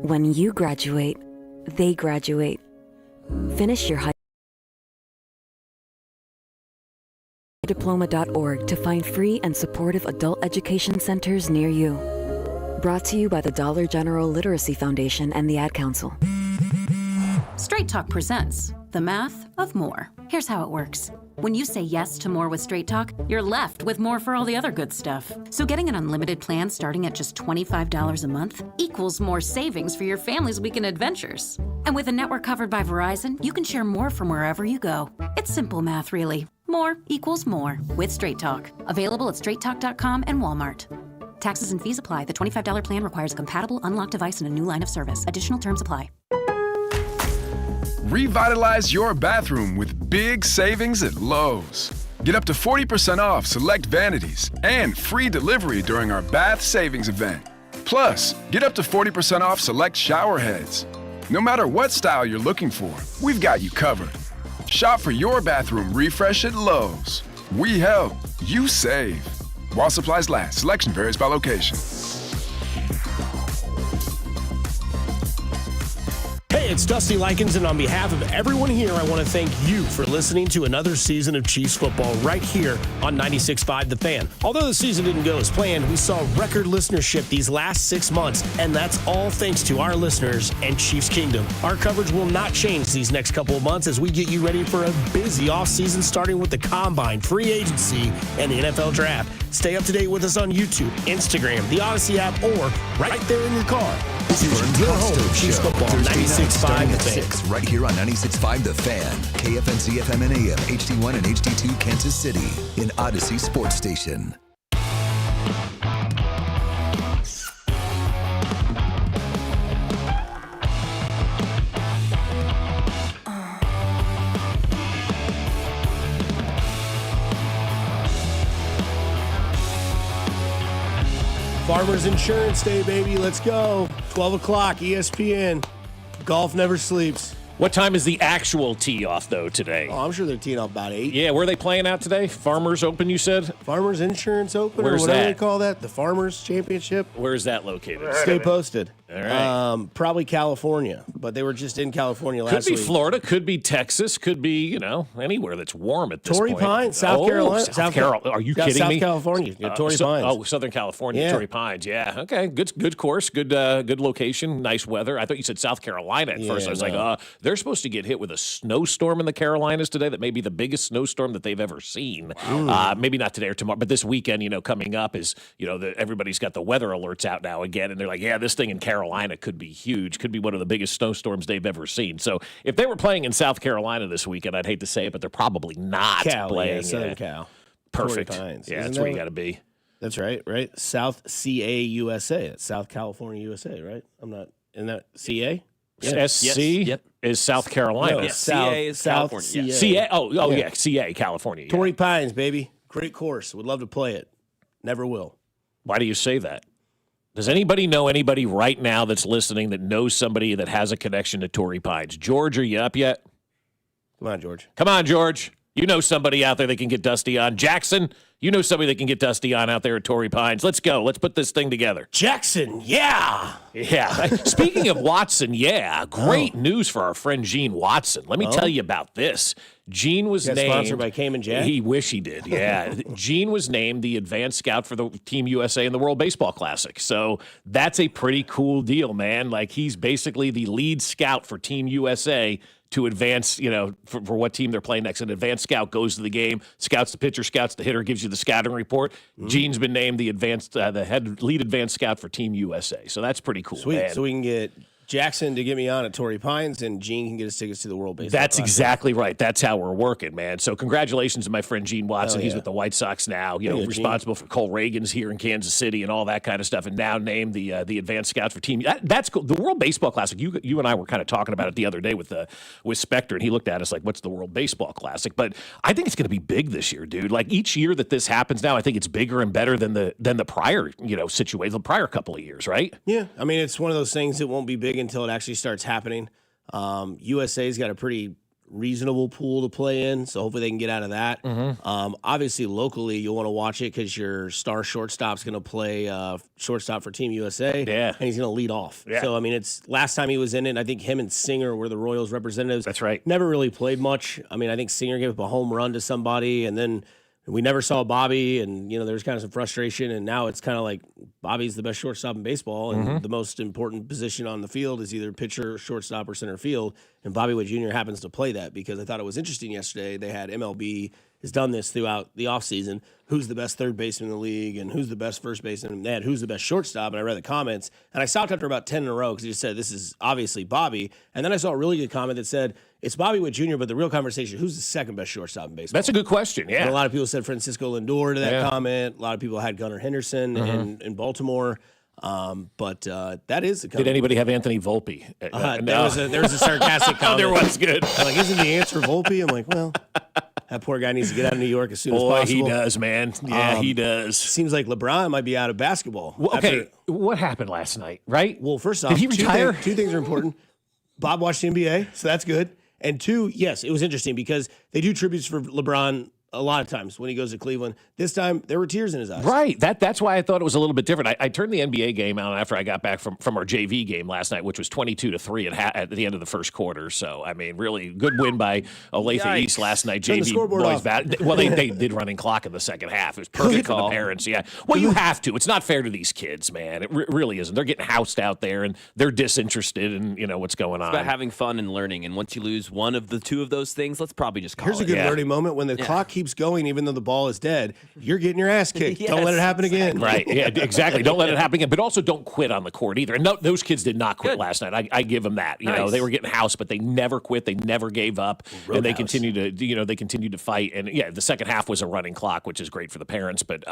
When you graduate, they graduate. Finish your high diploma.org to find free and supportive adult education centers near you. Brought to you by the Dollar General Literacy Foundation and the Ad Council. Straight Talk presents the math of more. Here's how it works. When you say yes to more with Straight Talk, you're left with more for all the other good stuff. So getting an unlimited plan starting at just $25 a month equals more savings for your family's weekend adventures. And with a network covered by Verizon, you can share more from wherever you go. It's simple math, really. More equals more with Straight Talk. Available at straighttalk.com and Walmart. Taxes and fees apply. The $25 plan requires a compatible unlocked device and a new line of service. Additional terms apply. Revitalize your bathroom with big savings at Lowe's. Get up to 40% off select vanities and free delivery during our bath savings event. Plus, get up to 40% off select shower heads. No matter what style you're looking for, we've got you covered. Shop for your bathroom refresh at Lowe's. We help, you save. While supplies last, selection varies by location. Hey, it's Dusty Likens, and on behalf of everyone here, I want to thank you for listening to another season of Chiefs football right here on 96.5 The Fan. Although the season didn't go as planned, we saw record listenership these last 6 months, and that's all thanks to our listeners and Chiefs Kingdom. Our coverage will not change these next couple of months as we get you ready for a busy offseason, starting with the Combine, free agency, and the NFL Draft. Stay up to date with us on YouTube, Instagram, the Odyssey app, or right there in your car. This is your home of Chiefs football, 96.5 The Fan. Right here on 96.5 The Fan, KFNC FM and AM, HD1 and HD2 Kansas City, in Odyssey Sports Station. Farmers Insurance Day, baby. Let's go. 12 o'clock, ESPN. Golf never sleeps. What time is the actual tee off, though, today? Oh, I'm sure they're teeing off about 8. Yeah, where are they playing out today? Farmers Open, you said? Farmers Insurance Open, Where's or whatever that? they call that. The Farmers Championship. Where is that located? Stay posted. All right. Probably California, but they were just in California Could last be week. Florida, could be Texas, could be, anywhere that's warm at this Torrey point. Pines, South Carolina. South Carolina. Are you kidding South me? California. Yeah, Torrey Pines. Oh, Southern California, Yeah. Torrey Pines. Yeah. Okay. Good course. Good location. Nice weather. I thought you said South Carolina at first. I was like, they're supposed to get hit with a snowstorm in the Carolinas today. That may be the biggest snowstorm that they've ever seen. Maybe not today or tomorrow, but this weekend, coming up is, everybody's got the weather alerts out now again, and they're like, yeah, this thing in Carolina could be huge. Could be one of the biggest snowstorms they've ever seen. So if they were playing in South Carolina this weekend, I'd hate to say it, but they're probably not playing. Yeah, Southern Cal. Perfect. Torrey Pines. Yeah, Isn't that's where that you got to be. That's right. South CA USA. It's South California USA, right? I'm not in that CA? SC Yep. is South Carolina. No, Yeah, CA is South California. CA. CA. Oh, yeah. CA, California. Yeah. Torrey Pines, baby. Great course. Would love to play it. Never will. Why do you say that? Does anybody know anybody right now that's listening that knows somebody that has a connection to Torrey Pines? George, are you up yet? Come on, George. Come on, George. You know somebody out there that can get Dusty on. Jackson, you know somebody that can get Dusty on out there at Torrey Pines. Let's go. Let's put this thing together. Jackson, yeah. Yeah. Speaking of Watson, great news for our friend Gene Watson. Let me tell you about this. Gene was named. Sponsored by Cayman Jack? He wish he did, yeah. Gene was named the advanced scout for the Team USA in the World Baseball Classic. So that's a pretty cool deal, man. Like, he's basically the lead scout for Team USA to advance, for what team they're playing next. An advanced scout goes to the game, scouts the pitcher, scouts the hitter, gives you the scouting report. Gene's been named the lead advanced scout for Team USA. So that's pretty cool. Sweet. Man. So we can get Jackson to get me on at Torrey Pines, and Gene can get his tickets to the World Baseball That's Classic. exactly right. That's how we're working, man. So congratulations to my friend Gene Watson. Oh, He's yeah. with the White Sox now, responsible for Cole Reagan's here in Kansas City and all that kind of stuff, and now named the advanced scouts for team. That's cool. The World Baseball Classic, you and I were kind of talking about it the other day with Spectre, and he looked at us like, what's the World Baseball Classic? But I think it's going to be big this year, dude. Like, each year that this happens now, I think it's bigger and better than the prior, situation, the prior couple of years, right? Yeah. I mean, it's one of those things that won't be big until it actually starts happening. USA's got a pretty reasonable pool to play in, so hopefully they can get out of that. Obviously, locally, you'll want to watch it because your star shortstop's going to play shortstop for Team USA, and he's going to lead off. Yeah. So, I mean, it's last time he was in it, I think him and Singer were the Royals representatives. That's right. Never really played much. I mean, I think Singer gave up a home run to somebody, and then we never saw Bobby, and, there was kind of some frustration, and now it's kind of like Bobby's the best shortstop in baseball, and the most important position on the field is either pitcher, shortstop, or center field, and Bobby Witt Jr. happens to play that because I thought it was interesting yesterday. They had MLB has done this throughout the offseason. Who's the best third baseman in the league, and who's the best first baseman, and they had who's the best shortstop, and I read the comments, and I stopped after about 10 in a row because he just said, this is obviously Bobby, and then I saw a really good comment that said, it's Bobby Witt Jr., but the real conversation, who's the second best shortstop in baseball? That's a good question, yeah. And a lot of people said Francisco Lindor to that comment. A lot of people had Gunnar Henderson in Baltimore. But that is the comment. Did anybody have Anthony Volpe? There was a sarcastic comment. There was, good. Like, isn't the answer Volpe? I'm like, well, that poor guy needs to get out of New York as soon as possible. He does, man. Yeah, he does. Seems like LeBron might be out of basketball. Well, okay, what happened last night, right? Well, first off, did he retire? Two things are important. Bob watched the NBA, so that's good. And two, yes, it was interesting because they do tributes for LeBron a lot of times when he goes to Cleveland. This time, there were tears in his eyes. Right. That's why I thought it was a little bit different. I turned the NBA game on after I got back from our JV game last night, which was 22-3 at the end of the first quarter. So, I mean, really good win by Olathe East last night. JV boys bat. Well, they did running clock in the second half. It was perfect for the parents. Yeah. Well, you have to. It's not fair to these kids, man. It really isn't. They're getting housed out there, and they're disinterested in what's going on. It's about having fun and learning. And once you lose one of the two of those things, let's probably just call it. Here's a good learning moment. When the clock keeps going, even though the ball is dead, you're getting your ass kicked. Don't let it happen again. Right. Yeah, exactly. Don't let it happen again. But also don't quit on the court either. And no, those kids did not quit last night. I give them that. You know, they were getting housed, but they never quit. They never gave up. And they continued to fight. And yeah, the second half was a running clock, which is great for the parents. But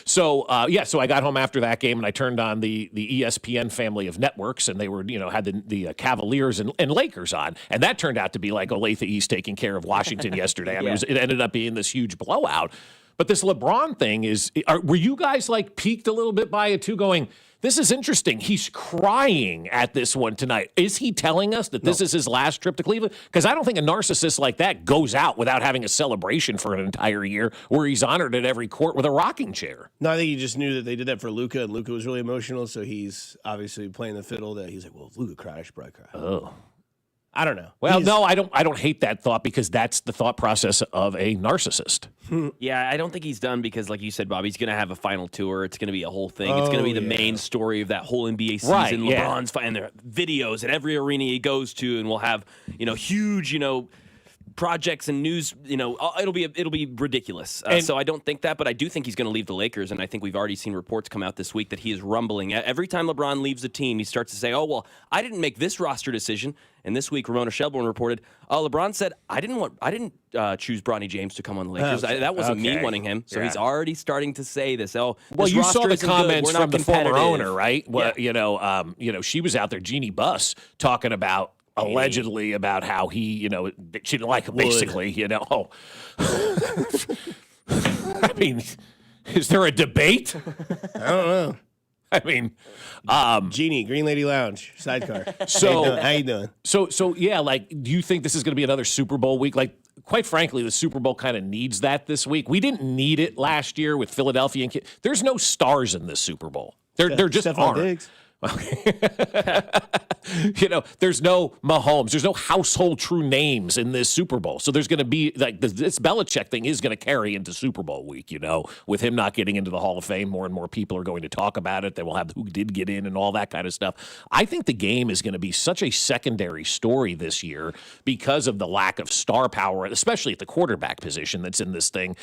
so I got home after that game and I turned on the ESPN family of networks, and they were, had the Cavaliers and Lakers on. And that turned out to be like Olathe East taking care of Washington yesterday. I mean, it ended up being this huge blowout. But this LeBron thing were you guys like piqued a little bit by it too, going, this is interesting. He's crying at this one tonight. Is he telling us that this is his last trip to Cleveland? Because I don't think a narcissist like that goes out without having a celebration for an entire year where he's honored at every court with a rocking chair. No, I think he just knew that they did that for Luka, and Luka was really emotional, so he's obviously playing the fiddle that he's like, well, if Luka cried, I should probably cry. Oh. I don't know. Well, no, I don't hate that thought because that's the thought process of a narcissist. Yeah, I don't think he's done because, like you said, Bob, he's going to have a final tour. It's going to be a whole thing. It's going to be the main story of that whole NBA season. Right, LeBron's and there are videos at every arena he goes to, and we'll have huge projects and news. It'll be ridiculous. So I don't think that, but I do think he's going to leave the Lakers, and I think we've already seen reports come out this week that he is rumbling. Every time LeBron leaves a team, he starts to say, "Oh well, I didn't make this roster decision." And this week, Ramona Shelburne reported, LeBron said, I didn't choose Bronny James to come on the Lakers. That wasn't me wanting him. So he's already starting to say this. Well, you saw the comments from the former owner, right? Well, she was out there, Jeannie Buss, talking about allegedly about how he, she didn't like him, basically, I mean, is there a debate? I don't know. I mean, Jeannie, Green Lady Lounge, sidecar. So how you doing? So yeah, like, do you think this is going to be another Super Bowl week? Like, quite frankly, the Super Bowl kind of needs that this week. We didn't need it last year with Philadelphia and there's no stars in this Super Bowl. There just Stephon aren't. Diggs. There's no Mahomes. There's no household true names in this Super Bowl. So there's going to be like this Belichick thing is going to carry into Super Bowl week, with him not getting into the Hall of Fame. More and more people are going to talk about it. They will have who did get in and all that kind of stuff. I think the game is going to be such a secondary story this year because of the lack of star power, especially at the quarterback position that's in this thing.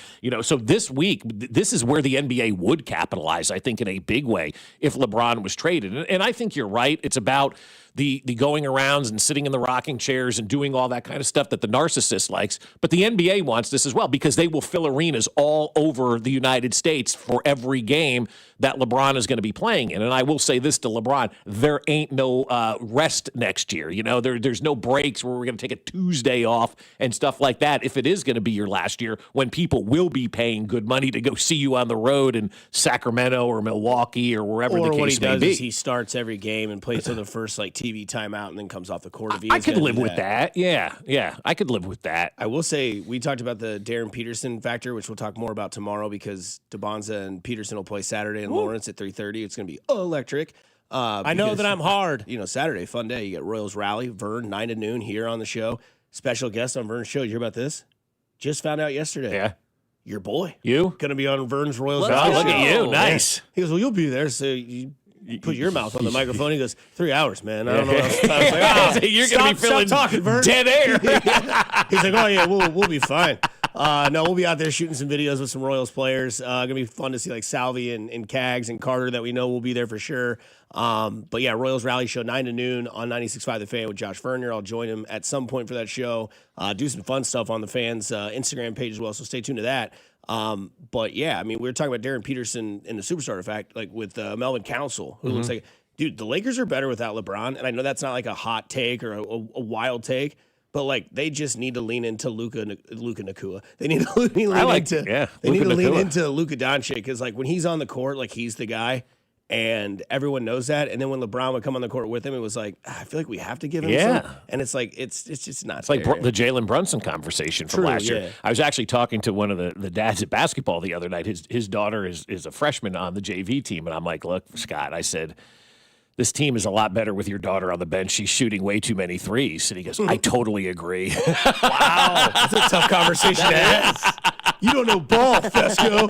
So this week, this is where the NBA would capitalize, I think, in a big way if LeBron was traded. And I think you're right. It's about the going arounds and sitting in the rocking chairs and doing all that kind of stuff that the narcissist likes. But the NBA wants this as well because they will fill arenas all over the United States for every game that LeBron is going to be playing in. And I will say this to LeBron, there ain't no rest next year. There's no breaks where we're going to take a Tuesday off and stuff like that if it is going to be your last year when people will be paying good money to go see you on the road in Sacramento or Milwaukee or wherever the case may be. What he does is he starts every game and plays to the first TV timeout and then comes off the court. If he I is could gonna live do with that. Yeah, I could live with that. I will say we talked about the Darren Peterson factor, which we'll talk more about tomorrow because DeBonza and Peterson will play Saturday in Lawrence at 3:30. It's going to be electric. I know that I'm hard. Saturday, fun day. You get Royals Rally, Vern, 9 to noon here on the show. Special guest on Vern's show. You hear about this? Just found out yesterday. Yeah. Your boy. You? Going to be on Vern's Royals Oh, Rally. look at you. Yeah. Nice. He goes, well, you'll be there, so you put your mouth on the microphone. He goes, 3 hours, man. I don't know what else. I was like, You're going to be feeling talking, Vern. dead air. He's like, oh, yeah, we'll be fine. No, we'll be out there shooting some videos with some Royals players. Going to be fun to see like Salvi and Cags and Carter that we know will be there for sure. But yeah, Royals Rally Show 9 to noon on 96.5 The Fan with Josh Vernier. I'll join him at some point for that show. Do some fun stuff on the Fan's Instagram page as well, so stay tuned to that. But yeah, I mean, we were talking about Darren Peterson in the Superstar Effect, like with Melvin Council, who looks like, dude, the Lakers are better without LeBron. And I know that's not like a hot take or a wild take, but like they just need to lean into Luka Nakua. They need to lean into Luka Doncic because like when he's on the court, like he's the guy. And everyone knows that. And then when LeBron would come on the court with him, it was like, I feel like we have to give him some. And it's like, it's just not fair. It's like the Jalen Brunson conversation from last year. I was actually talking to one of the dads at basketball the other night. His daughter is a freshman on the JV team. And I'm like, look, Scott, I said, this team is a lot better with your daughter on the bench. She's shooting way too many threes. And he goes, I totally agree. Wow. That's a tough conversation to have. You don't know ball, Fescoe.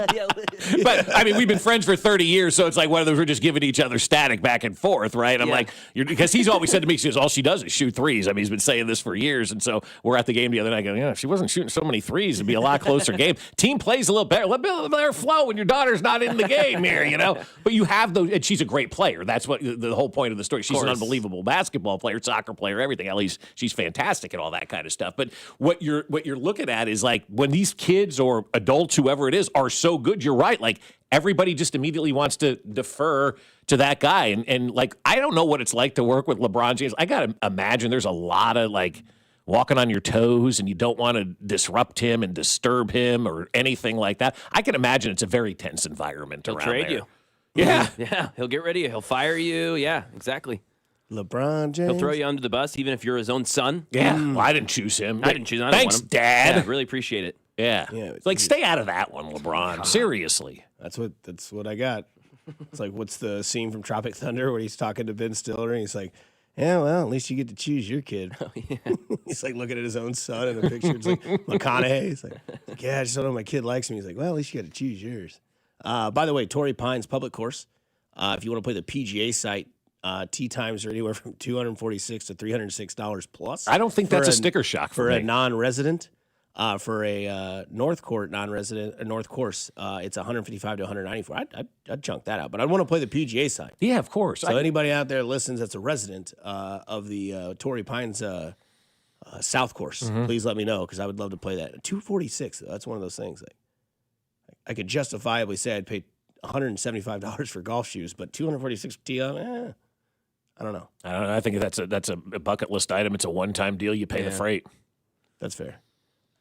But, I mean, we've been friends for 30 years, so it's like one of those we're just giving each other static back and forth, right? I'm like, because he's always said to me, she goes, all she does is shoot threes. I mean, he's been saying this for years. And so we're at the game the other night going, if she wasn't shooting so many threes, it'd be a lot closer game. Team plays a little better. Let her flow when your daughter's not in the game here, you know? But you have those, and she's a great player. That's what the whole point of the story. She's an unbelievable basketball player, soccer player, everything. At least she's fantastic and all that kind of stuff. But what you're looking at is like when these kids or adults, whoever it is, are so good, you're right. Like everybody just immediately wants to defer to that guy. And like, I don't know what it's like to work with LeBron James. I got to imagine there's a lot of like walking on your toes and you don't want to disrupt him and disturb him or anything like that. I can imagine it's a very tense environment around there. He'll trade you. Yeah. Yeah. He'll get rid of you. He'll fire you. Yeah, exactly. LeBron James. He'll throw you under the bus, even if you're his own son. Yeah. Well, I didn't choose him. I didn't choose him. I don't Thanks, want him. Dad. Yeah, really appreciate it. Yeah. It's like, stay out of that one, LeBron. Seriously. That's what I got. It's like, what's the scene from Tropic Thunder where he's talking to Ben Stiller and he's like, yeah, well, at least you get to choose your kid. Oh, yeah. He's like looking at his own son in the picture. It's like McConaughey. He's like, yeah, I just don't know if my kid likes me. He's like, well, at least you got to choose yours. By the way, Torrey Pines public course. If you want to play the PGA site, tee times are anywhere from $246 to $306 plus. I don't think that's a sticker shock for a me. non-resident. For a North Court non-resident, a North course, it's $155 to $194. I'd chunk that out, but I want to play the PGA side. Yeah, of course. So anybody out there listens that's a resident of the Torrey Pines South Course, please let me know because I would love to play that. $246. That's one of those things. Like, I could justifiably say I'd pay $175 for golf shoes, but $246 tee on, I don't know. I think that's a bucket list item. It's a one-time deal. You pay the freight. That's fair.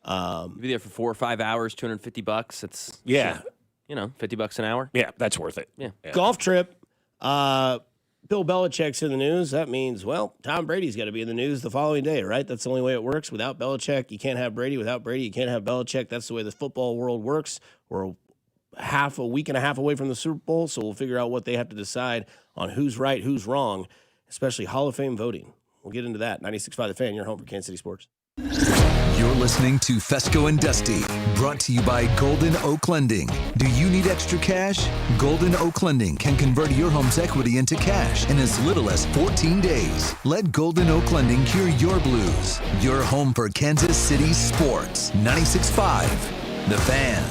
You'll be there for 4 or 5 hours, $250. It's $50 an hour. Yeah, that's worth it. Yeah. Golf trip. Bill Belichick's in the news. That means, well, Tom Brady's got to be in the news the following day, right? That's the only way it works. Without Belichick, you can't have Brady. Without Brady, you can't have Belichick. That's the way the football world works. We're a week and a half away from the Super Bowl, so we'll figure out what they have to decide on who's right, who's wrong, especially Hall of Fame voting. We'll get into that. 96.5 The Fan, your home for Kansas City sports. You're listening to Fescoe and Dusty, brought to you by Golden Oak Lending. Do you need extra cash? Golden Oak Lending can convert your home's equity into cash in as little as 14 days. Let Golden Oak Lending cure your blues. Your home for Kansas City sports. 96.5 The Fan.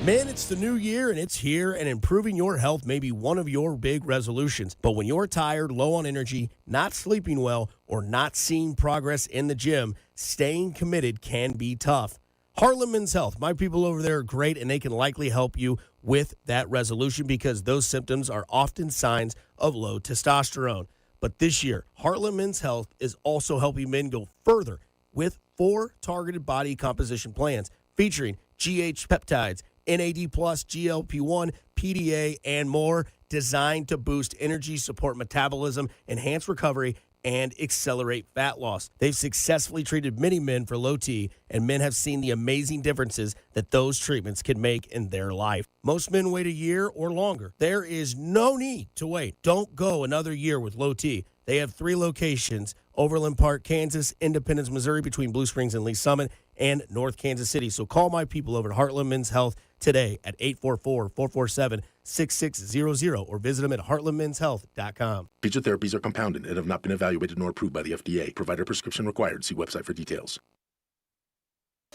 Man, it's the new year and it's here, and improving your health may be one of your big resolutions. But when you're tired, low on energy, not sleeping well, or not seeing progress in the gym, staying committed can be tough. Heartland Men's Health, my people over there are great, and they can likely help you with that resolution because those symptoms are often signs of low testosterone. But this year, Heartland Men's Health is also helping men go further with 4 targeted body composition plans featuring GH peptides, NAD+, GLP-1, PDA, and more, designed to boost energy, support metabolism, enhance recovery, and accelerate fat loss. They've successfully treated many men for low T, and men have seen the amazing differences that those treatments can make in their life. Most men wait a year or longer. There is no need to wait. Don't go another year with low T. They have 3 locations: Overland Park, Kansas; Independence, Missouri, between Blue Springs and Lee Summit; and North Kansas City. So call my people over at Heartland Men's Health today at 844-447-6600 or visit them at heartlandmenshealth.com. Pizza therapies are compounded and have not been evaluated nor approved by the FDA. Provider prescription required. See website for details.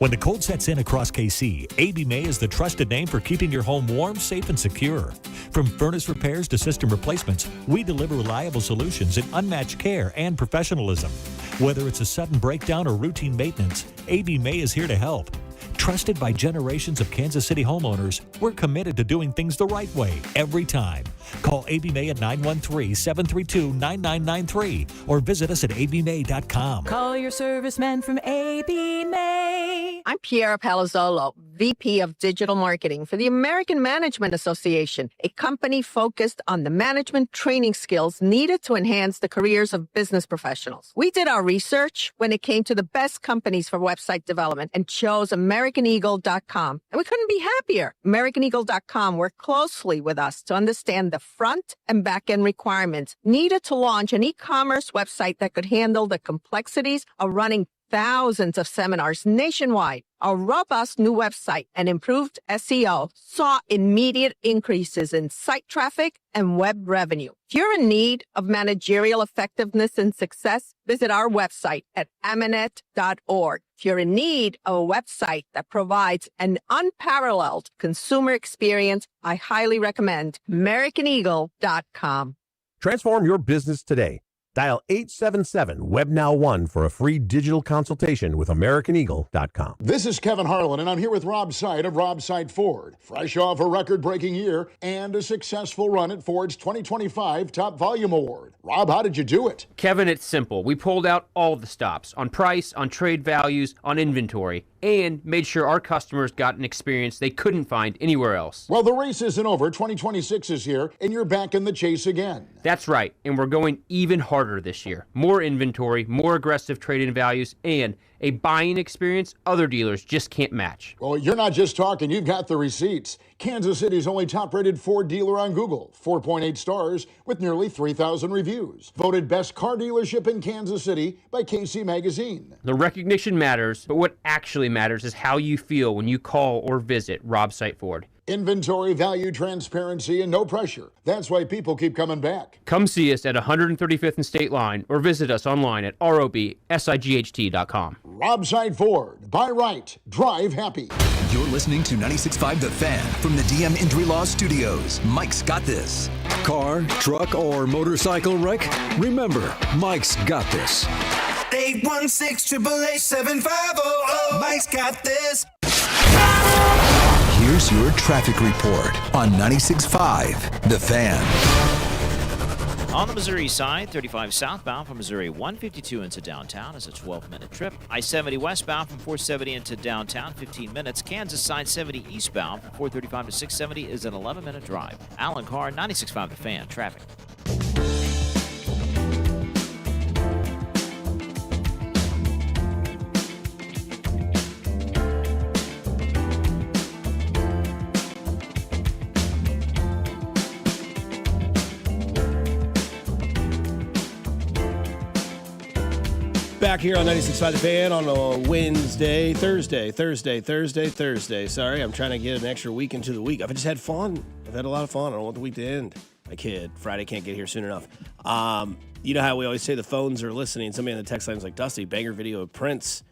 When the cold sets in across KC, AB May is the trusted name for keeping your home warm, safe, and secure. From furnace repairs to system replacements, we deliver reliable solutions and unmatched care and professionalism. Whether it's a sudden breakdown or routine maintenance, AB May is here to help. Trusted by generations of Kansas City homeowners, we're committed to doing things the right way every time. Call AB May at 913-732-9993 or visit us at abmay.com. Call your serviceman from AB May. I'm Piera Palazzolo, VP of Digital Marketing for the American Management Association, a company focused on the management training skills needed to enhance the careers of business professionals. We did our research when it came to the best companies for website development and chose AmericanEagle.com. And we couldn't be happier. AmericanEagle.com worked closely with us to understand the front and back end requirements needed to launch an e-commerce website that could handle the complexities of running thousands of seminars nationwide. Our robust new website and improved SEO saw immediate increases in site traffic and web revenue. If you're in need of managerial effectiveness and success, visit our website at amanet.org. If you're in need of a website that provides an unparalleled consumer experience, I highly recommend AmericanEagle.com. Transform your business today. Dial 877-WebNow1 for a free digital consultation with AmericanEagle.com. This is Kevin Harlan, and I'm here with Rob Seid of Rob Seid Ford. Fresh off a record-breaking year and a successful run at Ford's 2025 Top Volume Award. Rob, how did you do it? Kevin, it's simple. We pulled out all the stops on price, on trade values, on inventory, and made sure our customers got an experience they couldn't find anywhere else. Well, the race isn't over. 2026 is here, and you're back in the chase again. That's right, and we're going even harder this year. More inventory, more aggressive trade-in values, and a buying experience other dealers just can't match. Well, you're not just talking, you've got the receipts. Kansas City's only top-rated Ford dealer on Google, 4.8 stars with nearly 3,000 reviews. Voted best car dealership in Kansas City by KC Magazine. The recognition matters, but what actually matters is how you feel when you call or visit Rob Seid Ford. Inventory, value, transparency, and no pressure. That's why people keep coming back. Come see us at 135th and State Line or visit us online at robsight.com. Rob Seid Ford. Buy right. Drive happy. You're listening to 96.5 The Fan from the DM Injury Law Studios. Mike's got this. Car, truck, or motorcycle wreck? Remember, Mike's got this. 816-888-7500. Mike's got this. Here's your traffic report on 96.5 The Fan. On the Missouri side, 35 southbound from Missouri 152 into downtown is a 12-minute trip. I-70 westbound from 470 into downtown, 15 minutes. Kansas side 70 eastbound from 435 to 670 is an 11-minute drive. Alan Carr, 96.5 The Fan, traffic. Back here on 96.5 The Fan on a Thursday. Sorry, I'm trying to get an extra week into the week. I've just had fun. I've had a lot of fun. I don't want the week to end. I kid. Friday can't get here soon enough. You know how we always say the phones are listening. Somebody in the text line was like, Dusty, banger video of Prince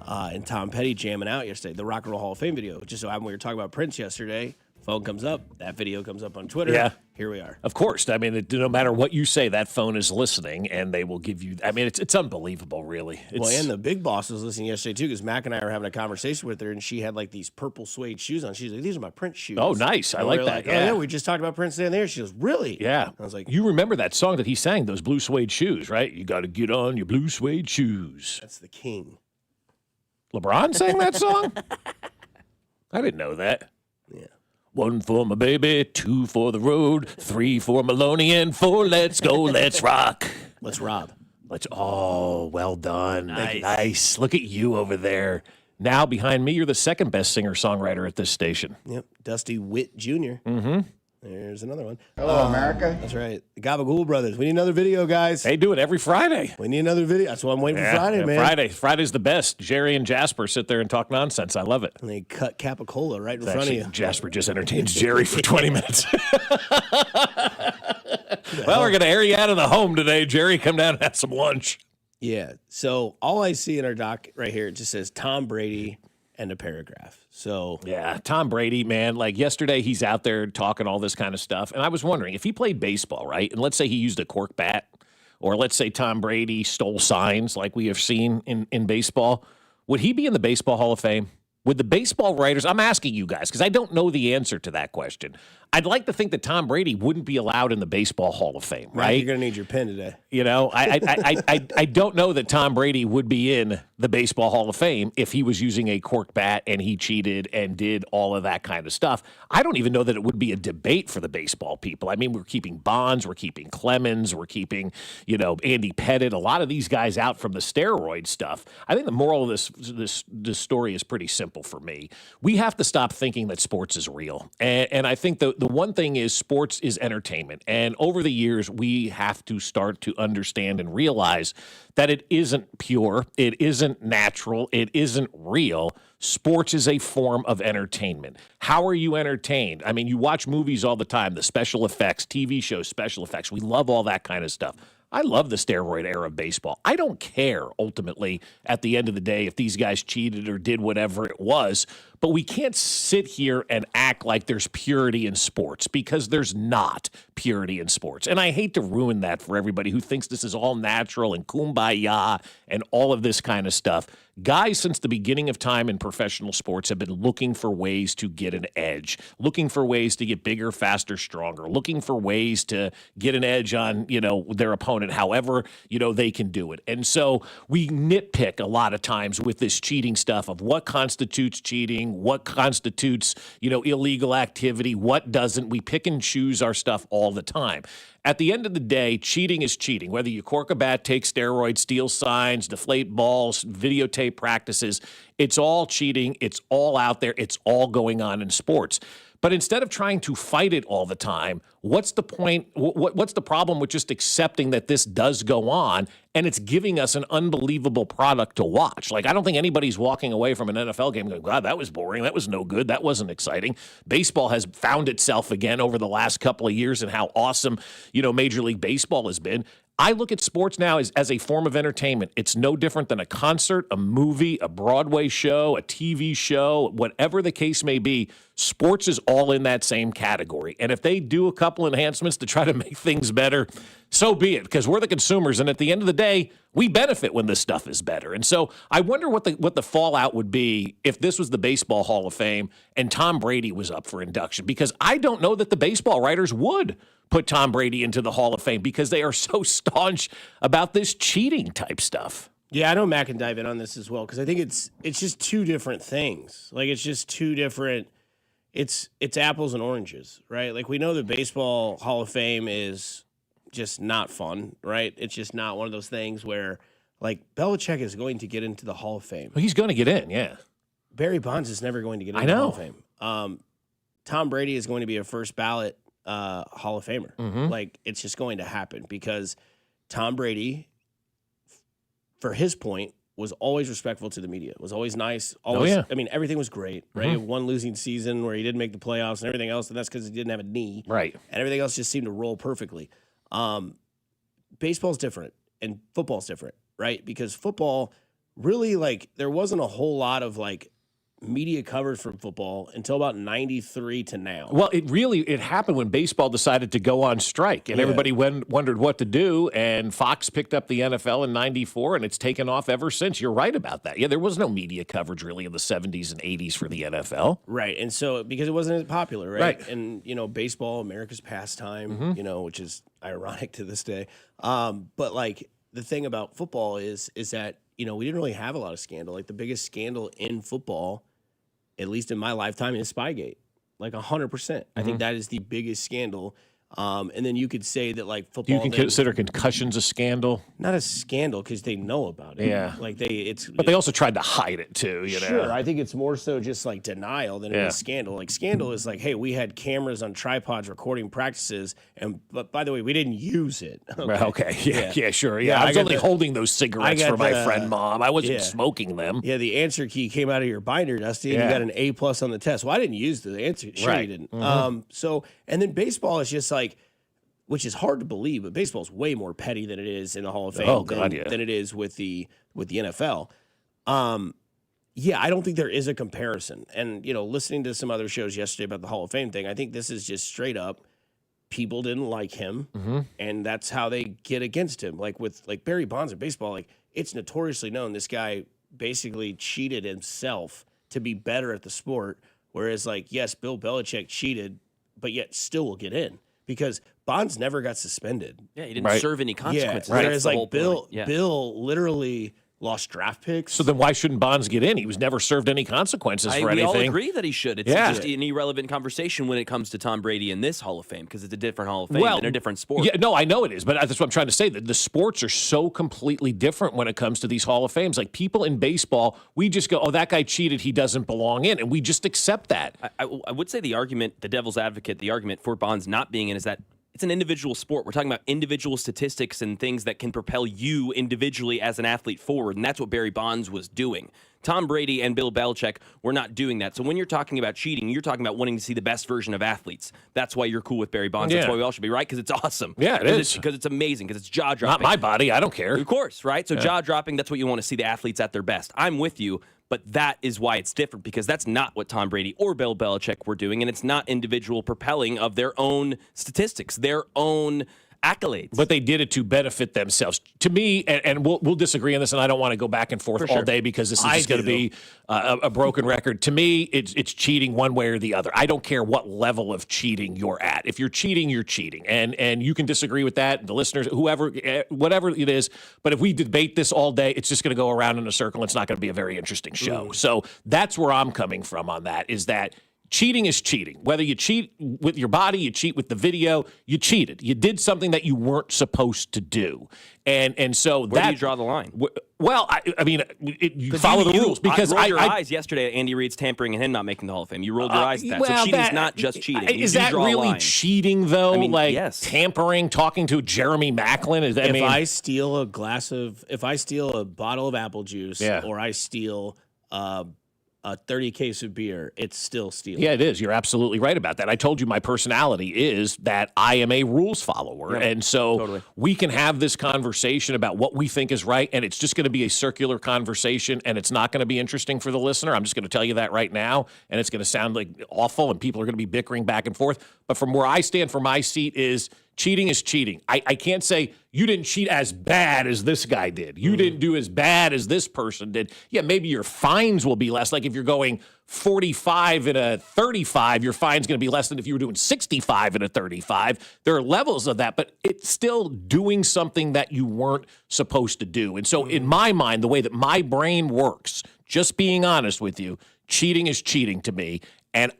and Tom Petty jamming out yesterday. The Rock and Roll Hall of Fame video. Just so happened we were talking about Prince yesterday. Phone comes up. That video comes up on Twitter. Yeah. Here we are. Of course. I mean, no matter what you say, that phone is listening, and they will give you. I mean, it's unbelievable, really. Well, and the big boss was listening yesterday too, because Mac and I were having a conversation with her, and she had like these purple suede shoes on. She's like, "These are my Prince shoes." Oh, nice. I like that. Like, yeah, we just talked about Prince down there. She goes, "Really?" Yeah. I was like, "You remember that song that he sang? Those blue suede shoes, right? You got to get on your blue suede shoes." That's the king. LeBron sang that song? I didn't know that. Yeah. 1 for my baby, 2 for the road, 3 for Maloney, and 4 let's go, let's rock. Let's rob. Well done. Nice. Look at you over there. Now behind me, you're the second best singer-songwriter at this station. Yep, Dusty Witt Jr. Mm-hmm. There's another one. Hello, America. That's right. The Gabagool Brothers. We need another video, guys. They do it every Friday. We need another video. That's why I'm waiting for Friday, man. Friday's the best. Jerry and Jasper sit there and talk nonsense. I love it. And they cut Capicola right in front of you. Jasper just entertains Jerry for 20 minutes. Well, we're going to air you out of the home today, Jerry. Come down and have some lunch. Yeah. So all I see in our doc right here, it just says Tom Brady and a paragraph. So yeah, Tom Brady, man, like yesterday he's out there talking all this kind of stuff. And I was wondering if he played baseball, right? And let's say he used a cork bat, or let's say Tom Brady stole signs like we have seen in baseball, would he be in the Baseball Hall of Fame? Would the baseball writers, I'm asking you guys, because I don't know the answer to that question. I'd like to think that Tom Brady wouldn't be allowed in the Baseball Hall of Fame, right? You're going to need your pen today. You know, I don't know that Tom Brady would be in the Baseball Hall of Fame if he was using a cork bat and he cheated and did all of that kind of stuff. I don't even know that it would be a debate for the baseball people. I mean, we're keeping Bonds, we're keeping Clemens, we're keeping, Andy Pettit, a lot of these guys out from the steroid stuff. I think the moral of this story is pretty simple for me. We have to stop thinking that sports is real. And I think the one thing is sports is entertainment. And over the years, we have to start to understand and realize that it isn't pure, it isn't natural, it isn't real. Sports is a form of entertainment. How are you entertained? I mean, you watch movies all the time, the special effects, TV shows, special effects. We love all that kind of stuff. I love the steroid era of baseball. I don't care, ultimately, at the end of the day, if these guys cheated or did whatever it was. But we can't sit here and act like there's purity in sports, because there's not purity in sports. And I hate to ruin that for everybody who thinks this is all natural and kumbaya and all of this kind of stuff. Guys, since the beginning of time in professional sports, have been looking for ways to get an edge, looking for ways to get bigger, faster, stronger, looking for ways to get an edge on, their opponent, however, they can do it. And so we nitpick a lot of times with this cheating stuff of what constitutes cheating, what constitutes, illegal activity, what doesn't. We pick and choose our stuff all the time. At the end of the day, cheating is cheating. Whether you cork a bat, take steroids, steal signs, deflate balls, videotape practices, it's all cheating. It's all out there. It's all going on in sports. But instead of trying to fight it all the time, what's the point? What's the problem with just accepting that this does go on and it's giving us an unbelievable product to watch? Like, I don't think anybody's walking away from an NFL game going, God, that was boring. That was no good. That wasn't exciting. Baseball has found itself again over the last couple of years and how awesome, Major League Baseball has been. I look at sports now as a form of entertainment. It's no different than a concert, a movie, a Broadway show, a TV show, whatever the case may be. Sports is all in that same category. And if they do a couple enhancements to try to make things better, so be it, because we're the consumers. And at the end of the day, we benefit when this stuff is better. And so I wonder what the fallout would be if this was the Baseball Hall of Fame and Tom Brady was up for induction, because I don't know that the baseball writers would put Tom Brady into the Hall of Fame because they are so staunch about this cheating type stuff. Yeah, I know Matt can dive in on this as well, because I think it's just two different things. Like, it's just two different. It's apples and oranges, right? Like, we know the Baseball Hall of Fame is just not fun, right? It's just not one of those things where, like, Belichick is going to get into the Hall of Fame. Well, he's going to get in, yeah. Barry Bonds is never going to get into the Hall of Fame. Tom Brady is going to be a first ballot Hall of Famer. Mm-hmm. Like, it's just going to happen because Tom Brady, for his point, was always respectful to the media, was always nice. Always, I mean, everything was great, right? Mm-hmm. One losing season where he didn't make the playoffs and everything else, and that's because he didn't have a knee. Right. And everything else just seemed to roll perfectly. Baseball's different and football's different, right? Because football really, like, there wasn't a whole lot of, like, media coverage from football until about 93 to now. Well, it happened when baseball decided to go on strike, and everybody wondered what to do, and Fox picked up the NFL in 94, and it's taken off ever since. You're right about that. Yeah, there was no media coverage really in the 70s and 80s for the NFL. Right, and so because it wasn't as popular, right? And, baseball, America's pastime, which is ironic to this day. But, like, the thing about football is that, we didn't really have a lot of scandal. Like, the biggest scandal in football, at least in my lifetime, is Spygate. Like, 100%. I think that is the biggest scandal And then you could say that like Do football. you can consider concussions a scandal? Not a scandal because they know about it. Yeah. Like But they also tried to hide it too. You know. Sure, I think it's more so just like denial than it is scandal. Like scandal is like, hey, we had cameras on tripods recording practices, but by the way, we didn't use it. Okay. Yeah, sure. Yeah, I was only holding those cigarettes for my friend mom. I wasn't smoking them. Yeah, the answer key came out of your binder, Dusty, and you got an A+ on the test. Well, I didn't use the answer. Sure, you didn't. So, and then baseball is just like, which is hard to believe, but baseball is way more petty than it is in the Hall of Fame than it is with the NFL. I don't think there is a comparison. And, listening to some other shows yesterday about the Hall of Fame thing, I think this is just straight up people didn't like him, and that's how they get against him. Like with Barry Bonds in baseball, like it's notoriously known this guy basically cheated himself to be better at the sport, whereas yes, Bill Belichick cheated, but yet still will get in. Because Bonds never got suspended. Yeah, he didn't serve any consequences. Yeah, whereas Bill literally lost draft picks. So then why shouldn't Bonds get in? He was never served any consequences for anything. We all agree that he should. It's just an irrelevant conversation when it comes to Tom Brady in this Hall of Fame because it's a different Hall of Fame and a different sport. Yeah, no, I know it is, but that's what I'm trying to say. That the sports are so completely different when it comes to these Hall of Fames. Like people in baseball, we just go, oh, that guy cheated, he doesn't belong in, and we just accept that. I would say the argument, the devil's advocate, the argument for Bonds not being in is that it's an individual sport. We're talking about individual statistics and things that can propel you individually as an athlete forward, and that's what Barry Bonds was doing. Tom Brady and Bill Belichick were not doing that. So when you're talking about cheating, you're talking about wanting to see the best version of athletes. That's why you're cool with Barry Bonds. That's why we all should be, right? Because it's awesome. Yeah, it is. Because it's amazing, because it's jaw-dropping. Not my body. I don't care. Of course, right? So jaw-dropping, that's what you want to see the athletes at their best. I'm with you. But that is why it's different, because that's not what Tom Brady or Bill Belichick were doing, and it's not individual propelling of their own statistics, their own accolades. But they did it to benefit themselves. To me, and we'll disagree on this, and I don't want to go back and forth all day because this is just going to be a broken record. To me, it's cheating one way or the other. I don't care what level of cheating you're at. If you're cheating, you're cheating. And you can disagree with that, the listeners, whoever, whatever it is. But if we debate this all day, it's just going to go around in a circle. It's not going to be a very interesting show. So that's where I'm coming from on that, is that cheating is cheating. Whether you cheat with your body, you cheat with the video, you cheated. You did something that you weren't supposed to do. And so where do you draw the line? Well, I mean, you follow the rules. Because I rolled your eyes yesterday at Andy Reid's tampering and him not making the Hall of Fame. You rolled your eyes at that. So cheating's not just cheating. Is that really cheating, though? I mean, yes. Tampering, talking to Jeremy Maclin? If I steal a bottle of apple juice, or I steal a 30 case of beer, it's still stealing. Yeah, it is. You're absolutely right about that. I told you my personality is that I am a rules follower. And so we can have this conversation about what we think is right, and it's just going to be a circular conversation, and it's not going to be interesting for the listener. I'm just going to tell you that right now, and it's going to sound like awful, and people are going to be bickering back and forth. But from where I stand for my seat is cheating is cheating. I can't say you didn't cheat as bad as this guy did. You didn't do as bad as this person did. Yeah, maybe your fines will be less. Like if you're going 45 and a 35, your fine's going to be less than if you were doing 65 and a 35. There are levels of that, but it's still doing something that you weren't supposed to do. And so in my mind, the way that my brain works, just being honest with you, cheating is cheating to me. And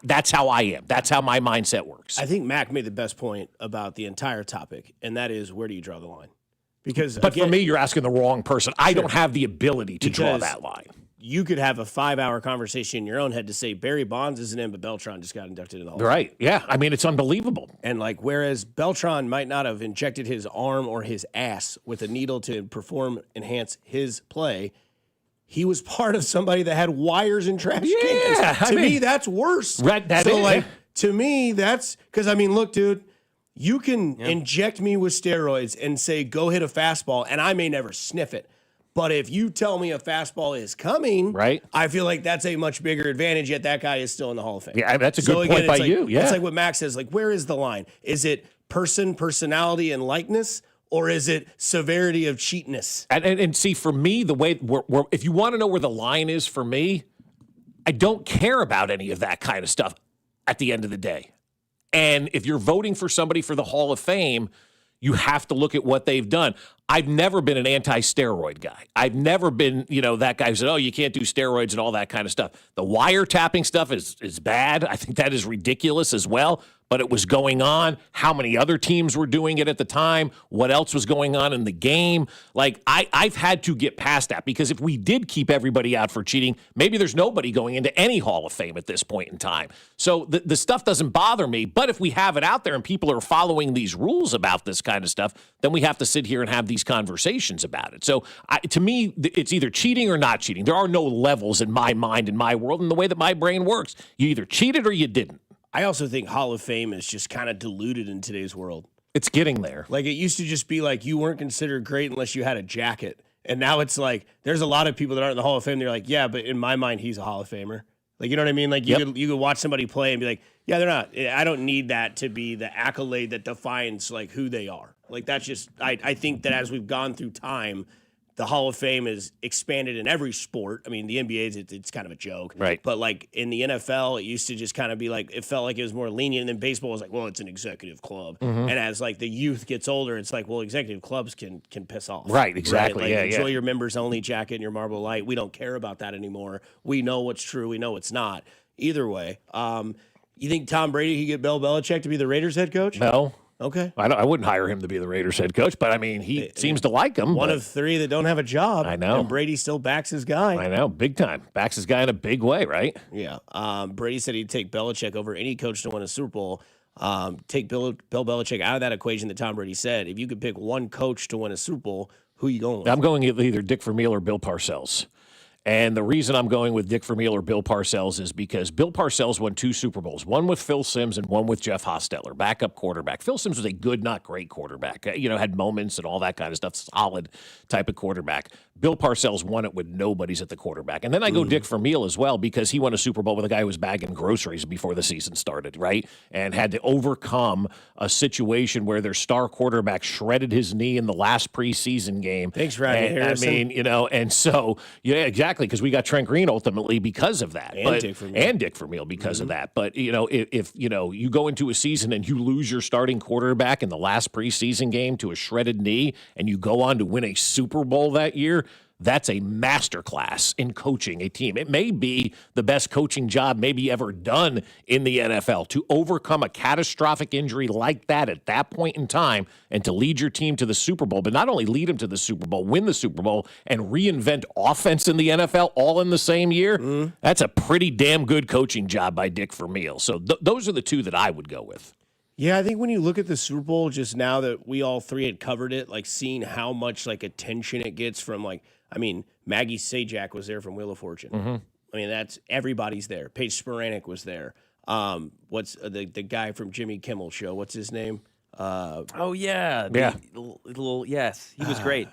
that's how I am. That's how my mindset works. I think Mac made the best point about the entire topic, and that is, where do you draw the line? But for me, you're asking the wrong person. I don't have the ability to draw that line. You could have a 5-hour conversation in your own head to say Barry Bonds isn't in, but Beltran just got inducted in the Hall of Fame. Right. Yeah. I mean, it's unbelievable. And whereas Beltran might not have injected his arm or his ass with a needle to enhance his play, he was part of somebody that had wires and trash cans. To me, that's worse. To me, that's because, look, dude, you can inject me with steroids and say, go hit a fastball, and I may never sniff it. But if you tell me a fastball is coming, I feel like that's a much bigger advantage, yet that guy is still in the Hall of Fame. Yeah, that's a good point by you. Yeah. It's like what Max says, where is the line? Is it personality, and likeness? Or is it severity of cheatness? And see, for me, the way if you want to know where the line is for me, I don't care about any of that kind of stuff at the end of the day. And if you're voting for somebody for the Hall of Fame, you have to look at what they've done. I've never been an anti-steroid guy. I've never been, that guy who said, oh, you can't do steroids and all that kind of stuff. The wiretapping stuff is bad. I think that is ridiculous as well. but it was going on, how many other teams were doing it at the time, what else was going on in the game. Like, I've had to get past that, because if we did keep everybody out for cheating, maybe there's nobody going into any Hall of Fame at this point in time. So the stuff doesn't bother me, but if we have it out there and people are following these rules about this kind of stuff, then we have to sit here and have these conversations about it. So to me, it's either cheating or not cheating. There are no levels in my mind, in my world, in the way that my brain works. You either cheated or you didn't. I also think Hall of Fame is just kind of diluted in today's world. It's getting there. Like, it used to just be like you weren't considered great unless you had a jacket. And now it's like there's a lot of people that aren't in the Hall of Fame. They're like, yeah, but in my mind, he's a Hall of Famer. Like, you know what I mean? Like, you could watch somebody play and be like, yeah, they're not. I don't need that to be the accolade that defines, like, who they are. Like, that's just I think that as we've gone through time, the Hall of Fame is expanded in every sport. I mean, the NBA, it's kind of a joke. Right. But, like, in the NFL, it used to just kind of be like, it felt like it was more lenient. And then baseball was like, well, it's an executive club. Mhm. And as, like, the youth gets older, it's like, well, executive clubs can piss off. Right, exactly. Like, Yeah, enjoy yeah. your members-only jacket and your Marble Light. We don't care about that anymore. We know what's true. We know what's not. Either way. You think Tom Brady could get Bill Belichick to be the Raiders head coach? No. Okay. I wouldn't hire him to be the Raiders head coach, but I mean, he seems to like him. One but- of three that don't have a job. I know. And Brady still backs his guy. I know, big time. Backs his guy in a big way, right? Yeah. Brady said he'd take Belichick over any coach to win a Super Bowl. Take Bill Belichick out of that equation that Tom Brady said. If you could pick one coach to win a Super Bowl, who you going with? I'm going with either Dick Vermeil or Bill Parcells. And the reason I'm going with Dick Vermeil or Bill Parcells is because Bill Parcells won 2 Super Bowls, one with Phil Simms and one with Jeff Hostetler, backup quarterback. Phil Simms was a good, not great quarterback. Had moments and all that kind of stuff, solid type of quarterback. Bill Parcells won it with nobody's at the quarterback. And then I go Dick Vermeil as well, because he won a Super Bowl with a guy who was bagging groceries before the season started, right? And had to overcome a situation where their star quarterback shredded his knee in the last preseason game. Thanks, Rodney Harrison. I mean, and so, yeah, exactly, because we got Trent Green ultimately because of that. And Dick Vermeil. Because of that. But, if you go into a season and you lose your starting quarterback in the last preseason game to a shredded knee and you go on to win a Super Bowl that year, that's a masterclass in coaching a team. It may be the best coaching job maybe ever done in the NFL, to overcome a catastrophic injury like that at that point in time and to lead your team to the Super Bowl, but not only lead them to the Super Bowl, win the Super Bowl, and reinvent offense in the NFL all in the same year. That's a pretty damn good coaching job by Dick Vermeil. So those are the two that I would go with. Yeah, I think when you look at the Super Bowl, just now that we all three had covered it, like seeing how much like attention it gets from Maggie Sajak was there from Wheel of Fortune. Mm-hmm. I mean, that's everybody's there. Paige Spiranek was there. What's the guy from Jimmy Kimmel Show? What's his name? Oh yeah, yes, he was great.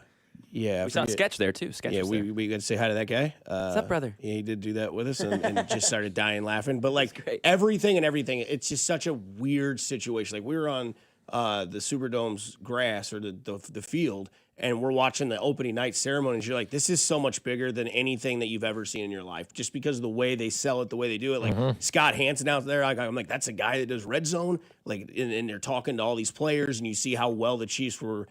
Yeah, we saw a sketch there too. Sketch. Yeah, was there. we got to say hi to that guy. What's up, brother? Yeah, he did do that with us and just started dying laughing. But like everything, it's just such a weird situation. Like we were on the Superdome's grass or the field, and we're watching the opening night ceremony. And you're like, this is so much bigger than anything that you've ever seen in your life, just because of the way they sell it, the way they do it. Like Scott Hansen out there, I'm like, that's a guy that does Red Zone. Like, and they're talking to all these players, and you see how well the Chiefs were,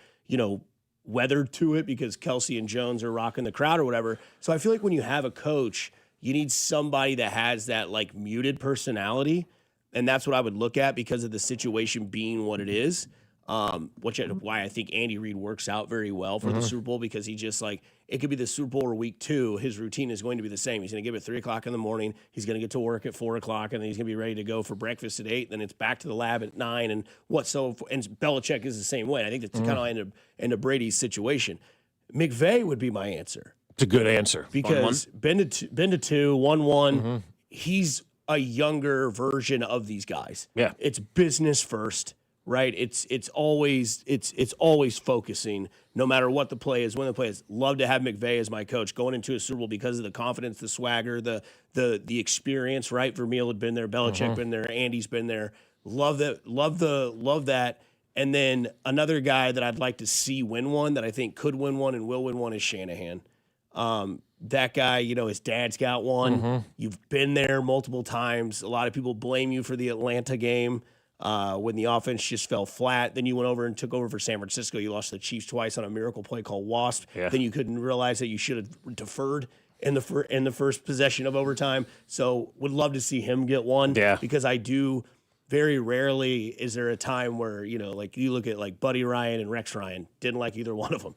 weathered to it because Kelsey and Jones are rocking the crowd or whatever. So I feel like when you have a coach, you need somebody that has that like muted personality. And that's what I would look at because of the situation being what it is. Why I think Andy Reid works out very well for the Super Bowl, because he just it could be the Super Bowl or week 2. His routine is going to be the same. He's going to give it 3 o'clock in the morning. He's going to get to work at 4 o'clock, and then he's going to be ready to go for breakfast at 8. Then it's back to the lab at 9. And Belichick is the same way. I think that's kind of into Brady's situation. McVay would be my answer. It's a good answer. Because been to 2, 1-1. He's a younger version of these guys. Yeah. It's business first. Right, it's always focusing, no matter what the play is, when the play is. Love to have McVay as my coach going into a Super Bowl because of the confidence, the swagger, the experience. Right, Vermeil had been there, Belichick been there, Andy's been there. Love that. And then another guy that I'd like to see win one, that I think could win one and will win one, is Shanahan. That guy, his dad's got one. You've been there multiple times. A lot of people blame you for the Atlanta game. When the offense just fell flat. Then you went over and took over for San Francisco. You lost the Chiefs twice on a miracle play called Wasp. Yeah. Then you couldn't realize that you should have deferred in the first possession of overtime. So would love to see him get one. Yeah. Because I do very rarely is there a time where, like you look at like Buddy Ryan and Rex Ryan, didn't like either one of them.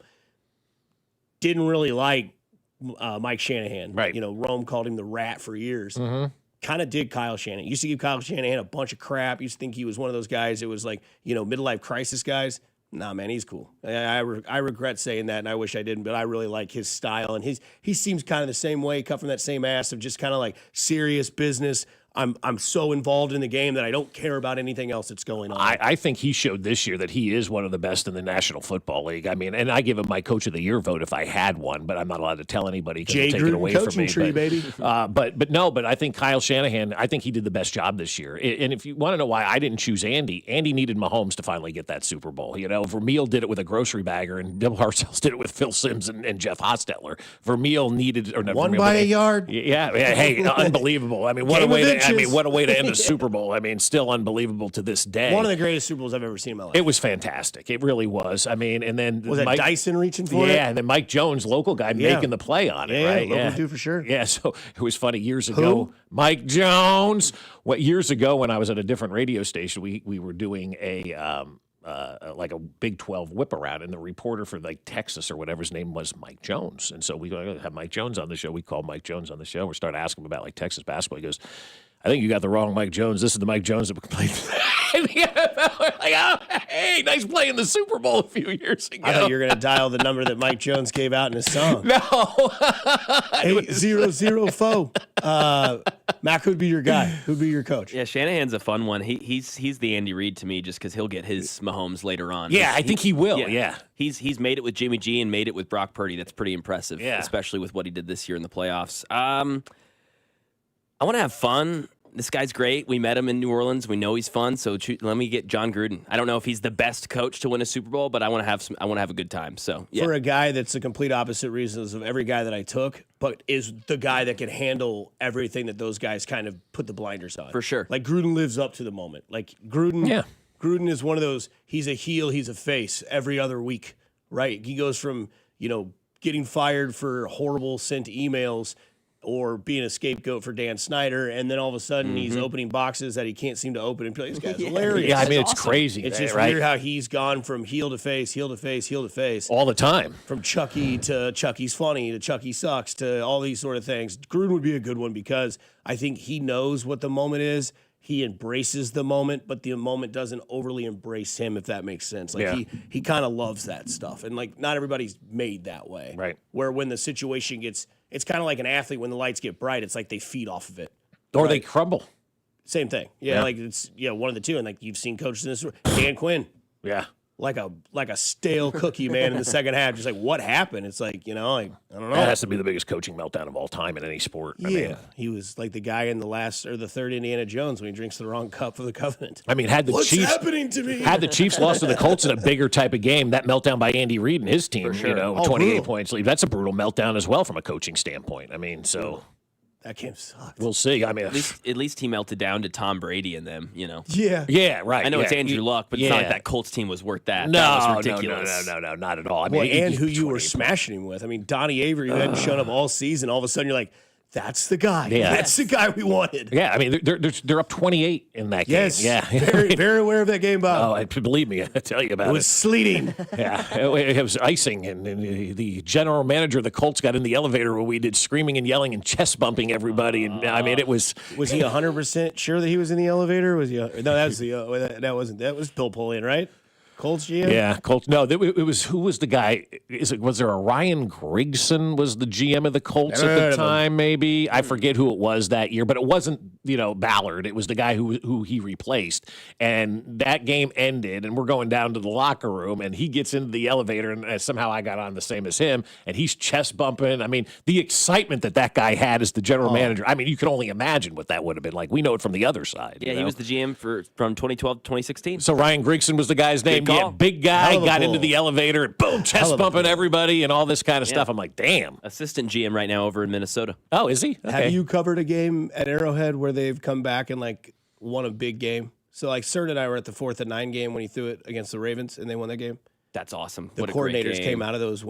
Didn't really like Mike Shanahan. Right. Rome called him the rat for years. Mm-hmm. Kind of dig Kyle Shanahan. Used to give Kyle Shanahan a bunch of crap. Used to think he was one of those guys that was like, midlife crisis guys. Nah, man, he's cool. I regret saying that, and I wish I didn't, but I really like his style. And he seems kind of the same way, cut from that same ass of just kind of like serious business. I'm so involved in the game that I don't care about anything else that's going on. I think he showed this year that he is one of the best in the National Football League. I mean, and I give him my Coach of the Year vote if I had one, but I'm not allowed to tell anybody because they'll take it away from me. Tree, baby. But I think Kyle Shanahan, I think he did the best job this year. And if you want to know why I didn't choose Andy needed Mahomes to finally get that Super Bowl. Vermeil did it with a grocery bagger, and Bill Parcells did it with Phil Simms and Jeff Hostetler. Vermeil needed by a yard. Yeah, hey, unbelievable. I mean, what a way to end a Super Bowl. I mean, still unbelievable to this day. One of the greatest Super Bowls I've ever seen in my life. It was fantastic. It really was. I mean, and then was it Dyson reaching for it? Yeah, and then Mike Jones, local guy, making the play on it. Right? Local dude for sure. Yeah, so it was funny years ago. Mike Jones. Years ago when I was at a different radio station, we were doing like a Big 12 whip around, and the reporter for like Texas or whatever his name was, Mike Jones. And so we have Mike Jones on the show. We called Mike Jones on the show. We started asking him about like Texas basketball. He goes, I think you got the wrong Mike Jones. This is the Mike Jones that played in the NFL. We're like, oh, hey, nice play in the Super Bowl a few years ago. I thought you were going to dial the number that Mike Jones gave out in his song. No. 800-4. Mac, who'd be your guy? Who'd be your coach? Yeah, Shanahan's a fun one. He's the Andy Reid to me just because he'll get his Mahomes later on. Yeah, I think he will. Yeah. He's made it with Jimmy G and made it with Brock Purdy. That's pretty impressive, especially with what he did this year in the playoffs. I want to have fun. This guy's great. We met him in New Orleans. We know he's fun. So let me get John Gruden. I don't know if he's the best coach to win a Super Bowl, but I want to have a good time. So for a guy that's the complete opposite reasons of every guy that I took, but is the guy that can handle everything that those guys kind of put the blinders on. For sure. Like Gruden lives up to the moment. Like Gruden is one of those. He's a heel. He's a face every other week. Right. He goes from getting fired for horrible sent emails or being a scapegoat for Dan Snyder, and then all of a sudden he's opening boxes that he can't seem to open, and this guy's hilarious. Yeah, I mean, it's crazy. It's just weird how he's gone from heel to face, heel to face, heel to face. All the time. From Chucky to Chucky's funny to Chucky sucks to all these sort of things. Gruden would be a good one because I think he knows what the moment is. He embraces the moment, but the moment doesn't overly embrace him, if that makes sense. Like he kind of loves that stuff. And like not everybody's made that way. Right. Where when the situation it's kind of like an athlete when the lights get bright, it's like they feed off of it. Or they crumble. Same thing. Yeah, like it's one of the two. And like you've seen coaches in this. Dan Quinn. Yeah. Like a stale cookie, man, in the second half. Just like, what happened? It's like, I don't know. That has to be the biggest coaching meltdown of all time in any sport. I mean, he was like the guy in the third Indiana Jones when he drinks the wrong cup of the covenant. I mean, what's happening to me? Had the Chiefs lost to the Colts in a bigger type of game, that meltdown by Andy Reid and his team, 28 brutal. points lead, that's a brutal meltdown as well from a coaching standpoint. I mean, so... That game sucked. We'll see. I mean, at least he melted down to Tom Brady and them, Yeah, right. I know it's Andrew Luck, but it's not like that Colts team was worth that. That was ridiculous. No, not at all. I mean, and who you were smashing him with. I mean, Donnie Avery, who hadn't shown up all season, all of a sudden you're like, that's the guy. Yeah. That's the guy we wanted. Yeah, I mean, they're up 28 in that game. Yes. Yeah. Very, very aware of that game, Bob. Oh, believe me, I tell you about it. It was sleeting. Yeah, it was icing, and the general manager of the Colts got in the elevator where we did screaming and yelling and chest bumping everybody, and I mean, it was. Was he 100% sure that he was in the elevator? Was he? No, that was that was Bill Polian, right? Colts GM? Yeah, Colts. No, it was who was the guy? Was there a Ryan Grigson was the GM of the Colts at the time? Maybe I forget who it was that year, but it wasn't Ballard. It was the guy who he replaced. And that game ended, and we're going down to the locker room, and he gets into the elevator, and somehow I got on the same as him, and he's chest bumping. I mean, the excitement that guy had as the general manager. I mean, you can only imagine what that would have been like. We know it from the other side. Yeah, he was the GM from 2012 to 2016. So Ryan Grigson was the guy's name. Yeah, big guy got into the elevator and boom, chest bumping everybody and all this kind of stuff. I'm like, damn. Assistant GM right now over in Minnesota. Oh, is he? Okay. Have you covered a game at Arrowhead where they've come back and like won a big game? So like Cert and I were at the 4th and 9 game when he threw it against the Ravens and they won that game. That's awesome. The coordinators came out of those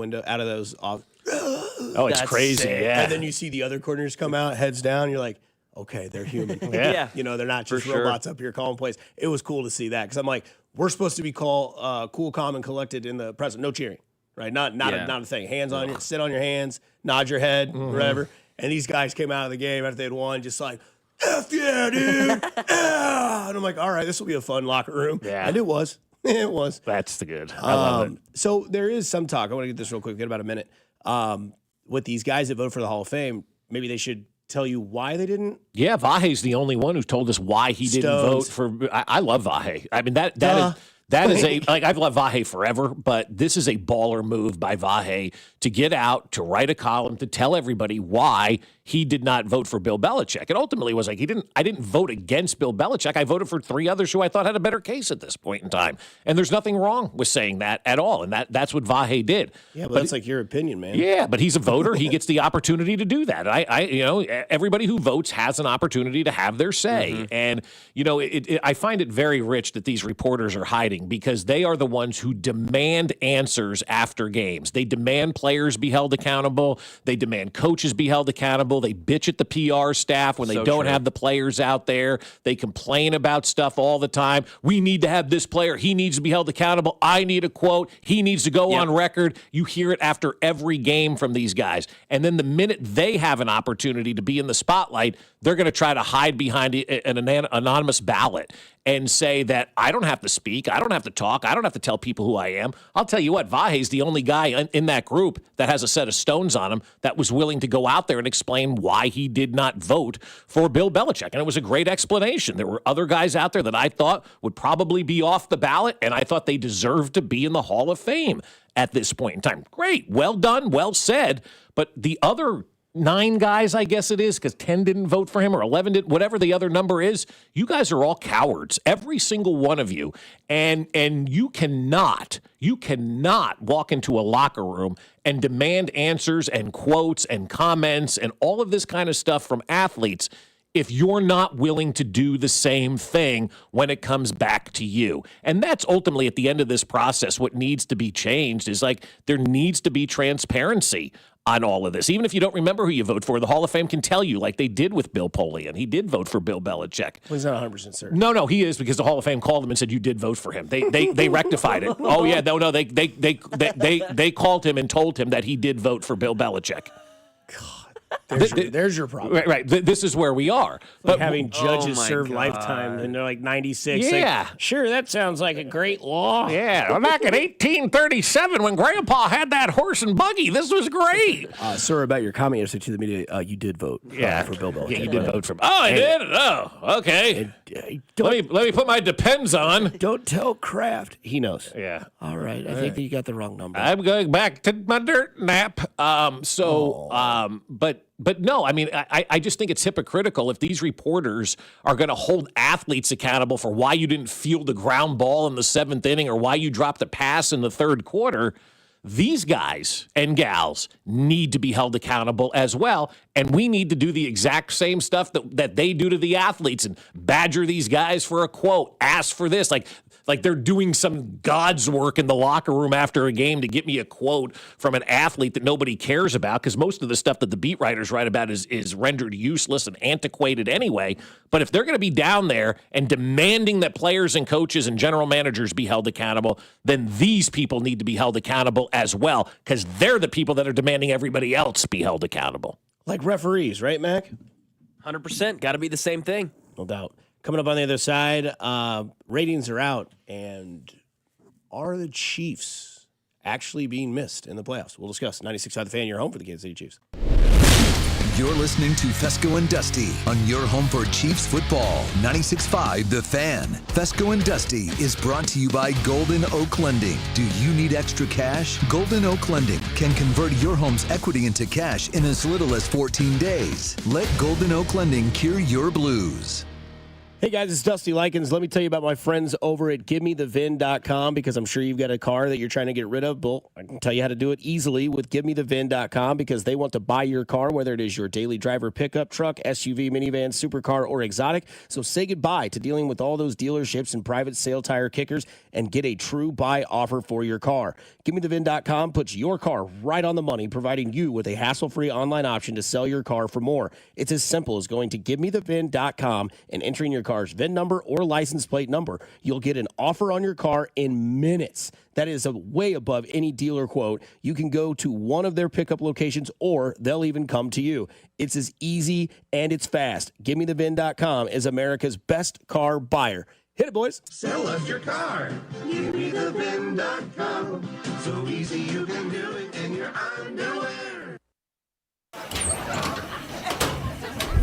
off. Oh, it's crazy. Sick. Yeah. And then you see the other coordinators come out, heads down. You're like, okay, they're human. Yeah. You know, they're not just For sure. robots up here calling plays. It was cool to see that because I'm like, we're supposed to be cool, calm, and collected in the present. No cheering, right? Not a thing. Hands on you, sit on your hands, nod your head, whatever. And these guys came out of the game after they'd won, just like, F yeah, dude. Yeah. And I'm like, all right, this will be a fun locker room. Yeah. And it was. It was. That's the good. I love it. So there is some talk. I want to get this real quick. We've got about a minute. With these guys that vote for the Hall of Fame, maybe they should tell you why they didn't. Yeah, Vahe's the only one who told us why he didn't vote for. I love Vahe. I mean that is a like I've loved Vahe forever, but this is a baller move by Vahe to get out, to write a column, to tell everybody why he did not vote for Bill Belichick. It ultimately was like I didn't vote against Bill Belichick. I voted for 3 others who I thought had a better case at this point in time. And there's nothing wrong with saying that at all. And that's what Vahe did. Yeah, but that's like your opinion, man. Yeah, but he's a voter. He gets the opportunity to do that. Everybody who votes has an opportunity to have their say. And, I find it very rich that these reporters are hiding because they are the ones who demand answers after games. They demand players be held accountable. They demand coaches be held accountable. They bitch at the PR staff when they don't have the players out there. They complain about stuff all the time. We need to have this player. He needs to be held accountable. I need a quote. He needs to go on record. You hear it after every game from these guys. And then the minute they have an opportunity to be in the spotlight, they're going to try to hide behind an anonymous ballot and say that I don't have to speak, I don't have to talk, I don't have to tell people who I am. I'll tell you what, Vahe's the only guy in that group that has a set of stones on him that was willing to go out there and explain why he did not vote for Bill Belichick. And it was a great explanation. There were other guys out there that I thought would probably be off the ballot, and I thought they deserved to be in the Hall of Fame at this point in time. Great, well done, well said. But the other 9 guys, I guess it is, because 10 didn't vote for him or 11 did, whatever the other number is, you guys are all cowards, every single one of you. And you cannot walk into a locker room and demand answers and quotes and comments and all of this kind of stuff from athletes if you're not willing to do the same thing when it comes back to you. And that's ultimately at the end of this process, what needs to be changed is like there needs to be transparency on all of this. Even if you don't remember who you vote for, the Hall of Fame can tell you, like they did with Bill Polian. He did vote for Bill Belichick. Well, he's not 100% certain. No, he is, because the Hall of Fame called him and said you did vote for him. They rectified it. Oh yeah, no, they called him and told him that he did vote for Bill Belichick. There's your problem. Right. This is where we are. But having judges serve lifetime and they're like 96. Yeah. Like, sure, that sounds like a great law. Yeah. Well, back in 1837 when Grandpa had that horse and buggy, this was great. Sir, about your comment yesterday to the media, you did vote for Bill Belichick. Yeah, you did vote for him. Oh, I did? Oh, okay. Let me put my depends on. Don't tell Kraft. He knows. Yeah. All right. I think that you got the wrong number. I'm going back to my dirt nap. But no, I mean, I just think it's hypocritical if these reporters are going to hold athletes accountable for why you didn't field the ground ball in the 7th inning or why you dropped a pass in the 3rd quarter. These guys and gals need to be held accountable as well, and we need to do the exact same stuff that they do to the athletes and badger these guys for a quote, ask for this, like they're doing some God's work in the locker room after a game to get me a quote from an athlete that nobody cares about, because most of the stuff that the beat writers write about is rendered useless and antiquated anyway. But if they're going to be down there and demanding that players and coaches and general managers be held accountable, then these people need to be held accountable as well, because they're the people that are demanding everybody else be held accountable. Like referees, right, Mac? 100%. Got to be the same thing. No doubt. Coming up on the other side, ratings are out, and are the Chiefs actually being missed in the playoffs? We'll discuss. 96.5 The Fan, your home for the Kansas City Chiefs. You're listening to Fescoe and Dusty on your home for Chiefs football. 96.5 The Fan. Fescoe and Dusty is brought to you by Golden Oak Lending. Do you need extra cash? Golden Oak Lending can convert your home's equity into cash in as little as 14 days. Let Golden Oak Lending cure your blues. Hey guys, it's Dusty Likens. Let me tell you about my friends over at GiveMeTheVin.com because I'm sure you've got a car that you're trying to get rid of. Well, I can tell you how to do it easily with GiveMeTheVin.com because they want to buy your car, whether it is your daily driver pickup truck, SUV, minivan, supercar, or exotic. So say goodbye to dealing with all those dealerships and private sale tire kickers and get a true buy offer for your car. GiveMeTheVin.com puts your car right on the money, providing you with a hassle-free online option to sell your car for more. It's as simple as going to GiveMeTheVin.com and entering your car's VIN number or license plate number. You'll get an offer on your car in minutes. That is way above any dealer quote. You can go to one of their pickup locations or they'll even come to you. It's as easy and it's fast. GiveMeTheVin.com is America's best car buyer. Hit it, boys. Sell us your car. GiveMeTheVin.com. So easy you can do it in your underwear.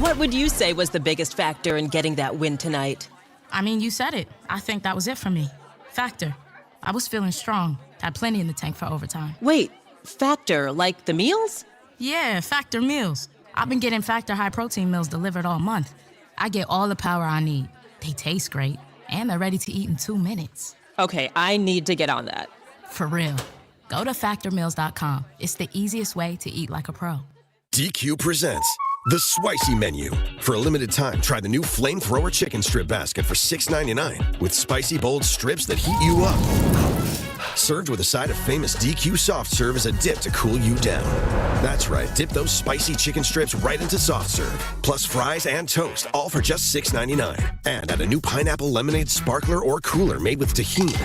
What would you say was the biggest factor in getting that win tonight? I mean, you said it. I think that was it for me. Factor. I was feeling strong. Had plenty in the tank for overtime. Wait, Factor, like the meals? Yeah, Factor meals. I've been getting Factor high-protein meals delivered all month. I get all the power I need. They taste great, and they're ready to eat in 2 minutes. Okay, I need to get on that. For real. Go to factormeals.com. It's the easiest way to eat like a pro. DQ presents The Spicy Menu. For a limited time, try the new Flamethrower Chicken Strip Basket for $6.99 with spicy, bold strips that heat you up. Served with a side of famous DQ Soft Serve as a dip to cool you down. That's right, dip those spicy chicken strips right into Soft Serve. Plus fries and toast, all for just $6.99. And add a new pineapple lemonade sparkler or cooler made with tahini.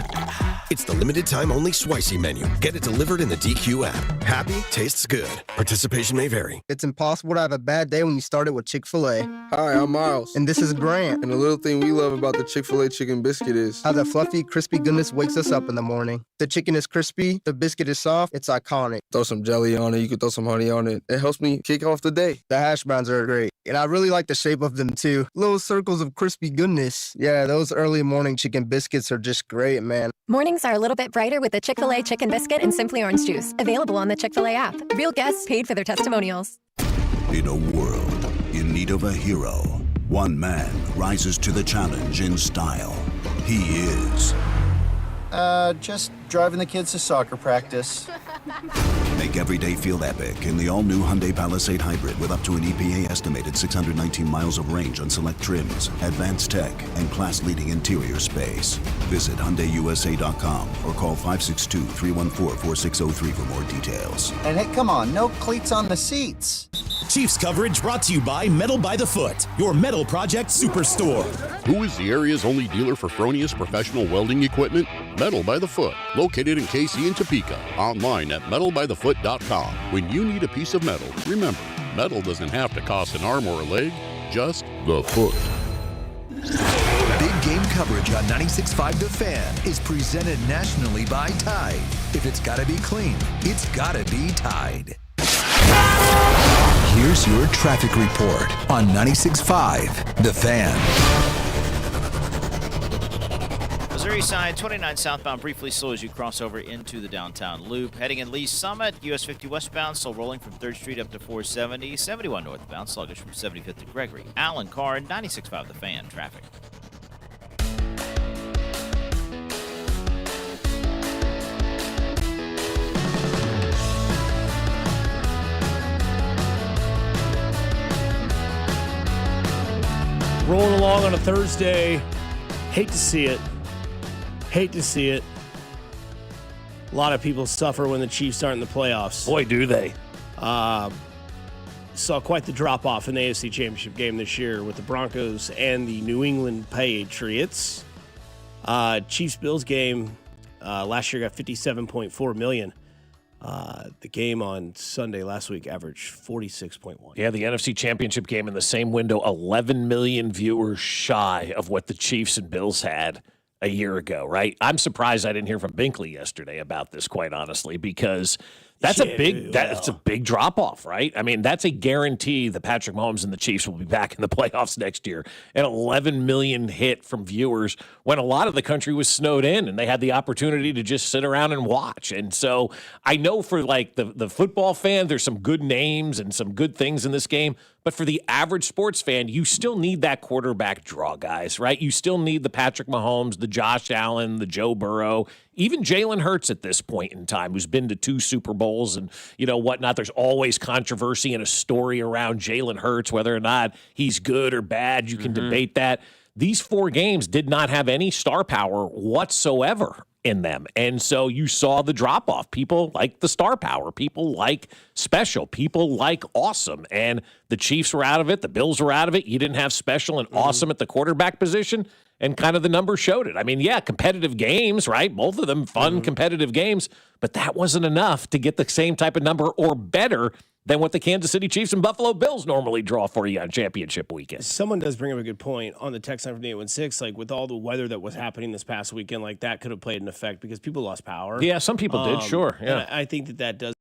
It's the limited time only Spicy Menu. Get it delivered in the DQ app. Happy, tastes good. Participation may vary. It's impossible to have a bad day when you start it with Chick-fil-A. Hi, I'm Miles. And this is Grant. And the little thing we love about the Chick-fil-A chicken biscuit is how the fluffy, crispy goodness wakes us up in the morning. The chicken is crispy, the biscuit is soft, it's iconic. Throw some jelly on it, you can throw some honey on it. It helps me kick off the day. The hash browns are great. And I really like the shape of them too. Little circles of crispy goodness. Yeah, those early morning chicken biscuits are just great, man. Mornings are a little bit brighter with the Chick-fil-A Chicken Biscuit and Simply Orange Juice. Available on the Chick-fil-A app. Real guests paid for their testimonials. In a world in need of a hero, one man rises to the challenge in style. He is... just driving the kids to soccer practice. Make every day feel epic in the all-new Hyundai Palisade Hybrid with up to an EPA estimated 619 miles of range on select trims, advanced tech, and class-leading interior space. Visit HyundaiUSA.com or call 562-314-4603 for more details. And hey, come on, no cleats on the seats. Chiefs coverage brought to you by Metal by the Foot, your metal project superstore. Who is the area's only dealer for Fronius professional welding equipment? Metal by the Foot, located in KC and Topeka. Online at metalbythefoot.com. When you need a piece of metal, remember, metal doesn't have to cost an arm or a leg, just the foot. Big game coverage on 96.5 The Fan is presented nationally by Tide. If it's gotta be clean, it's gotta be Tide. Here's your traffic report on 96.5 The Fan. Missouri side, 29 southbound briefly slow as you cross over into the downtown loop. Heading in Lee Summit, US 50 westbound, still rolling from 3rd Street up to 470. 71 northbound, sluggish from 75th to Gregory. Allen Carr, 96.5 The Fan, traffic. Rolling along on a Thursday. Hate to see it. Hate to see it. A lot of people suffer when the Chiefs aren't in the playoffs. Boy, do they. Saw quite the drop-off in the AFC Championship game this year with the Broncos and the New England Patriots. Chiefs-Bills game last year got $57.4 million. The game on Sunday last week averaged 46.1. Yeah, the NFC Championship game in the same window, 11 million viewers shy of what the Chiefs and Bills had a year ago, right? I'm surprised I didn't hear from Binkley yesterday about this, quite honestly, because That's a big drop off, right? I mean, that's a guarantee that Patrick Mahomes and the Chiefs will be back in the playoffs next year. An 11 million hit from viewers when a lot of the country was snowed in and they had the opportunity to just sit around and watch. And so I know for like the football fan, there's some good names and some good things in this game. But for the average sports fan, you still need that quarterback draw, guys, right? You still need the Patrick Mahomes, the Josh Allen, the Joe Burrow, even Jalen Hurts at this point in time, who's been to 2 Super Bowls and, whatnot. There's always controversy and a story around Jalen Hurts, whether or not he's good or bad. You can debate that. These 4 games did not have any star power whatsoever in them. And so you saw the drop off. People like the star power. People like special. People like awesome. And the Chiefs were out of it. The Bills were out of it. You didn't have special and awesome at the quarterback position. And kind of the numbers showed it. I mean, yeah, competitive games, right? Both of them fun, competitive games. But that wasn't enough to get the same type of number or better than what the Kansas City Chiefs and Buffalo Bills normally draw for you on championship weekend. Someone does bring up a good point on the text line from 816. Like, with all the weather that was happening this past weekend, like, that could have played an effect because people lost power. Yeah, some people did, sure. Yeah. And I think that does.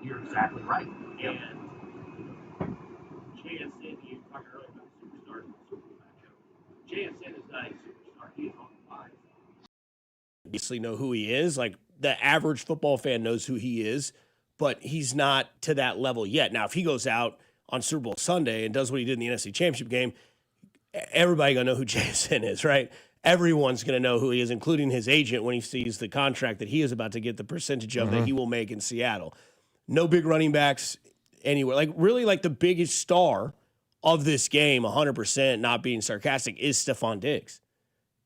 You're exactly right. And JSN, you talked earlier about superstars and Super Bowl matchup. JSN is not a superstar. He is on the line. Obviously know who he is. Like, the average football fan knows who he is, but he's not to that level yet. Now, if he goes out on Super Bowl Sunday and does what he did in the NFC Championship game, everybody going to know who JSN is, right? Everyone's going to know who he is, including his agent, when he sees the contract that he is about to get the percentage of that he will make in Seattle. No big running backs anywhere. Like, really, like, the biggest star of this game, 100%, not being sarcastic, is Stephon Diggs.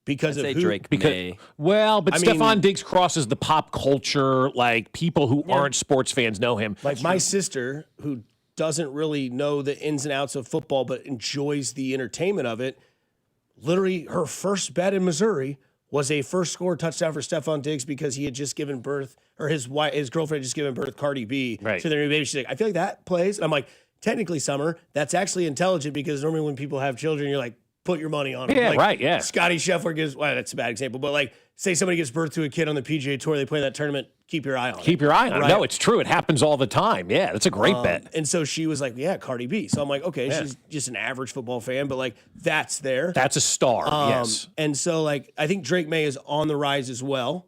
Because I'd of say who? Drake May. Well, but I Stephon mean, Diggs crosses the pop culture. Like, people who aren't sports fans know him. Like, my sister, who doesn't really know the ins and outs of football but enjoys the entertainment of it, literally her first bet in Missouri was a first score touchdown for Stephon Diggs because he had just given birth, or his girlfriend had just given birth, Cardi B, to their new baby. She's like, I feel like that plays. And I'm like, technically, Summer, that's actually intelligent because normally when people have children, you're like, put your money on it. Yeah, like, right, yeah. Scotty Scheffler gives, well, that's a bad example, but like, say somebody gives birth to a kid on the PGA Tour, they play that tournament, keep your eye on it. Keep your eye on it. Right? No, it's true. It happens all the time. Yeah, that's a great bet. And so she was like, yeah, Cardi B. So I'm like, okay, she's just an average football fan, but like, that's there. That's a star, yes. And so, like, I think Drake May is on the rise as well.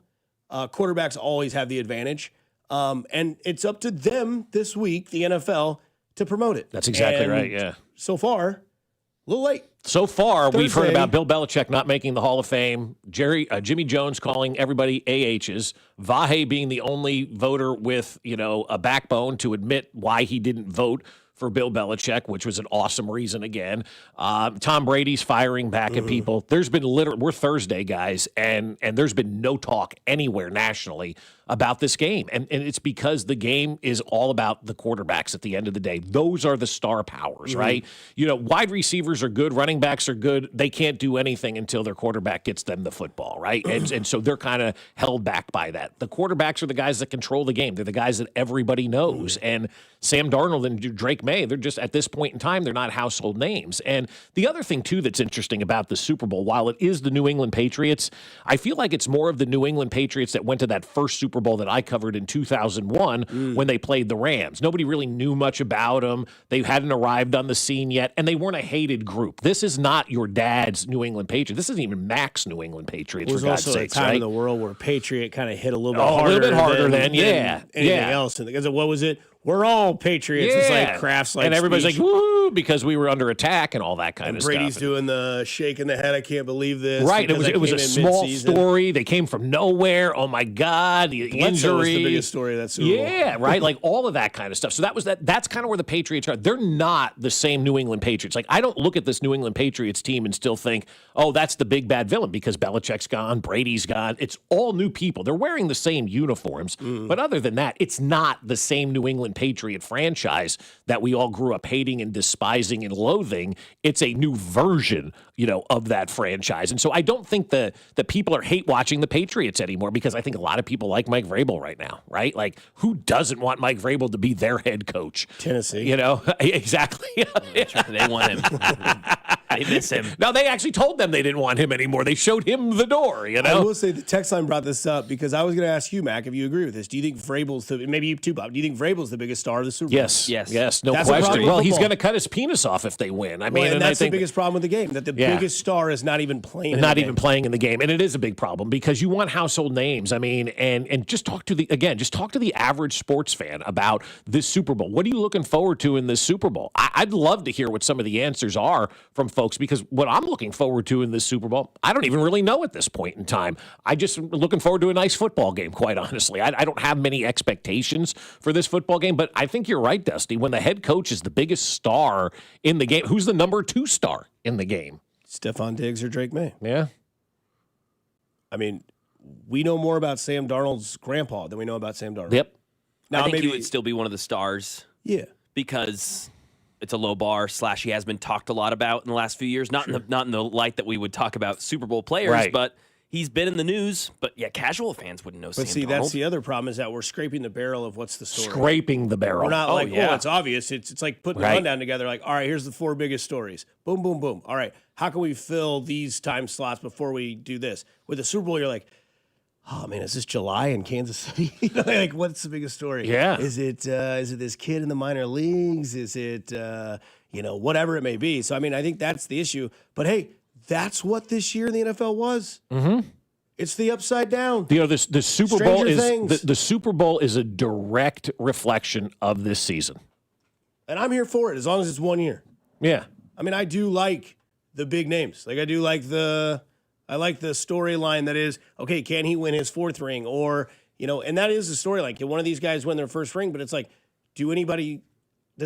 Quarterbacks always have the advantage. And it's up to them this week, the NFL, to promote it. That's exactly right, yeah. So far, a little late. So far, we've heard Thursday. about Bill Belichick not making the Hall of Fame, Jimmy Jones calling everybody AHs, Vahe being the only voter with, a backbone to admit why he didn't vote for Bill Belichick, which was an awesome reason again. Tom Brady's firing back at people. There's been we're Thursday, guys, and there's been no talk anywhere nationally about this game. And it's because the game is all about the quarterbacks at the end of the day. Those are the star powers, right? You know, wide receivers are good, running backs are good. They can't do anything until their quarterback gets them the football, right? And so they're kind of held back by that. The quarterbacks are the guys that control the game. They're the guys that everybody knows. And Sam Darnold and Drake May, they're just, at this point in time, they're not household names. And the other thing, too, that's interesting about the Super Bowl, while it is the New England Patriots, I feel like it's more of the New England Patriots that went to that first Super Bowl that I covered in 2001 when they played the Rams. Nobody really knew much about them. They hadn't arrived on the scene yet, and they weren't a hated group. This is not your dad's New England Patriots. This isn't even Mac's New England Patriots, for God's sakes, right? It was also a time in the world where Patriot kind of hit a little bit harder than anything else. Because what was it? We're all Patriots. It's like Kraft's like, and everybody's speech. like, woo, because we were under attack and all that kind of stuff. Brady's doing the shaking the head. I can't believe this. Right. It was a small story. They came from nowhere. Oh my God. The injury was the biggest story of that Super Bowl. Yeah, right. Like all of that kind of stuff. So that's kind of where the Patriots are. They're not the same New England Patriots. Like I don't look at this New England Patriots team and still think, oh, that's the big bad villain because Belichick's gone, Brady's gone. It's all new people. They're wearing the same uniforms. But other than that, it's not the same New England Patriot franchise that we all grew up hating and despising and loathing. It's a new version, of that franchise. And so I don't think the people are hate watching the Patriots anymore because I think a lot of people like Mike Vrabel right now, right? Like who doesn't want Mike Vrabel to be their head coach? Tennessee. Exactly. They want him. They miss him. No, they actually told them they didn't want him anymore. They showed him the door, I will say the text line brought this up because I was going to ask you, Mac, if you agree with this. Do you think Vrabel's maybe you too, Bob? Do you think Vrabel's the biggest star of the Super Bowl? Yes, no question. Well, he's going to cut his penis off if they win. I mean, and that's the biggest problem with the game, that the biggest star is not even playing. Playing in the game, and it is a big problem because you want household names. I mean, and just talk to the average sports fan about this Super Bowl. What are you looking forward to in this Super Bowl? I'd love to hear what some of the answers are from folks because what I'm looking forward to in this Super Bowl, I don't even really know at this point in time. I just looking forward to a nice football game, quite honestly. I don't have many expectations for this football game, but I think you're right, Dusty. When the head coach is the biggest star in the game, who's the number 2 star in the game? Stephon Diggs or Drake May. Yeah. I mean, we know more about Sam Darnold's grandpa than we know about Sam Darnold. Yep. Now, I think he would still be one of the stars. Yeah. Because it's a low bar / he has been talked a lot about in the last few years. Not in the light that we would talk about Super Bowl players, but he's been in the news. But yeah, casual fans wouldn't know Sam Darnold. That's the other problem is that we're scraping the barrel of what's the story. Scraping the barrel. We're not it's obvious. It's like putting the rundown together. Like, all right, here's the 4 biggest stories. Boom, boom, boom. All right, how can we fill these time slots before we do this? With the Super Bowl, you're like, oh man, is this July in Kansas City? Like, what's the biggest story? Yeah. Is it this kid in the minor leagues? Is it whatever it may be? So I mean, I think that's the issue. But hey, that's what this year in the NFL was. Mm-hmm. It's the upside down. The Super Bowl is the Super Bowl is a direct reflection of this season, and I'm here for it as long as it's 1 year. Yeah. I mean, I do like the big names. Like I do like I like the storyline that is, okay, can he win his 4th ring? Or, and that is the storyline. Can one of these guys win their 1st ring? But it's like, does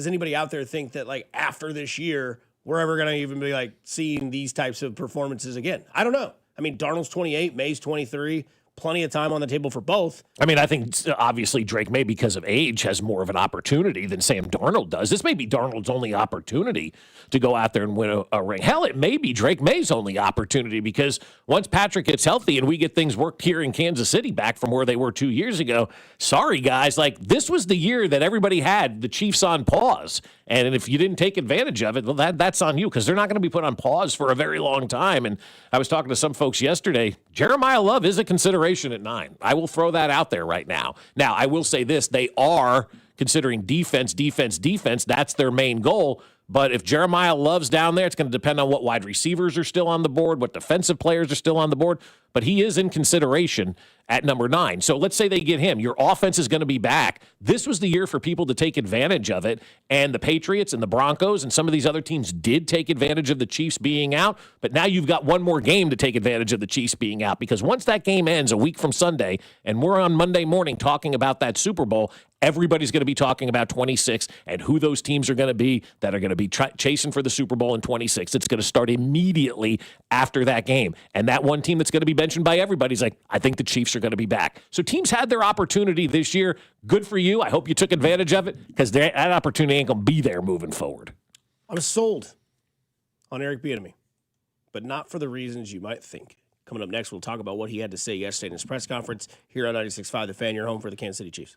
anybody out there think that like after this year, we're ever going to even be like seeing these types of performances again? I don't know. I mean, Darnold's 28, May's 23. Plenty of time on the table for both. I mean, I think obviously Drake May, because of age, has more of an opportunity than Sam Darnold does. This may be Darnold's only opportunity to go out there and win a ring. Hell, it may be Drake May's only opportunity because once Patrick gets healthy and we get things worked here in Kansas City back from where they were 2 years ago, sorry, guys, like this was the year that everybody had the Chiefs on pause. And if you didn't take advantage of it, well, that's on you because they're not going to be put on pause for a very long time. And I was talking to some folks yesterday. Jeremiah Love is a consideration at 9. I will throw that out there right now. Now, I will say this. They are considering defense. That's their main goal. But if Jeremiah Love's down there, it's going to depend on what wide receivers are still on the board, what defensive players are still on the board. but he is in consideration at number 9. So let's say they get him. Your offense is going to be back. This was the year for people to take advantage of it, and the Patriots and the Broncos and some of these other teams did take advantage of the Chiefs being out, but now you've got one more game to take advantage of the Chiefs being out, because once that game ends a week from Sunday, and we're on Monday morning talking about that Super Bowl, everybody's going to be talking about 26 and who those teams are going to be that are going to be chasing for the Super Bowl in 26. It's going to start immediately after that game. And that one team that's going to be mentioned by everybody's like, I think the Chiefs are going to be back. So teams had their opportunity this year. Good for you. I hope you took advantage of it, because that opportunity ain't going to be there moving forward. I'm sold on Eric Bieniemy, but not for the reasons you might think. Coming up next, we'll talk about what he had to say yesterday in his press conference here on 96.5 The Fan, your home for the Kansas City Chiefs.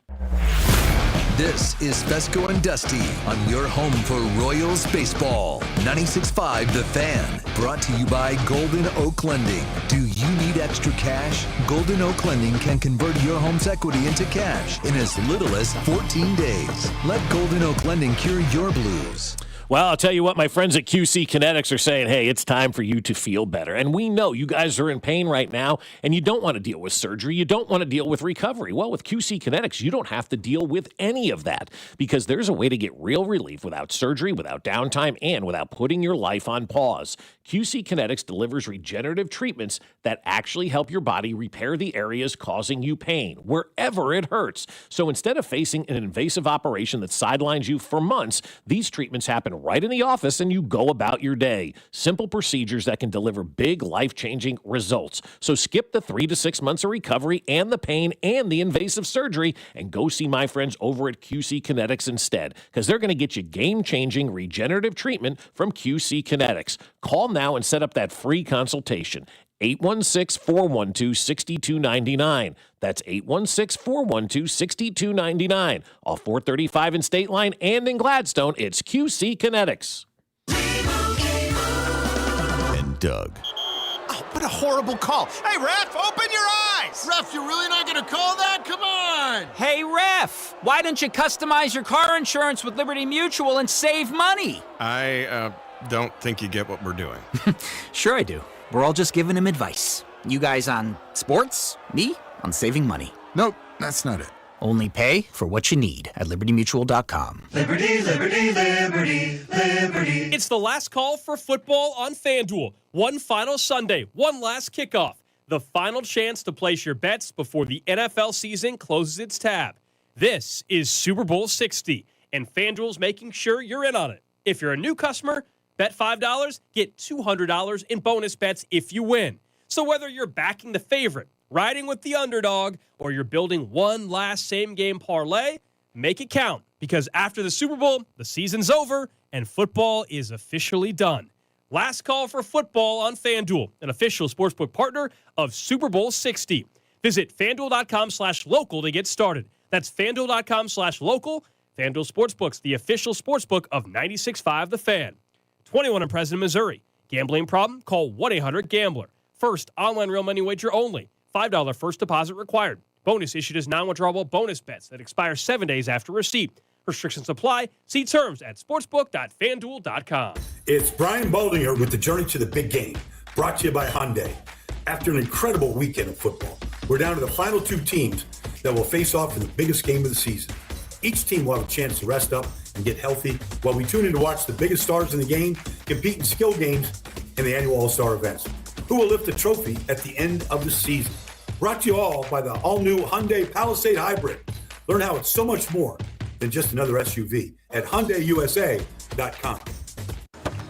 This is Fescoe and Dusty on your home for Royals baseball. 96.5 The Fan, brought to you by Golden Oak Lending. Do you need extra cash? Golden Oak Lending can convert your home's equity into cash in as little as 14 days. Let Golden Oak Lending cure your blues. Well, I'll tell you what, my friends at QC Kinetics are saying, hey, it's time for you to feel better. And we know you guys are in pain right now, and you don't want to deal with surgery. You don't want to deal with recovery. Well, with QC Kinetics, you don't have to deal with any of that, because there's a way to get real relief without surgery, without downtime, and without putting your life on pause. QC Kinetics delivers regenerative treatments that actually help your body repair the areas causing you pain, wherever it hurts. So instead of facing an invasive operation that sidelines you for months, these treatments happen right in the office and you go about your day. Simple procedures that can deliver big, life-changing results. So skip the 3 to 6 months of recovery and the pain and the invasive surgery and go see my friends over at QC Kinetics instead, because they're going to get you game-changing regenerative treatment from QC Kinetics. Call now and set up that free consultation. 816-412-6299. That's 816-412-6299. Off 435 in State Line and in Gladstone, it's QC Kinetics. And Doug. Oh, what a horrible call. Hey, ref, open your eyes. Ref, you're really not going to call that? Come on. Hey, ref, why don't you customize your car insurance with Liberty Mutual and save money? I don't think you get what we're doing. Sure I do. We're all just giving him advice. You guys on sports, me on saving money. Nope, that's not it. Only pay for what you need at libertymutual.com. Liberty, liberty, liberty, liberty. It's the last call for football on FanDuel. One final Sunday, one last kickoff. The final chance to place your bets before the NFL season closes its tab. This is Super Bowl 60, and FanDuel's making sure you're in on it. If you're a new customer, bet $5, get $200 in bonus bets if you win. So whether you're backing the favorite, riding with the underdog, or you're building one last same-game parlay, make it count. Because after the Super Bowl, the season's over, and football is officially done. Last call for football on FanDuel, an official sportsbook partner of Super Bowl 60. Visit FanDuel.com/local to get started. That's FanDuel.com/local. FanDuel Sportsbooks, the official sportsbook of 96.5 The Fan. 21 and present in Missouri. Gambling problem? Call 1-800-GAMBLER. First online real money wager only. $5 first deposit required. Bonus issued as non-withdrawable bonus bets that expire 7 days after receipt. Restrictions apply. See terms at sportsbook.fanduel.com. It's Brian Baldinger with the Journey to the Big Game, brought to you by Hyundai. After an incredible weekend of football, we're down to the final 2 teams that will face off in the biggest game of the season. Each team will have a chance to rest up and get healthy while we tune in to watch the biggest stars in the game compete in skill games in the annual All-Star events. Who will lift the trophy at the end of the season? Brought to you all by the all-new Hyundai Palisade Hybrid. Learn how it's so much more than just another SUV at HyundaiUSA.com.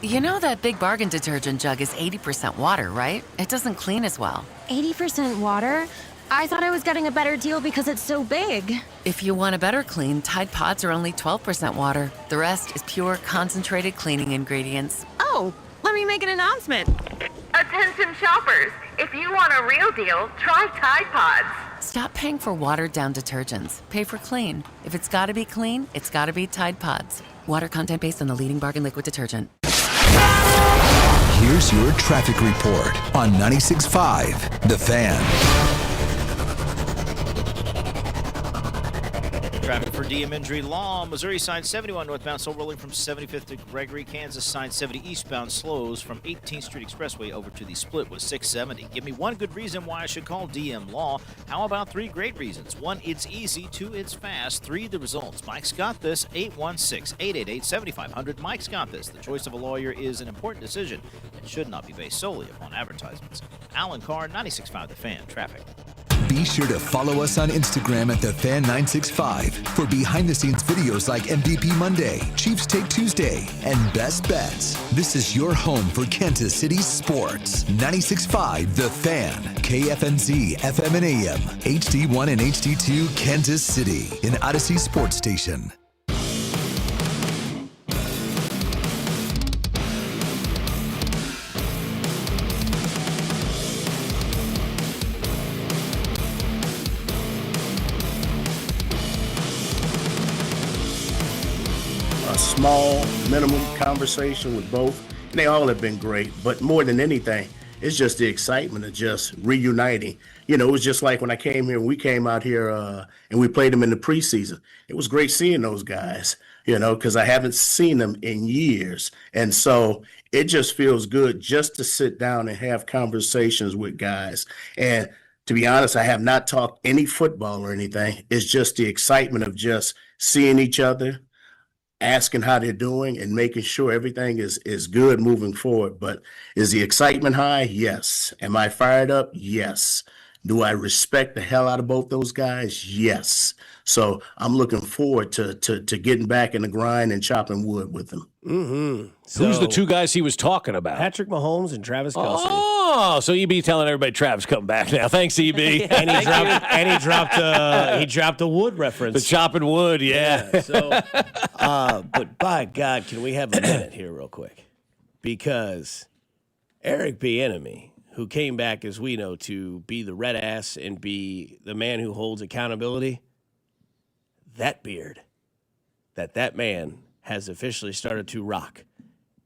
You know that Big Bargain detergent jug is 80% water, right? It doesn't clean as well. 80% water? I thought I was getting a better deal because it's so big. If you want a better clean, Tide Pods are only 12% water. The rest is pure, concentrated cleaning ingredients. Oh, let me make an announcement. Attention shoppers, if you want a real deal, try Tide Pods. Stop paying for watered-down detergents. Pay for clean. If it's gotta be clean, it's gotta be Tide Pods. Water content based on the leading bargain liquid detergent. Here's your traffic report on 96.5 The Fan. Traffic for DM Injury Law. Missouri side 71 northbound, still rolling from 75th to Gregory. Kansas side 70 eastbound slows from 18th Street Expressway over to the split with 670. Give me one good reason why I should call DM Law. How about 3 great reasons? 1, it's easy. 2, it's fast. 3, the results. Mike's got this. 816-888-7500. Mike's got this. The choice of a lawyer is an important decision and should not be based solely upon advertisements. Alan Carr, 96.5 The Fan. Traffic. Be sure to follow us on Instagram at TheFan965 for behind-the-scenes videos like MVP Monday, Chiefs Take Tuesday, and Best Bets. This is your home for Kansas City sports. 96.5 The Fan, KFNZ, FM and AM, HD1 and HD2, Kansas City, an Odyssey sports station. Small, minimum conversation with both. And they all have been great, but more than anything, it's just the excitement of just reuniting. You know, it was just like when I came here, we came out here and we played them in the preseason. It was great seeing those guys, you know, because I haven't seen them in years. And so it just feels good just to sit down and have conversations with guys. And to be honest, I have not talked any football or anything. It's just the excitement of just seeing each other, asking how they're doing and making sure everything is good moving forward. But is the excitement high? Yes. Am I fired up? Yes. Do I respect the hell out of both those guys? Yes. So I'm looking forward to getting back in the grind and chopping wood with them. Mm-hmm. Who's the 2 guys he was talking about? Patrick Mahomes and Travis Kelce. Oh, so EB telling everybody Travis come back now. Thanks, EB. And he dropped a wood reference. The chopping wood, yeah. So, but by God, can we have a minute here real quick? Because Eric Bieniemy, who came back, as we know, to be the red ass and be the man who holds accountability, that beard that man has officially started to rock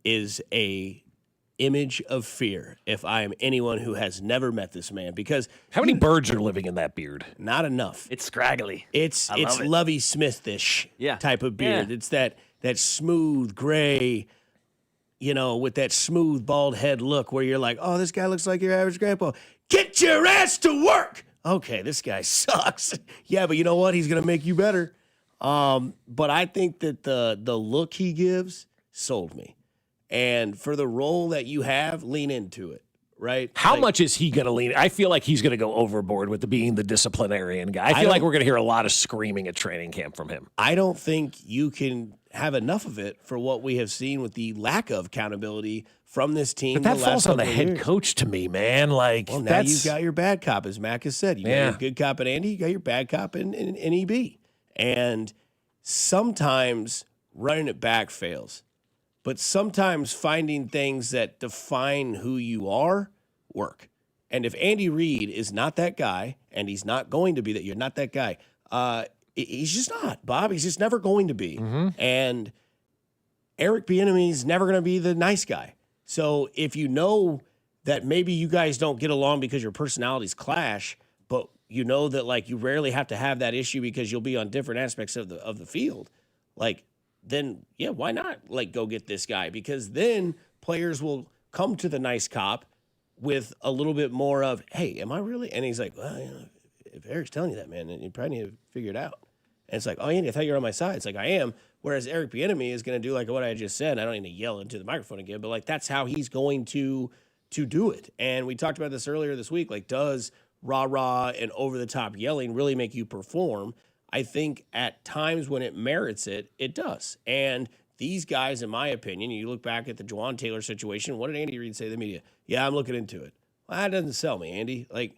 is a image of fear if I am anyone who has never met this man. Because how many birds are living in that beard? Not enough. It's scraggly. It's Lovey Smith-ish type of beard. Yeah. It's that smooth gray, you know, with that smooth bald head look where you're like, oh, this guy looks like your average grandpa. Get your ass to work. Okay, this guy sucks. Yeah, but you know what? He's going to make you better. But I think that the look he gives sold me. And for the role that you have, lean into it, right? How much is he going to lean? I feel like he's going to go overboard with being the disciplinarian guy. I feel like we're going to hear a lot of screaming at training camp from him. I don't think you can have enough of it for what we have seen with the lack of accountability from this team. But that falls on the head coach to me, man. Like, well, now you've got your bad cop, as Mac has said. You got your good cop in Andy. You got your bad cop in EB. And sometimes running it back fails. But sometimes finding things that define who you are work. And if Andy Reid is not that guy, and he's not going to be that, you're not that guy, he's just not, Bob. He's just never going to be. Mm-hmm. And Eric Bieniemy's never going to be the nice guy. So if you know that maybe you guys don't get along because your personalities clash, but you know that like you rarely have to have that issue because you'll be on different aspects of the field, like, then, yeah, why not, like, go get this guy? Because then players will come to the nice cop with a little bit more of, hey, am I really? And he's like, well, you know, if Eric's telling you that, man, then you probably need to figure it out. And it's like, oh, Andy, I thought you were on my side. It's like, I am. Whereas Eric Bieniemy is going to do like what I just said. I don't need to yell into the microphone again, but, like, that's how he's going to do it. And we talked about this earlier this week. Like, does rah-rah and over-the-top yelling really make you perform? I think at times when it merits it, it does. And these guys, in my opinion, you look back at the Juwan Taylor situation, what did Andy Reid say to the media? Yeah, I'm looking into it. Well, that doesn't sell me, Andy. Like,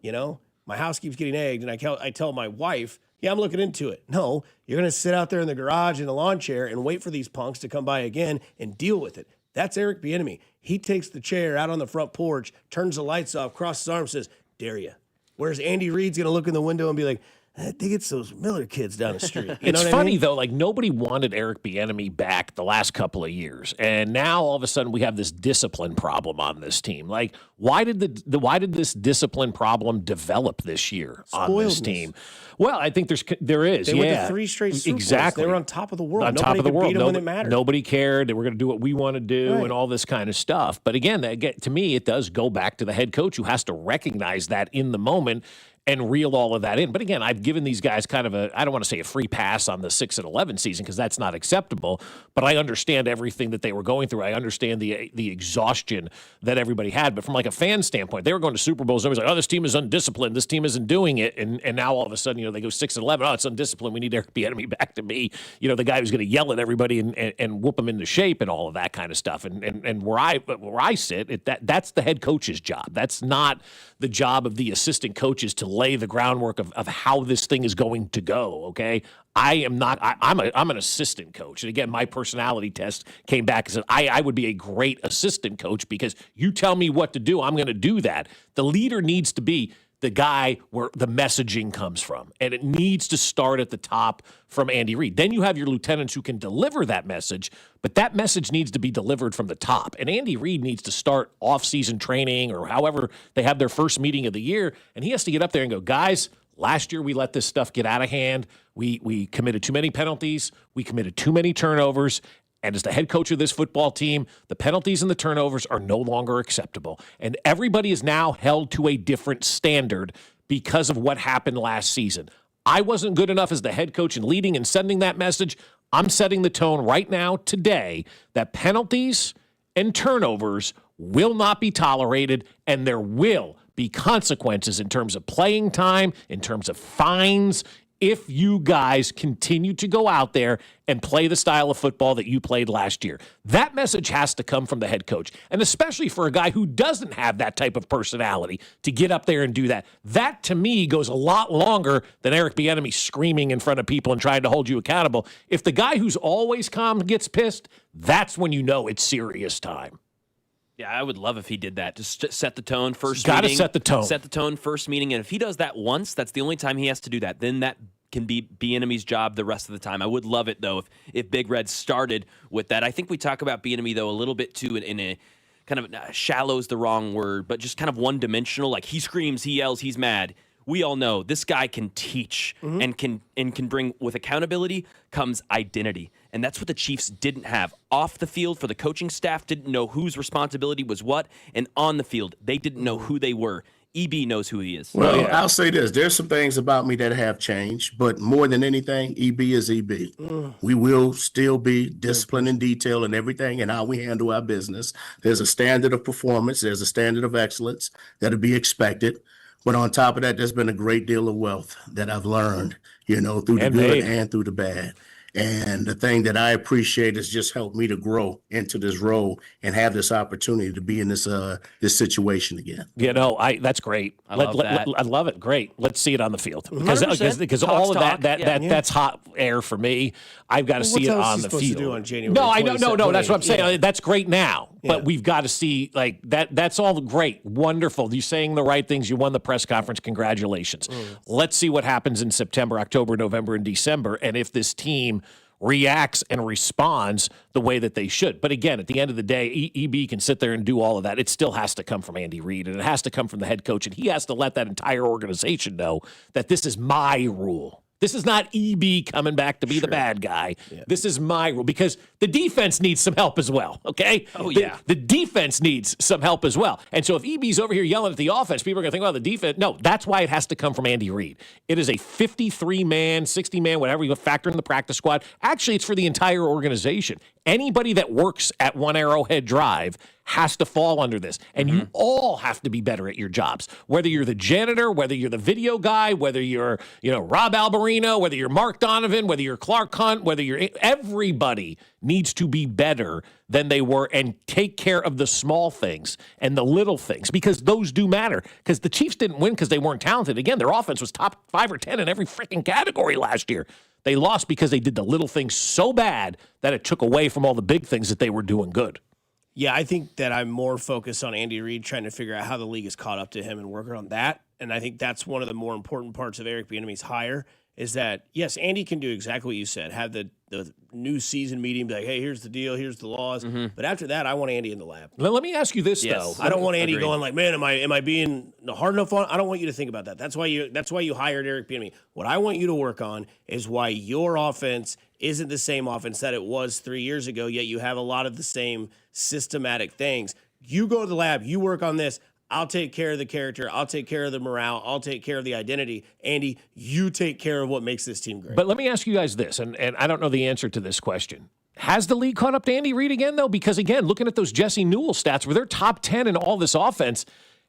you know, my house keeps getting egged, and I tell my wife, yeah, I'm looking into it. No, you're going to sit out there in the garage in the lawn chair and wait for these punks to come by again and deal with it. That's Eric Bieniemy. He takes the chair out on the front porch, turns the lights off, crosses his arms, says, dare ya. Whereas Andy Reid's going to look in the window and be like, I think it's those Miller kids down the street. You It's know what funny I mean? though, like nobody wanted Eric Bieniemy back the last couple of years, and now all of a sudden we have this discipline problem on this team. Like, why did this discipline problem develop this year on this Spoiledness. team? Well, I think there is. They yeah, went to 3 straight Super Bowls. exactly. They were on top of the world. On Nobody top of the could world. beat them when it mattered. Nobody cared. They were going to do what we want to do Right. and all this kind of stuff. But again, to me, it does go back to the head coach who has to recognize that in the moment and reel all of that in. But again, I've given these guys kind of I don't want to say a free pass on the 6-11 season because that's not acceptable, but I understand everything that they were going through. I understand the exhaustion that everybody had. But from like a fan standpoint, they were going to Super Bowls. Everybody's like, oh, this team is undisciplined. This team isn't doing it. And now all of a sudden, they go 6-11. Oh, it's undisciplined. We need Eric Bieniemy back to be, the guy who's going to yell at everybody and whoop them into shape and all of that kind of stuff. And where I sit, that's the head coach's job. That's not the job of the assistant coaches to lay the groundwork of how this thing is going to go. Okay. I'm an assistant coach. And again, my personality test came back and said, I would be a great assistant coach because you tell me what to do. I'm going to do that. The leader needs to be the guy where the messaging comes from. And it needs to start at the top from Andy Reid. Then you have your lieutenants who can deliver that message, but that message needs to be delivered from the top. And Andy Reid needs to start off-season training or however they have their first meeting of the year, and he has to get up there and go, guys, last year we let this stuff get out of hand. We committed too many penalties. We committed too many turnovers. And as the head coach of this football team, the penalties and the turnovers are no longer acceptable. And everybody is now held to a different standard because of what happened last season. I wasn't good enough as the head coach in leading and sending that message. I'm setting the tone right now today that penalties and turnovers will not be tolerated, and there will be consequences in terms of playing time, in terms of fines, if you guys continue to go out there and play the style of football that you played last year. That message has to come from the head coach, and especially for a guy who doesn't have that type of personality to get up there and do that. That, to me, goes a lot longer than Eric Bieniemy screaming in front of people and trying to hold you accountable. If the guy who's always calm gets pissed, that's when you know it's serious time. Yeah, I would love if he did that. Just set the tone first meeting. Got to set the tone. Set the tone first meeting. And if he does that once, that's the only time he has to do that. Then that can be Bieniemy's job the rest of the time. I would love it, though, if Big Red started with that. I think we talk about Bieniemy, though, a little bit, too, in a kind of shallow's the wrong word, but just kind of one-dimensional. Like, he screams, he yells, he's mad. We all know this guy can teach and can bring, with accountability comes identity. And that's what the Chiefs didn't have. Off the field, for the coaching staff, didn't know whose responsibility was what. And on the field, they didn't know who they were. EB knows who he is. Well, I'll say this. There's some things about me that have changed, but more than anything, EB is EB. We will still be disciplined in detail and everything and how we handle our business. There's a standard of performance. There's a standard of excellence that'll be expected. But on top of that, there's been a great deal of wealth that I've learned, through the good and through the bad. And the thing that I appreciate is just helped me to grow into this role and have this opportunity to be in this situation again. That's great. I love that. I love it. Great. Let's see it on the field because all of that's hot air for me. I've got to see it on the field. To do on January no, I don't. No, that's what I'm saying. Yeah. That's great now, but we've got to see that. That's all great, wonderful. You're saying the right things. You won the press conference. Congratulations. Let's see what happens in September, October, November, and December, and if this team reacts and responds the way that they should. But again, at the end of the day, EB can sit there and do all of that. It still has to come from Andy Reid, and it has to come from the head coach, and he has to let that entire organization know that this is my rule. This is not EB coming back to be the bad guy. Yeah. This is my rule because the defense needs some help as well, okay? Oh, yeah. The defense needs some help as well. And so if EB's over here yelling at the offense, people are going to think, well, the defense. No, that's why it has to come from Andy Reid. It is a 53-man, 60-man, whatever you factor in the practice squad. Actually, it's for the entire organization. Anybody that works at One Arrowhead Drive has to fall under this. And you all have to be better at your jobs. Whether you're the janitor, whether you're the video guy, whether you're, Rob Alberino, whether you're Mark Donovan, whether you're Clark Hunt, everybody needs to be better than they were and take care of the small things and the little things because those do matter. Because the Chiefs didn't win because they weren't talented. Again, their offense was top 5 or 10 in every freaking category last year. They lost because they did the little things so bad that it took away from all the big things that they were doing good. Yeah, I think that I'm more focused on Andy Reid trying to figure out how the league is caught up to him and working on that and I think that's one of the more important parts of Eric Bieniemy's hire, is that, yes, Andy can do exactly what you said, have the new season meeting, be like, hey, here's the deal, here's the laws. But after that, I want Andy in the lab. Let me ask you this, though. I don't want Andy going like, man, am I being hard enough on? I don't want you to think about that. That's why you hired Eric Bieniemy. What I want you to work on is why your offense isn't the same offense that it was 3 years ago, yet you have a lot of the same systematic things. You go to the lab, you work on this. I'll take care of the character. I'll take care of the morale. I'll take care of the identity. Andy, you take care of what makes this team great. But let me ask you guys this, and I don't know the answer to this question. Has the league caught up to Andy Reid again, though? Because, again, looking at those Jesse Newell stats, where they're top 10 in all this offense,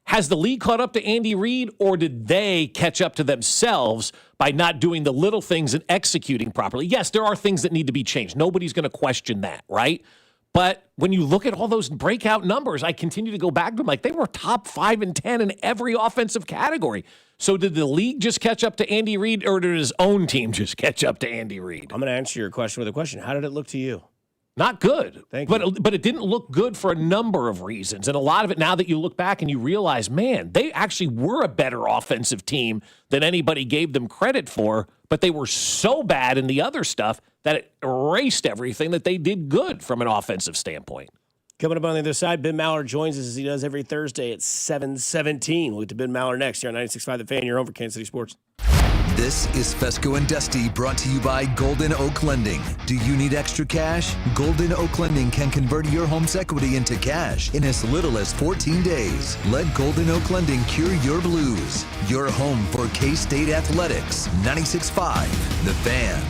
has the league caught up to Andy Reid, or did they catch up to themselves by not doing the little things and executing properly? Yes, there are things that need to be changed. Nobody's going to question that, right? But when you look at all those breakout numbers, I continue to go back to them like they were top 5 and 10 in every offensive category. So did the league just catch up to Andy Reid, or did his own team just catch up to Andy Reid? I'm going to answer your question with a question. How did it look to you? Not good. Thank you. But it didn't look good for a number of reasons. And a lot of it, now that you look back and you realize, man, they actually were a better offensive team than anybody gave them credit for, but they were so bad in the other stuff that it erased everything that they did good from an offensive standpoint. Coming up on the other side, Ben Maller joins us as he does every Thursday at 7:17. We'll get to Ben Maller next here on 96.5 The Fan, your home for Kansas City Sports. This is Fescoe and Dusty, brought to you by Golden Oak Lending. Do you need extra cash? Golden Oak Lending can convert your home's equity into cash in as little as 14 days. Let Golden Oak Lending cure your blues. Your home for K-State Athletics. 96.5 The Fan.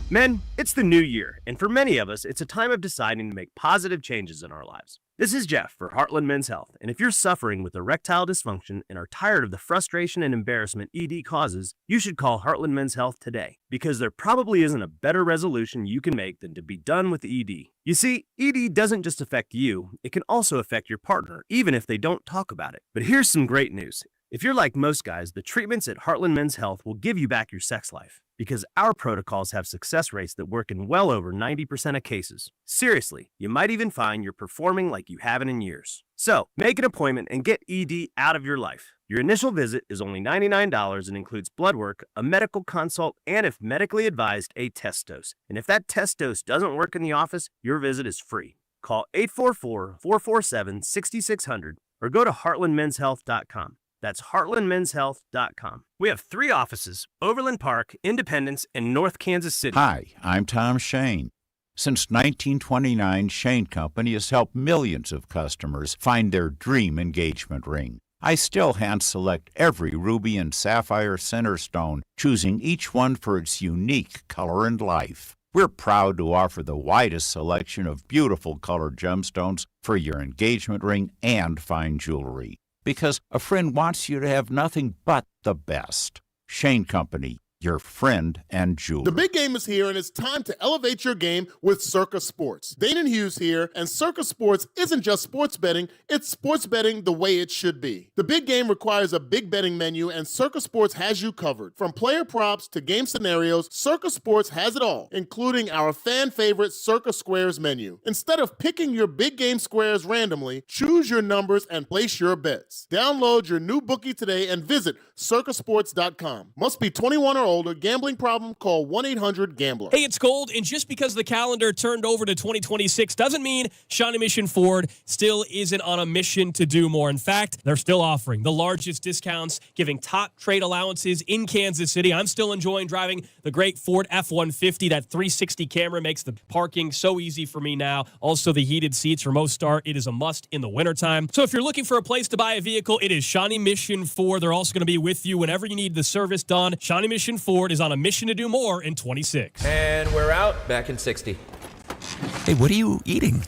Men, it's the new year, and for many of us, it's a time of deciding to make positive changes in our lives. This is Jeff for Heartland Men's Health, and if you're suffering with erectile dysfunction and are tired of the frustration and embarrassment ED causes, you should call Heartland Men's Health today, because there probably isn't a better resolution you can make than to be done with ED. You see, ED doesn't just affect you, it can also affect your partner, even if they don't talk about it. But here's some great news. If you're like most guys, the treatments at Heartland Men's Health will give you back your sex life, because our protocols have success rates that work in well over 90% of cases. Seriously, you might even find you're performing like you haven't in years. So, make an appointment and get ED out of your life. Your initial visit is only $99 and includes blood work, a medical consult, and if medically advised, a test dose. And if that test dose doesn't work in the office, your visit is free. Call 844-447-6600 or go to heartlandmenshealth.com. That's heartlandmenshealth.com. We have 3 offices: Overland Park, Independence, and North Kansas City. Hi, I'm Tom Shane. Since 1929, Shane Company has helped millions of customers find their dream engagement ring. I still hand-select every ruby and sapphire center stone, choosing each one for its unique color and life. We're proud to offer the widest selection of beautiful colored gemstones for your engagement ring and fine jewelry, because a friend wants you to have nothing but the best. Shane Company, your friend and jeweler. The big game is here, and it's time to elevate your game with Circa Sports. Dayton Hughes here, and Circa Sports isn't just sports betting, it's sports betting the way it should be. The big game requires a big betting menu, and Circa Sports has you covered. From player props to game scenarios, Circa Sports has it all, including our fan favorite Circa Squares menu. Instead of picking your big game squares randomly, choose your numbers and place your bets. Download your new bookie today and visit circasports.com. Must be 21 or older. Gambling problem? Call 1-800-GAMBLER. Hey, it's Gold, and just because the calendar turned over to 2026 doesn't mean Shawnee Mission Ford still isn't on a mission to do more. In fact, they're still offering the largest discounts, giving top trade allowances in Kansas City. I'm still enjoying driving the great Ford F-150. That 360 camera makes the parking so easy for me now. Also, the heated seats for most start. It is a must in the wintertime. So if you're looking for a place to buy a vehicle, it is Shawnee Mission Ford. They're also going to be with you whenever you need the service done. Shawnee Mission Ford is on a mission to do more in 26. And we're out back in 60. Hey, what are you eating?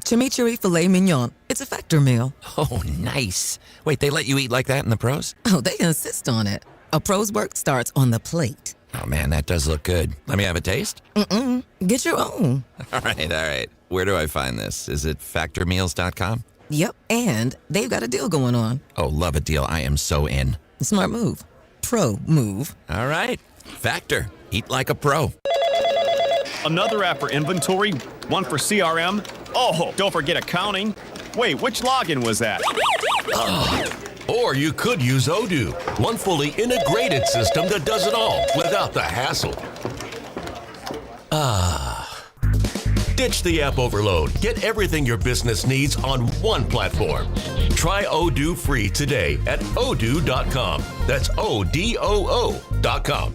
Chimichurri filet mignon. It's a Factor meal. Oh, nice. Wait, they let you eat like that in the pros? Oh, they insist on it. A pro's work starts on the plate. Oh, man, that does look good. Let me have a taste? Get your own. All right. Where do I find this? Is it factormeals.com? Yep, and they've got a deal going on. Oh, love a deal. I am so in. Smart move. Pro move. All right. Factor. Eat like a pro. Another app for inventory, one for CRM. Oh, don't forget accounting. Wait, which login was that? Oh, Or you could use Odoo, one fully integrated system that does it all without the hassle. Ditch the app overload. Get everything your business needs on one platform. Try Odoo free today at odoo.com. That's ODOO.com.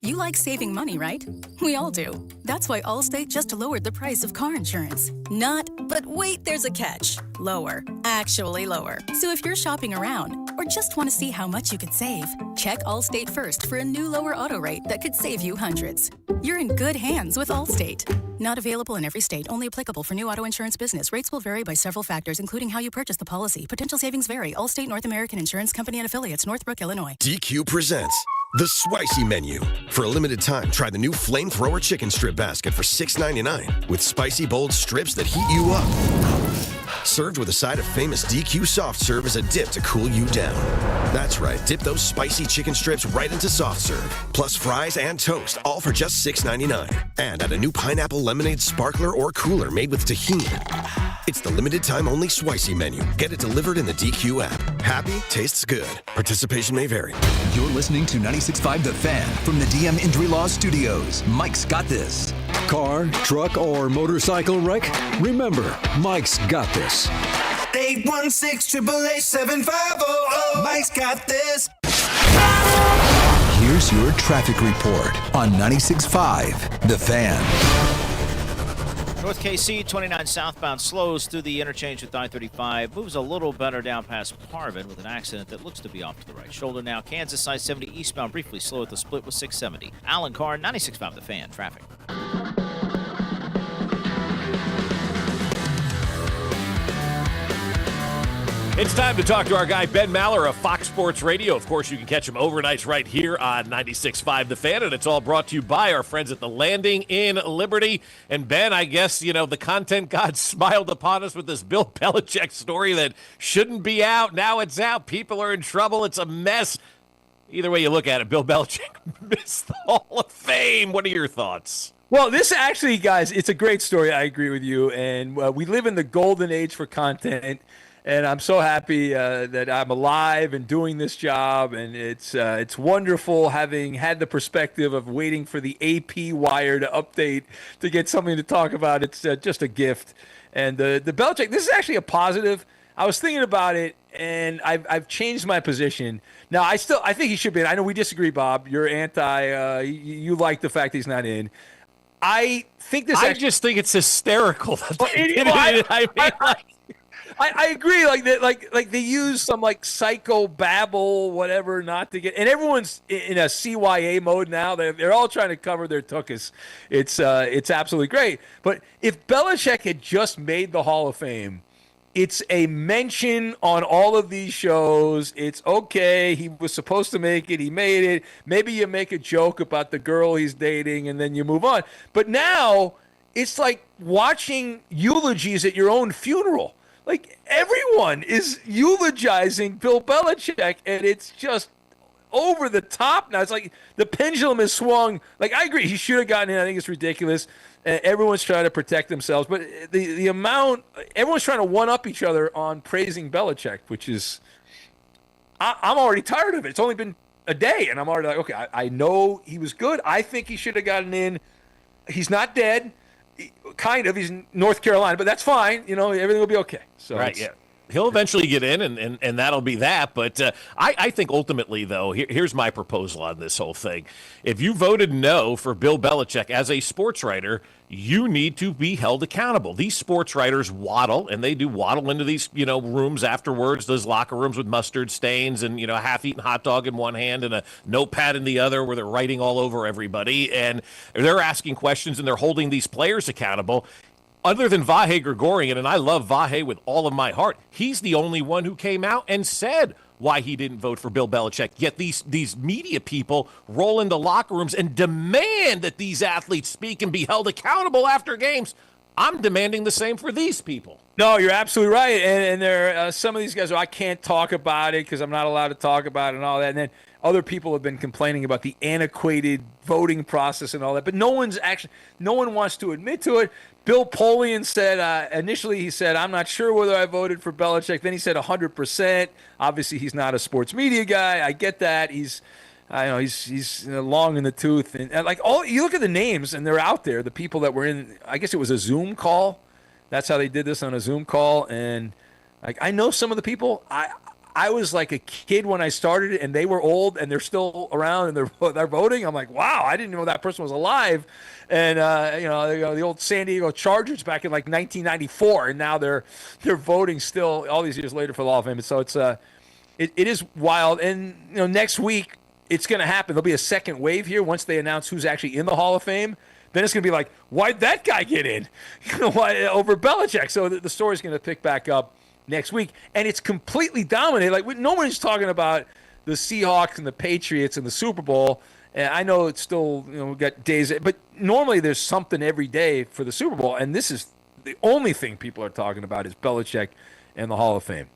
You like saving money, right? We all do. That's why Allstate just lowered the price of car insurance. Not, but wait, there's a catch. Lower. Actually lower. So if you're shopping around or just want to see how much you could save, check Allstate first for a new lower auto rate that could save you hundreds. You're in good hands with Allstate. Not available in every state. Only applicable for new auto insurance business. Rates will vary by several factors, including how you purchase the policy. Potential savings vary. Allstate North American Insurance Company and Affiliates, Northbrook, Illinois. DQ presents the Spicy Menu. For a limited time, try the new Flamethrower Chicken Strip Basket for $6.99 with spicy, bold strips that heat you up. Served with a side of famous DQ soft serve as a dip to cool you down. That's right, dip those spicy chicken strips right into soft serve, plus fries and toast, all for just $6.99. And add a new pineapple lemonade sparkler or cooler made with tahini. It's the limited time only Spicy Menu. Get it delivered in the DQ app. Happy tastes good. Participation may vary. You're listening to 96.5 The Fan from the DM Injury Law Studios. Mike's got this. Car, truck, or motorcycle wreck? Remember, Mike's got this. 816-888-7500. Mike's got this. Here's your traffic report on 96.5 The Fan. North KC 29 southbound slows through the interchange with I-35. Moves a little better down past Parvin with an accident that looks to be off to the right shoulder now. Kansas I-70 eastbound briefly slow at the split with 670. Alan Carr, 96.5 The Fan. Traffic. It's time to talk to our guy, Ben Maller of Fox Sports Radio. Of course, you can catch him overnights right here on 96.5 The Fan, and it's all brought to you by our friends at the Landing in Liberty. And Ben, I guess, the content god smiled upon us with this Bill Belichick story that shouldn't be out. Now it's out. People are in trouble. It's a mess. Either way you look at it, Bill Belichick missed the Hall of Fame. What are your thoughts? Well, this actually, guys, it's a great story. I agree with you. And we live in the golden age for content. And I'm so happy that I'm alive and doing this job, and it's wonderful having had the perspective of waiting for the AP wire to update to get something to talk about. It's just a gift. And the Belichick, this is actually a positive. I was thinking about it, and I've changed my position. Now, I think he should be in. I know we disagree, Bob. You're anti. You like the fact he's not in. I think this. I just think it's hysterical. I agree. Like they use some psycho babble, whatever, not to get. And everyone's in a CYA mode now. They're all trying to cover their tuchus. It's absolutely great. But if Belichick had just made the Hall of Fame, it's a mention on all of these shows. It's okay. He was supposed to make it. He made it. Maybe you make a joke about the girl he's dating, and then you move on. But now it's like watching eulogies at your own funeral. Like, everyone is eulogizing Bill Belichick, and it's just over the top now. It's like the pendulum is swung. Like, I agree, he should have gotten in. I think it's ridiculous. Everyone's trying to protect themselves. But the amount – everyone's trying to one-up each other on praising Belichick, which is – I'm already tired of it. It's only been a day, and I'm already like, okay, I know he was good. I think he should have gotten in. He's not dead. Kind of. He's in North Carolina, but that's fine. Everything will be okay. So right, yeah. He'll eventually get in, and that'll be that. But I think ultimately, though, here's my proposal on this whole thing. If you voted no for Bill Belichick as a sports writer, you need to be held accountable. These sports writers waddle, and they do waddle into these, rooms afterwards, those locker rooms with mustard stains and, a half-eaten hot dog in one hand and a notepad in the other where they're writing all over everybody. And they're asking questions, and they're holding these players accountable. Other than Vahe Gregorian, and I love Vahe with all of my heart, he's the only one who came out and said why he didn't vote for Bill Belichick. Yet these media people roll into locker rooms and demand that these athletes speak and be held accountable after games. I'm demanding the same for these people. No, you're absolutely right. And there some of these guys I can't talk about it because I'm not allowed to talk about it and all that. And then other people have been complaining about the antiquated voting process and all that. But no one wants to admit to it. Bill Polian said initially he said, I'm not sure whether I voted for Belichick. Then he said 100%. Obviously, he's not a sports media guy. I get that. He's long in the tooth. And like you look at the names and they're out there. The people that were in, I guess it was a Zoom call. That's how they did this on a Zoom call. And like I know some of the people. I was like a kid when I started, and they were old, and they're still around, and they're voting. I'm like, wow, I didn't know that person was alive. And the old San Diego Chargers back in like 1994, and now they're voting still all these years later for the Hall of Fame. And so it is wild. And next week it's going to happen. There'll be a second wave here once they announce who's actually in the Hall of Fame. Then it's going to be like, why'd that guy get in? Over Belichick. So the story's going to pick back up next week. And it's completely dominated. Like, nobody's talking about the Seahawks and the Patriots and the Super Bowl. And I know it's still, we got days. But normally there's something every day for the Super Bowl. And this is the only thing people are talking about is Belichick and the Hall of Fame.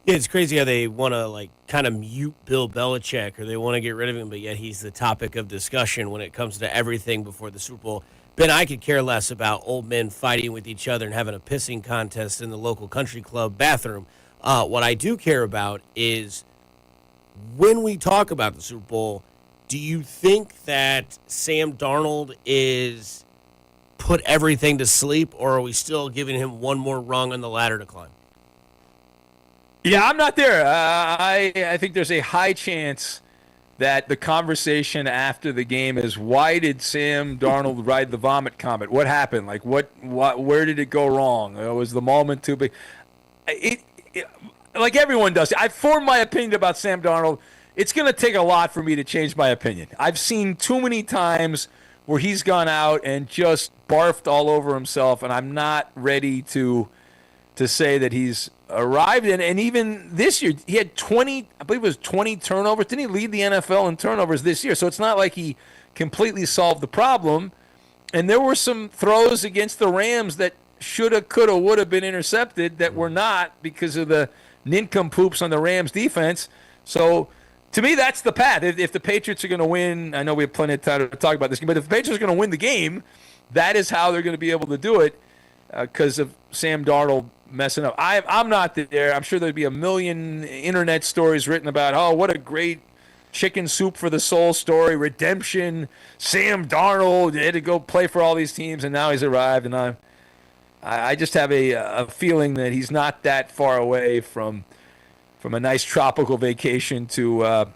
Yeah, it's crazy how they want to kind of mute Bill Belichick, or they want to get rid of him, but yet he's the topic of discussion when it comes to everything before the Super Bowl. Ben, I could care less about old men fighting with each other and having a pissing contest in the local country club bathroom. What I do care about is when we talk about the Super Bowl, do you think that Sam Darnold is put everything to sleep, or are we still giving him one more rung on the ladder to climb? Yeah, I'm not there. I think there's a high chance that the conversation after the game is, why did Sam Darnold ride the vomit comet? What happened? Like, where did it go wrong? Was the moment too big? Like everyone does. I formed my opinion about Sam Darnold. It's going to take a lot for me to change my opinion. I've seen too many times where he's gone out and just barfed all over himself, and I'm not ready to say that he's arrived. And even this year, he had 20 turnovers. Didn't he lead the NFL in turnovers this year? So it's not like he completely solved the problem. And there were some throws against the Rams that shoulda, coulda, woulda been intercepted that were not because of the nincompoops on the Rams defense. So to me, that's the path. If the Patriots are going to win, I know we have plenty of time to talk about this game, but if the Patriots are going to win the game, that is how they're going to be able to do it because of Sam Darnold messing up. I'm not there. I'm sure there'd be a million internet stories written about, oh, what a great chicken soup for the soul story, redemption, Sam Darnold had to go play for all these teams, and now he's arrived. And I just have a feeling that he's not that far away from a nice tropical vacation to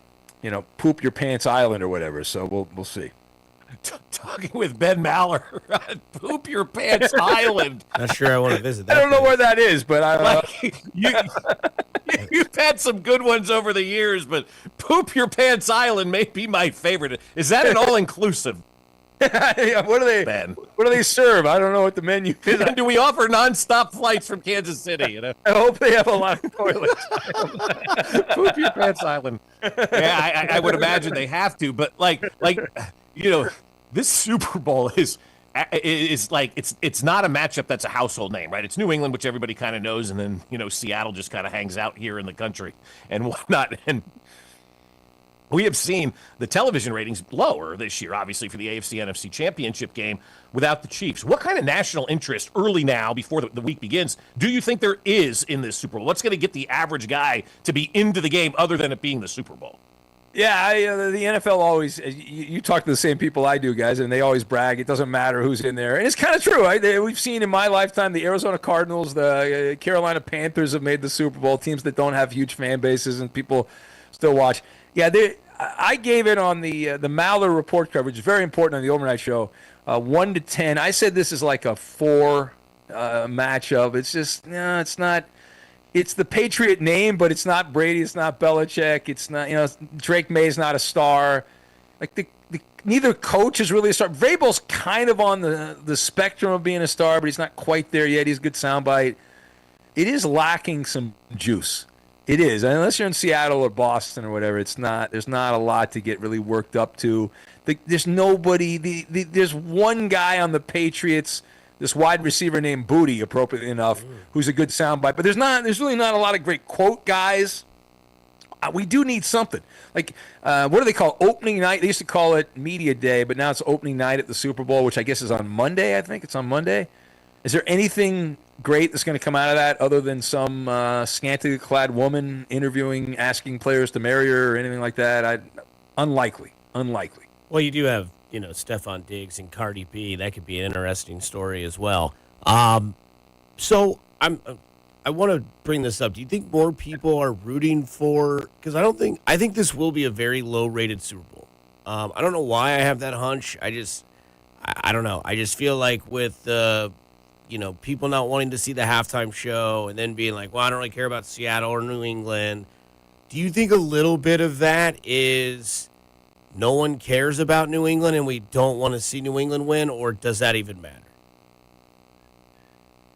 Poop Your Pants Island or whatever. So we'll see. Talking with Ben Maller on Poop Your Pants Island. Not sure I want to visit that. I don't know where that is, but you've had some good ones over the years, but Poop Your Pants Island may be my favorite. Is that an all-inclusive? Yeah, what do they serve? I don't know what the menu is. Do we offer nonstop flights from Kansas City? I hope they have a lot of toilets. Poop Your Pants Island. Yeah, I would imagine they have to, but this Super Bowl is like it's not a matchup that's a household name, right? It's New England, which everybody kind of knows, and then Seattle just kind of hangs out here in the country and whatnot. And we have seen the television ratings lower this year, obviously, for the AFC-NFC Championship game without the Chiefs. What kind of national interest early now, before the week begins, do you think there is in this Super Bowl? What's going to get the average guy to be into the game other than it being the Super Bowl? Yeah, the NFL always, you talk to the same people I do, guys, and they always brag. It doesn't matter who's in there. And it's kind of true. Right? We've seen in my lifetime the Arizona Cardinals, the Carolina Panthers have made the Super Bowl, teams that don't have huge fan bases and people still watch. Yeah, I gave it on the Maller report coverage, very important on the overnight show, 1 to 10. I said this is like a 4 matchup. It's just, no, it's not. It's the Patriot name, but it's not Brady. It's not Belichick. It's not, Drake May's not a star. Like neither coach is really a star. Vrabel's kind of on the spectrum of being a star, but he's not quite there yet. He's a good soundbite. It is lacking some juice. It is. Unless you're in Seattle or Boston or whatever, it's not. There's not a lot to get really worked up to. There's nobody. There's one guy on the Patriots this wide receiver named Booty, appropriately enough, who's a good soundbite. But there's really not a lot of great quote guys. We do need something. Like, what do they call opening night? They used to call it media day, but now it's opening night at the Super Bowl, which I guess is on Monday. I think it's on Monday. Is there anything great that's going to come out of that other than some scantily clad woman interviewing, asking players to marry her or anything like that? Unlikely. Well, you do have, Stephon Diggs and Cardi B. That could be an interesting story as well. So I want to bring this up. Do you think more people are rooting for? Because I think this will be a very low-rated Super Bowl. I don't know why I have that hunch. I don't know. I just feel like with people not wanting to see the halftime show and then being like, well, I don't really care about Seattle or New England. Do you think a little bit of that is no one cares about New England and we don't want to see New England win, or does that even matter?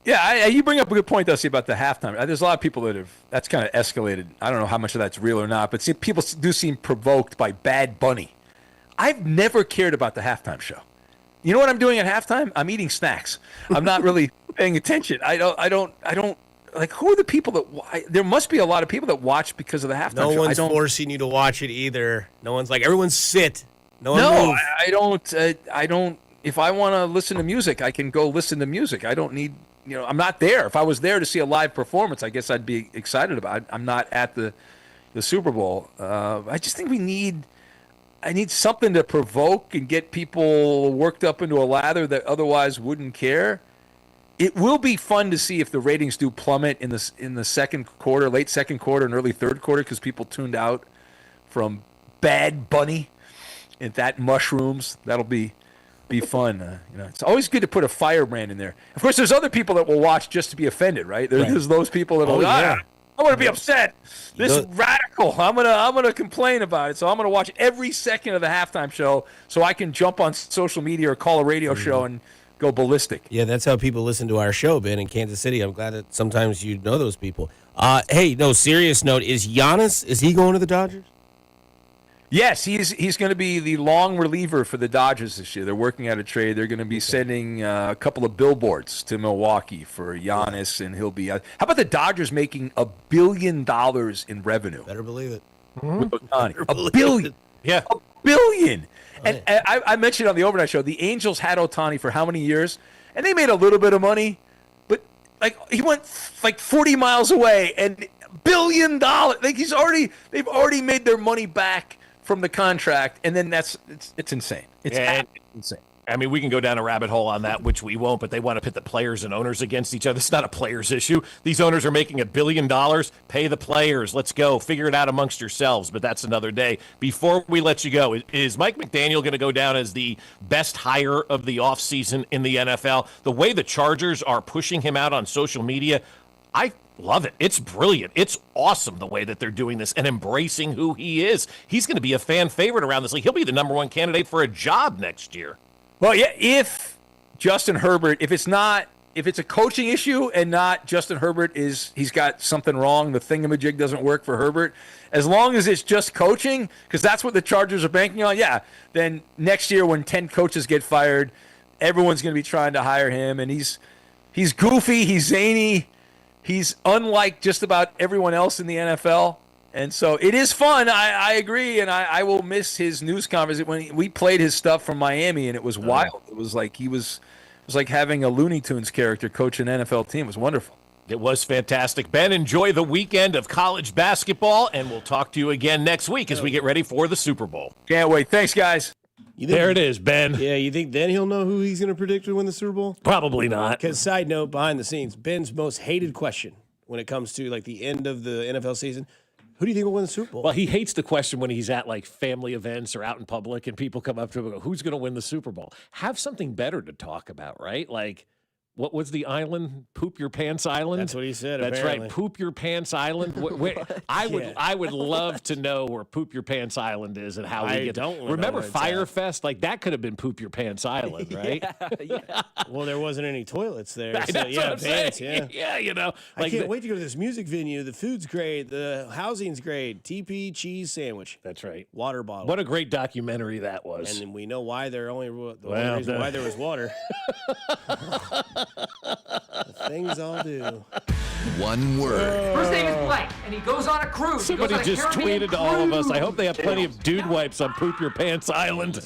Yeah, you bring up a good point, Dusty, about the halftime. There's a lot of people that's kind of escalated. I don't know how much of that's real or not, but people do seem provoked by Bad Bunny. I've never cared about the halftime show. You know what I'm doing at halftime? I'm eating snacks. I'm not really paying attention. I don't like, who are the people that there must be a lot of people that watch because of the halftime show. No one's forcing you to watch it either. No one's like, everyone sit. No, I don't. If I want to listen to music, I can go listen to music. I don't need, I'm not there. If I was there to see a live performance, I guess I'd be excited about it. I'm not at the Super Bowl. I just think I need something to provoke and get people worked up into a lather that otherwise wouldn't care. It will be fun to see if the ratings do plummet in the second quarter, late second quarter and early third quarter, because people tuned out from Bad Bunny and that mushrooms. That'll be fun. It's always good to put a firebrand in there. Of course, there's other people that will watch just to be offended, right? There's those people that will. I want to be upset. This is radical. I'm gonna complain about it. So I'm gonna watch every second of the halftime show so I can jump on social media or call a radio show and go ballistic. Yeah, that's how people listen to our show, Ben, in Kansas City. I'm glad that sometimes you know those people. Hey, no, serious note. Is Giannis, is he going to the Dodgers? Yes, he's going to be the long reliever for the Dodgers this year. They're working out a trade. They're going to be sending a couple of billboards to Milwaukee for Giannis, and he'll be. How about the Dodgers making $1 billion in revenue? Better believe it. With Ohtani. $1 billion. Yeah. $1 billion. And I mentioned on the overnight show, the Angels had Ohtani for how many years? And they made a little bit of money, but he went 40 miles away, and $1 billion. They've already made their money back from the contract, and then it's insane. It's insane. I mean, we can go down a rabbit hole on that, which we won't, but they want to pit the players and owners against each other. It's not a players issue. These owners are making $1 billion. Pay the players. Let's go. Figure it out amongst yourselves, but that's another day. Before we let you go, is Mike McDaniel going to go down as the best hire of the offseason in the NFL? The way the Chargers are pushing him out on social media, I love it. It's brilliant. It's awesome the way that they're doing this and embracing who he is. He's going to be a fan favorite around this league. He'll be the number one candidate for a job next year. Well, yeah, if Justin Herbert, if it's a coaching issue and not Justin Herbert he's got something wrong, the thingamajig doesn't work for Herbert, as long as it's just coaching, because that's what the Chargers are banking on, then next year when 10 coaches get fired, everyone's going to be trying to hire him, and he's goofy, he's zany, he's unlike just about everyone else in the NFL. And so it is fun. I agree, and I will miss his news conference. When we played his stuff from Miami, and it was wild. It was like it was like having a Looney Tunes character coach an NFL team. It was wonderful. It was fantastic. Ben, enjoy the weekend of college basketball, and we'll talk to you again next week as we get ready for the Super Bowl. Can't wait. Thanks, guys. There it is, Ben. Yeah, you think then he'll know who he's going to predict to win the Super Bowl? Probably not. Because side note, behind the scenes, Ben's most hated question when it comes to the end of the NFL season, who do you think will win the Super Bowl? Well, he hates the question when he's at family events or out in public and people come up to him and go, who's going to win the Super Bowl? Have something better to talk about, right? what was the island? Poop Your Pants Island? That's what he said, That's apparently. right. Poop Your Pants Island. I would love to know where Poop Your Pants Island is and how we get there. Remember Firefest? Like, that could have been Poop Your Pants Island, right? Yeah. Well, there wasn't any toilets there. That's So, what yeah, I'm pants, saying. Yeah, you know. I can't wait to go to this music venue. The food's great. The housing's great. TP cheese sandwich. That's right. Water bottle. What a great documentary that was. And then we know why there only only reason why there was water. The things I'll do. One word. First name is blank, and he goes on a cruise. Somebody just tweeted to all of us. I hope they have plenty of dude wipes on Poop Your Pants Island.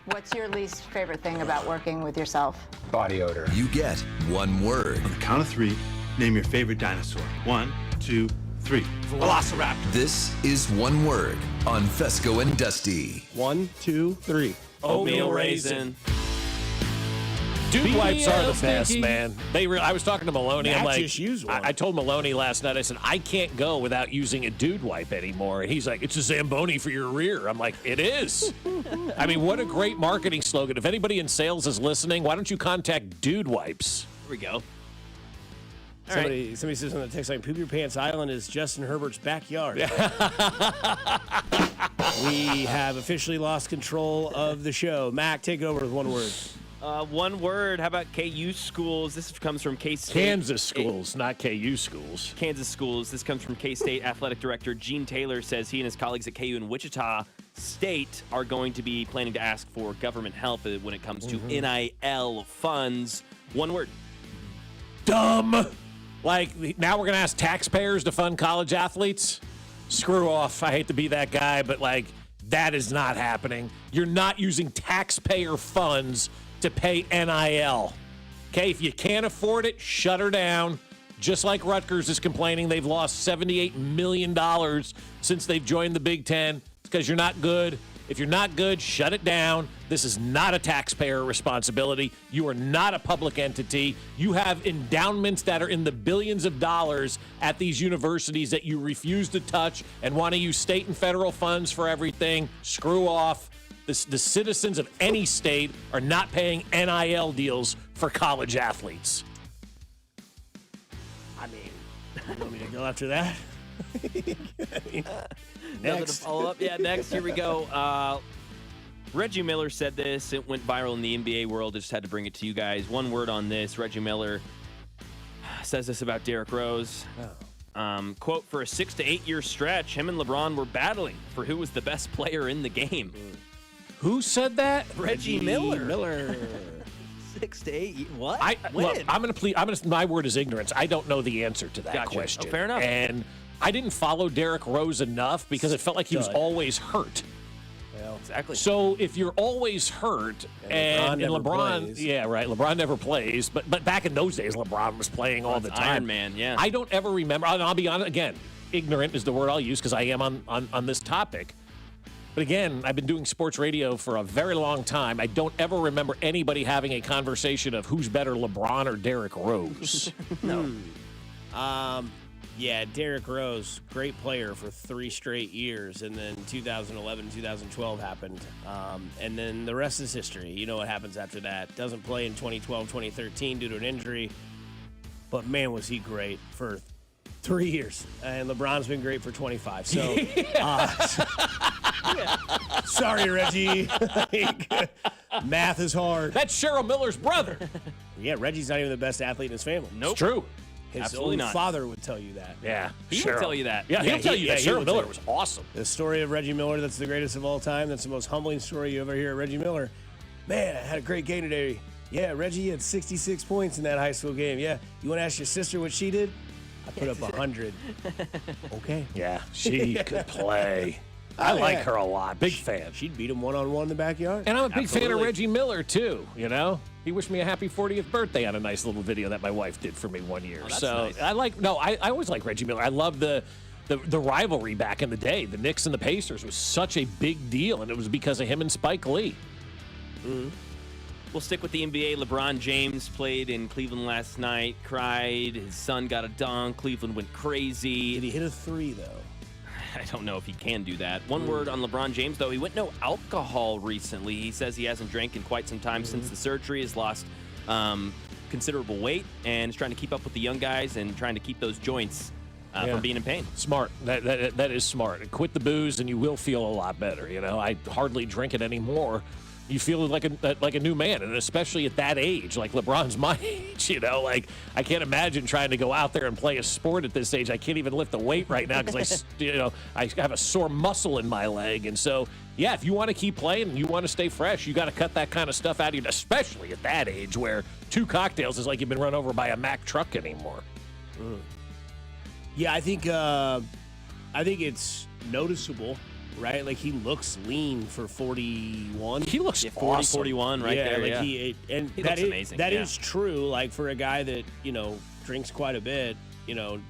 What's your least favorite thing about working with yourself? Body odor. You get one word. On the count of 3, name your favorite dinosaur. 1, 2, 3. Velociraptor. This is one word on Fescoe and Dusty. 1, 2, 3. Oatmeal raisin. Dude wipes are the best, man. I was talking to Maloney. I'm like, just use one. I told Maloney last night, I said, I can't go without using a dude wipe anymore. And he's like, it's a Zamboni for your rear. I'm like, it is. I mean, what a great marketing slogan. If anybody in sales is listening, why don't you contact Dude Wipes? Here we go. Somebody says on the text line, Poop Your Pants Island is Justin Herbert's backyard. We have officially lost control of the show. Mac, take over with one word. One word. How about KU schools? This comes from K-State. Kansas schools, not KU schools. Kansas schools. This comes from K-State Athletic Director Gene Taylor says he and his colleagues at KU in Wichita State are going to be planning to ask for government help when it comes to NIL funds. One word. Dumb. Like, now we're going to ask taxpayers to fund college athletes? Screw off. I hate to be that guy, but, like, that is not happening. You're not using taxpayer funds to pay NIL. Okay, if you can't afford it, shut her down. Just like Rutgers is complaining they've lost $78 million since they've joined the Big Ten. It's because you're not good. If you're not good, shut it down. This is not a taxpayer responsibility. You are not a public entity. You have endowments that are in the billions of dollars at these universities that you refuse to touch and want to use state and federal funds for everything. Screw off. The citizens of any state are not paying NIL deals for college athletes. I mean, you want me to go after that? Nothing to follow up. Yeah, next. Here we go. Reggie Miller said this. It went viral in the NBA world. I just had to bring it to you guys. One word on this. Reggie Miller says this about Derrick Rose. Quote, for a 6 to 8 year stretch, him and LeBron were battling for who was the best player in the game. Who said that? Reggie Miller. 6 to 8. What? Look, I'm going to my word is ignorance. I don't know the answer to that question. Oh, fair enough. And I didn't follow Derrick Rose enough because it felt like he was always hurt. Well, exactly. So if you're always hurt and LeBron plays. Yeah, right. LeBron never plays, but back in those days, LeBron was playing all the time. Iron Man, yeah. I don't ever remember. And I'll be honest again. Ignorant is the word I'll use because I am on this topic. But again, I've been doing sports radio for a very long time. I don't ever remember anybody having a conversation of who's better, LeBron or Derrick Rose. No. Yeah, Derrick Rose, great player for 3 straight years, and then 2011, 2012 happened, and then the rest is history. You know what happens after that. Doesn't play in 2012, 2013 due to an injury, but man, was he great for 3 years, and LeBron's been great for 25. So, sorry, Reggie. Math is hard. That's Cheryl Miller's brother. Yeah, Reggie's not even the best athlete in his family. Nope. It's true. His Absolutely own not. father would tell you that. Yeah. He would tell you that. Yeah, he'll tell you that. he Cheryl would Miller tell was awesome. The story of Reggie Miller, that's the greatest of all time. That's the most humbling story you ever hear of Reggie Miller. Man, I had a great game today. Yeah, Reggie had 66 points in that high school game. Yeah, you want to ask your sister what she did? I put up 100. Okay. Yeah, she could play. I like her a lot. Big fan. She'd beat him one-on-one in the backyard. And I'm a big fan of Reggie Miller, too, you know? He wished me a happy 40th birthday on a nice little video that my wife did for me one year. That's so nice. I always like Reggie Miller. I love the rivalry back in the day. The Knicks and the Pacers was such a big deal, and it was because of him and Spike Lee. Mm-hmm. We'll stick with the NBA. LeBron James played in Cleveland last night, cried. His son got a dunk. Cleveland went crazy. Did he hit a 3, though? I don't know if he can do that. One word on LeBron James, though. He went no alcohol recently. He says he hasn't drank in quite some time since the surgery. Has lost considerable weight and is trying to keep up with the young guys and trying to keep those joints from being in pain. Smart. That is smart. Quit the booze, and you will feel a lot better. I hardly drink it anymore. You feel like a new man, and especially at that age, like LeBron's my age. I can't imagine trying to go out there and play a sport at this age. I can't even lift a weight right now because I have a sore muscle in my leg, and so if you want to keep playing and you want to stay fresh, you got to cut that kind of stuff out of you, especially at that age where 2 cocktails is like you've been run over by a Mack truck anymore. Yeah, I think it's noticeable. Right, like he looks lean for 41. He looks 40, awesome. 41 right there. Like yeah, he looks amazing. That is true. Like for a guy that drinks quite a bit,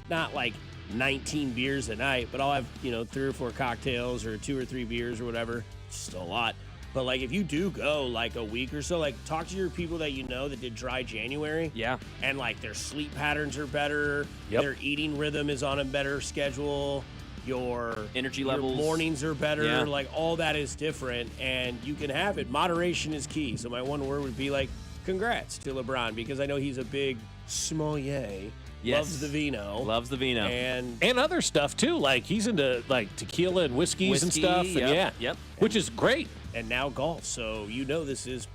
not like 19 beers a night, but I'll have 3 or 4 cocktails or 2 or 3 beers or whatever. Still a lot. But like if you do go like a week or so, like talk to your people that that did dry January. Yeah, and like their sleep patterns are better. Yep. Their eating rhythm is on a better schedule. Your energy levels, your mornings are better. Yeah. Like all that is different, and you can have it. Moderation is key. So my one word would be like, congrats to LeBron, because I know he's a big sommelier. Yes. Loves the vino. Loves the vino. And other stuff too. Like he's into like tequila and whiskeys and stuff. Yep. And Yep. Which is great. And now golf. So this is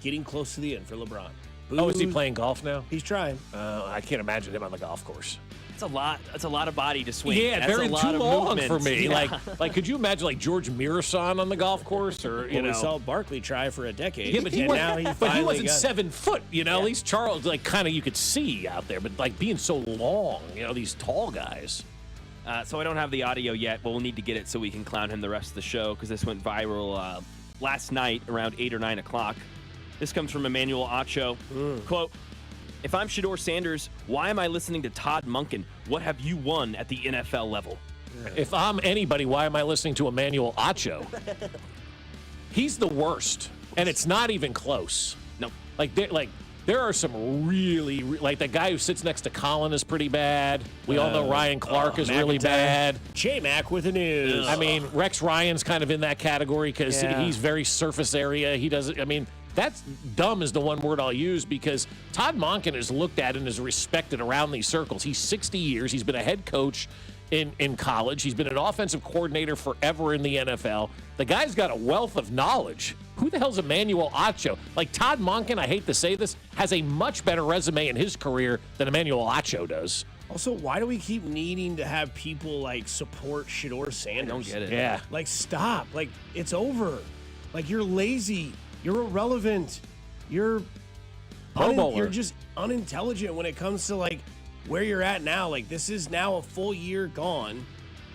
getting close to the end for LeBron. Oh, is he playing golf now? He's trying. I can't imagine him on the golf course. It's a lot. It's a lot of body to swing. Yeah, That's very a lot too of long movement. for me. Yeah. Like, could you imagine like George Mirasan on the golf course, or we saw Barkley try for a decade. Yeah, but he finally wasn't got 7 foot. At least Charles, like, kind of you could see out there, but like being so long, these tall guys. So I don't have the audio yet, but we'll need to get it so we can clown him the rest of the show because this went viral last night around 8 or 9 o'clock. This comes from Emmanuel Acho. Quote, "If I'm Shedeur Sanders, why am I listening to Todd Monken? What have you won at the NFL level?" If I'm anybody, why am I listening to Emmanuel Acho? He's the worst, and it's not even close. No. There are some really, like the guy who sits next to Colin is pretty bad. We all know Ryan Clark is really bad. J-Mac with the news. I mean, Rex Ryan's kind of in that category because he's very surface area. He doesn't, that's dumb is the one word I'll use because Todd Monken is looked at and is respected around these circles. He's 60 years. He's been a head coach in college. He's been an offensive coordinator forever in the NFL. The guy's got a wealth of knowledge. Who the hell's Emmanuel Acho? Like Todd Monken, I hate to say this, has a much better resume in his career than Emmanuel Acho does. Also, why do we keep needing to have people support Shedeur Sanders? I don't get it. Yeah. Stop. It's over. You're lazy. You're irrelevant. You're just unintelligent when it comes to where you're at now. This is now a full year gone.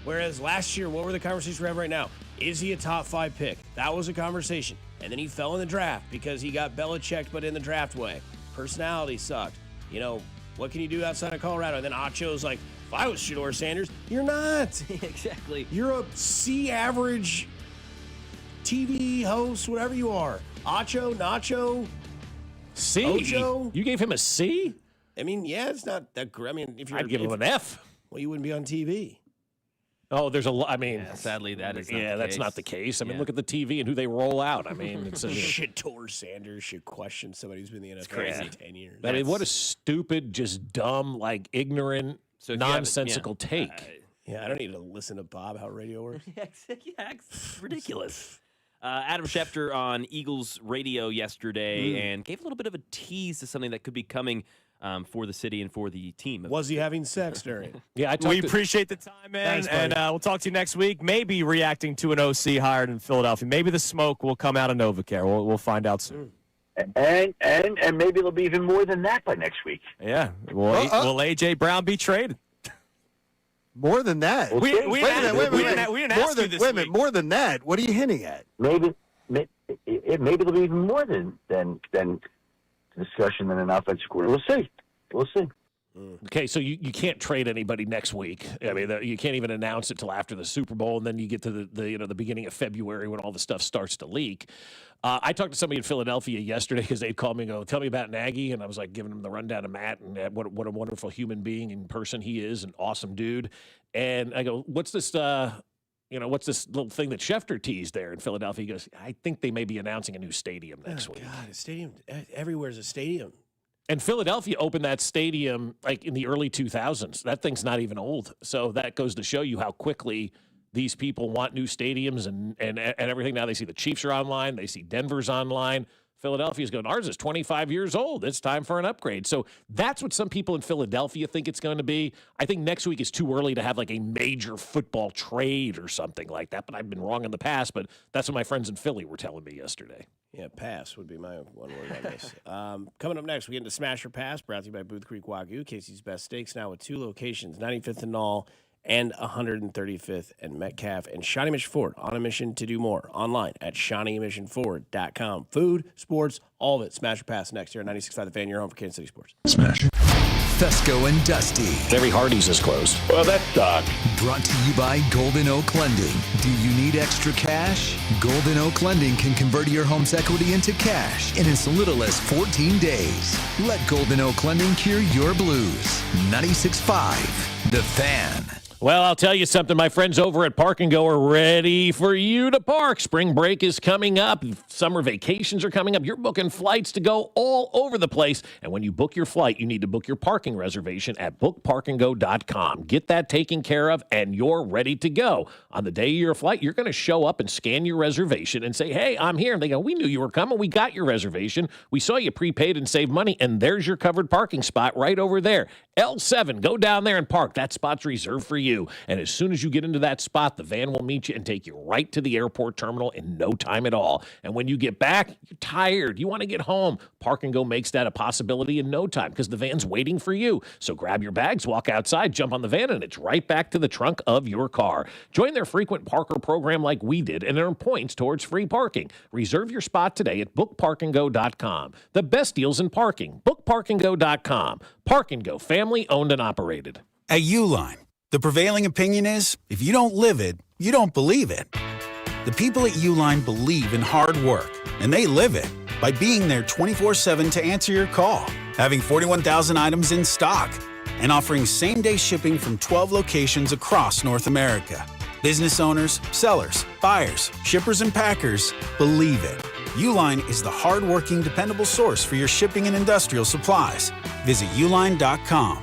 Whereas last year, what were the conversations we have right now? Is he a top 5 pick? That was a conversation. And then he fell in the draft because he got Belichicked, but in the draft way. Personality sucked. What can you do outside of Colorado? And then Acho's like, if I was Shedeur Sanders, you're not. Exactly. You're a C average TV host, whatever you are. Acho, Nacho, C. Ocho. You gave him a C? It's not that great. If you're, I'd give him an F. Well, you wouldn't be on TV. Oh, there's a lot. Sadly, that is not the that's case. not the case. Look at the TV and who they roll out. It's Shedeur Sanders should question somebody who's been in the NFL for 10 years. what a stupid, just dumb, ignorant, nonsensical take. I don't need to listen to Bob how radio works. It's ridiculous. Adam Schefter on Eagles radio yesterday and gave a little bit of a tease to something that could be coming for the city and for the team. Was he having sex during? We appreciate the time, man. Thanks, and we'll talk to you next week. Maybe reacting to an OC hired in Philadelphia. Maybe the smoke will come out of NovaCare. We'll find out soon. And maybe it'll be even more than that by next week. Yeah. Will A.J. Brown be traded? More than that. We didn't ask you this week. More than that. What are you hinting at? Maybe it'll be even more than discussion than an offensive coordinator. We'll see. Okay, so you can't trade anybody next week. You can't even announce it till after the Super Bowl, and then you get to the beginning of February when all the stuff starts to leak. I talked to somebody in Philadelphia yesterday because they called me and go, "Tell me about Nagy," and I was giving them the rundown of Matt and what a wonderful human being in person he is, an awesome dude. And I go, "What's this? What's this little thing that Schefter teased there in Philadelphia?" He goes, "I think they may be announcing a new stadium next week." God, a stadium everywhere's a stadium. And Philadelphia opened that stadium like in the early 2000s. That thing's not even old. So that goes to show you how quickly these people want new stadiums and everything. Now they see the Chiefs are online. They see Denver's online. Philadelphia's going, ours is 25 years old. It's time for an upgrade. So that's what some people in Philadelphia think it's going to be. I think next week is too early to have like a major football trade or something like that. But I've been wrong in the past. But that's what my friends in Philly were telling me yesterday. Yeah, pass would be my one word on this. Coming up next, we get into Smash or Pass, brought to you by Booth Creek Wagyu, Casey's Best Steaks, now with 2 locations, 95th and Knoll and 135th and Metcalf. And Shawnee Mission Ford, on a mission to do more. Online at ShawneeMissionFord.com. Food, sports, all of it. Smash or Pass next here at 96.5 The Fan, your home for Kansas City sports. Smash. Fescoe and Dusty. Every Hardee's is closed. Well, that sucks. Brought to you by Golden Oak Lending. Do you need extra cash? Golden Oak Lending can convert your home's equity into cash in as little as 14 days. Let Golden Oak Lending cure your blues. 96.5 The Fan. Well, I'll tell you something. My friends over at Park & Go are ready for you to park. Spring break is coming up. Summer vacations are coming up. You're booking flights to go all over the place. And when you book your flight, you need to book your parking reservation at bookparkandgo.com. Get that taken care of, and you're ready to go. On the day of your flight, you're going to show up and scan your reservation and say, hey, I'm here. And they go, we knew you were coming. We got your reservation. We saw you prepaid and saved money, and there's your covered parking spot right over there. L7, go down there and park. That spot's reserved for you. And as soon as you get into that spot, the van will meet you and take you right to the airport terminal in no time at all. And when you get back, you're tired. You want to get home. Park & Go makes that a possibility in no time because the van's waiting for you. So grab your bags, walk outside, jump on the van, and it's right back to the trunk of your car. Join their frequent parker program like we did and earn points towards free parking. Reserve your spot today at bookparkandgo.com. The best deals in parking. Bookparkandgo.com. Park & Go, family owned and operated. At Uline, the prevailing opinion is, if you don't live it, you don't believe it. The people at Uline believe in hard work, and they live it by being there 24/7 to answer your call, having 41,000 items in stock, and offering same-day shipping from 12 locations across North America. Business owners, sellers, buyers, shippers, and packers believe it. Uline is the hard-working, dependable source for your shipping and industrial supplies. Visit uline.com.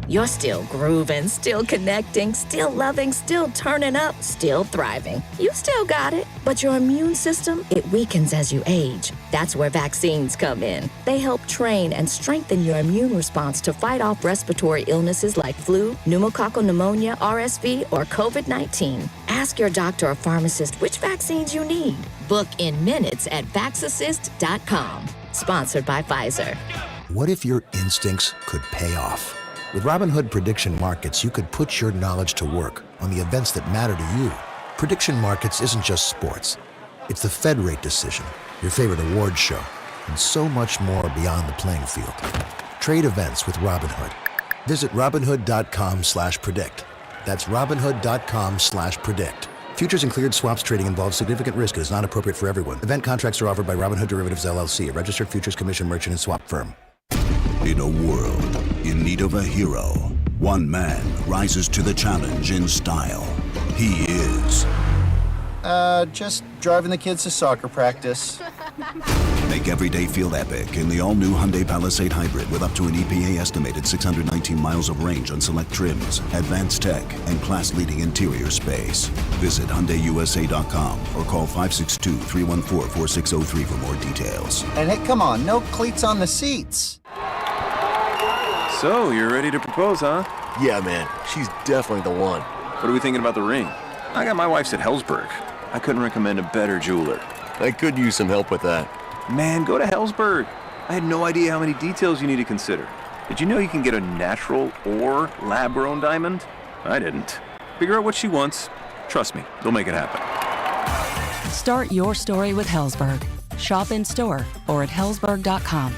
You're still grooving, still connecting, still loving, still turning up, still thriving. You still got it, but your immune system, it weakens as you age. That's where vaccines come in. They help train and strengthen your immune response to fight off respiratory illnesses like flu, pneumococcal pneumonia, RSV, or COVID-19. Ask your doctor or pharmacist which vaccines you need. Book in minutes at vaxassist.com. Sponsored by Pfizer. What if your instincts could pay off? With Robinhood Prediction Markets, you could put your knowledge to work on the events that matter to you. Prediction Markets isn't just sports. It's the Fed rate decision, your favorite award show, and so much more beyond the playing field. Trade events with Robinhood. Visit Robinhood.com/predict. That's Robinhood.com/predict. Futures and cleared swaps trading involves significant risk and is not appropriate for everyone. Event contracts are offered by Robinhood Derivatives LLC, a registered futures commission merchant and swap firm. In a world in need of a hero, one man rises to the challenge in style. He is... just driving the kids to soccer practice. Make every day feel epic in the all-new Hyundai Palisade Hybrid with up to an EPA-estimated 619 miles of range on select trims, advanced tech, and class-leading interior space. Visit HyundaiUSA.com or call 562-314-4603 for more details. And hey, come on, no cleats on the seats. So, you're ready to propose, huh? Yeah, man. She's definitely the one. What are we thinking about the ring? I got my wife's at Hellsberg. I couldn't recommend a better jeweler. I could use some help with that. Man, go to Hellsberg. I had no idea how many details you need to consider. Did you know you can get a natural or lab-grown diamond? I didn't. Figure out what she wants. Trust me, they'll make it happen. Start your story with Hellsberg. Shop in store or at hellsberg.com.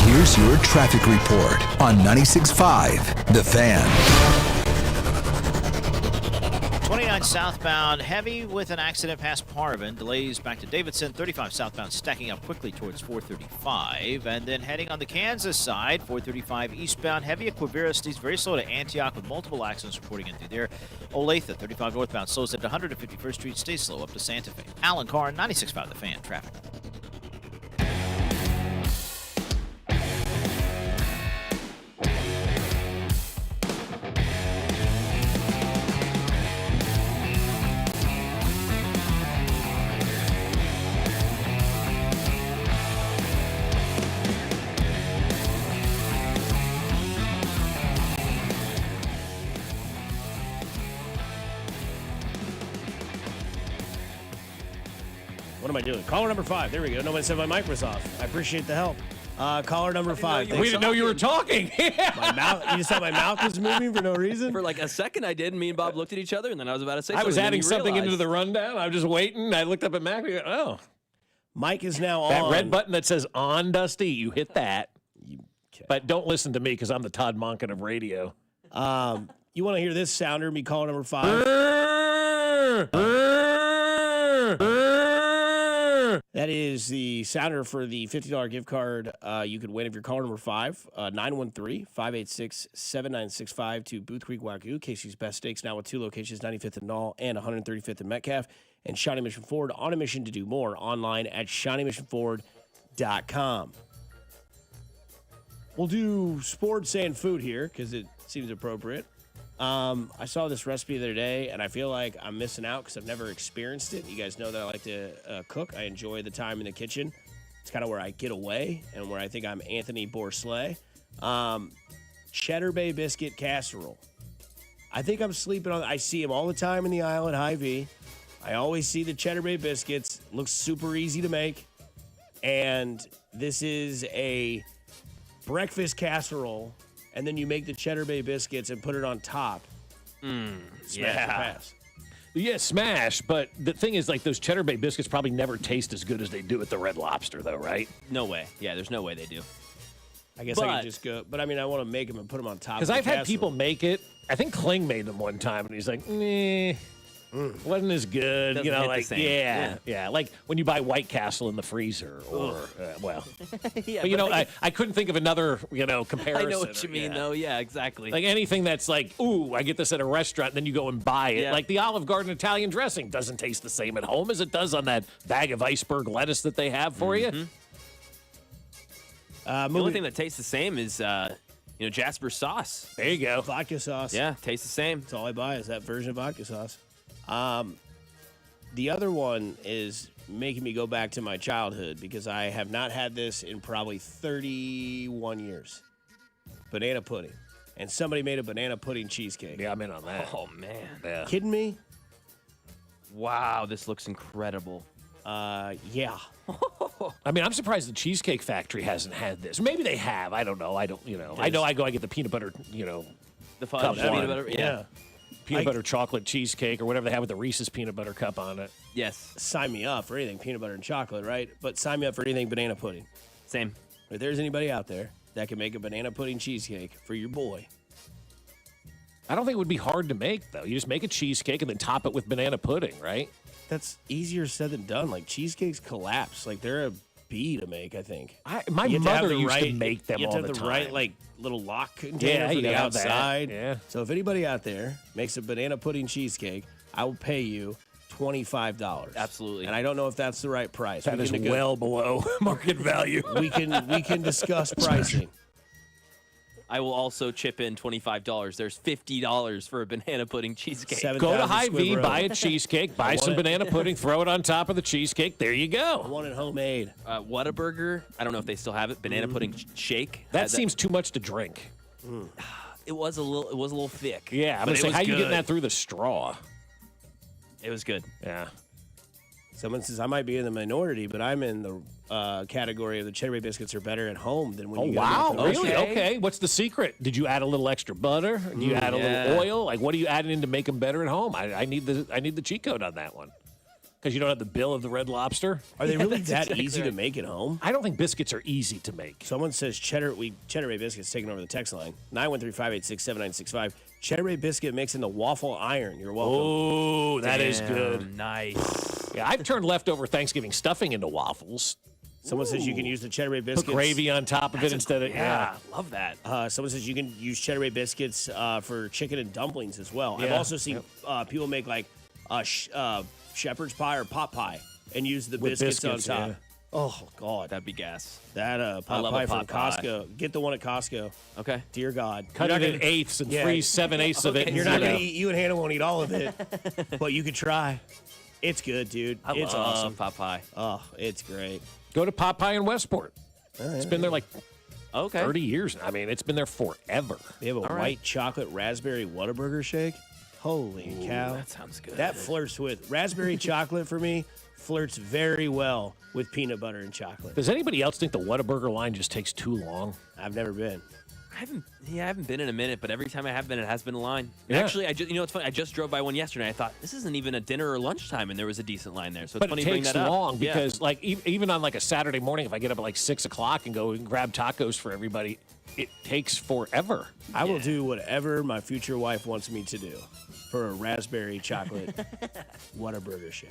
Here's your traffic report on 96.5 The Fan. 29 southbound, heavy with an accident past Parvin. Delays back to Davidson. 35 southbound stacking up quickly towards 435. And then heading on the Kansas side, 435 eastbound, heavy at Quivira. Stays very slow to Antioch with multiple accidents reporting in through there. Olathe, 35 northbound, slows at 151st Street. Stays slow up to Santa Fe. Alan Carr, 96.5 The Fan. Traffic. What am I doing? Caller number 5. There we go. Nobody said my mic was off. I appreciate the help. Caller number 5. We didn't know you were talking. My mouth. You just thought my mouth was moving for no reason? For like a second, I did. Me and Bob looked at each other, and then I was about to say I was something, adding and you something realized. into the rundown. I was just waiting. I looked up at Mac. And oh, Mike is now that on. red button that says "on," Dusty. You hit that. But don't listen to me because I'm the Todd Monken of radio. You want to hear this sounder? Me caller number 5. That is the sounder for the $50 gift card you could win if you're caller number 5. 913-586-7965 to Booth Creek Wagyu. Casey's Best Steaks now with 2 locations, 95th and Knoll and 135th and Metcalf. And Shawnee Mission Ford on a mission to do more online at ShawneeMissionFord.com. We'll do sports and food here because it seems appropriate. I saw this recipe the other day, and I feel like I'm missing out because I've never experienced it. You guys know that I like to cook. I enjoy the time in the kitchen. It's kind of where I get away and where I think I'm Anthony Boursley. Cheddar Bay biscuit casserole. I think I'm sleeping on. I see them all the time in the aisle at Hy-Vee. I always see the Cheddar Bay biscuits. Looks super easy to make. And this is a breakfast casserole, and then you make the Cheddar Bay biscuits and put it on top. Smash or pass. Yeah, smash. But the thing is, like, those Cheddar Bay biscuits probably never taste as good as they do at the Red Lobster, though, right? No way. Yeah, there's no way they do. I guess I could just go, but I mean, I want to make them and put them on top. Because I've had people make it. I think Kling made them one time, and he's like, wasn't as good. Doesn't you know, hit the like, same. yeah. Like when you buy White Castle in the freezer, or, well. Yeah, but, you know, like, I couldn't think of another, comparison. I know what you mean, though. Yeah, exactly. Like anything that's like, ooh, I get this at a restaurant, and then you go and buy it. Yeah. Like the Olive Garden Italian dressing doesn't taste the same at home as it does on that bag of iceberg lettuce that they have for you. The only thing that tastes the same is, Jasper's sauce. There you go. Vodka sauce. Yeah, tastes the same. That's all I buy is that version of vodka sauce. The other one is making me go back to my childhood because I have not had this in probably 31 years. Banana pudding. And somebody made a banana pudding cheesecake. Yeah, I'm in on that. Oh, man. Yeah. Kidding me? Wow, this looks incredible. Yeah. I mean, I'm surprised the Cheesecake Factory hasn't had this. Maybe they have. I don't know. I get the peanut butter, The fudge, cup peanut one. butter. Yeah. Peanut butter chocolate cheesecake or whatever they have with the Reese's peanut butter cup on it. Yes. Sign me up for anything peanut butter and chocolate, right? But sign me up for anything banana pudding. Same. If there's anybody out there that can make a banana pudding cheesecake for your boy. I don't think it would be hard to make, though. You just make a cheesecake and then top it with banana pudding, right? That's easier said than done. Like, cheesecakes collapse. Like, they're a bee to make, I think. My You have to have mother the used to right- make them you have all to have the the right, time. like, little lock container for you the gotta have that. outside. Yeah. So if anybody out there makes a banana pudding cheesecake, I will pay you $25. Absolutely. And I don't know if that's the right price. That is well below market value. We can discuss pricing. I will also chip in $25. There's $50 for a banana pudding cheesecake. Go to Hy-Vee, buy a cheesecake, buy some banana pudding, throw it on top of the cheesecake. There you go. I want it homemade. Whataburger. I don't know if they still have it. Banana pudding shake. That seems too much to drink. It was a little thick. Yeah, I'm but gonna say, it was how you getting good. that through the straw? It was good. Yeah. Someone says I might be in the minority, but I'm in the category of the Cheddar Bay biscuits are better at home than when Oh, you go wow. to the Really? restaurant. Okay. What's the secret? Did you add a little extra butter? Do you add a little oil? Like, what are you adding in to make them better at home? I need the cheat code on that one. because you don't have the bill of the Red Lobster. Are they really That's that exactly easy right. to make at home? I don't think biscuits are easy to make. Someone says Cheddar Bay Biscuits taking over the text line. 913-586-7965. Cheddar Bay Biscuit makes in the waffle iron. You're welcome. Oh, that is good. Nice. Yeah, I've turned leftover Thanksgiving stuffing into waffles. Someone says you can use the Cheddar Bay Biscuits. Put gravy on top of it instead of love that. Someone says you can use Cheddar Bay Biscuits for chicken and dumplings as well. I've Yeah. also seen people make like shepherd's pie or pot pie and use the With biscuits on biscuits, top. yeah. Oh, God. That'd be gas. That pot love pie a from pot pie. Costco. Get the one at Costco. Okay. Dear God. Cut You're it not in gonna- eighths and Yeah. freeze 7/8 of it. You're and not you going know. to eat. You and Hannah won't eat all of it, but you could try. It's good, dude. I It's love awesome. pot pie. Oh, it's great. Go to Pot Pie in Westport. It's been there like Okay. 30 years. I mean, it's been there forever. They have a All right. white chocolate raspberry Whataburger shake. Holy cow. That sounds good. That flirts with raspberry chocolate for me, flirts very well with peanut butter and chocolate. Does anybody else think the Whataburger line just takes too long? I've never been. I haven't been in a minute, but every time I have been, it has been a line. Yeah. Actually, it's funny. I just drove by one yesterday. I thought this isn't even a dinner or lunchtime, and there was a decent line there. So it's But funny it you bring takes that up. long Yeah. because, like, even on like a Saturday morning, if I get up at like 6 o'clock and go and grab tacos for everybody, it takes forever. I will do whatever my future wife wants me to do for a raspberry chocolate Whataburger shake.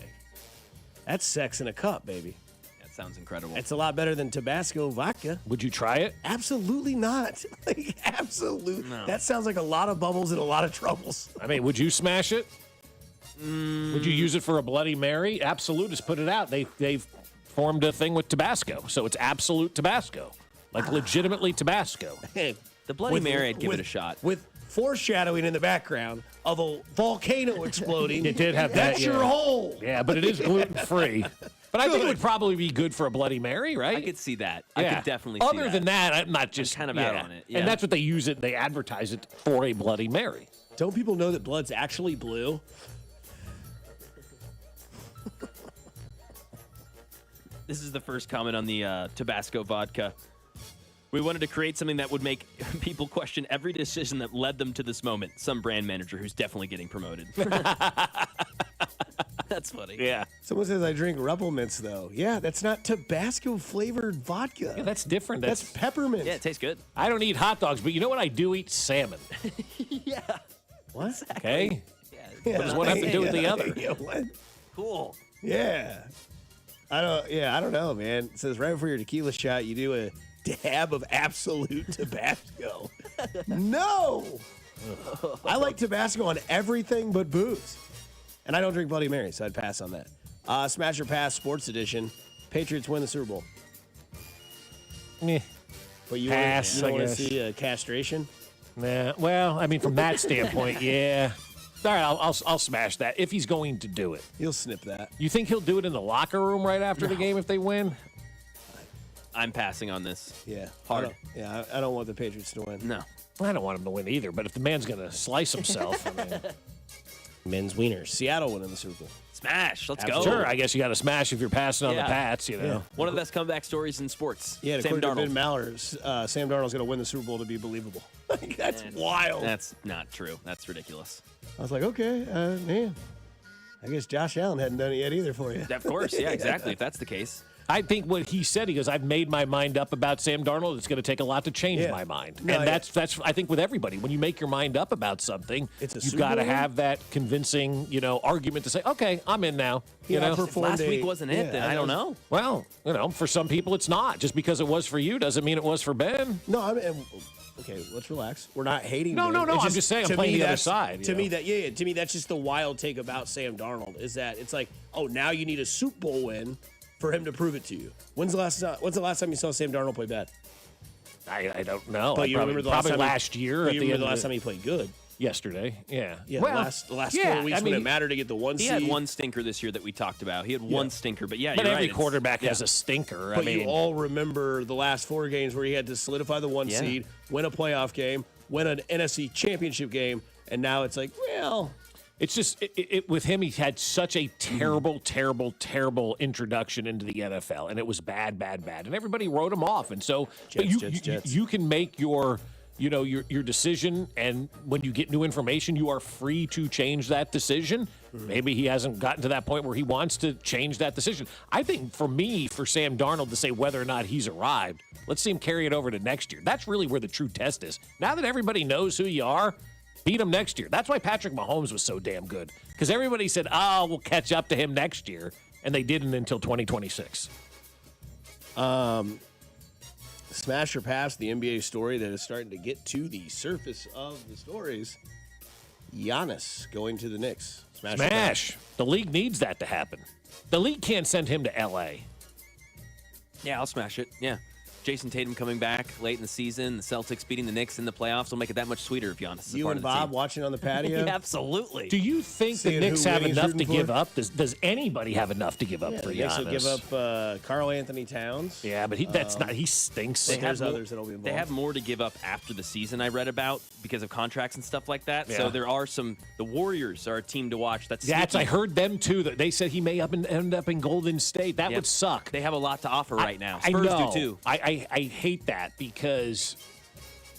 That's sex in a cup, baby. That sounds incredible. It's a lot better than Tabasco vodka. Would you try it? Absolutely not. Like, absolutely. No. That sounds like a lot of bubbles and a lot of troubles. I mean, would you smash it? Would you use it for a Bloody Mary? Absolute has put it out. They've formed a thing with Tabasco, so it's Absolute Tabasco, like legitimately Tabasco. The Bloody Mary, I'd give it a shot. With foreshadowing in the background of a volcano exploding. It did have that. That's your yeah. hole. Yeah, but it is gluten free. But I think it would probably be good for a Bloody Mary, right? I could see that. Yeah. I could definitely see Other that. than that, I'm not just kind of out on it. Yeah. And that's what they use it. They advertise it for a Bloody Mary. Don't people know that blood's actually blue? This is the first comment on the Tabasco vodka. We wanted to create something that would make people question every decision that led them to this moment. Some brand manager who's definitely getting promoted. That's funny. Yeah. Someone says I drink Ruppelmints, though. Yeah, that's not Tabasco-flavored vodka. Yeah, that's different. That's peppermint. Yeah, it tastes good. I don't eat hot dogs, but you know what? I do eat salmon. Yeah. What? Okay? What does one have to do with the other? Yeah, what? Cool. Yeah. I don't know, man. It says right before your tequila shot, you do a dab of Absolute Tabasco. No! I like Tabasco on everything but booze. And I don't drink Bloody Mary, so I'd pass on that. Smash or Pass Sports Edition. Patriots win the Super Bowl. Meh. But you Pass, don't I want to guess. see a castration? Nah. Well, I mean, from that standpoint, yeah. All right, I'll smash that if he's going to do it. He'll snip that. You think he'll do it in the locker room right after the game if they win? I'm passing on this. Yeah. Hard. I don't want the Patriots to win. No. I don't want him to win either, but if the man's going to slice himself, I mean, Men's wieners. Seattle winning the Super Bowl. Smash. Let's go. sure, I guess you got to smash if you're passing on Yeah. the Pats, you know. Yeah. One of the best comeback stories in sports. Yeah, Sam according to Darnold. Ben Maller, Sam Darnold's going to win the Super Bowl to be believable. Like, that's wild. That's not true. That's ridiculous. I was like, okay, man. I guess Josh Allen hadn't done it yet either for you. Of course. Yeah, exactly. If that's the case. I think what he said, he goes, I've made my mind up about Sam Darnold. It's going to take a lot to change Yeah. my mind. No, and yeah. that's I think with everybody, when you make your mind up about something, It's a you've Super got to Bowl? have that convincing, argument to say, okay, I'm in now. He You know? outperformed Last a- week wasn't it, yeah, then I don't know. Well, for some people it's not. Just because it was for you doesn't mean it was for Ben. No, I mean, okay, let's relax. We're not hating. No, Ben. no, no, It's I'm just saying I'm to playing me, the other that's- side, To you me, know? to me, that's just the wild take about Sam Darnold is that it's like, oh, now you need a Super Bowl win for him to prove it to you. When's the last time you saw Sam Darnold play bad? I don't know. But you remember the last time last year. But At you the remember end the of last time he played good? Yesterday, yeah. Yeah, Well, the last yeah, 4 weeks I mean, when it mattered to get the one He seed. had one stinker this year that we talked about. He had one stinker, but yeah, But you're every right. It's- quarterback yeah. has a stinker. But I mean, you all remember the last 4 games where he had to solidify the one Yeah. seed, win a playoff game, win an NFC championship game, and now it's like, well, it's just with him. He had such a terrible, terrible, terrible introduction into the NFL, and it was bad, bad, bad, and everybody wrote him off. And so, but Jets. you can make your decision, and when you get new information, you are free to change that decision. Maybe he hasn't gotten to that point where he wants to change that decision. I think for Sam Darnold to say whether or not he's arrived, let's see him carry it over to next year. That's really where the true test is. Now that everybody knows who you are, beat him next year. That's why Patrick Mahomes was so damn good. Because everybody said, we'll catch up to him next year. And they didn't until 2026. Smash or pass, the NBA story that is starting to get to the surface of the stories. Giannis going to the Knicks. Smash. The league needs that to happen. The league can't send him to L.A. Yeah, I'll smash it. Yeah. Jason Tatum coming back late in the season. The Celtics beating the Knicks in the playoffs will make it that much sweeter if Giannis is a You part and of the Bob team. watching on the patio? Yeah, absolutely. Do you think Seeing the Knicks who have Winnie's enough to rooting give for? up? Does anybody have enough to give up for The Knicks will Giannis? give up Karl Anthony Towns. Yeah, but he stinks. They There's have others that'll be involved. They have more to give up after the season, I read about, because of contracts and stuff like that. Yeah. So there are some. The Warriors are a team to watch. I sneaky. heard them too. That they said he may end up in Golden State. That Yep. would suck. They have a lot to offer right now. I Spurs know. do too. I hate that because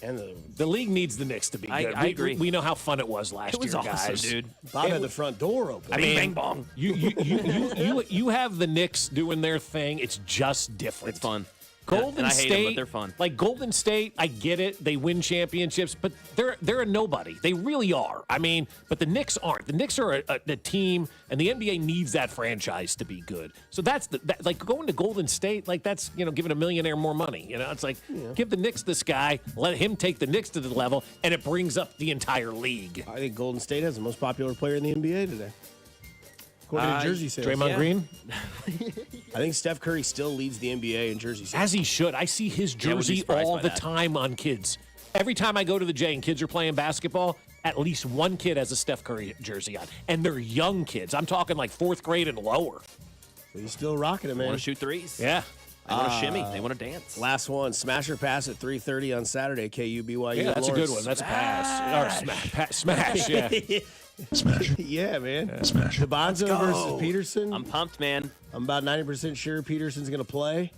and the league needs the Knicks to be good. I agree. We know how fun it was last It was year, awesome, guys. dude. Bob had the front door open. I mean, bang bong. You have the Knicks doing their thing. It's just different. It's fun. Golden and I State, hate them, but they're fun. Like Golden State, I get it. They win championships, but they're a nobody. They really are. I mean, but the Knicks aren't. The Knicks are a team, and the NBA needs that franchise to be good. So that's like going to Golden State. Like that's giving a millionaire more money. It's like give the Knicks this guy, let him take the Knicks to the level, and it brings up the entire league. I think Golden State has the most popular player in the NBA today. According to jersey sales. Draymond Green? I think Steph Curry still leads the NBA in jersey sales. As he should. I see his Yeah, I wouldn't be jersey surprised all by the that. time on kids. Every time I go to the J and kids are playing basketball, at least one kid has a Steph Curry jersey on. And they're young kids. I'm talking like 4th grade and lower. So he's still rocking it, They man. want to shoot threes. Yeah. They want to shimmy. They want to dance. Last one, smash or pass at 3:30 on Saturday. KU BYU. Yeah, that's a good one. That's a pass. Or smash, yeah. Smash. Yeah, man. Smash. DeBonzo versus Peterson. I'm pumped, man. I'm about 90% sure Peterson's going to play.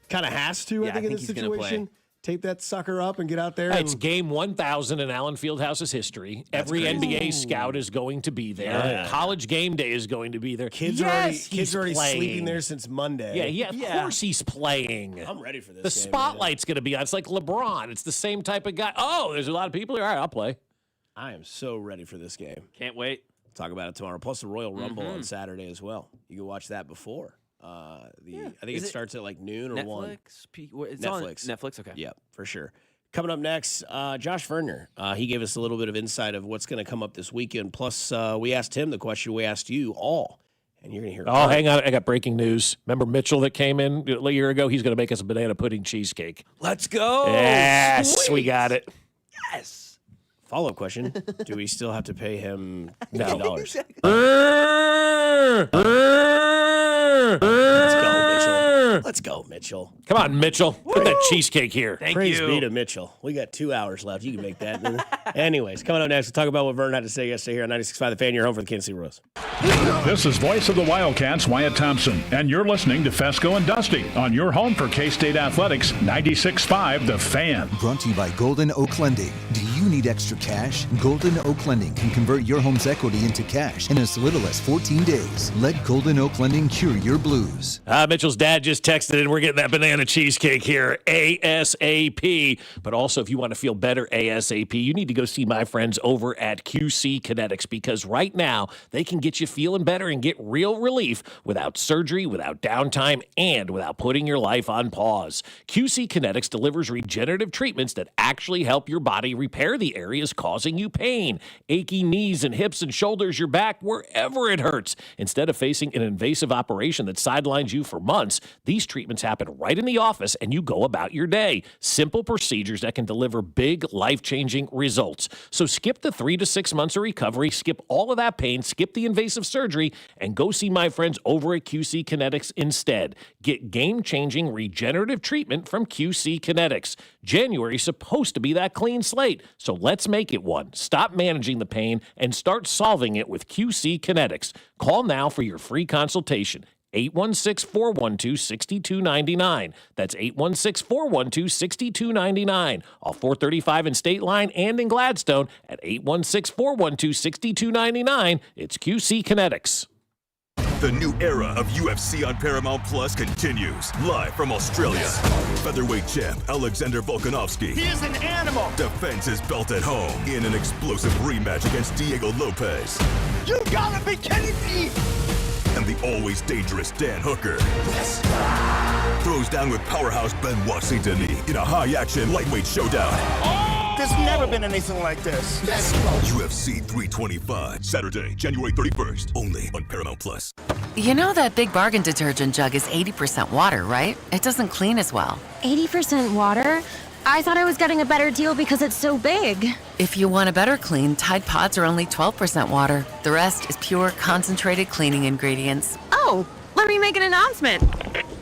Kind of has to, Yeah, I think, in this he's gonna play. situation. Take that sucker up and get out there. It's and game 1,000 in Allen Fieldhouse's history. Every crazy. NBA scout is going to be there. Yeah. College game day is going to be there. kids Yes, are already playing. sleeping there since Monday. Yeah, of course he's playing. I'm ready for this. The game, spotlight's going to be on. It's like LeBron. It's the same type of guy. Oh, there's a lot of people here. All right, I'll play. man. I am so ready for this game. Can't wait. Talk about it tomorrow. Plus the Royal Rumble on Saturday as well. You can watch that before. I think Is it it starts at like noon or 1. Netflix? It's on Netflix. Netflix. Okay. Yeah, for sure. Coming up next, Josh Verner. He gave us a little bit of insight of what's going to come up this weekend. Plus, we asked him the question we asked you all, and you're going to hear. Oh, hang on. I got breaking news. Remember Mitchell that came in a year ago? He's going to make us a banana pudding cheesecake. Let's go. Yes, Sweet. we got it. Yes. Follow-up question: do we still have to pay him No. $50? Let's go, Mitchell. Come on, Mitchell. Put that cheesecake here. Thank Praise you. be to Mitchell. We got 2 hours left. You can make that. Anyways, coming up next, we'll talk about what Vern had to say yesterday here on 96.5 The Fan. You're home for the Kansas City Royals. This is voice of the Wildcats, Wyatt Thompson, and you're listening to Fescoe and Dusty on your home for K-State Athletics, 96.5 The Fan. Brought to you by Golden Oak Lending. Do you need extra cash? Golden Oak Lending can convert your home's equity into cash in as little as 14 days. Let Golden Oak Lending cure your blues. Mitchell's dad just texted in. We're getting that banana cheesecake here ASAP. But also, if you want to feel better ASAP, you need to go see my friends over at QC Kinetics, because right now they can get you feeling better and get real relief without surgery, without downtime, and without putting your life on pause. QC Kinetics delivers regenerative treatments that actually help your body repair the areas causing you pain. Achy knees and hips and shoulders, your back, wherever it hurts. Instead of facing an invasive operation that sidelines you for months, these treatments happen right in the office and you go about your day. Simple procedures that can deliver big, life-changing results. So skip the 3 to 6 months of recovery, skip all of that pain, skip the invasive surgery, and go see my friends over at QC Kinetics instead. Get game-changing regenerative treatment from QC Kinetics. January is supposed to be that clean slate, so let's make it one. Stop managing the pain and start solving it with QC Kinetics. Call now for your free consultation. 816-412-6299. That's 816-412-6299. All 435 in State Line and in Gladstone at 816-412-6299. It's QC Kinetics. The new era of UFC on Paramount Plus continues. Live from Australia. Featherweight champ Alexander Volkanovski. He is an animal. Defends his belt at home in an explosive rematch against Diego Lopez. You gotta be kidding me! And the always dangerous Dan Hooker. Yes. Throws down with powerhouse Benoit Saint-Denis in a high-action lightweight showdown. There's never been anything like this. Let's go. UFC 325, Saturday, January 31st, only on Paramount Plus. You know that Big Bargain detergent jug is 80% water, right? It doesn't clean as well. 80% water? I thought I was getting a better deal because it's so big. If you want a better clean, Tide Pods are only 12% water. The rest is pure, concentrated cleaning ingredients. Oh, let me make an announcement.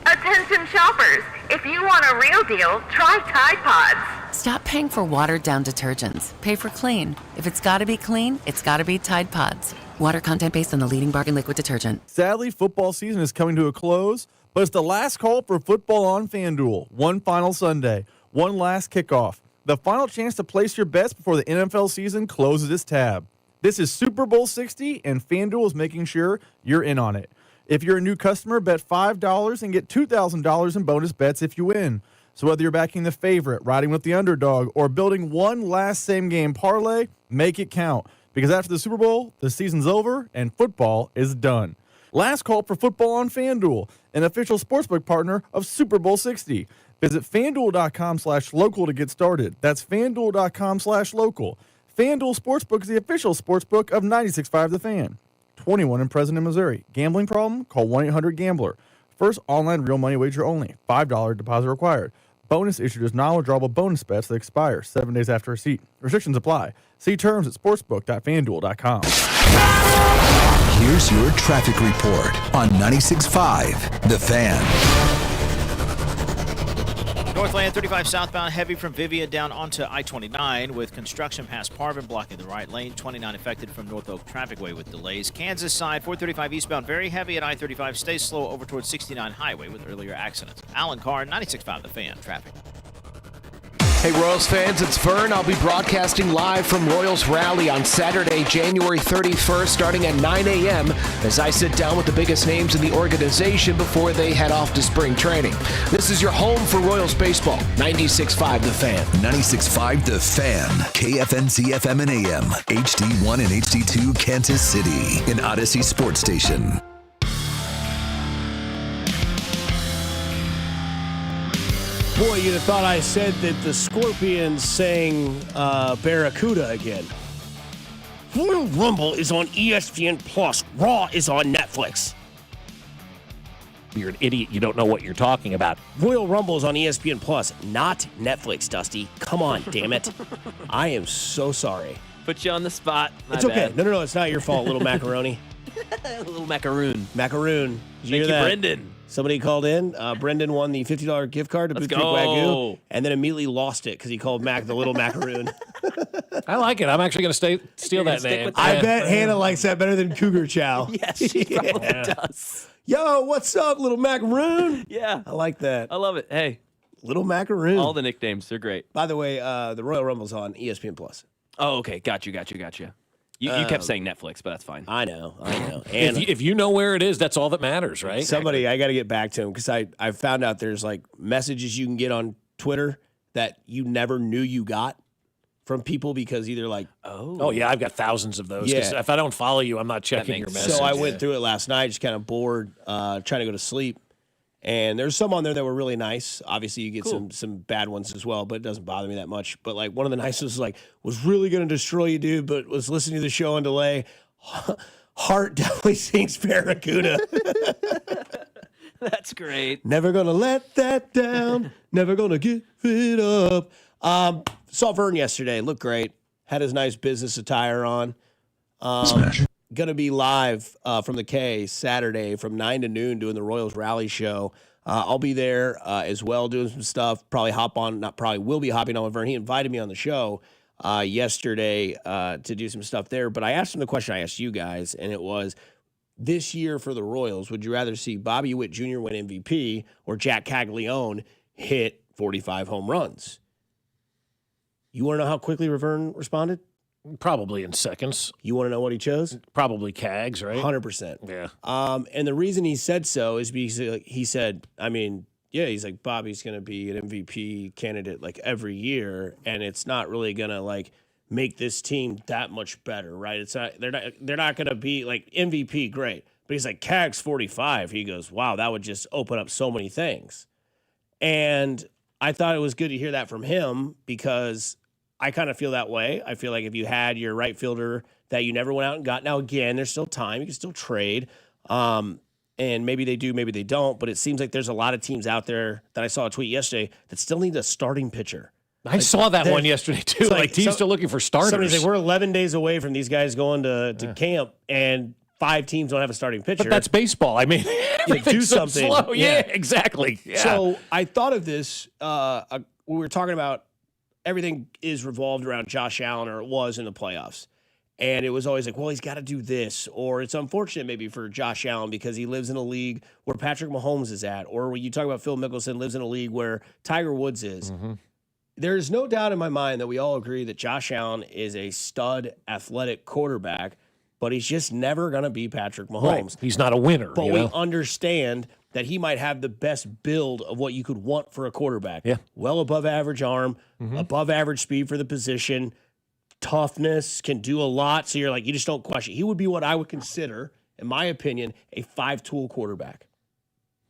Attention shoppers, if you want a real deal, try Tide Pods. Stop paying for watered-down detergents. Pay for clean. If it's gotta be clean, it's gotta be Tide Pods. Water content based on the leading bargain liquid detergent. Sadly, football season is coming to a close, but it's the last call for football on FanDuel. One final Sunday, one last kickoff. The final chance to place your bets before the NFL season closes its tab. This is Super Bowl 60, and FanDuel is making sure you're in on it. If you're a new customer, bet $5 and get $2,000 in bonus bets if you win. So whether you're backing the favorite, riding with the underdog, or building one last same-game parlay, make it count. Because after the Super Bowl, the season's over and football is done. Last call for football on FanDuel, an official sportsbook partner of Super Bowl 60. Visit FanDuel.com/local to get started. That's FanDuel.com/local. FanDuel Sportsbook is the official sportsbook of 96.5 The Fan. 21 and present in Missouri. Gambling problem? Call 1-800-GAMBLER. First online real money wager only. $5 deposit required. Bonus issued as non-withdrawable bonus bets that expire 7 days after receipt. Restrictions apply. See terms at sportsbook.fanduel.com. Here's your traffic report on 96.5 The Fan. Northland 35 southbound heavy from Vivian down onto I-29 with construction past Parvin blocking the right lane. 29 affected from North Oak Trafficway with delays. Kansas side 435 eastbound very heavy at I-35 stays slow over towards 69 Highway with earlier accidents. Alan Carr 96.5 The Fan traffic. Hey Royals fans, it's Vern. I'll be broadcasting live from Royals Rally on Saturday, January 31st, starting at 9 a.m. as I sit down with the biggest names in the organization before they head off to spring training. This is your home for Royals baseball. 96.5 The Fan. 96.5 The Fan. KFNC FM and AM. HD1 and HD2 Kansas City. An Odyssey Sports Station. Boy, you'd have thought I said that the Scorpions sang Barracuda again. Royal Rumble is on ESPN Plus. Raw is on Netflix. You're an idiot. You don't know what you're talking about. Royal Rumble is on ESPN Plus, not Netflix, Dusty. Come on, damn it. I am so sorry. Put you on the spot. It's okay. No, it's not your fault, little macaroni. Little macaroon. Macaroon. Did Thank you, that? Brendan. Somebody called in. Brendan won the $50 gift card to Boot Creek Wagyu, and then immediately lost it because he called Mac the little macaroon. I like it. I'm actually going to steal that name. I bet Hannah likes that better than Cougar Chow. Yes, she probably does. Yo, what's up, little macaroon? Yeah. I like that. I love it. Hey. Little macaroon. All the nicknames, they're great. By the way, the Royal Rumble's on ESPN Plus. Oh, okay. Got you. You kept saying Netflix, but that's fine. I know. And if you know where it is, that's all that matters, right? Somebody, I got to get back to him because I found out there's like messages you can get on Twitter that you never knew you got from people because either like, oh yeah, I've got thousands of those. 'Cause if I don't follow you, I'm not checking your message. So I went through it last night, just kind of bored, trying to go to sleep. And there's some on there that were really nice. Obviously, you get some bad ones as well, but it doesn't bother me that much. But like one of the nicest was like, was really going to destroy you, dude, but was listening to the show on delay. Heart definitely sings Barracuda. That's great. Never going to let that down. Never going to give it up. Saw Vern yesterday. Looked great. Had his nice business attire on. Going to be live from the K Saturday from 9 to noon doing the Royals Rally Show. I'll be there as well doing some stuff. Will be hopping on with Vern. He invited me on the show yesterday to do some stuff there. But I asked him the question I asked you guys, and it was, this year for the Royals, would you rather see Bobby Witt Jr. win MVP or Jack Caglione hit 45 home runs? You want to know how quickly Reverne responded? Probably in seconds. You want to know what he chose? Probably Cags, right? 100%. Yeah. And the reason he said so is because he said, he's like, Bobby's going to be an MVP candidate like every year, and it's not really going to like make this team that much better, right? It's not they're not going to be like MVP great. But he's like, Cags 45. He goes, wow, that would just open up so many things. And I thought it was good to hear that from him because I kind of feel that way. I feel like if you had your right fielder that you never went out and got, now again, there's still time. You can still trade. And maybe they do, maybe they don't. But it seems like there's a lot of teams out there that I saw a tweet yesterday that still need a starting pitcher. I saw that one yesterday, too. Like teams still looking for starters. Somebody's like, we're 11 days away from these guys going to camp, and 5 teams don't have a starting pitcher. But that's baseball. I mean, do something. Slow. Yeah, exactly. Yeah. So I thought of this. We were talking about everything is revolved around Josh Allen, or it was in the playoffs. And it was always like, well, he's got to do this. Or it's unfortunate maybe for Josh Allen because he lives in a league where Patrick Mahomes is at. Or when you talk about Phil Mickelson lives in a league where Tiger Woods is. Mm-hmm. There's no doubt in my mind that we all agree that Josh Allen is a stud athletic quarterback, but he's just never going to be Patrick Mahomes. Right. He's not a winner. But we understand that he might have the best build of what you could want for a quarterback. Yeah. Well above average arm, above average speed for the position, toughness, can do a lot. So you're like, you just don't question. He would be what I would consider, in my opinion, a 5-tool quarterback.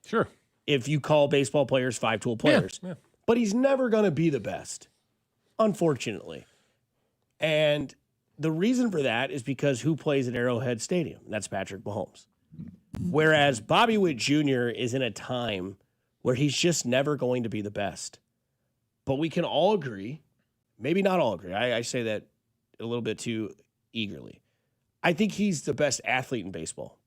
Sure. If you call baseball players 5-tool players. Yeah. But he's never going to be the best, unfortunately. And the reason for that is because who plays at Arrowhead Stadium? That's Patrick Mahomes. Whereas Bobby Witt Jr. is in a time where he's just never going to be the best. But we can all agree, maybe not all agree, I say that a little bit too eagerly. I think he's the best athlete in baseball.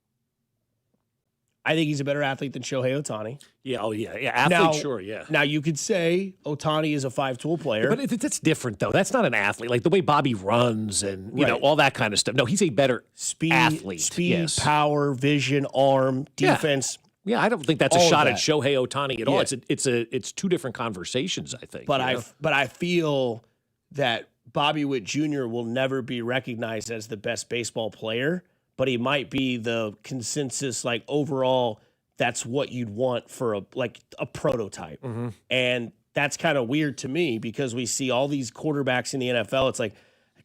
I think he's a better athlete than Shohei Ohtani. Yeah, athlete, sure, yeah. Now, you could say Ohtani is a 5-tool player. But that's different, though. That's not an athlete. Like the way Bobby runs and, you know, all that kind of stuff. No, he's a better athlete. Speed, power, vision, arm, defense. Yeah, I don't think that's a shot at Shohei Ohtani at all. It's two different conversations, I think. But I feel that Bobby Witt Jr. will never be recognized as the best baseball player, but he might be the consensus, like, overall, that's what you'd want for a prototype. Mm-hmm. And that's kind of weird to me because we see all these quarterbacks in the NFL. It's like,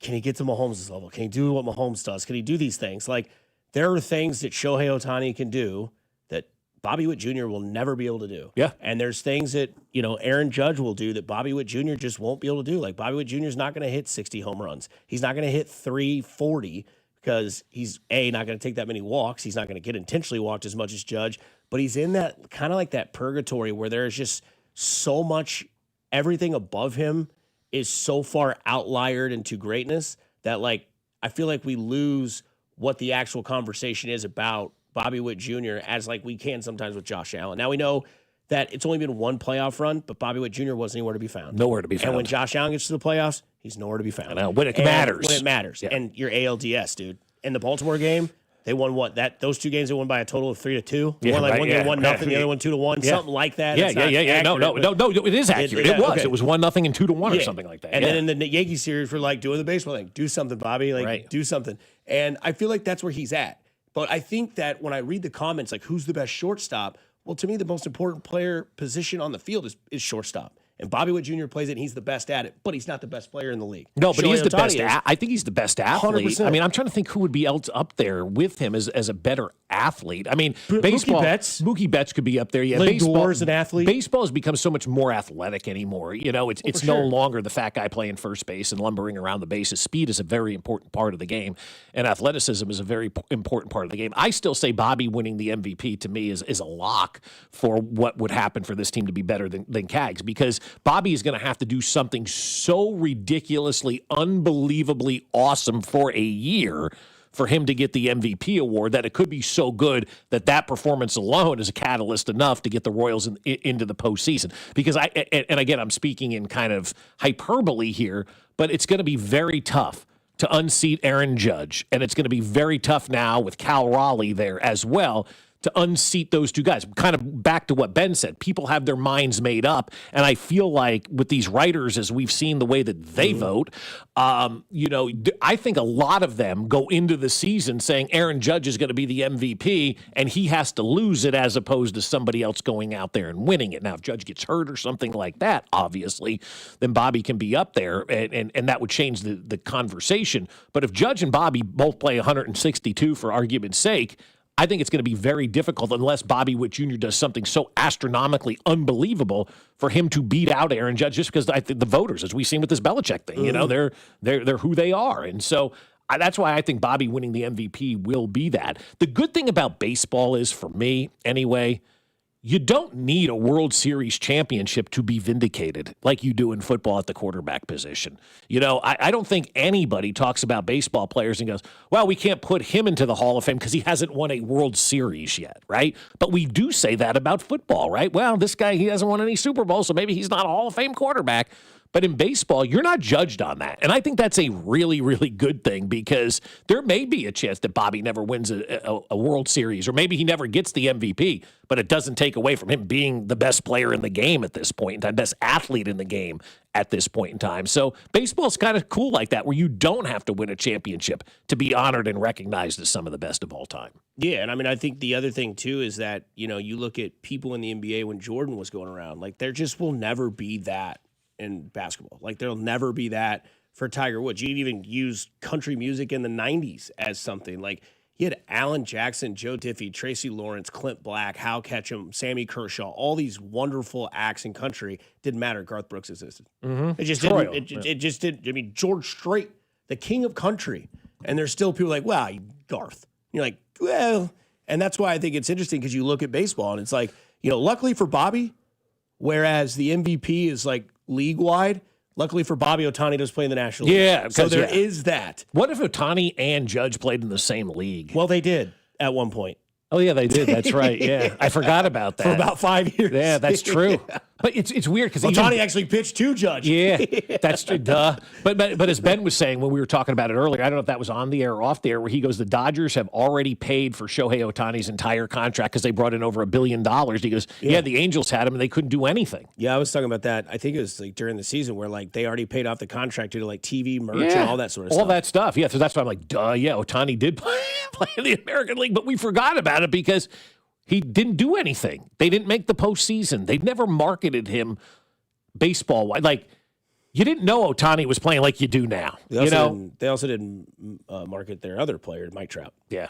can he get to Mahomes' level? Can he do what Mahomes does? Can he do these things? Like, there are things that Shohei Ohtani can do that Bobby Witt Jr. will never be able to do. Yeah. And there's things that, Aaron Judge will do that Bobby Witt Jr. just won't be able to do. Like, Bobby Witt Jr. is not going to hit 60 home runs. He's not going to hit 340 because he's, not going to take that many walks. He's not going to get intentionally walked as much as Judge. But he's in that kind of like that purgatory where there's just so much, everything above him is so far outliered into greatness that, like, I feel like we lose what the actual conversation is about Bobby Witt Jr. as like we can sometimes with Josh Allen. Now we know that it's only been one playoff run, but Bobby Witt Jr. wasn't anywhere to be found. Nowhere to be found. And when Josh Allen gets to the playoffs, he's nowhere to be found. I know. When it matters. When it matters. Yeah. And your ALDS, dude. In the Baltimore game, they won what? Those 2 games they won by a total of 3-2. Yeah, one right, game 1-0, the other one 2-1, something like that. Yeah, It's not No, it is accurate. It was. Okay. It was 1-0 and 2-1 or something like that. And then in the Yankees series, we're like doing the baseball thing. Do something, Bobby. Like, do something. And I feel like that's where he's at. But I think that when I read the comments, like, who's the best shortstop? Well, to me, the most important player position on the field is shortstop. And Bobby Witt Jr. plays it, and he's the best at it, but he's not the best player in the league. No, but Shohei he's the Ohtani best. I think he's the best athlete. 100%. I mean, I'm trying to think who would be else up there with him as a better athlete. I mean, baseball. Mookie Betts could be up there. Yeah, Lindor is an athlete. Baseball has become so much more athletic anymore. It's no longer the fat guy playing first base and lumbering around the bases. Speed is a very important part of the game, and athleticism is a very important part of the game. I still say Bobby winning the MVP to me is a lock for what would happen for this team to be better than Cags, because Bobby is going to have to do something so ridiculously, unbelievably awesome for a year for him to get the MVP award that it could be so good that performance alone is a catalyst enough to get the Royals into the postseason. Because and again, I'm speaking in kind of hyperbole here, but it's going to be very tough to unseat Aaron Judge, and it's going to be very tough now with Cal Raleigh there as well to unseat those two guys. Kind of back to what Ben said. People have their minds made up, and I feel like with these writers, as we've seen the way that they vote, I think a lot of them go into the season saying Aaron Judge is going to be the MVP, and he has to lose it as opposed to somebody else going out there and winning it. Now, if Judge gets hurt or something like that, obviously, then Bobby can be up there, and that would change the conversation. But if Judge and Bobby both play 162 for argument's sake, I think it's going to be very difficult unless Bobby Witt Jr. does something so astronomically unbelievable for him to beat out Aaron Judge, just because I think the voters, as we've seen with this Belichick thing, they're who they are. And so that's why I think Bobby winning the MVP will be that. The good thing about baseball is, for me anyway, you don't need a World Series championship to be vindicated like you do in football at the quarterback position. I don't think anybody talks about baseball players and goes, well, we can't put him into the Hall of Fame because he hasn't won a World Series yet, right? But we do say that about football, right? Well, this guy, he hasn't won any Super Bowls, so maybe he's not a Hall of Fame quarterback. But in baseball, you're not judged on that. And I think that's a really, really good thing, because there may be a chance that Bobby never wins a World Series, or maybe he never gets the MVP, but it doesn't take away from him being the best player in the game at this point in time, best athlete in the game at this point in time. So baseball's kind of cool like that, where you don't have to win a championship to be honored and recognized as some of the best of all time. Yeah, and I mean, I think the other thing, too, is that, you look at people in the NBA when Jordan was going around, like, there just will never be that in basketball. Like, there'll never be that for Tiger Woods. You didn't even use country music in the 90s as something. Like, you had Alan Jackson, Joe Diffie, Tracy Lawrence, Clint Black, Hal Ketchum, Sammy Kershaw, all these wonderful acts in country. Didn't matter. Garth Brooks existed. Mm-hmm. It just didn't. It just didn't. I mean, George Strait, the king of country. And there's still people like, wow, Garth. And you're like, well, and that's why I think it's interesting, because you look at baseball and it's like, luckily for Bobby, whereas the MVP is like league-wide, luckily for Bobby, Ohtani does play in the National League. Yeah. So there is that. What if Ohtani and Judge played in the same league? Well, they did at one point. Oh, yeah, they did. That's right. Yeah. I forgot about that. For about 5 years. Yeah, that's true. But it's weird because Ohtani actually pitched to Judge. Yeah, that's true. Duh. But as Ben was saying when we were talking about it earlier, I don't know if that was on the air or off the air, where he goes, the Dodgers have already paid for Shohei Ohtani's entire contract because they brought in over $1 billion. He goes, yeah, the Angels had him and they couldn't do anything. Yeah, I was talking about that. I think it was like during the season where like they already paid off the contract due to like TV merch and all that sort of stuff. All that stuff. Yeah, so that's why I'm like, duh, yeah, Ohtani did play in the American League, but we forgot about it because he didn't do anything. They didn't make the postseason. They never marketed him baseball-wise. Like, you didn't know Ohtani was playing like you do now. They also didn't market their other player, Mike Trout. Yeah.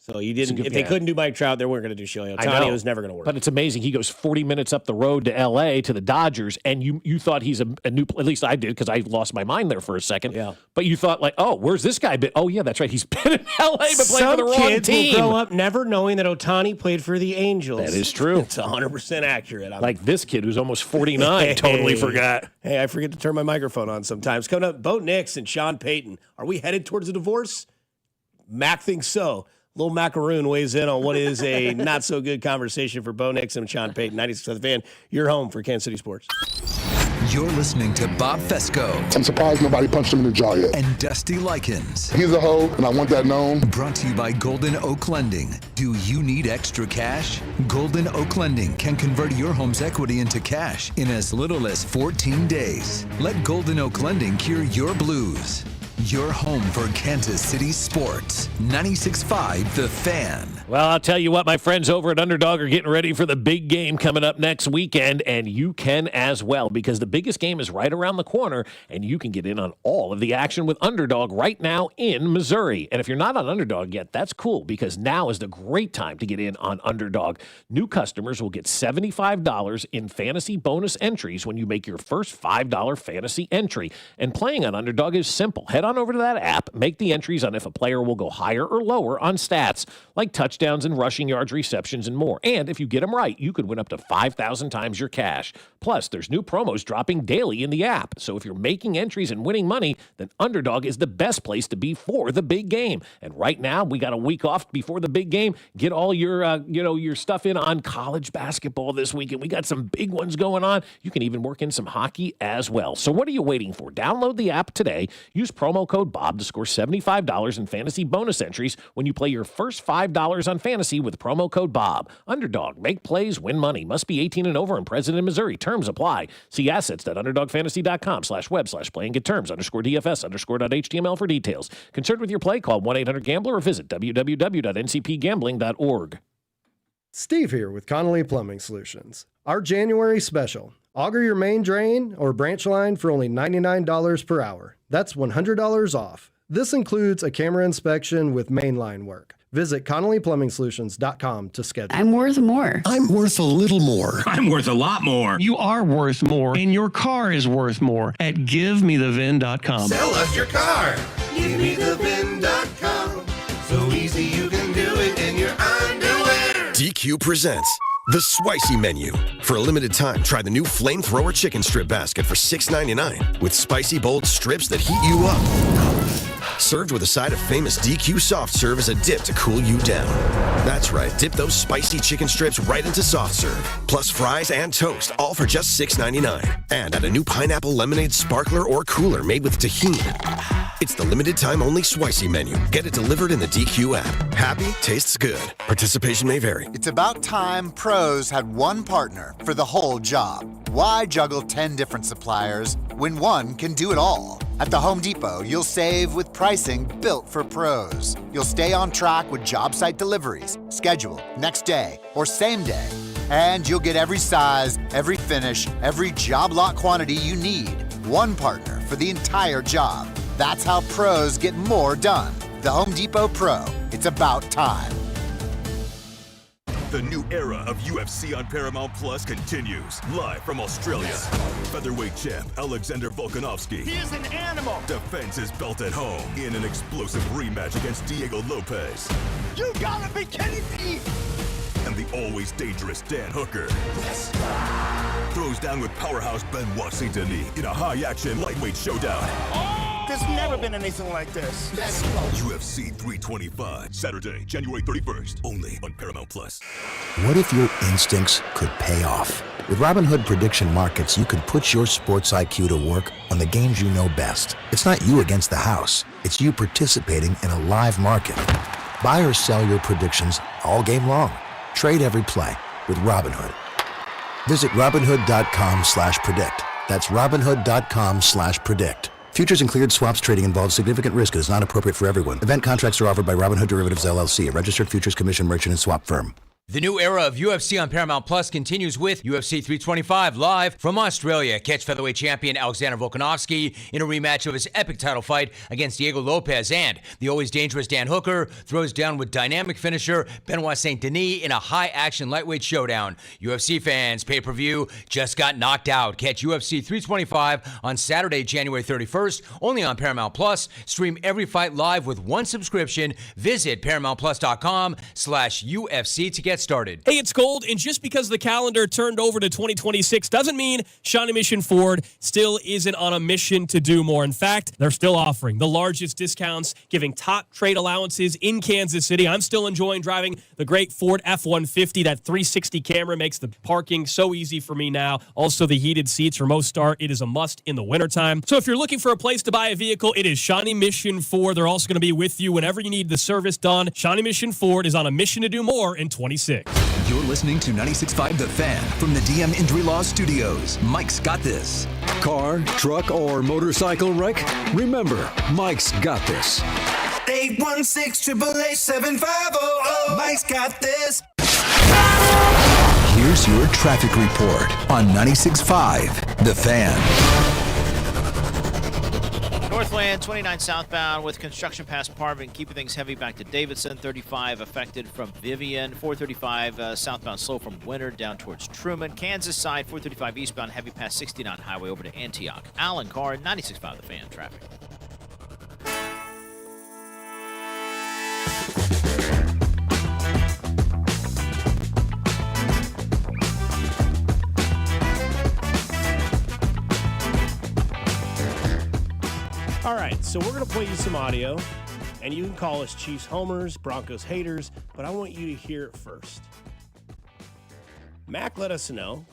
So you didn't. If they couldn't do Mike Trout, they weren't going to do Shohei Ohtani. It was never going to work. But it's amazing. He goes 40 minutes up the road to L.A. to the Dodgers, and you thought he's a new. At least I did, because I lost my mind there for a second. Yeah. But you thought like, oh, where's this guy been? Oh yeah, that's right. He's been in L.A. but playing for the wrong kids team. Will grow up never knowing that Ohtani played for the Angels. That is true. It's 100% accurate. Like this kid who's almost 49 totally forgot. Hey, I forget to turn my microphone on sometimes. Coming up, Bo Nix and Sean Payton. Are we headed towards a divorce? Mac thinks so. Little Macaroon weighs in on what is a not-so-good conversation for Bo Nix and Sean Payton. 96 The Fan, your home for Kansas City Sports. You're listening to Bob Fescoe. I'm surprised nobody punched him in the jaw yet. And Dusty Likens. He's a hoe, and I want that known. Brought to you by Golden Oak Lending. Do you need extra cash? Golden Oak Lending can convert your home's equity into cash in as little as 14 days. Let Golden Oak Lending cure your blues. Your home for Kansas City sports. 96.5 The Fan. Well, I'll tell you what, my friends over at Underdog are getting ready for the big game coming up next weekend, and you can as well, because the biggest game is right around the corner, and you can get in on all of the action with Underdog right now in Missouri. And if you're not on Underdog yet, that's cool, because now is the great time to get in on Underdog. New customers will get $75 in fantasy bonus entries when you make your first $5 fantasy entry. And playing on Underdog is simple. Head on over to that app, make the entries on if a player will go higher or lower on stats, like touchdowns and rushing yards, receptions, and more. And if you get them right, you could win up to 5,000 times your cash. Plus, there's new promos dropping daily in the app. So if you're making entries and winning money, then Underdog is the best place to be for the big game. And right now, we got a week off before the big game. Get all your, your stuff in on college basketball this weekend. We got some big ones going on. You can even work in some hockey as well. So what are you waiting for? Download the app today. Use promo promo code BOB to score $75 in fantasy bonus entries when you play your first $5 on fantasy with promo code BOB. Underdog, make plays, win money. Must be 18 and over and present in Missouri. Terms apply. See assets.underdogfantasy.com/web/play and get terms _DFS_.html for details. Concerned with your play? Call 1-800-GAMBLER or visit www.ncpgambling.org. Steve here with Connolly Plumbing Solutions. Our January special. Auger your main drain or branch line for only $99 per hour. That's $100 off. This includes a camera inspection with mainline work. Visit ConnollyPlumbingSolutions.com to schedule. I'm worth more. I'm worth a little more. I'm worth a lot more. You are worth more, and your car is worth more at GiveMeTheVin.com. Sell us your car. GiveMeTheVin.com. So easy you can do it in your underwear. DQ presents the Spicy Menu. For a limited time, try the new Flamethrower Chicken Strip Basket for $6.99 with spicy, bold strips that heat you up. Served with a side of famous DQ Soft Serve as a dip to cool you down. That's right, dip those spicy chicken strips right into Soft Serve. Plus fries and toast, all for just $6.99. And add a new pineapple lemonade sparkler or cooler made with tahini. It's the limited time only Spicy Menu. Get it delivered in the DQ app. Happy, tastes good. Participation may vary. It's about time pros had one partner for the whole job. Why juggle 10 different suppliers when one can do it all? At the Home Depot, you'll save with pricing built for pros. You'll stay on track with job site deliveries, scheduled, next day, or same day. And you'll get every size, every finish, every job lot quantity you need. One partner for the entire job. That's how pros get more done. The Home Depot Pro. It's about time. The new era of UFC on Paramount Plus continues. Live from Australia. Featherweight champ Alexander Volkanovski. He is an animal. Defends his belt at home in an explosive rematch against Diego Lopez. You gotta be kidding me. And the always dangerous Dan Hooker. Yes. Throws down with powerhouse Benoit Saint-Denis in a high-action lightweight showdown. There's never been anything like this. UFC 325, Saturday, January 31st, only on Paramount Plus. What if your instincts could pay off? With Robinhood Prediction Markets, you could put your sports IQ to work on the games you know best. It's not you against the house. It's you participating in a live market. Buy or sell your predictions all game long. Trade every play with Robinhood. Visit Robinhood.com/predict. That's Robinhood.com/predict. Futures and cleared swaps trading involves significant risk and is not appropriate for everyone. Event contracts are offered by Robinhood Derivatives LLC, a registered futures commission merchant and swap firm. The new era of UFC on Paramount Plus continues with UFC 325 live from Australia. Catch featherweight champion Alexander Volkanovski in a rematch of his epic title fight against Diego Lopez, and the always dangerous Dan Hooker throws down with dynamic finisher Benoit Saint-Denis in a high-action lightweight showdown. UFC fans, pay-per-view just got knocked out. Catch UFC 325 on Saturday, January 31st, only on Paramount Plus. Stream every fight live with one subscription. Visit ParamountPlus.com/UFC to get started. Hey, it's Gold, and just because the calendar turned over to 2026 doesn't mean Shawnee Mission Ford still isn't on a mission to do more. In fact, they're still offering the largest discounts, giving top trade allowances in Kansas City. I'm still enjoying driving the great Ford F-150. That 360 camera makes the parking so easy for me now. Also, the heated seats for most start. It is a must in the wintertime. So if you're looking for a place to buy a vehicle, it is Shawnee Mission Ford. They're also going to be with you whenever you need the service done. Shawnee Mission Ford is on a mission to do more in 26. You're listening to 96.5 The Fan from the DM Injury Law Studios. Mike's got this. Car, truck, or motorcycle wreck? Remember, Mike's got this. 816-888-7500. Mike's got this. Here's your traffic report on 96.5 The Fan. Northland 29 southbound with construction past Parvin, keeping things heavy back to Davidson. 35 affected from Vivian. 435 southbound slow from Winter down towards Truman. Kansas side 435 eastbound heavy past 69 highway over to Antioch. Allen Carr 96.5 The Fan traffic. All right, so we're going to play you some audio, and you can call us Chiefs homers, Broncos haters, but I want you to hear it first. Mac let us know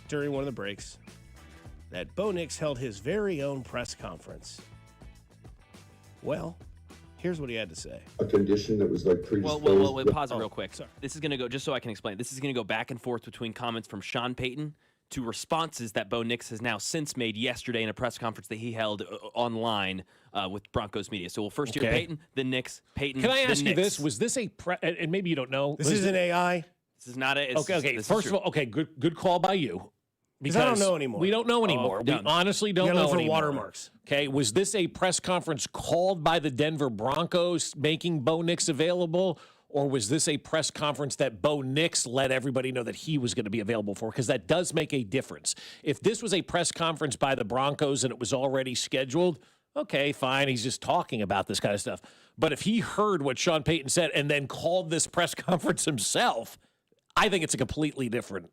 during one of the breaks that Bo Nix held his very own press conference Well, here's what he had to say. A condition that was like predisposed. Well, pause it real quick. Sorry. This is going to go, just so I can explain, this is going to go back and forth between comments from Sean Payton to responses that Bo Nix has now since made yesterday in a press conference that he held online with Broncos media. So we'll first hear Payton, then Nix, Payton, Can I then ask you Nix. this? Was this and maybe you don't know. This isn't AI. This is not a. Okay. First of all, good call by you. Because I don't know anymore. We don't know anymore. We honestly don't know for anymore. watermarks. Okay, was this a press conference called by the Denver Broncos making Bo Nix available, or was this a press conference that Bo Nix let everybody know that he was going to be available for? Because that does make a difference. If this was a press conference by the Broncos and it was already scheduled, okay, fine, he's just talking about this kind of stuff. But if he heard what Sean Payton said and then called this press conference himself, I think it's a completely different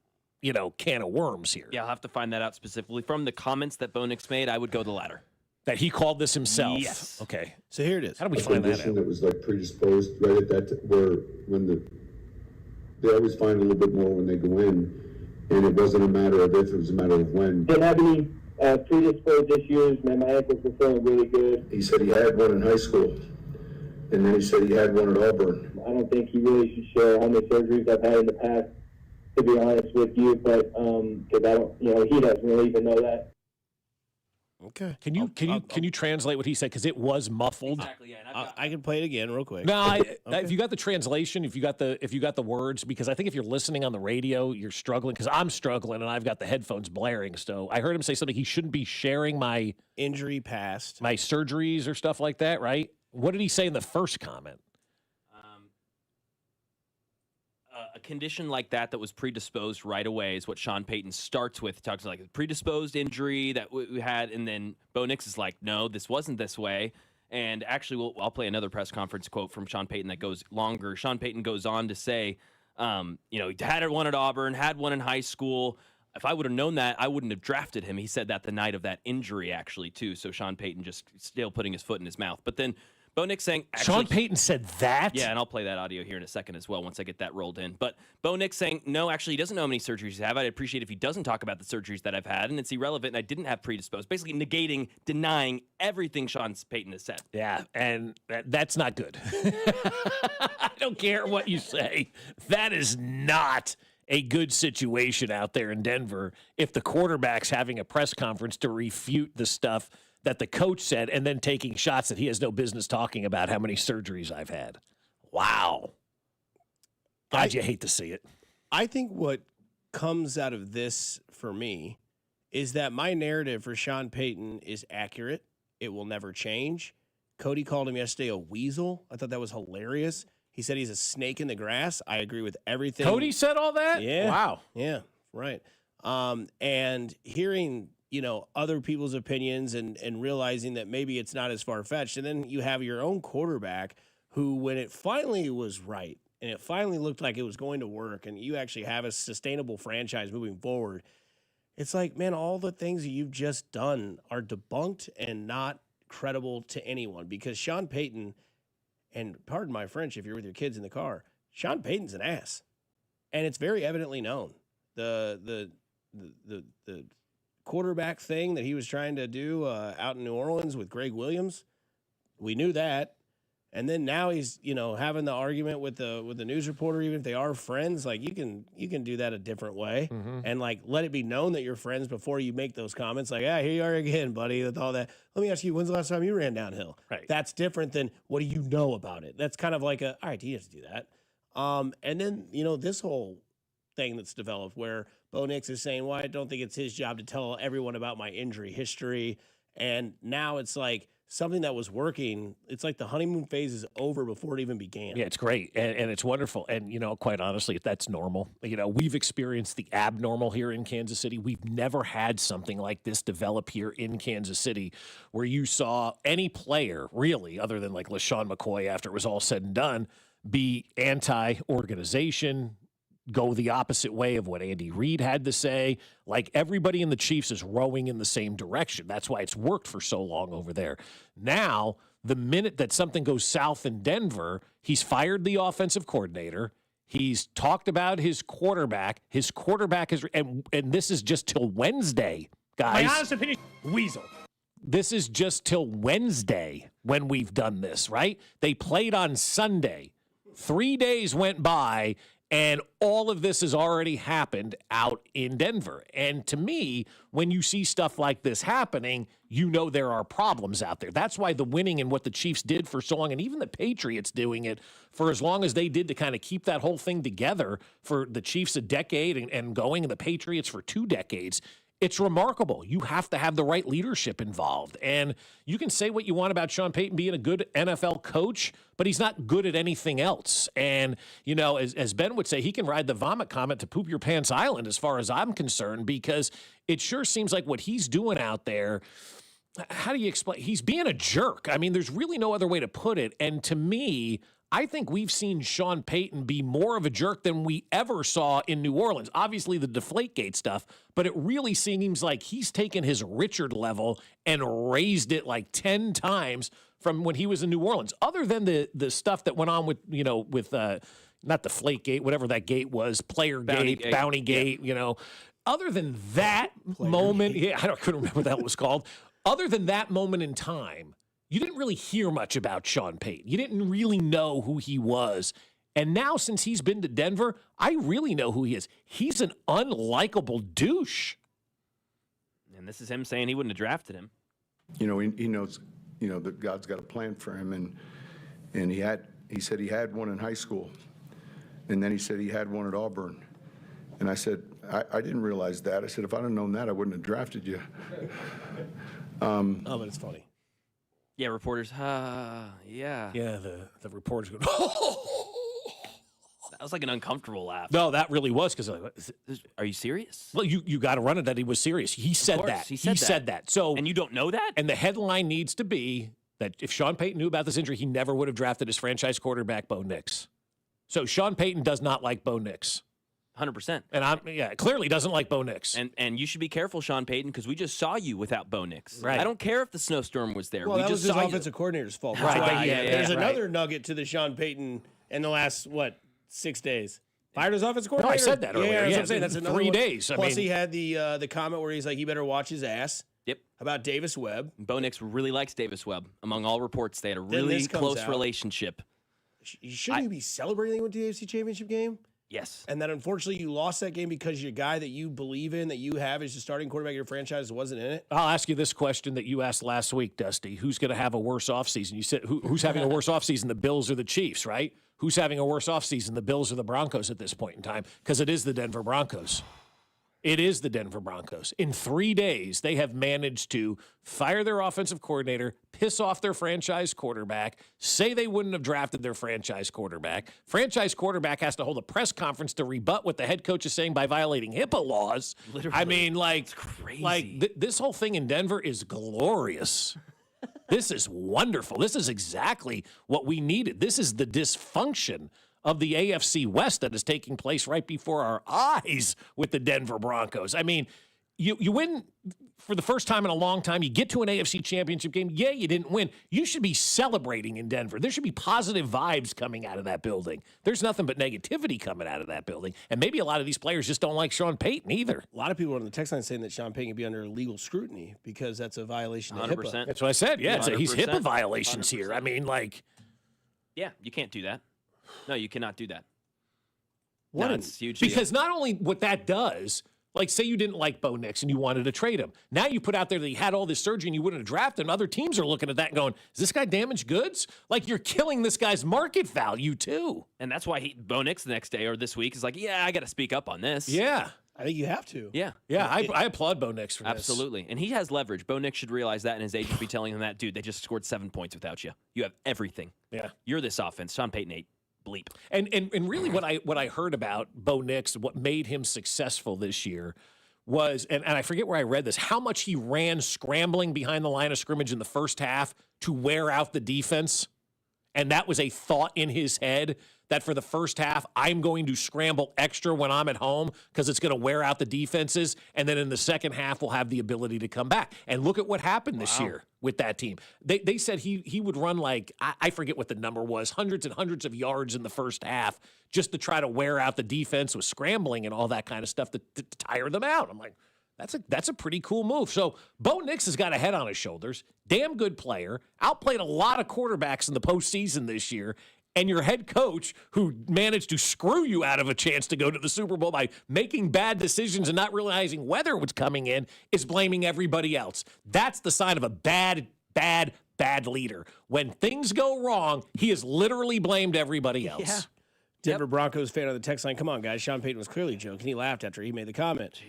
can of worms here. Yeah, I'll have to find that out specifically. From the comments that Bo Nix made, I would go the latter. That he called this himself? Yes. Okay. So here it is. How do we find that out? That was like predisposed right at that they always find a little bit more when they go in, and it wasn't a matter of if, it was a matter of when. Didn't have any predisposed issues. My ankles were feeling really good. He said he had one in high school, and then he said he had one at Auburn. I don't think he really should share how many surgeries I've had in the past, to be honest with you, but because I don't, he doesn't really even know that. Okay. Can you translate what he said? Because it was muffled. Exactly. Yeah. I can play it again real quick. No, if you got the translation, if you got the words, because I think if you're listening on the radio, you're struggling. Because I'm struggling and I've got the headphones blaring. So I heard him say something. He shouldn't be sharing my injury past, my surgeries or stuff like that, right? What did he say in the first comment? A condition like that was predisposed right away is what Sean Payton starts with. He talks like a predisposed injury that we had, and then Bo Nix is like, no, this wasn't this way. And actually, I'll play another press conference quote from Sean Payton that goes longer. Sean Payton goes on to say, he had one at Auburn, had one in high school. If I would have known that, I wouldn't have drafted him. He said that the night of that injury, actually, too. So Sean Payton just still putting his foot in his mouth. But then Bo Nix saying... Sean Payton said that? Yeah, and I'll play that audio here in a second as well once I get that rolled in. But Bo Nix saying, no, actually, he doesn't know how many surgeries he's had. I'd appreciate if he doesn't talk about the surgeries that I've had, and it's irrelevant, and I didn't have predisposed. Basically denying everything Sean Payton has said. Yeah, and that's not good. I don't care what you say. That is not a good situation out there in Denver if the quarterback's having a press conference to refute the stuff that the coach said and then taking shots that he has no business talking about how many surgeries I've had. Wow. God, you hate to see it. I think what comes out of this for me is that my narrative for Sean Payton is accurate. It will never change. Cody called him yesterday a weasel. I thought that was hilarious. He said he's a snake in the grass. I agree with everything. Cody said all that? Yeah. Wow. Yeah, right. And hearing other people's opinions and realizing that maybe it's not as far-fetched. And then you have your own quarterback who, when it finally was right and it finally looked like it was going to work and you actually have a sustainable franchise moving forward, it's like, man, all the things that you've just done are debunked and not credible to anyone because Sean Payton, and pardon my French if you're with your kids in the car, Sean Payton's an ass. And it's very evidently known. The quarterback thing that he was trying to do out in New Orleans with Greg Williams, we knew that. And then now he's, having the argument with the news reporter, even if they are friends, like you can do that a different way and like let it be known that you're friends before you make those comments. Like, here you are again, buddy, with all that. Let me ask you, when's the last time you ran downhill? Right. That's different than what do you know about it? That's kind of like all right, you have to do that. And then, this whole thing that's developed where Bo Nix is saying, well, I don't think it's his job to tell everyone about my injury history. And now it's like something that was working. It's like the honeymoon phase is over before it even began. Yeah, it's great. And it's wonderful. And, quite honestly, that's normal. We've experienced the abnormal here in Kansas City. We've never had something like this develop here in Kansas City where you saw any player, really, other than like LaShawn McCoy after it was all said and done, be anti-organization, go the opposite way of what Andy Reid had to say. Like everybody in the Chiefs is rowing in the same direction. That's why it's worked for so long over there. Now, the minute that something goes south in Denver, he's fired the offensive coordinator. He's talked about his quarterback. His quarterback is, and this is just till Wednesday, guys. My honest opinion, weasel. this is just till Wednesday when we've done this, right? They played on Sunday. 3 days went by, and all of this has already happened out in Denver. And to me, when you see stuff like this happening, you know there are problems out there. That's why the winning and what the Chiefs did for so long, and even the Patriots doing it for as long as they did to kind of keep that whole thing together, for the Chiefs a decade and going, and the Patriots for 2 decades, it's remarkable. You have to have the right leadership involved. And you can say what you want about Sean Payton being a good NFL coach, but he's not good at anything else. And, you know, as Ben would say, he can ride the vomit comet to poop your pants island as far as I'm concerned, because it sure seems like what he's doing out there, how do you explain? He's being a jerk. I mean, there's really no other way to put it. And to me, I think we've seen Sean Payton be more of a jerk than we ever saw in New Orleans. Obviously, the Deflategate stuff, but it really seems like he's taken his Richard level and raised it like 10 times from when he was in New Orleans. Other than the stuff that went on with, you know, with not Deflategate, whatever that gate was, Bounty Gate, you know. Other than that moment, I couldn't remember what that was called. Other than that moment in time, you didn't really hear much about Sean Payton. You didn't really know who he was. And now, since he's been to Denver, I really know who he is. He's an unlikable douche. And this is him saying he wouldn't have drafted him. You know, he knows, you know, that God's got a plan for him. And he said he had one in high school. And then he said he had one at Auburn. And I said, I didn't realize that. I said, if I'd have known that, I wouldn't have drafted you. But it's funny. Yeah, reporters, yeah. Yeah, the reporters go, That was like an uncomfortable laugh. No, that really was, because are you serious? Well, you got to run it that he was serious. He said that. He said that. So, and you don't know that? And the headline needs to be that if Sean Payton knew about this injury, he never would have drafted his franchise quarterback, Bo Nix. So Sean Payton does not like Bo Nix. 100%. And clearly doesn't like Bo Nix. And you should be careful, Sean Payton, because we just saw you without Bo Nix. Right. I don't care if the snowstorm was there. Well, we that just was his saw offensive coordinator's fault. Right. There's another nugget to the Sean Payton in the last, 6 days. Fired his offensive coordinator. No, I said that earlier. Yeah, I'm saying that's another 3 days. Plus, he had the comment where he's like, he better watch his ass. Yep. About Davis Webb. Bo Nix really likes Davis Webb. Among all reports, they had a really close relationship. Shouldn't you be celebrating he went to the AFC Championship game? Yes. And then, unfortunately, you lost that game because your guy that you believe in, that you have as your starting quarterback of your franchise, wasn't in it. I'll ask you this question that you asked last week, Dusty. Who's going to have a worse offseason? You said who's having a worse offseason, the Bills or the Chiefs, right? Who's having a worse offseason, the Bills or the Broncos at this point in time? Because it is the Denver Broncos. It is the Denver Broncos. In 3 days, they have managed to fire their offensive coordinator, piss off their franchise quarterback, say they wouldn't have drafted their franchise quarterback. Franchise quarterback has to hold a press conference to rebut what the head coach is saying by violating HIPAA laws. Literally. I mean, it's crazy. This whole thing in Denver is glorious. This is wonderful. This is exactly what we needed. This is the dysfunction of the AFC West that is taking place right before our eyes with the Denver Broncos. I mean, you win for the first time in a long time. You get to an AFC Championship game. Yeah, you didn't win. You should be celebrating in Denver. There should be positive vibes coming out of that building. There's nothing but negativity coming out of that building. And maybe a lot of these players just don't like Sean Payton either. A lot of people on the text line saying that Sean Payton could be under legal scrutiny because that's a violation of 100%. HIPAA. That's what I said. Yeah, he's 100%. HIPAA violations 100%. here. I mean, yeah, you can't do that. No, you cannot do that. It's huge. Because not only what that does, like say you didn't like Bo Nix and you wanted to trade him. Now you put out there that he had all this surgery and you wouldn't have drafted him. Other teams are looking at that and going, is this guy damaged goods? Like you're killing this guy's market value too. And that's why Bo Nix the next day or this week is like, yeah, I got to speak up on this. Yeah. I think you have to. Yeah. Yeah, I applaud Bo Nix for this. Absolutely. And he has leverage. Bo Nix should realize that, and his agent be telling him that, dude, they just scored 7 points without you. You have everything. Yeah. You're this offense. Sean Payton 8. Bleep. And really what I heard about Bo Nix, what made him successful this year was, and I forget where I read this, how much he ran scrambling behind the line of scrimmage in the first half to wear out the defense. And that was a thought in his head that for the first half, I'm going to scramble extra when I'm at home because it's going to wear out the defenses. And then in the second half, we'll have the ability to come back. And look at what happened this year with that team. They said he would run like, I forget what the number was, hundreds and hundreds of yards in the first half just to try to wear out the defense with scrambling and all that kind of stuff to tire them out. I'm like, That's a pretty cool move. So Bo Nix has got a head on his shoulders. Damn good player. Outplayed a lot of quarterbacks in the postseason this year. And your head coach, who managed to screw you out of a chance to go to the Super Bowl by making bad decisions and not realizing whether it was coming in, is blaming everybody else. That's the sign of a bad leader. When things go wrong, he has literally blamed everybody else. Yeah. Denver Broncos fan on the text line. Come on, guys. Sean Payton was clearly joking. He laughed after he made the comment.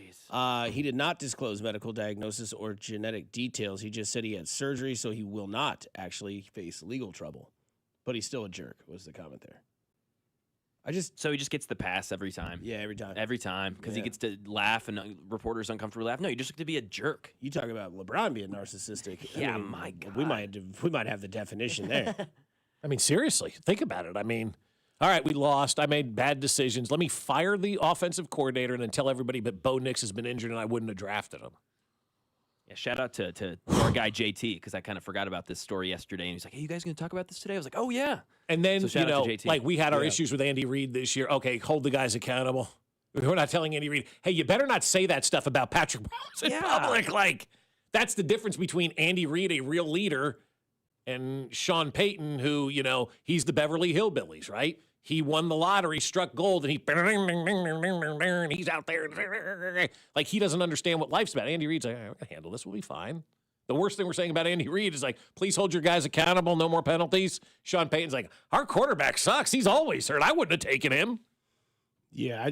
He did not disclose medical diagnosis or genetic details. He just said he had surgery, so he will not actually face legal trouble. But he's still a jerk, was the comment there. So he just gets the pass every time. Yeah, every time. Every time, because he gets to laugh and reporters uncomfortable laugh. No, you just get to be a jerk. You talk about LeBron being narcissistic. Yeah, my God. We might have the definition there. I mean, seriously, think about it. I mean, all right, we lost. I made bad decisions. Let me fire the offensive coordinator and then tell everybody that Bo Nix has been injured and I wouldn't have drafted him. Yeah, shout out to our guy JT, because I kind of forgot about this story yesterday, and he's like, "Hey, you guys going to talk about this today?" I was like, "Oh yeah." And then So shout out to JT. like we had our issues with Andy Reid this year. Okay, hold the guys accountable. We're not telling Andy Reid, "Hey, you better not say that stuff about Patrick Mahomes in public." Like that's the difference between Andy Reid, a real leader, and Sean Payton, who he's the Beverly Hillbillies, right? He won the lottery, struck gold, and he's out there. Like, he doesn't understand what life's about. Andy Reid's like, I can handle this. We'll be fine. The worst thing we're saying about Andy Reid is like, please hold your guys accountable. No more penalties. Sean Payton's like, our quarterback sucks. He's always hurt. I wouldn't have taken him. Yeah,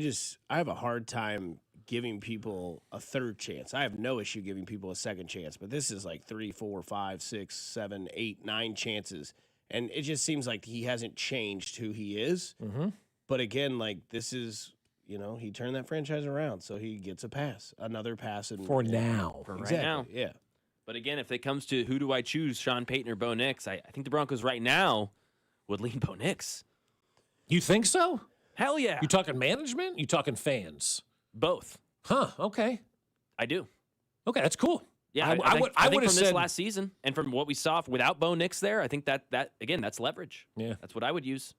I have a hard time giving people a third chance. I have no issue giving people a second chance, but this is like 3, 4, 5, 6, 7, 8, 9 chances. And it just seems like he hasn't changed who he is. Mm-hmm. But again, like this is, he turned that franchise around, so he gets a pass, another pass. For now. For exactly, right now. Yeah. But again, if it comes to who do I choose, Sean Payton or Bo Nix, I think the Broncos right now would lean Bo Nix. You think so? Hell yeah. You talking management? You talking fans? Both. Huh, okay. I do. Okay, that's cool. Yeah, I think from this last season and from what we saw without Bo Nix there, I think that again, that's leverage. Yeah. That's what I would use.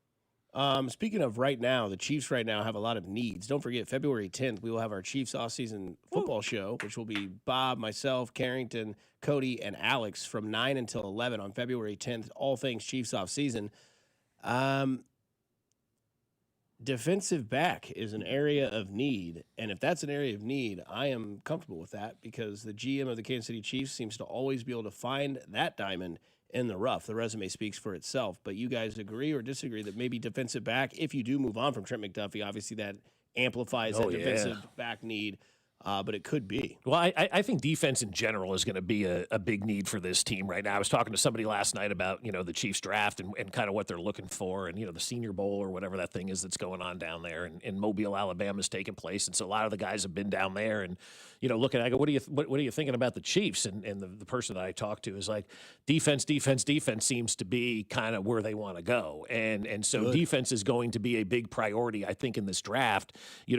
Speaking of right now, the Chiefs right now have a lot of needs. Don't forget, February 10th, we will have our Chiefs off-season football show, which will be Bob, myself, Carrington, Cody, and Alex from 9 until 11 on February 10th, all things Chiefs off-season. Defensive back is an area of need, and if that's an area of need, I am comfortable with that because the GM of the Kansas City Chiefs seems to always be able to find that diamond in the rough. The resume speaks for itself, but you guys agree or disagree that maybe defensive back, if you do move on from Trent McDuffie, obviously that amplifies that defensive back need. But it could be. Well, I think defense in general is going to be a big need for this team right now. I was talking to somebody last night about, the Chiefs draft and kind of what they're looking for and, the Senior Bowl or whatever that thing is that's going on down there. And in Mobile, Alabama is taking place. And so a lot of the guys have been down there and, looking, I go, what are you thinking about the Chiefs? And the person that I talked to is like, defense seems to be kind of where they want to go. And so defense is going to be a big priority, I think, in this draft,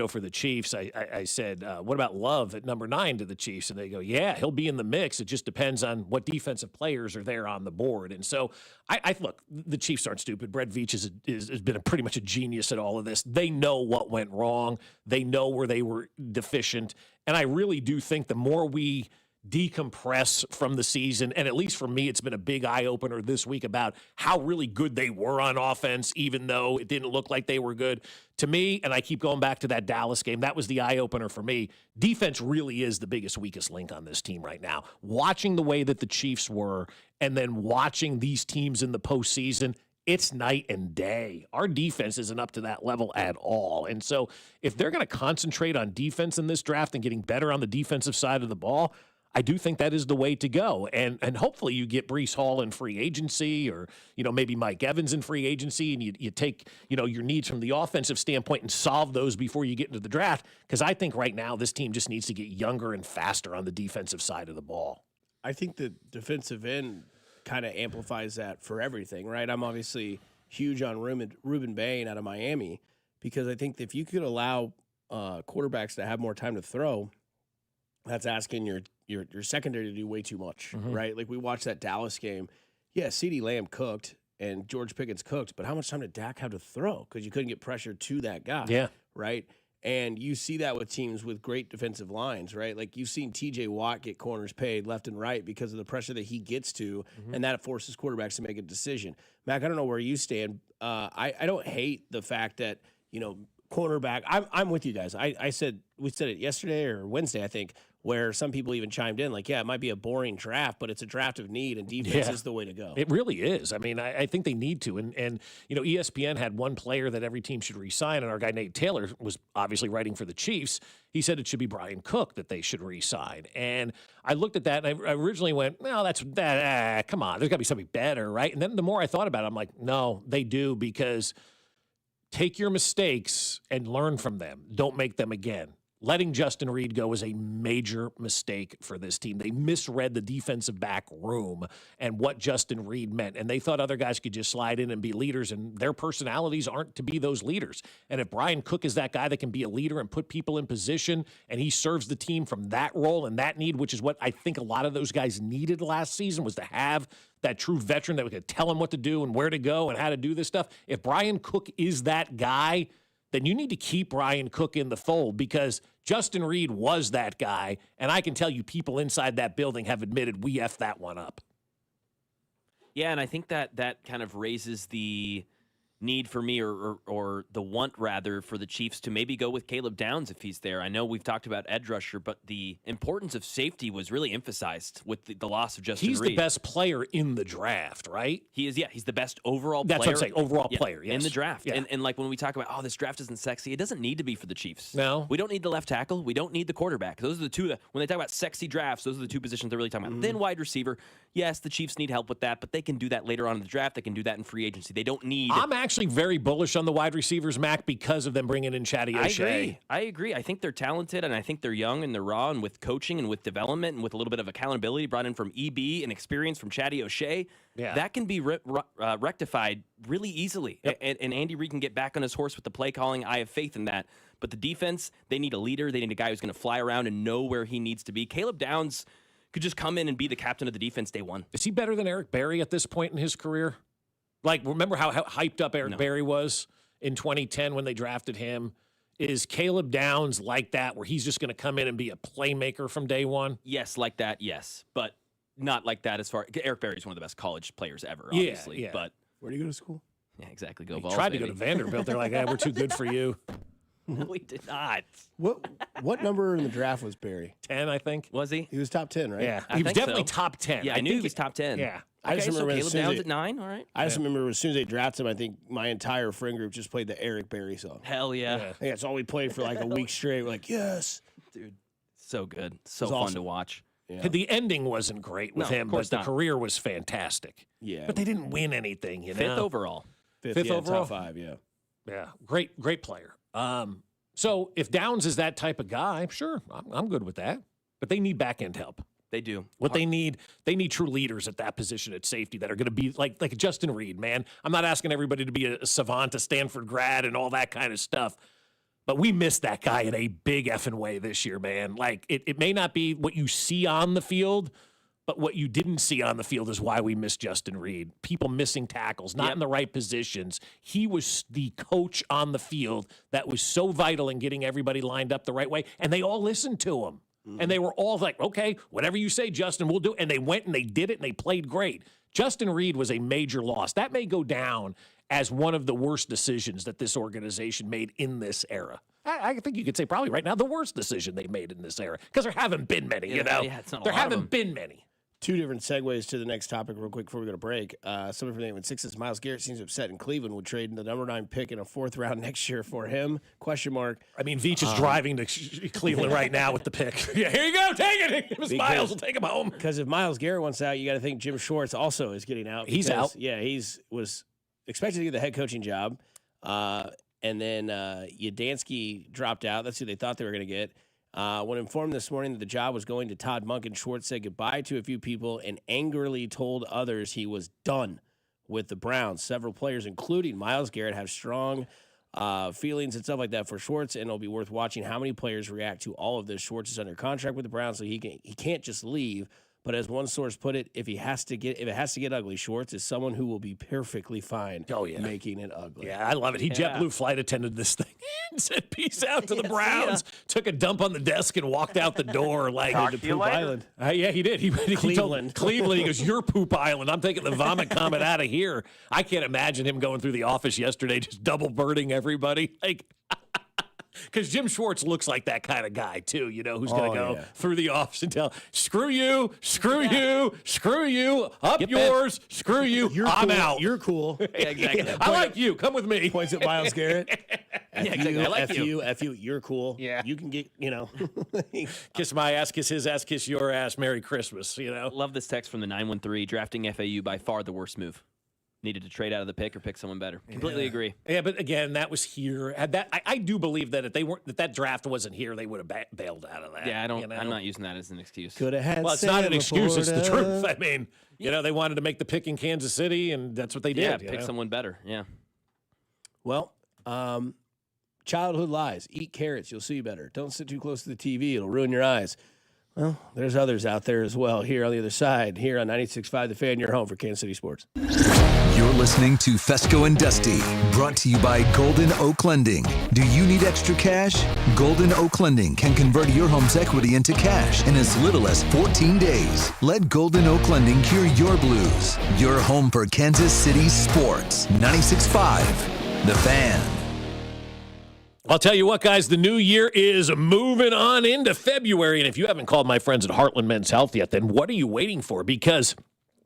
for the Chiefs. I said, what about Love at number 9 to the Chiefs? And they go, yeah, he'll be in the mix. It just depends on what defensive players are there on the board. And so I look, the Chiefs aren't stupid. Brett Veach has been pretty much a genius at all of this. They know what went wrong. They know where they were deficient. And I really do think the more we decompress from the season, and at least for me, it's been a big eye-opener this week about how really good they were on offense, even though it didn't look like they were good. To me, and I keep going back to that Dallas game, that was the eye-opener for me. Defense really is the biggest, weakest link on this team right now. Watching the way that the Chiefs were, and then watching these teams in the postseason, it's night and day. Our defense isn't up to that level at all. And so if they're going to concentrate on defense in this draft and getting better on the defensive side of the ball, I do think that is the way to go. And hopefully you get Breece Hall in free agency or, maybe Mike Evans in free agency and you take, your needs from the offensive standpoint and solve those before you get into the draft. Because I think right now this team just needs to get younger and faster on the defensive side of the ball. I think the defensive end kind of amplifies that for everything, right? I'm obviously huge on Reuben Bain out of Miami because I think if you could allow quarterbacks to have more time to throw, that's asking your secondary to do way too much, right? Like we watched that Dallas game. Yeah, CeeDee Lamb cooked and George Pickens cooked, but how much time did Dak have to throw? Because you couldn't get pressure to that guy, right? And you see that with teams with great defensive lines, right? Like you've seen TJ Watt get corners paid left and right because of the pressure that he gets to, and that forces quarterbacks to make a decision. Mac, I don't know where you stand. I don't hate the fact that, cornerback. I'm with you guys. We said it yesterday or Wednesday, I think, where some people even chimed in like, yeah, it might be a boring draft, but it's a draft of need, and defense is the way to go. It really is. I mean, I think they need to. And ESPN had one player that every team should re-sign, and our guy Nate Taylor was obviously writing for the Chiefs. He said it should be Brian Cook that they should re-sign. And I looked at that, and I originally went, no, that's that. Come on, there's got to be something better, right? And then the more I thought about it, I'm like, no, they do, because take your mistakes and learn from them. Don't make them again. Letting Justin Reed go was a major mistake for this team. They misread the defensive back room and what Justin Reed meant, and they thought other guys could just slide in and be leaders, and their personalities aren't to be those leaders. And if Brian Cook is that guy that can be a leader and put people in position, and he serves the team from that role and that need, which is what I think a lot of those guys needed last season, was to have that true veteran that could tell them what to do and where to go and how to do this stuff. If Brian Cook is that guy, then you need to keep Brian Cook in the fold, because Justin Reed was that guy, and I can tell you people inside that building have admitted we effed that one up. Yeah, and I think that kind of raises the need for me, or the want, rather, for the Chiefs to maybe go with Caleb Downs if he's there. I know we've talked about edge rusher, but the importance of safety was really emphasized with the loss of Justin Reed. He's the best player in the draft, right? He is, yeah. He's the best overall player. That's what I'm saying, overall player, yes. In the draft. Yeah. And like when we talk about, this draft isn't sexy, it doesn't need to be for the Chiefs. No. We don't need the left tackle. We don't need the quarterback. Those are the two that, when they talk about sexy drafts, those are the two positions they're really talking about. Then wide receiver, yes, the Chiefs need help with that, but they can do that later on in the draft. They can do that in free agency. They don't need... I'm actually very bullish on the wide receivers, Mac, because of them bringing in Chatty O'Shea. I agree. I think they're talented, and I think they're young and they're raw, and with coaching and with development and with a little bit of accountability brought in from EB and experience from Chatty O'Shea, that can be rectified really easily. Yep. And Andy Reid can get back on his horse with the play calling. I have faith in that. But the defense, they need a leader. They need a guy who's going to fly around and know where he needs to be. Caleb Downs could just come in and be the captain of the defense day one. Is he better than Eric Berry at this point in his career? Like, remember how hyped up Eric Berry was in 2010 when they drafted him? Is Caleb Downs like that, where he's just going to come in and be a playmaker from day one? Yes, like that, yes. But not like that as far... Eric Berry is one of the best college players ever, obviously. Yeah. But where do you go to school? Yeah, exactly. Go He Vols, tried baby. to go to Vanderbilt. They're like, we're too good for you. No, he did not. What number in the draft was Barry? 10, I think. Was he? He was top 10, right? Yeah, I he was think definitely so. top 10. Yeah, I knew he was top 10. Yeah. I just remember Caleb Downs at 9, all right. I just remember as soon as they drafted him, I think my entire friend group just played the Eric Berry song. Hell yeah. Yeah, that's all we played for like a week straight. We're like, yes. Dude, so good. So was fun awesome. to watch. Yeah. The ending wasn't great with No, him, of course but not. the career was fantastic. Yeah. But they didn't win anything, you know? 5th overall. Fifth overall? top 5, yeah. Yeah, great player. So if Downs is that type of guy, sure, I'm good with that. But they need back-end help. They do. What they need true leaders at that position at safety that are going to be like Justin Reed, man. I'm not asking everybody to be a savant, a Stanford grad, and all that kind of stuff. But we missed that guy in a big effing way this year, man. Like, it may not be what you see on the field, but what you didn't see on the field is why we missed Justin Reed. People missing tackles, not in the right positions. He was the coach on the field that was so vital in getting everybody lined up the right way, and they all listened to him. And they were all like, okay, whatever you say, Justin, we'll do it. And they went and they did it, and they played great. Justin Reed was a major loss. That may go down as one of the worst decisions that this organization made in this era. I think you could say probably right now the worst decision they made in this era, because there haven't been many, you know? Yeah, it's not a there lot of haven't been many. Two different segues to the next topic real quick before we go to break. Somebody from the 816 says Myles Garrett seems upset in Cleveland would trade the number 9 pick in a 4th round next year for him. Question mark. I mean, Veach is driving to Cleveland right now with the pick. Yeah, here you go. Take it. Give us Myles. We'll take him home. Because if Myles Garrett wants out, you got to think Jim Schwartz also is getting out. He's out. Yeah, was expected to get the head coaching job. And then Yadansky dropped out. That's who they thought they were going to get. When informed this morning that the job was going to Todd Monken, Schwartz said goodbye to a few people and angrily told others he was done with the Browns. Several players, including Myles Garrett, have strong feelings and stuff like that for Schwartz, and it'll be worth watching how many players react to all of this. Schwartz is under contract with the Browns, so he can't just leave. But as one source put it, if it has to get ugly, Schwartz is someone who will be perfectly fine making it ugly. Yeah, I love it. He JetBlue flight attended this thing and said peace out to the Browns. Took a dump on the desk and walked out the door like to Poop Island. Yeah, he did. He Cleveland. told Cleveland. He goes, "You're Poop Island. I'm taking the vomit comet out of here." I can't imagine him going through the office yesterday just double birding everybody like. Because Jim Schwartz looks like that kind of guy, too, who's going to go through the office and tell, screw you, up yours, screw you, I'm cool. out. You're cool. Yeah, exactly. I like you. Come with me. Points at Myles Garrett. Exactly. I like you. F you, you're cool. Yeah. You can get, Kiss my ass, kiss his ass, kiss your ass, Merry Christmas, Love this text from the 913. Drafting FAU by far the worst move. Needed to trade out of the pick or pick someone better. Completely agree. Yeah, but again, that was here. I do believe that if they weren't that draft wasn't here, they would have bailed out of that. Yeah, I'm not using that as an excuse. Could have had. Well, it's not an excuse. It's the truth. I mean, they wanted to make the pick in Kansas City, and that's what they did. Yeah, pick someone better. Yeah. Well, childhood lies. Eat carrots. You'll see better. Don't sit too close to the TV. It'll ruin your eyes. Well, there's others out there as well here on the other side. Here on 96.5 The Fan, your home for Kansas City sports. You're listening to Fescoe and Dusty, brought to you by Golden Oak Lending. Do you need extra cash? Golden Oak Lending can convert your home's equity into cash in as little as 14 days. Let Golden Oak Lending cure your blues. Your home for Kansas City sports. 96.5 The Fan. I'll tell you what, guys, the new year is moving on into February. And if you haven't called my friends at Heartland Men's Health yet, then what are you waiting for? Because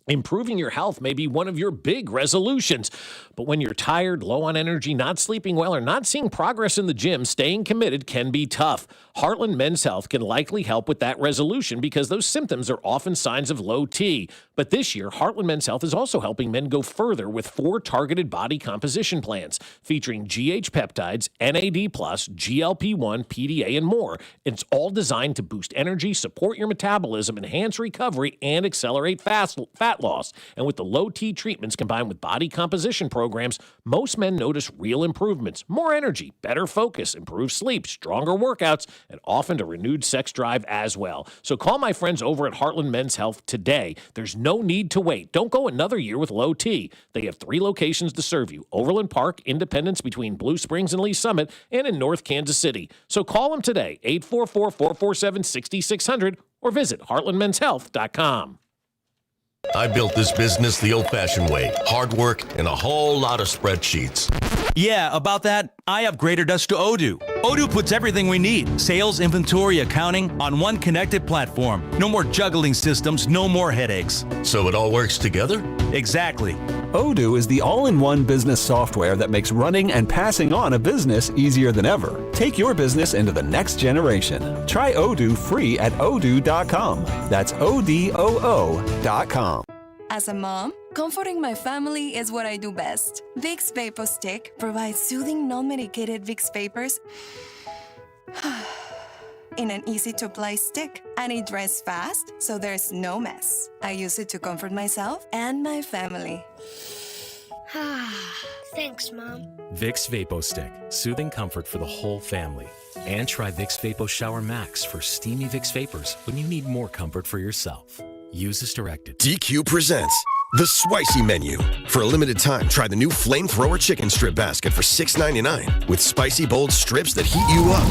improving your health may be one of your big resolutions. But when you're tired, low on energy, not sleeping well, or not seeing progress in the gym, staying committed can be tough. Heartland Men's Health can likely help with that resolution because those symptoms are often signs of low T. But this year, Heartland Men's Health is also helping men go further with 4 targeted body composition plans featuring GH peptides, NAD+, GLP-1, PDA, and more. It's all designed to boost energy, support your metabolism, enhance recovery, and accelerate fat loss. And with the low T treatments combined with body composition programs, most men notice real improvements, more energy, better focus, improved sleep, stronger workouts, and often a renewed sex drive as well. So call my friends over at Heartland Men's Health today. There's no need to wait. Don't go another year with low T. They have 3 locations to serve you: Overland Park, Independence between Blue Springs and Lee Summit, and in North Kansas City. So call them today, 844-447-6600, or visit heartlandmenshealth.com. I built this business the old-fashioned way. Hard work and a whole lot of spreadsheets. Yeah, about that, I upgraded us to Odoo. Odoo puts everything we need, sales, inventory, accounting, on one connected platform. No more juggling systems, no more headaches. So it all works together? Exactly. Odoo is the all-in-one business software that makes running and passing on a business easier than ever. Take your business into the next generation. Try Odoo free at odoo.com. That's ODOO.com. As a mom, comforting my family is what I do best. Vicks Vapor Stick provides soothing, non-medicated Vicks Vapors in an easy-to-apply stick, and it dries fast, so there's no mess. I use it to comfort myself and my family. Thanks, Mom. Vicks Vapo Stick, soothing comfort for the whole family. And try Vicks Vapo Shower Max for steamy Vicks Vapors when you need more comfort for yourself. Use as directed. DQ presents the Spicy Menu. For a limited time, try the new Flamethrower Chicken Strip Basket for $6.99 with spicy, bold strips that heat you up.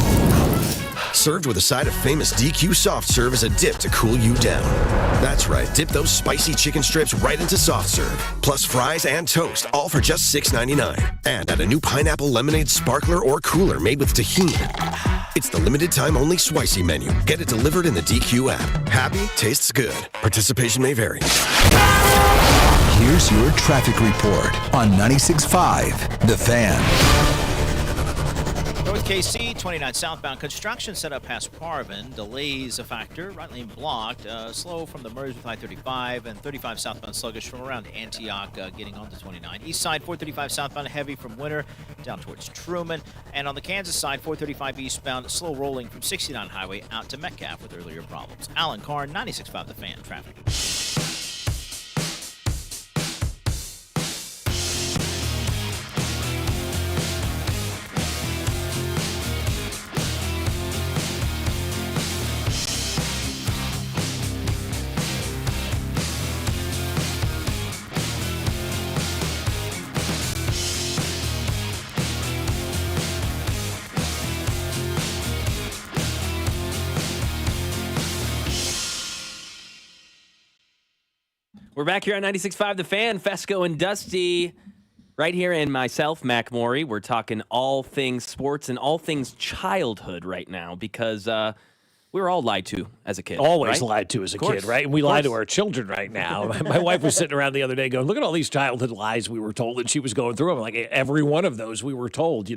Served with a side of famous DQ Soft Serve as a dip to cool you down. That's right, dip those spicy chicken strips right into Soft Serve. Plus fries and toast, all for just $6.99. And add a new pineapple lemonade sparkler or cooler made with tahini. It's the limited time only Spicy Menu. Get it delivered in the DQ app. Happy, tastes good. Participation may vary. Here's your traffic report on 96.5 The Fan. North KC, 29 southbound. Construction set up past Parvin. Delays a factor. Right lane blocked. Slow from the merge with I-35 and 35 southbound sluggish from around Antioch getting onto 29. East side, 435 southbound heavy from Winter down towards Truman. And on the Kansas side, 435 eastbound slow rolling from 69 Highway out to Metcalf with earlier problems. Alan Carr, 96.5 The Fan. Traffic. We're back here on 96.5 The Fan, Fescoe and Dusty. Right here, and myself, Mac Morey. We're talking all things sports and all things childhood right now because we were all lied to as a kid. Always right? lied to as a kid, right? And we lie to our children right now. My wife was sitting around the other day going, look at all these childhood lies we were told, and she was going through them. Like, every one of those we were told,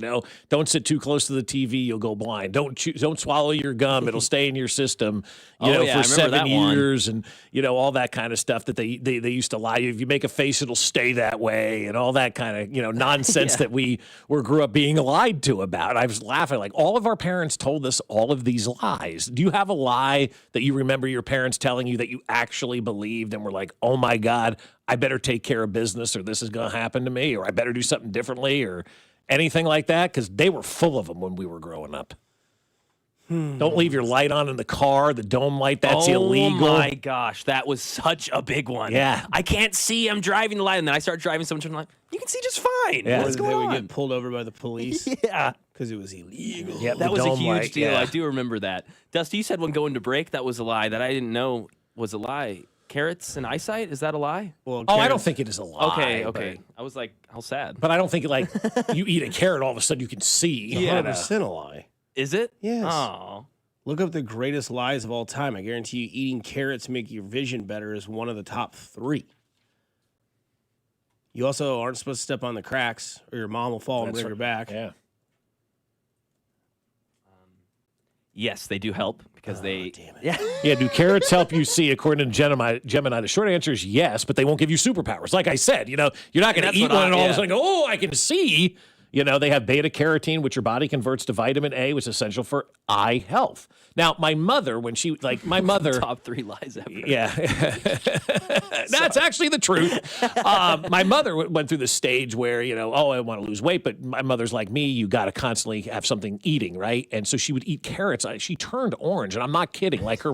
don't sit too close to the TV, you'll go blind. Don't swallow your gum, it'll stay in your system, for 7 years, and, all that kind of stuff that they used to lie to you. If you make a face, it'll stay that way, and all that kind of, nonsense that we grew up being lied to about. I was laughing, like, all of our parents told us all of these lies. Do you have a lie that you remember your parents telling you that you actually believed and were like, oh my God, I better take care of business or this is going to happen to me, or I better do something differently, or anything like that? Because they were full of them when we were growing up. Don't leave your light on in the car, the dome light, that's illegal. Oh my gosh, that was such a big one. Yeah. I can't see, I'm driving the light, and then I start driving, someone turns like, you can see just fine. Yeah. What's going they would on? get pulled over by the police. Yeah. Because it was illegal. Yeah, that was a huge deal. Yeah. I do remember that. Dusty, you said when going to break, that was a lie that I didn't know was a lie. Carrots and eyesight, is that a lie? Well, I don't think it is a lie. Okay. I was like, how sad. But I don't think, like, you eat a carrot, all of a sudden you can see. Yeah, 100% a lie. Is it? Yes. Oh. Look up the greatest lies of all time. I guarantee you eating carrots make your vision better is one of the top 3. You also aren't supposed to step on the cracks or your mom will fall and bring her back. Yeah. Yes, they do help because they. Damn it. Yeah. Yeah, do carrots help you see? According to Gemini, the short answer is yes, but they won't give you superpowers. Like I said, you're not going to eat one and all of a sudden go, oh, I can see. They have beta carotene, which your body converts to vitamin A, which is essential for eye health. Now, my mother, Top 3 lies ever. Yeah. That's actually the truth. My mother went through the stage where, I want to lose weight, but my mother's like me, you got to constantly have something eating, right? And so she would eat carrots. She turned orange, and I'm not kidding. Like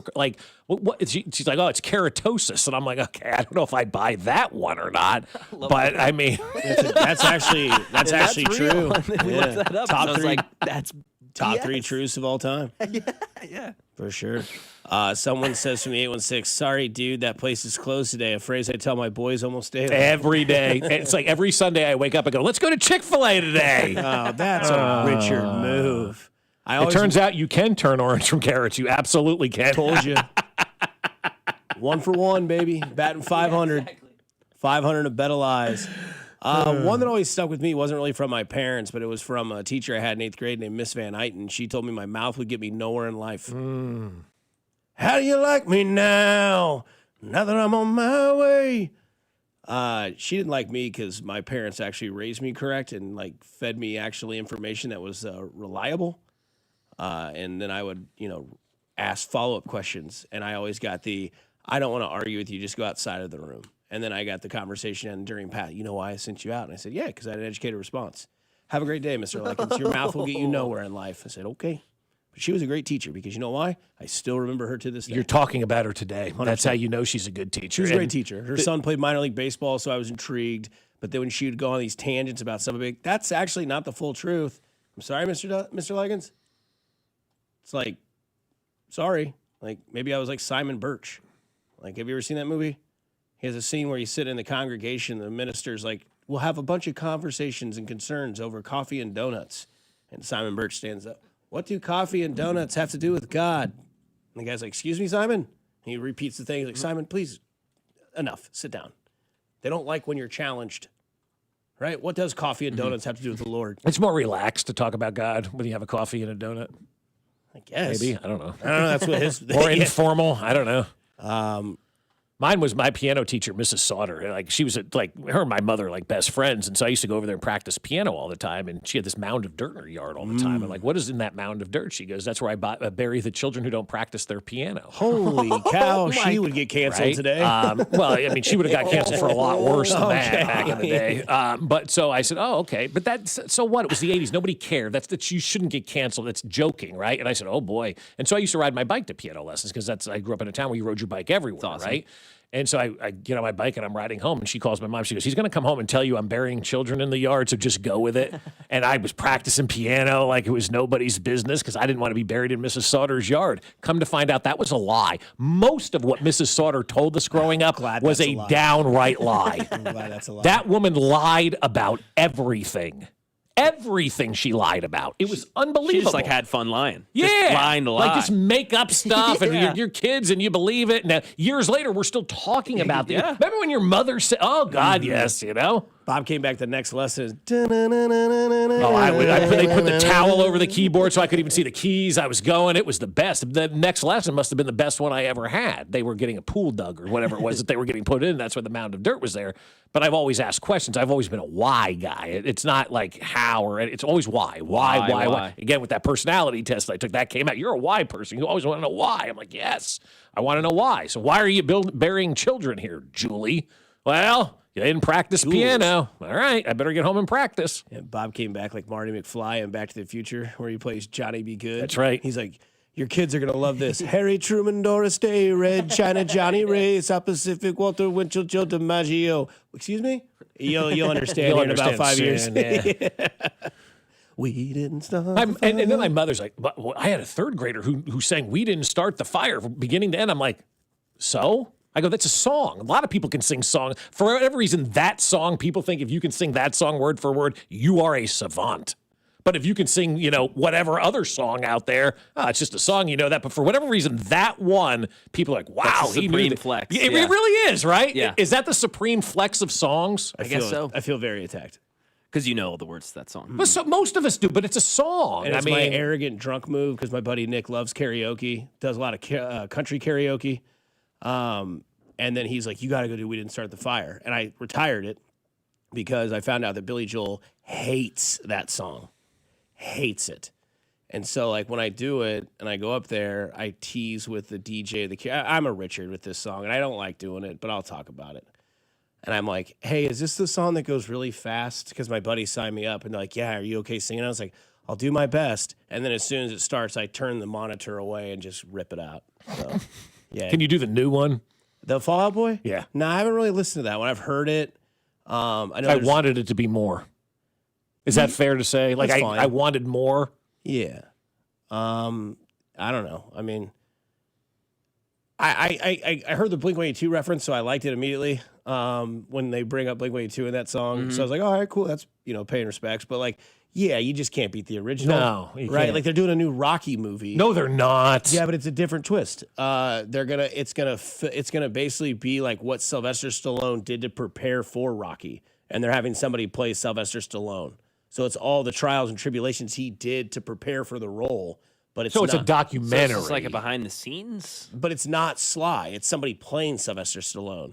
what she's like, oh, it's keratosis. And I'm like, okay, I don't know if I buy that one or not. But I mean, that's actually true. We looked that up. Top I was 3. like, that's Top BS. 3 truths of all time. Yeah. For sure. Someone says from the 816, sorry, dude, that place is closed today. A phrase I tell my boys almost daily. Every day. It's like every Sunday I wake up and go, let's go to Chick-fil-A today. Oh, that's a Richard move. It turns out you can turn orange from carrots. You absolutely can. Told you. 1 for 1, baby. Batting 500. Exactly. 500 a bet of lies. One that always stuck with me wasn't really from my parents, but it was from a teacher I had in 8th grade named Miss Van Eyten. She told me my mouth would get me nowhere in life. How do you like me now? Now that I'm on my way. She didn't like me because my parents actually raised me correct and fed me actually information that was reliable. And then I would, ask follow-up questions. And I always got I don't want to argue with you, just go outside of the room. And then I got the conversation during Pat, you know why I sent you out? And I said, yeah, because I had an educated response. Have a great day, Mr. Likens. Your mouth will get you nowhere in life. I said, okay. But she was a great teacher because you know why? I still remember her to this day. You're talking about her today. 100%. That's how you know she's a good teacher. She was a great teacher. Her son played minor league baseball, so I was intrigued. But then when she would go on these tangents about something big, that's actually not the full truth. I'm sorry, Mr. Likens. It's like, sorry. Maybe I was like Simon Birch. Have you ever seen that movie? He has a scene where he's sitting in the congregation. The minister's like, we'll have a bunch of conversations and concerns over coffee and donuts. And Simon Birch stands up. What do coffee and donuts have to do with God? And the guy's like, excuse me, Simon? And he repeats the thing. He's like, Simon, please, enough. Sit down. They don't like when you're challenged. Right? What does coffee and donuts have to do with the Lord? It's more relaxed to talk about God when you have a coffee and a donut. I guess. Maybe. I don't know. That's what his... More informal. I don't know. Mine was my piano teacher, Mrs. Sauter. She was her and my mother best friends, and so I used to go over there and practice piano all the time. And she had this mound of dirt in her yard all the time. I'm like, what is in that mound of dirt? She goes, that's where I bury the children who don't practice their piano. Holy cow! She would get canceled today. Well, I mean, she would have got canceled for a lot worse than that back in the day. But so I said, oh, okay. But so what? It was the 80s. Nobody cared. That you shouldn't get canceled. That's joking, right? And I said, oh boy. And so I used to ride my bike to piano lessons because I grew up in a town where you rode your bike everywhere, right? And so I get on my bike and I'm riding home, and she calls my mom. She goes, he's going to come home and tell you I'm burying children in the yard, so just go with it. And I was practicing piano like it was nobody's business because I didn't want to be buried in Mrs. Sauter's yard. Come to find out that was a lie. Most of what Mrs. Sauter told us growing up was a downright lie. I'm glad that's a lie. That woman lied about everything. Everything she lied about. It was unbelievable. She just like had fun lying. Yeah. Just lying to lie. Like just make up stuff and Yeah. your kids and you believe it. And years later, we're still talking about it. Remember when your mother said, oh, God, yes, you know? Bob came back the next lesson. Oh, they put the towel over the keyboard so I could even see the keys. I was going. It was the best. The next lesson must have been the best one I ever had. They were getting a pool dug or whatever it was that they were getting put in. That's where the mound of dirt was there. But I've always asked questions. I've always been a why guy. It's not like how or it's always why. Why. Again, with that personality test I took, that came out. You're a why person. You always want to know why. I'm like, yes, I want to know why. So why are you burying children here, Julie? Well, you didn't practice piano. All right, I better get home and practice. And Bob came back like Marty McFly in Back to the Future, where he plays Johnny Be Good. That's right. He's like, your kids are going to love this. Harry Truman, Doris Day, Red China, Johnny Ray, South Pacific, Walter Winchell, Joe DiMaggio. Excuse me? You'll understand here in about 5 years. Soon, yeah. We didn't start. And then my mother's like, well, I had a third grader who sang "We Didn't Start the Fire" from beginning to end. I'm like, so? I go, that's a song. A lot of people can sing songs. For whatever reason, that song, people think if you can sing that song word for word, you are a savant. But if you can sing, whatever other song out there, it's just a song, you know that. But for whatever reason, that one, people are like, wow, that's the supreme flex. It really is, right? Yeah. Is that the supreme flex of songs? I guess so. I feel very attacked. Because you know all the words to that song. But so most of us do, but it's a song. And it's my arrogant drunk move because my buddy Nick loves karaoke, does a lot of country karaoke. And then he's like, you got to go do We Didn't Start the Fire. And I retired it because I found out that Billy Joel hates that song. Hates it. And so, like, when I do it and I go up there, I tease with the DJ. I'm a Richard with this song, and I don't like doing it, but I'll talk about it. And I'm like, hey, is this the song that goes really fast? Because my buddy signed me up, and they're like, yeah, are you okay singing? I was like, I'll do my best. And then as soon as it starts, I turn the monitor away and just rip it out. So, yeah. Can you do the new one? The Fall Out Boy? Yeah. No, I haven't really listened to that one. I've heard it. I wanted it to be more. Is that fair to say? Like, I wanted more? Yeah. I don't know. I mean, I heard the Blink-182 reference, so I liked it immediately when they bring up Blink-182 in that song. So I was like, all right, cool. That's, paying respects. But, like, yeah, you just can't beat the original. No, you right? can't. Like, they're doing a new Rocky movie. No, they're not. Yeah, but it's a different twist. It's gonna basically be like what Sylvester Stallone did to prepare for Rocky, and they're having somebody play Sylvester Stallone. So it's all the trials and tribulations he did to prepare for the role. But it's a documentary. So it's like a behind the scenes. But it's not Sly. It's somebody playing Sylvester Stallone.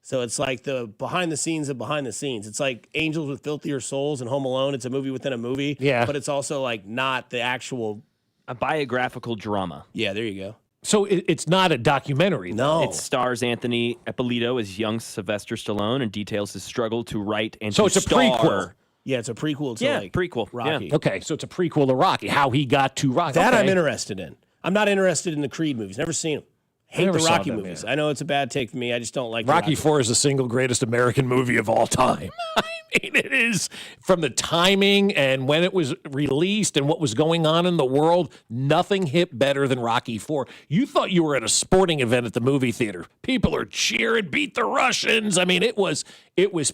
So it's like the behind the scenes of behind the scenes. It's like Angels with Filthier Souls and Home Alone. It's a movie within a movie. Yeah. But it's also like not the actual. A biographical drama. Yeah, there you go. So it's not a documentary. No. It stars Anthony Ippolito as young Sylvester Stallone and details his struggle to write and So to it's a star. prequel. Yeah, it's a prequel to prequel. Rocky. Yeah. Okay, so it's a prequel to Rocky, how he got to Rocky. That Okay. I'm interested in. I'm not interested in the Creed movies. Never seen them. Hate never the saw Rocky them, movies. yeah. I know it's a bad take for me. I just don't like Rocky the IV is the single greatest American movie of all time. I mean, it is from the timing and when it was released and what was going on in the world. Nothing hit better than Rocky IV. You thought you were at a sporting event at the movie theater. People are cheering, beat the Russians. I mean, it was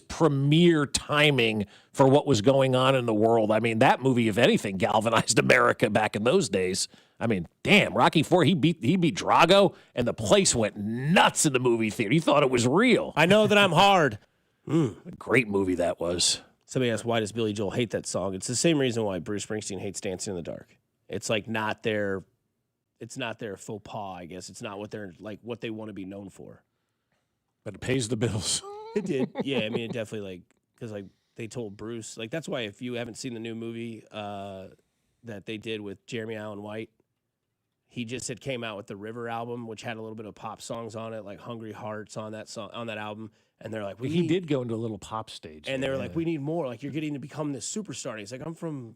premier timing for what was going on in the world. I mean, that movie, if anything, galvanized America back in those days. I mean, damn, Rocky IV, he beat Drago, and the place went nuts in the movie theater. You thought it was real. I know that I'm hard. A great movie that was. Somebody asked, why does Billy Joel hate that song? It's the same reason why Bruce Springsteen hates Dancing in the Dark. It's like not their faux pas, I guess. It's not what they want to be known for. But it pays the bills. It did. Yeah, I mean, it definitely, because they told Bruce, that's why if you haven't seen the new movie that they did with Jeremy Allen White, he just came out with the River album, which had a little bit of pop songs on it, like Hungry Hearts on that album. And they're like, he did go into a little pop stage. And they were like, we need more. Like, you're getting to become this superstar. And he's like, I'm from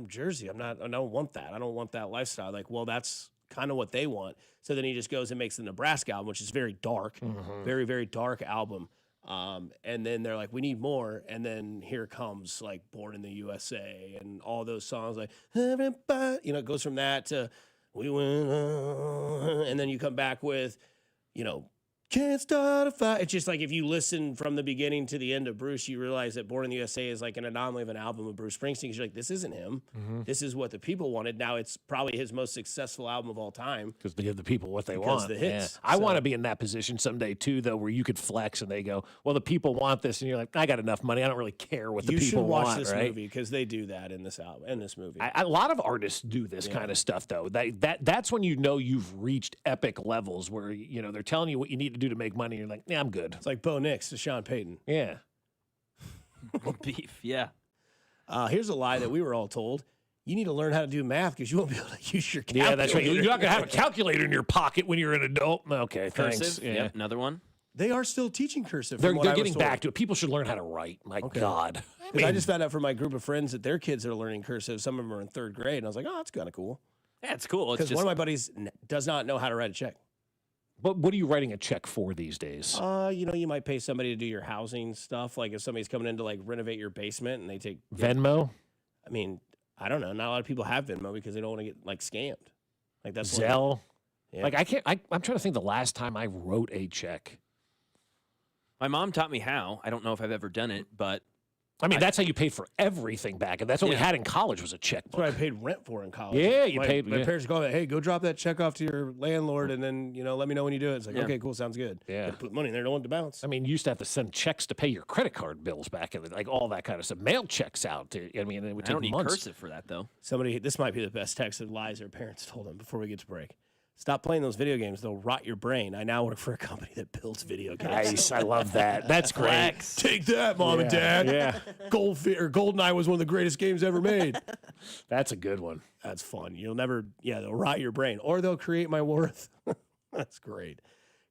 Jersey. I don't want that. I don't want that lifestyle. Like, well, that's kind of what they want. So then he just goes and makes the Nebraska album, which is very dark, very, very dark album. And then they're like, we need more. And then here comes like Born in the USA and all those songs like, everybody, it goes from that to we went on. And then you come back with, can't start a fight. It's just like if you listen from the beginning to the end of Bruce, you realize that Born in the USA is like an anomaly of an album of Bruce Springsteen. You're like, this isn't him. This is what the people wanted. Now it's probably his most successful album of all time. Because they give the people what they Because want. the hits. Yeah. I want to be in that position someday, too, though, where you could flex and they go, well, the people want this. And you're like, I got enough money. I don't really care what the You people should watch want. this right? movie because they do that in this album, in this movie. A lot of artists do this kind of stuff, though. That's when you know you've reached epic levels where, they're telling you what you need to do to make money. And you're like, yeah, I'm good. It's like Bo Nix to Sean Payton. Yeah. Beef, yeah. Here's a lie that we were all told. You need to learn how to do math because you won't be able to use your calculator. Yeah, that's right. You're not going to have a calculator in your pocket when you're an adult. Okay, Cursive, thanks. Yeah. yep, another one. They are still teaching cursive. They're from what I was getting told. back to it. People should learn how to write. My God. Because I just found out from my group of friends that their kids are learning cursive. Some of them are in 3rd grade. And I was like, oh, that's kind of cool. Yeah, it's cool. It's Because just one of my buddies does not know how to write a check. But what are you writing a check for these days? You might pay somebody to do your housing stuff. Like if somebody's coming in to like renovate your basement and they take Venmo? I mean, I don't know. Not a lot of people have Venmo because they don't want to get like scammed. Like that's Zelle? Yeah. Like I'm trying to think the last time I wrote a check. my mom taught me how. I don't know if I've ever done it, but I mean, that's how you paid for everything back. And that's what we had in college was a checkbook. That's what I paid rent for in college. Yeah, you my, paid. My yeah. parents go, hey, go drop that check off to your landlord, and then let me know when you do it. It's like, okay, cool, sounds good. Yeah, put money in there, don't want it to bounce. I mean, you used to have to send checks to pay your credit card bills back in the, like all that kind of stuff. Mail checks out. I mean, it would take I don't need months. cursive for that though. This might be the best text of lies their parents told them before we get to break. Stop playing those video games. They'll rot your brain. I now work for a company that builds video games. Nice. I love that. That's great. Take that, Mom and Dad. Yeah. GoldenEye was one of the greatest games ever made. That's a good one. That's fun. They'll rot your brain. Or they'll create my worth. That's great.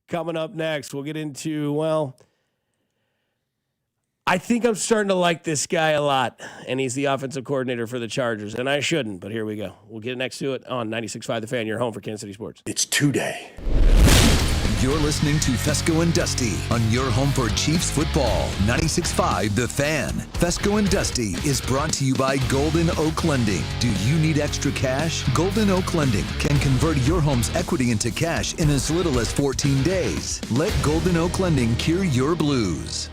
Coming up next, we'll get into, I think I'm starting to like this guy a lot, and he's the offensive coordinator for the Chargers, and I shouldn't, but here we go. We'll get next to it on 96.5 The Fan, your home for Kansas City Sports. It's today. You're listening to Fescoe and Dusty on your home for Chiefs football, 96.5 The Fan. Fescoe and Dusty is brought to you by Golden Oak Lending. Do you need extra cash? Golden Oak Lending can convert your home's equity into cash in as little as 14 days. Let Golden Oak Lending cure your blues.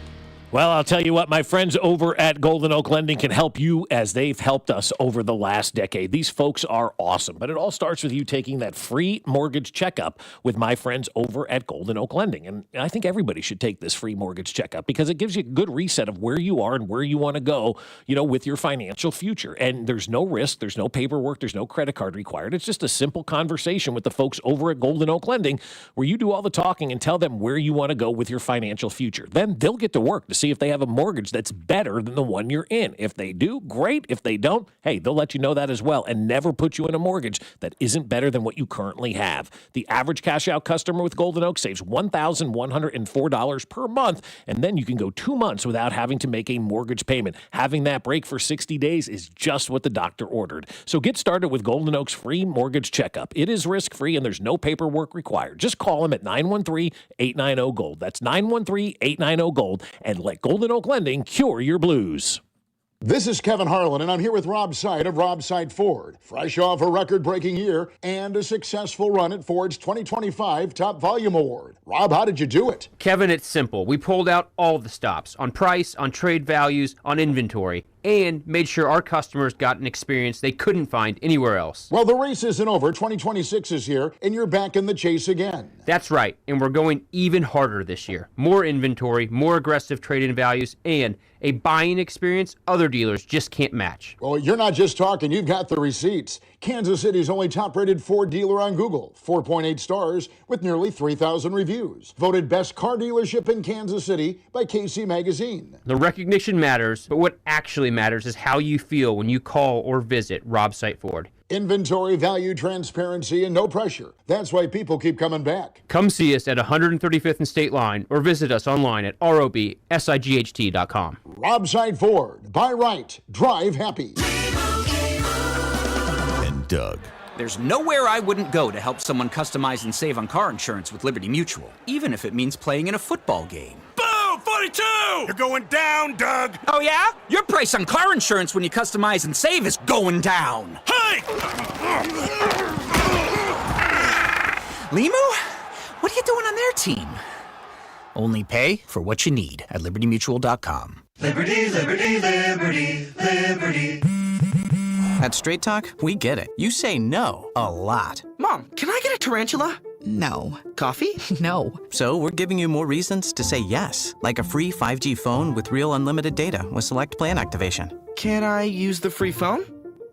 Well, I'll tell you what, my friends over at Golden Oak Lending can help you as they've helped us over the last decade. These folks are awesome, but it all starts with you taking that free mortgage checkup with my friends over at Golden Oak Lending. And I think everybody should take this free mortgage checkup because it gives you a good reset of where you are and where you want to go, with your financial future. And there's no risk, there's no paperwork, there's no credit card required. It's just a simple conversation with the folks over at Golden Oak Lending where you do all the talking and tell them where you want to go with your financial future. Then they'll get to work to see if they have a mortgage that's better than the one you're in. If they do, great. If they don't, hey, they'll let you know that as well and never put you in a mortgage that isn't better than what you currently have. The average cash out customer with Golden Oak saves $1,104 per month, and then you can go 2 months without having to make a mortgage payment. Having that break for 60 days is just what the doctor ordered. So get started with Golden Oak's free mortgage checkup. It is risk-free and there's no paperwork required. Just call them at 913-890-GOLD. That's 913-890-GOLD and let Golden Oak Lending cure your blues. This is Kevin Harlan, and I'm here with Rob Seid of Rob Seid Ford. Fresh off a record-breaking year and a successful run at Ford's 2025 Top Volume Award. Rob, how did you do it? Kevin, it's simple. We pulled out all the stops on price, on trade values, on inventory, and made sure our customers got an experience they couldn't find anywhere else. Well, the race isn't over. 2026 is here, and you're back in the chase again. That's right, and we're going even harder this year. More inventory, more aggressive trade-in values, and a buying experience other dealers just can't match. Well, you're not just talking, you've got the receipts. Kansas City's only top-rated Ford dealer on Google, 4.8 stars with nearly 3,000 reviews. Voted best car dealership in Kansas City by KC Magazine. The recognition matters, but what actually matters is how you feel when you call or visit Rob Seid Ford. Inventory, value, transparency, and no pressure. That's why people keep coming back. Come see us at 135th and State Line or visit us online at robsight.com. Rob Seid Ford. Buy right. Drive happy. And Doug. There's nowhere I wouldn't go to help someone customize and save on car insurance with Liberty Mutual, even if it means playing in a football game. Boom! 42! You're going down, Doug! Oh, yeah? Your price on car insurance when you customize and save is going down. Hey! Limu? What are you doing on their team? Only pay for what you need at libertymutual.com. Liberty, liberty, liberty, liberty. At Straight Talk, we get it. You say no a lot. Mom, can I get a tarantula? No. Coffee? No. So we're giving you more reasons to say yes, like a free 5G phone with real unlimited data with select plan activation. Can I use the free phone?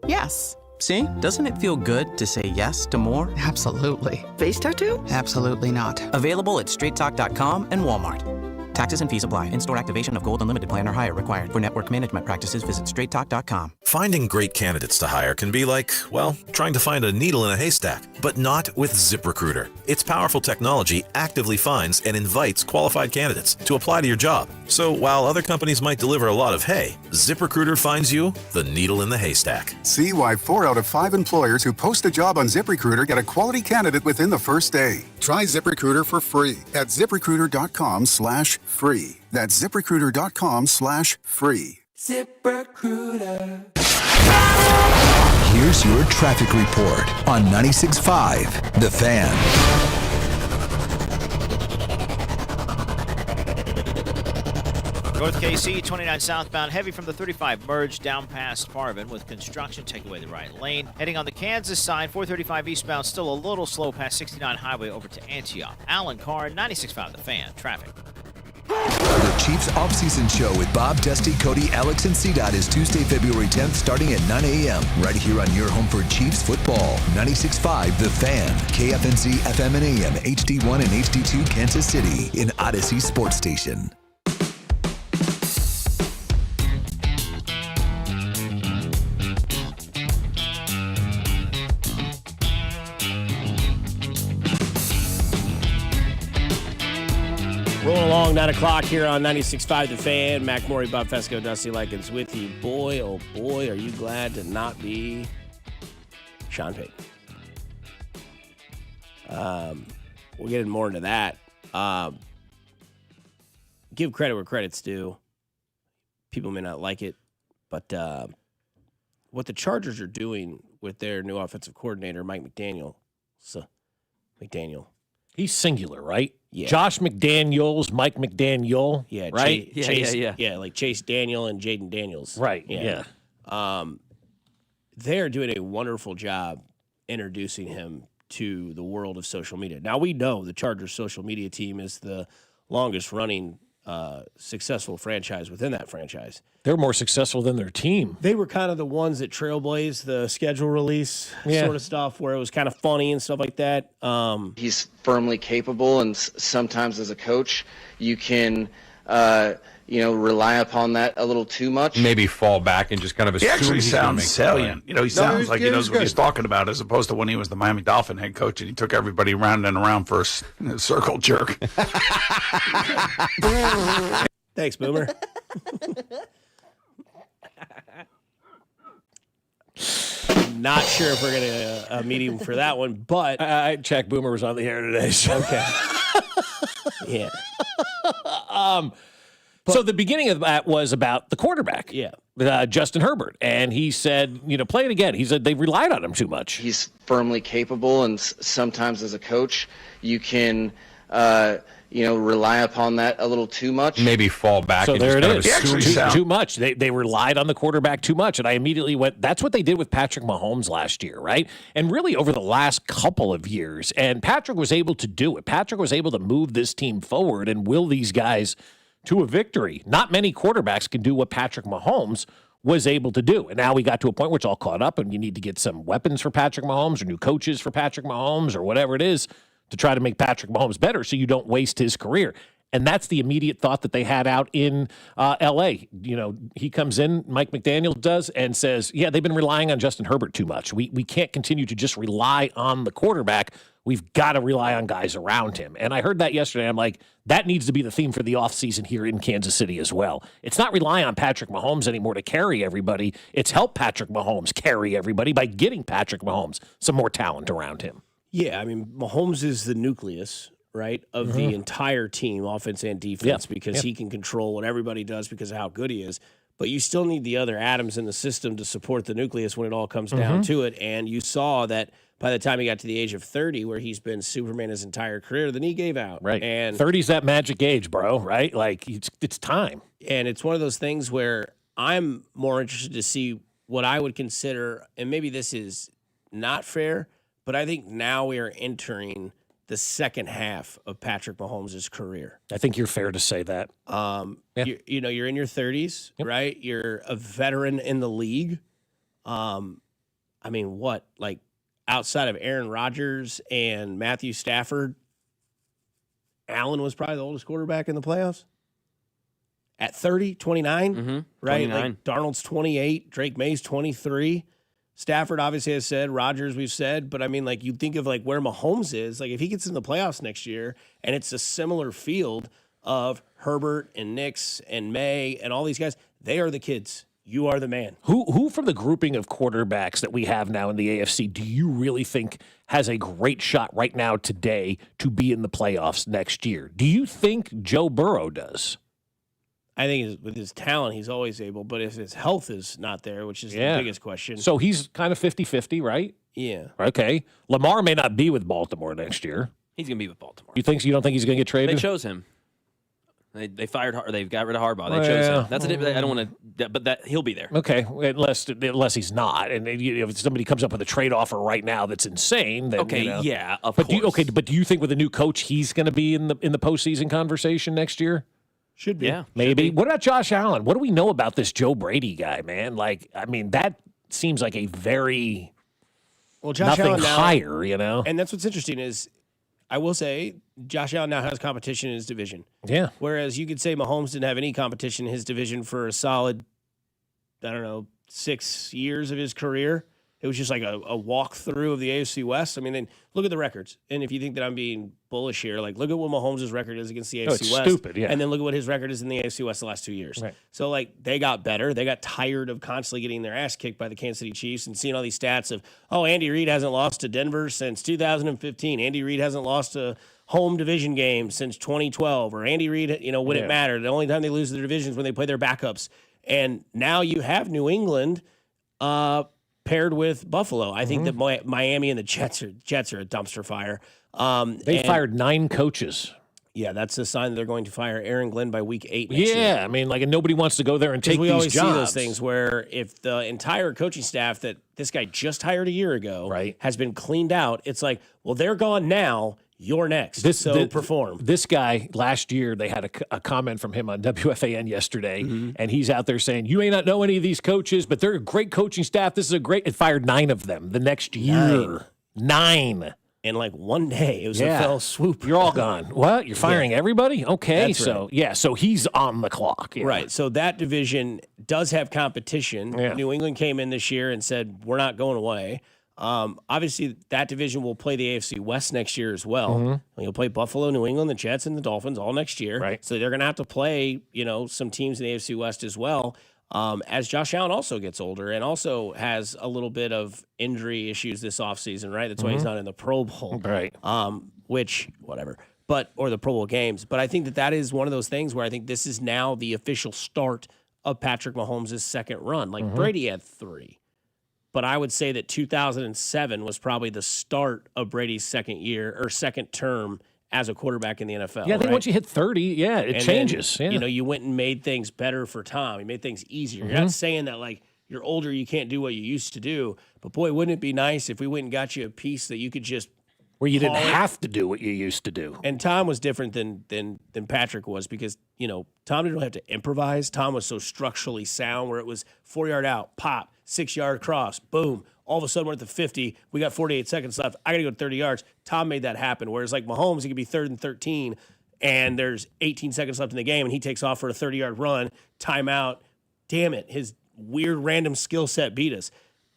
Yes. See? Doesn't it feel good to say yes to more? Absolutely. Face tattoo? Absolutely not. Available at straighttalk.com and Walmart. Taxes and fees apply. In-store activation of Gold Unlimited plan or higher required. For network management practices, visit straighttalk.com. Finding great candidates to hire can be like, well, trying to find a needle in a haystack, but not with ZipRecruiter. Its powerful technology actively finds and invites qualified candidates to apply to your job. So while other companies might deliver a lot of hay, ZipRecruiter finds you the needle in the haystack. See why 4 out of 5 employers who post a job on ZipRecruiter get a quality candidate within the first day. Try ZipRecruiter for free at ZipRecruiter.com/free. That's ZipRecruiter.com/free. ZipRecruiter. Here's your traffic report on 96.5 The Fan. North KC, 29 southbound, heavy from the 35 merge down past Parvin with construction take away the right lane. Heading on the Kansas side, 435 eastbound, still a little slow past 69 highway over to Antioch. Alan Carr, 96.5 The Fan, traffic. The Chiefs offseason show with Bob, Dusty, Cody, Alex, and CDOT is Tuesday, February 10th, starting at 9 a.m. right here on your home for Chiefs football. 96.5 The Fan, KFNZ, FM and AM, HD1 and HD2 Kansas City, in Odyssey Sports Station. Rolling along, 9 o'clock here on 96.5 The Fan. Mac Morey, Bob Fescoe, Dusty Likens with you. Boy, oh boy, are you glad to not be Sean Payton. We'll get more into that. Give credit where credit's due. People may not like it, but what the Chargers are doing with their new offensive coordinator, Mike McDaniel. He's singular, right? Yeah. Josh McDaniels, Mike McDaniel, Yeah, right? Chase, yeah, like Chase Daniel and Jaden Daniels. Right, yeah. They're doing a wonderful job introducing him to the world of social media. Now, we know the Chargers social media team is the longest running successful franchise within that franchise. They're more successful than their team. They were kind of the ones that trailblazed the schedule release sort of stuff where it was kind of funny and stuff like that. He's firmly capable, and sometimes as a coach, you can, rely upon that a little too much. Maybe fall back and just kind of assume He actually he's gonna sounds make the salient. play. He sounds like he knows what he's talking about, as opposed to when he was the Miami Dolphin head coach and he took everybody round and around for a circle jerk. Thanks, Boomer. Not sure if we're going to meet him for that one, but I checked. Boomer was on the air today. So. Okay. Yeah. So the beginning of that was about the quarterback. Yeah. Justin Herbert, and he said, play it again. He said they relied on him too much. He's firmly capable, and sometimes as a coach, you can, rely upon that a little too much. Maybe fall back. So and there just it kind of is. Too much. They relied on the quarterback too much, and I immediately went, that's what they did with Patrick Mahomes last year, right? And really over the last couple of years, and Patrick was able to do it. Patrick was able to move this team forward and will these guys to a victory. Not many quarterbacks can do what Patrick Mahomes was able to do. And now we got to a point where it's all caught up and you need to get some weapons for Patrick Mahomes or new coaches for Patrick Mahomes or whatever it is to try to make Patrick Mahomes better so you don't waste his career. And that's the immediate thought that they had out in L.A. He comes in, Mike McDaniel does, and says, yeah, they've been relying on Justin Herbert too much. We can't continue to just rely on the quarterback. we've got to rely on guys around him. And I heard that yesterday. I'm like, that needs to be the theme for the offseason here in Kansas City as well. It's not rely on Patrick Mahomes anymore to carry everybody. It's help Patrick Mahomes carry everybody by getting Patrick Mahomes some more talent around him. Yeah, I mean, Mahomes is the nucleus, right, of the entire team, offense and defense, because he can control what everybody does because of how good he is. But you still need the other atoms in the system to support the nucleus when it all comes down to it. And you saw that by the time he got to the age of 30, where he's been Superman his entire career, the knee gave out. Right. And 30's that magic age, bro, right? Like, it's time. And it's one of those things where I'm more interested to see what I would consider, and maybe this is not fair, but I think now we are entering the second half of Patrick Mahomes' career. I think you're fair to say that. You're in your 30s, right? You're a veteran in the league. I mean, what? Like, outside of Aaron Rodgers and Matthew Stafford, Allen was probably the oldest quarterback in the playoffs. At 30, 29, right? 29. Like, Darnold's 28, Drake May's 23. Stafford obviously has said, Rodgers we've said, but I mean, like, you think of like where Mahomes is, like if he gets in the playoffs next year and it's a similar field of Herbert and Nix and May and all these guys, they are the kids. You are the man. Who from the grouping of quarterbacks that we have now in the AFC do you really think has a great shot right now today to be in the playoffs next year? Do you think Joe Burrow does? I think with his talent, he's always able. But if his health is not there, which is the biggest question. So he's kind of 50-50, right? Yeah. Okay. Lamar may not be with Baltimore next year. He's going to be with Baltimore. You don't think he's going to get traded? They chose him. They fired. They got rid of Harbaugh. They chose him. That's I don't want to. But that he'll be there. Okay, unless he's not, and if somebody comes up with a trade offer right now that's insane, then okay, yeah, of but course. But do you think with a new coach he's going to be in the postseason conversation next year? Should be. Yeah, maybe. What about Josh Allen? What do we know about this Joe Brady guy, man? Like, I mean, that seems like a very Josh nothing Allen now, higher, you know. And that's what's interesting is, I will say, Josh Allen now has competition in his division. Yeah. Whereas you could say Mahomes didn't have any competition in his division for a solid, 6 years of his career. It was just like a walkthrough of the AFC West. I mean, then look at the records. And if you think that I'm being bullish here, like, look at what Mahomes' record is against the AFC West. Stupid, yeah. And then look at what his record is in the AFC West the last 2 years. Right. So, like, they got better. They got tired of constantly getting their ass kicked by the Kansas City Chiefs and seeing all these stats of, Andy Reid hasn't lost to Denver since 2015. Andy Reid hasn't lost a home division game since 2012. Or Andy Reid, when it mattered. The only time they lose their divisions when they play their backups. And now you have New England paired with Buffalo. I think that Miami and the Jets are a dumpster fire. They fired 9 coaches. Yeah, that's a sign that they're going to fire Aaron Glenn by week 8 next year. Yeah, I mean, like, and nobody wants to go there and take these jobs. We always see those things where if the entire coaching staff that this guy just hired a year ago has been cleaned out, it's like, well, they're gone now. You're next. Perform. This guy, last year, they had a comment from him on WFAN yesterday, and he's out there saying, you may not know any of these coaches, but they're a great coaching staff. This is it fired 9 of them the next year. 9. And like one day, it was a fell swoop. You're all gone. What? You're firing everybody? Okay. That's right. So he's on the clock. Yeah. Right. So that division does have competition. Yeah. New England came in this year and said, we're not going away. Obviously, that division will play the AFC West next year as well. You'll play Buffalo, New England, the Jets, and the Dolphins all next year. Right. So they're going to have to play, some teams in the AFC West as well. As Josh Allen also gets older and also has a little bit of injury issues this offseason, right? That's why he's not in the Pro Bowl. Right. Or the Pro Bowl games. But I think that is one of those things where I think this is now the official start of Patrick Mahomes' second run. Like Brady had 3. But I would say that 2007 was probably the start of Brady's second year or second term as a quarterback in the NFL. Yeah, I think once you hit 30, it changes. Then, you went and made things better for Tom. You made things easier. You're not saying that, like, you're older, you can't do what you used to do. But, boy, wouldn't it be nice if we went and got you a piece that you could just where you didn't have to do what you used to do. And Tom was different than Patrick was because, Tom didn't have to improvise. Tom was so structurally sound where it was 4-yard out, pop, 6-yard cross, boom. All of a sudden we're at the 50. We got 48 seconds left. I got to go 30 yards. Tom made that happen. Whereas like Mahomes, he could be 3rd and 13 and there's 18 seconds left in the game and he takes off for a 30-yard run, timeout. Damn it. His weird random skill set beat us.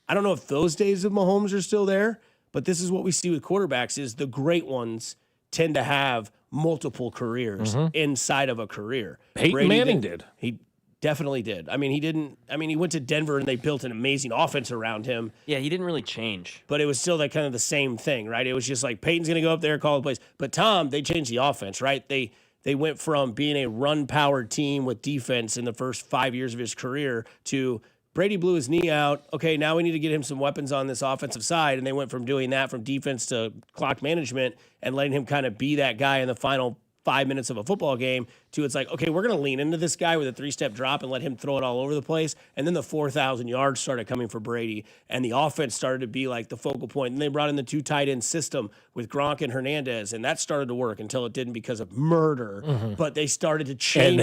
I don't know if those days of Mahomes are still there, But this is what we see with quarterbacks is the great ones tend to have multiple careers inside of a career. Peyton Manning did. He definitely did. I mean, he went to Denver and they built an amazing offense around him. Yeah, he didn't really change. But it was still that kind of the same thing, right? It was just like Peyton's going to go up there, call the plays. But Tom, they changed the offense, right? They went from being a run-powered team with defense in the first 5 years of his career to Brady blew his knee out. Okay, now we need to get him some weapons on this offensive side. And they went from doing that, from defense to clock management, and letting him kind of be that guy in the final 5 minutes of a football game, to it's like, okay, we're going to lean into this guy with a 3-step drop and let him throw it all over the place. And then the 4,000 yards started coming for Brady, and the offense started to be like the focal point. And they brought in the 2 tight end system with Gronk and Hernandez, and that started to work until it didn't because of murder. But they started to change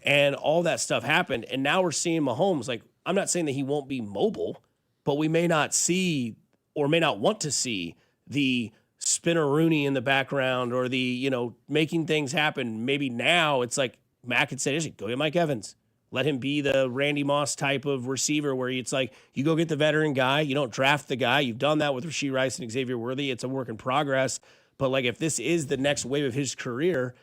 and all that stuff happened. And now we're seeing Mahomes. Like, I'm not saying that he won't be mobile, but we may not see or may not want to see the Spinner Rooney in the background or the, making things happen. Maybe now it's like Mac had said, go get Mike Evans. Let him be the Randy Moss type of receiver where it's like, you go get the veteran guy. You don't draft the guy. You've done that with Rashee Rice and Xavier Worthy. It's a work in progress. But like, if this is the next wave of his career,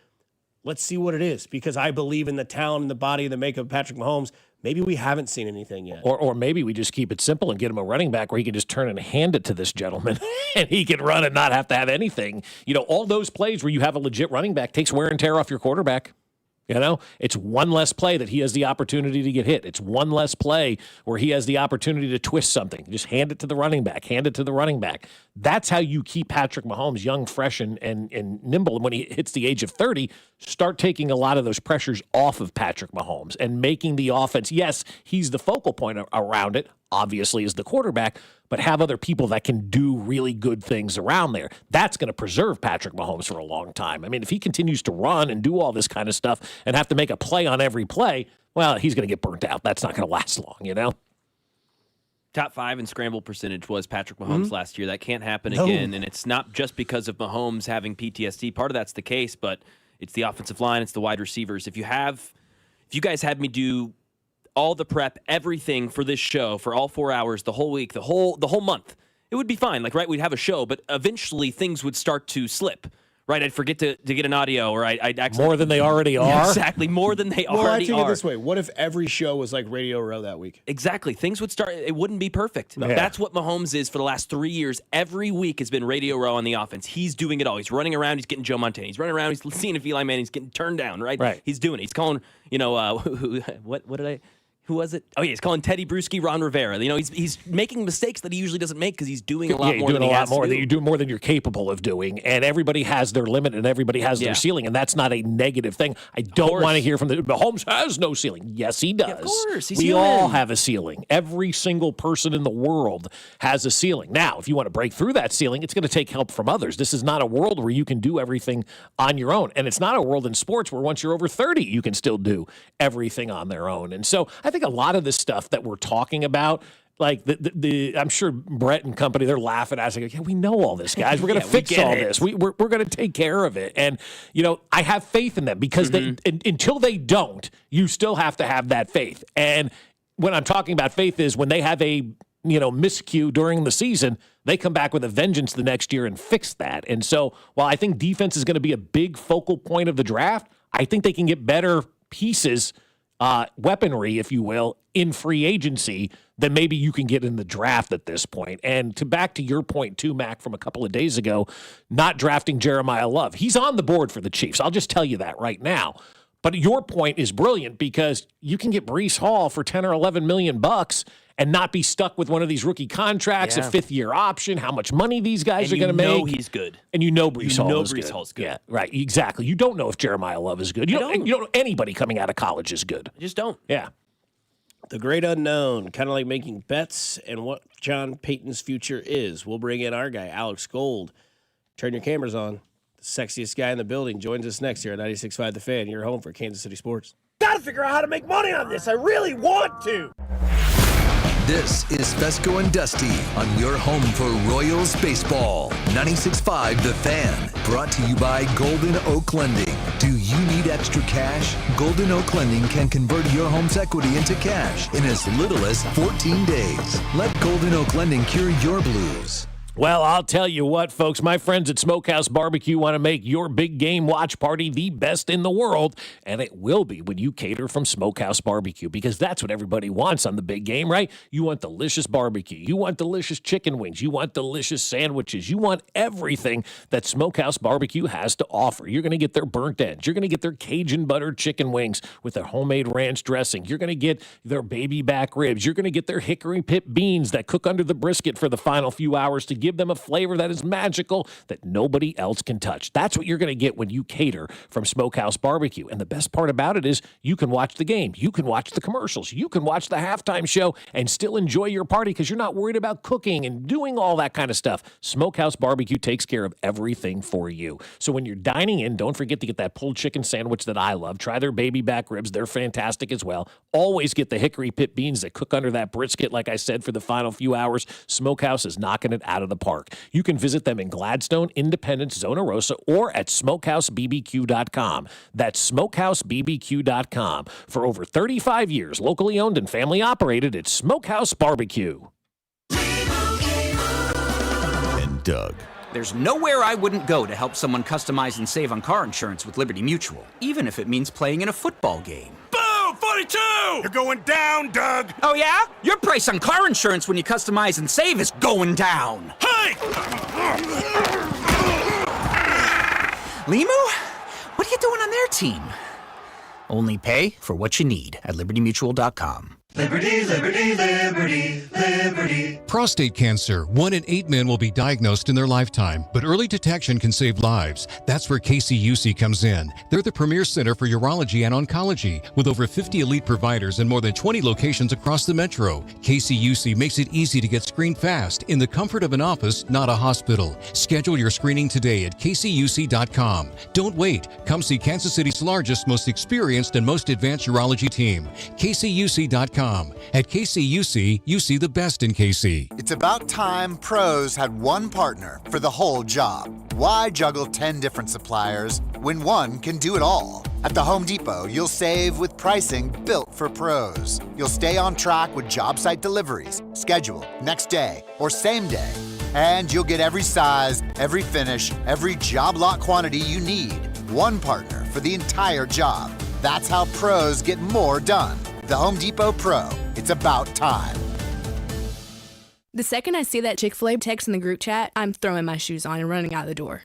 let's see what it is, because I believe in the talent and the body and the makeup of Patrick Mahomes. Maybe we haven't seen anything yet. Or maybe we just keep it simple and get him a running back where he can just turn and hand it to this gentleman and he can run and not have to have anything. All those plays where you have a legit running back takes wear and tear off your quarterback. It's one less play that he has the opportunity to get hit. It's one less play where he has the opportunity to twist something. Just hand it to the running back. Hand it to the running back. That's how you keep Patrick Mahomes young, fresh, and nimble. And when he hits the age of 30, start taking a lot of those pressures off of Patrick Mahomes and making the offense, yes, he's the focal point around it, obviously, is the quarterback, but have other people that can do really good things around there. That's going to preserve Patrick Mahomes for a long time. I mean, if he continues to run and do all this kind of stuff and have to make a play on every play, well, he's going to get burnt out. That's not going to last long, Top 5 in scramble percentage was Patrick Mahomes last year. That can't happen again, and it's not just because of Mahomes having PTSD. Part of that's the case, but it's the offensive line, it's the wide receivers. If you guys had me do all the prep, everything for this show for all 4 hours, the whole week, the whole month, it would be fine. Like, right, we'd have a show, but eventually things would start to slip. Right, I'd forget to get an audio, or I'd actually... More than they already are? Yeah, exactly, more than they already are. Well, I take it this way. What if every show was like Radio Row that week? Exactly. Things would start... It wouldn't be perfect. Yeah. That's what Mahomes is for the last 3 years. Every week has been Radio Row on the offense. He's doing it all. He's running around. He's getting Joe Montana. He's running around. He's seeing if Eli Manning's getting turned down, right? He's doing it. He's calling, who was it? Oh, yeah, he's calling Teddy Bruschi Ron Rivera. He's making mistakes that he usually doesn't make because he's doing a lot more than he has to do. You do more than you're capable of doing, and everybody has their limit and everybody has their ceiling, and that's not a negative thing. I don't want to hear from Mahomes has no ceiling. Yes, he does. Yeah, of course, he's we human. all have a ceiling. Every single person in the world has a ceiling. Now, if you want to break through that ceiling, it's going to take help from others. This is not a world where you can do everything on your own, and it's not a world in sports where once you're over 30, you can still do everything on their own. And so I think a lot of this stuff that we're talking about, like I'm sure Brett and company, they're laughing at us. Like, yeah, we know all this, guys. We're going to fix all this. We're going to take care of it. And, I have faith in them because until they don't, you still have to have that faith. And when I'm talking about faith is when they have a, miscue during the season, they come back with a vengeance the next year and fix that. And so while I think defense is going to be a big focal point of the draft, I think they can get better pieces, weaponry, if you will, in free agency than maybe you can get in the draft at this point. And back to your point too, Mac, from a couple of days ago, not drafting Jeremiah Love. He's on the board for the Chiefs. I'll just tell you that right now. But your point is brilliant because you can get Breece Hall for 10 or 11 million bucks and not be stuck with one of these rookie contracts, a fifth-year option, how much money these guys are going to make. You know he's good. And you know Breece Hall is good. Hall's good. Yeah, right, exactly. You don't know if Jeremiah Love is good. You don't know anybody coming out of college is good. You just don't. Yeah. The great unknown, kind of like making bets and what John Payton's future is. We'll bring in our guy, Alex Gold. Turn your cameras on. The sexiest guy in the building joins us next here at 96.5 The Fan. You're home for Kansas City Sports. Gotta figure out how to make money on this. I really want to. This is Fescoe and Dusty on your home for Royals baseball. 96.5 The Fan. Brought to you by Golden Oak Lending. Do you need extra cash? Golden Oak Lending can convert your home's equity into cash in as little as 14 days. Let Golden Oak Lending cure your blues. Well, I'll tell you what, folks. My friends at Smokehouse Barbecue want to make your big game watch party the best in the world, and it will be when you cater from Smokehouse Barbecue, because that's what everybody wants on the big game, right? You want delicious barbecue. You want delicious chicken wings. You want delicious sandwiches. You want everything that Smokehouse Barbecue has to offer. You're going to get their burnt ends. You're going to get their Cajun buttered chicken wings with their homemade ranch dressing. You're going to get their baby back ribs. You're going to get their hickory pit beans that cook under the brisket for the final few hours to give them a flavor that is magical that nobody else can touch. That's what you're going to get when you cater from Smokehouse Barbecue. And the best part about it is you can watch the game. You can watch the commercials. You can watch the halftime show and still enjoy your party because you're not worried about cooking and doing all that kind of stuff. Smokehouse Barbecue takes care of everything for you. So when you're dining in, don't forget to get that pulled chicken sandwich that I love. Try their baby back ribs. They're fantastic as well. Always get the hickory pit beans that cook under that brisket, like I said, for the final few hours. Smokehouse is knocking it out of the park. You can visit them in Gladstone, Independence, Zona Rosa, or at smokehousebbq.com. That's smokehousebbq.com. For over 35 years, locally owned and family operated, it's Smokehouse Barbecue. And Doug. There's nowhere I wouldn't go to help someone customize and save on car insurance with Liberty Mutual, even if it means playing in a football game. Boom! 42! You're going down, Doug! Oh, yeah? Your price on car insurance when you customize and save is going down. Hey! Limu? What are you doing on their team? Only pay for what you need at libertymutual.com. Liberty, liberty, liberty, liberty. Prostate cancer. 1 in 8 men will be diagnosed in their lifetime, but early detection can save lives. That's where KCUC comes in. They're the premier center for urology and oncology, with over 50 elite providers and more than 20 locations across the metro. KCUC makes it easy to get screened fast in the comfort of an office, not a hospital. Schedule your screening today at kcuc.com. Don't wait. Come see Kansas City's largest, most experienced, and most advanced urology team. kcuc.com. At KCUC, you see the best in KC. It's about time pros had one partner for the whole job. Why juggle 10 different suppliers when one can do it all? At the Home Depot, you'll save with pricing built for pros. You'll stay on track with job site deliveries, schedule, next day, or same day. And you'll get every size, every finish, every job lot quantity you need. One partner for the entire job. That's how pros get more done. The Home Depot Pro. It's about time. The second I see that Chick-fil-A text in the group chat, I'm throwing my shoes on and running out the door.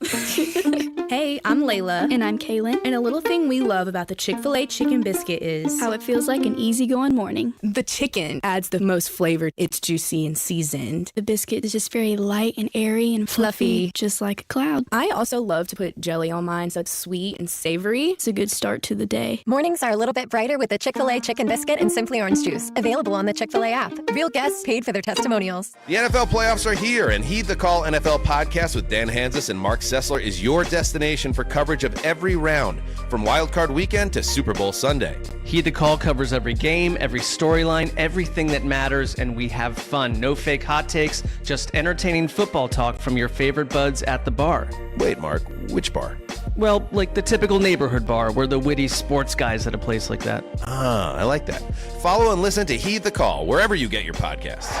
Hey, I'm Layla. And I'm Kaylin. And a little thing we love about the Chick-fil-A chicken biscuit is how it feels like an easygoing morning. The chicken adds the most flavor. It's juicy and seasoned. The biscuit is just very light and airy and fluffy, just like a cloud. I also love to put jelly on mine so it's sweet and savory. It's a good start to the day. Mornings are a little bit brighter with the Chick-fil-A chicken biscuit and Simply Orange Juice. Available on the Chick-fil-A app. Real guests paid for their testimonials. The NFL playoffs are here, and Heed the Call NFL podcast with Dan Hansis and Mark Sessler is your destination for coverage of every round, from Wild Card Weekend to Super Bowl Sunday. Heed the Call covers every game, every storyline, everything that matters, and we have fun. No fake hot takes, just entertaining football talk from your favorite buds at the bar. Wait, Mark, which bar? Well, like the typical neighborhood bar. We're the witty sports guys at a place like that. Ah, I like that. Follow and listen to Heed the Call wherever you get your podcasts.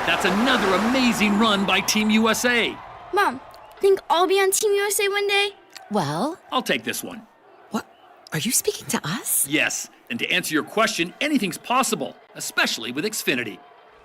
That's another amazing run by Team USA. Mom, think I'll be on Team USA one day? Well, I'll take this one. What? Are you speaking to us? Yes, and to answer your question, anything's possible, especially with Xfinity.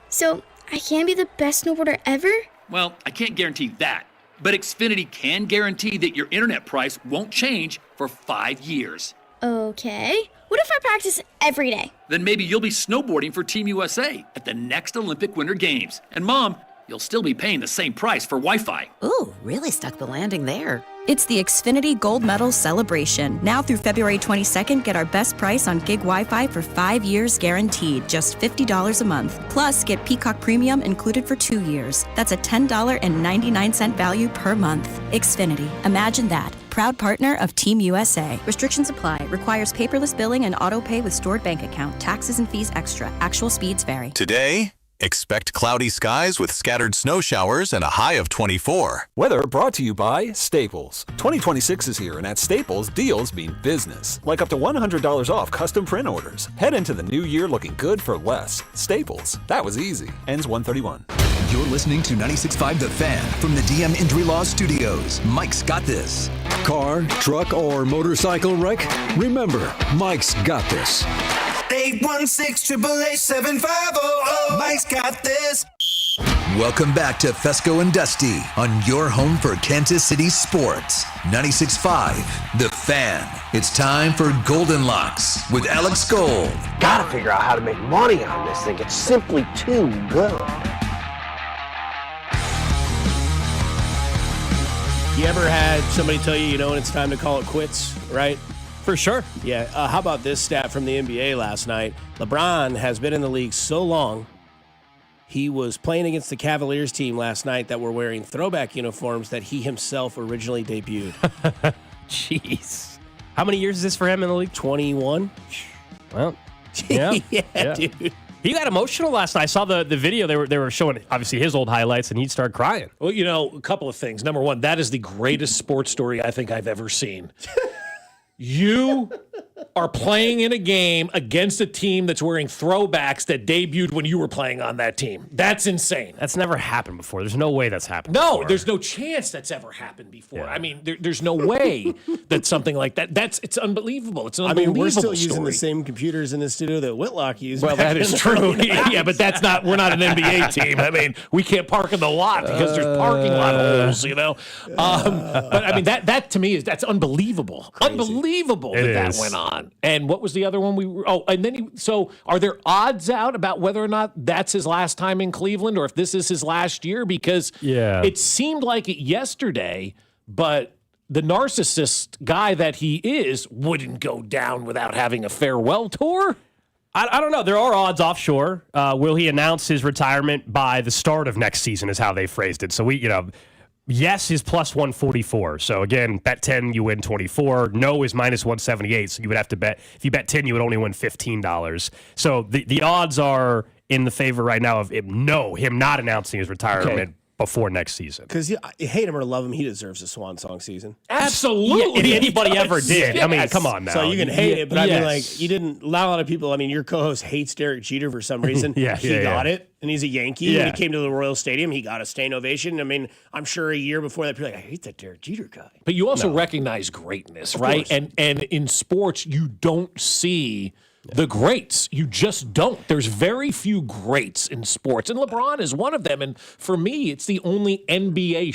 So, I can be the best snowboarder ever? Well, I can't guarantee that, but Xfinity can guarantee that your internet price won't change for 5 years. Okay. What if I practice every day? Then maybe you'll be snowboarding for Team USA at the next Olympic Winter Games. And Mom, you'll still be paying the same price for Wi-Fi. Ooh, really stuck the landing there. It's the Xfinity Gold Medal Celebration. Now through February 22nd, get our best price on gig Wi-Fi for 5 years guaranteed, just $50 a month. Plus, get Peacock Premium included for 2 years. That's a $10.99 value per month. Xfinity. Imagine that. Proud partner of Team USA. Restrictions apply. Requires paperless billing and auto pay with stored bank account. Taxes and fees extra. Actual speeds vary. Today, expect cloudy skies with scattered snow showers and a high of 24. Weather brought to you by Staples. 2026 is here, and at Staples, deals mean business. Like up to $100 off custom print orders. Head into the new year looking good for less. Staples. That was easy. Ends 1/31. You're listening to 96.5 The Fan from the DM Injury Law Studios. Mike's got this. Car, truck, or motorcycle wreck? Remember, Mike's got this. 816-888-7500. Mike's got this. Welcome back to Fescoe and Dusty on your home for Kansas City sports. 96.5 The Fan. It's time for Golden Locks with Alex Gold. Gotta figure out how to make money on this thing. It's simply too good. You ever had somebody tell you, when it's time to call it quits, right? For sure. Yeah. How about this stat from the NBA last night? LeBron has been in the league so long. He was playing against the Cavaliers team last night that were wearing throwback uniforms that he himself originally debuted. Jeez. How many years is this for him in the league? 21. Well, yeah, dude. He got emotional last night. I saw the video. They were showing, obviously, his old highlights, and he'd start crying. Well, a couple of things. Number one, that is the greatest sports story I think I've ever seen. You are playing in a game against a team that's wearing throwbacks that debuted when you were playing on that team. That's insane. That's never happened before. There's no way that's happened before. There's no chance that's ever happened before. Yeah. I mean, there's no way that something like that. It's unbelievable. It's an unbelievable we're still story. using the same computers in the studio that Whitlock used. Well, that is true. Yeah, but we're not an NBA team. I mean, we can't park in the lot because there's parking lot holes, But I mean, that to me that's unbelievable. Crazy. Unbelievable that went on. And what was the other one so are there odds out about whether or not that's his last time in Cleveland or if this is his last year? Because it seemed like it yesterday, but the narcissist guy that he is wouldn't go down without having a farewell tour. I don't know. There are odds offshore. Will he announce his retirement by the start of next season is how they phrased it. So yes is plus 144. So again, bet 10, you win 24. No is minus 178. So you would have to bet. If you bet 10, you would only win $15. So the odds are in the favor right now of him not announcing his retirement before next season. Because hate him or love him, he deserves a swan song season. Absolutely. If anybody ever did. Yes. I mean, come on now. So you can hate it, but I mean, you didn't. A lot of people. I mean, your co-host hates Derek Jeter for some reason. He got it, and he's a Yankee. When he came to the Royal Stadium, he got a standing ovation. I mean, I'm sure a year before that, people were like, I hate that Derek Jeter guy. But you also recognize greatness, right? And in sports, you don't see the greats. You just don't. There's very few greats in sports, and LeBron is one of them. And for me, it's the only NBA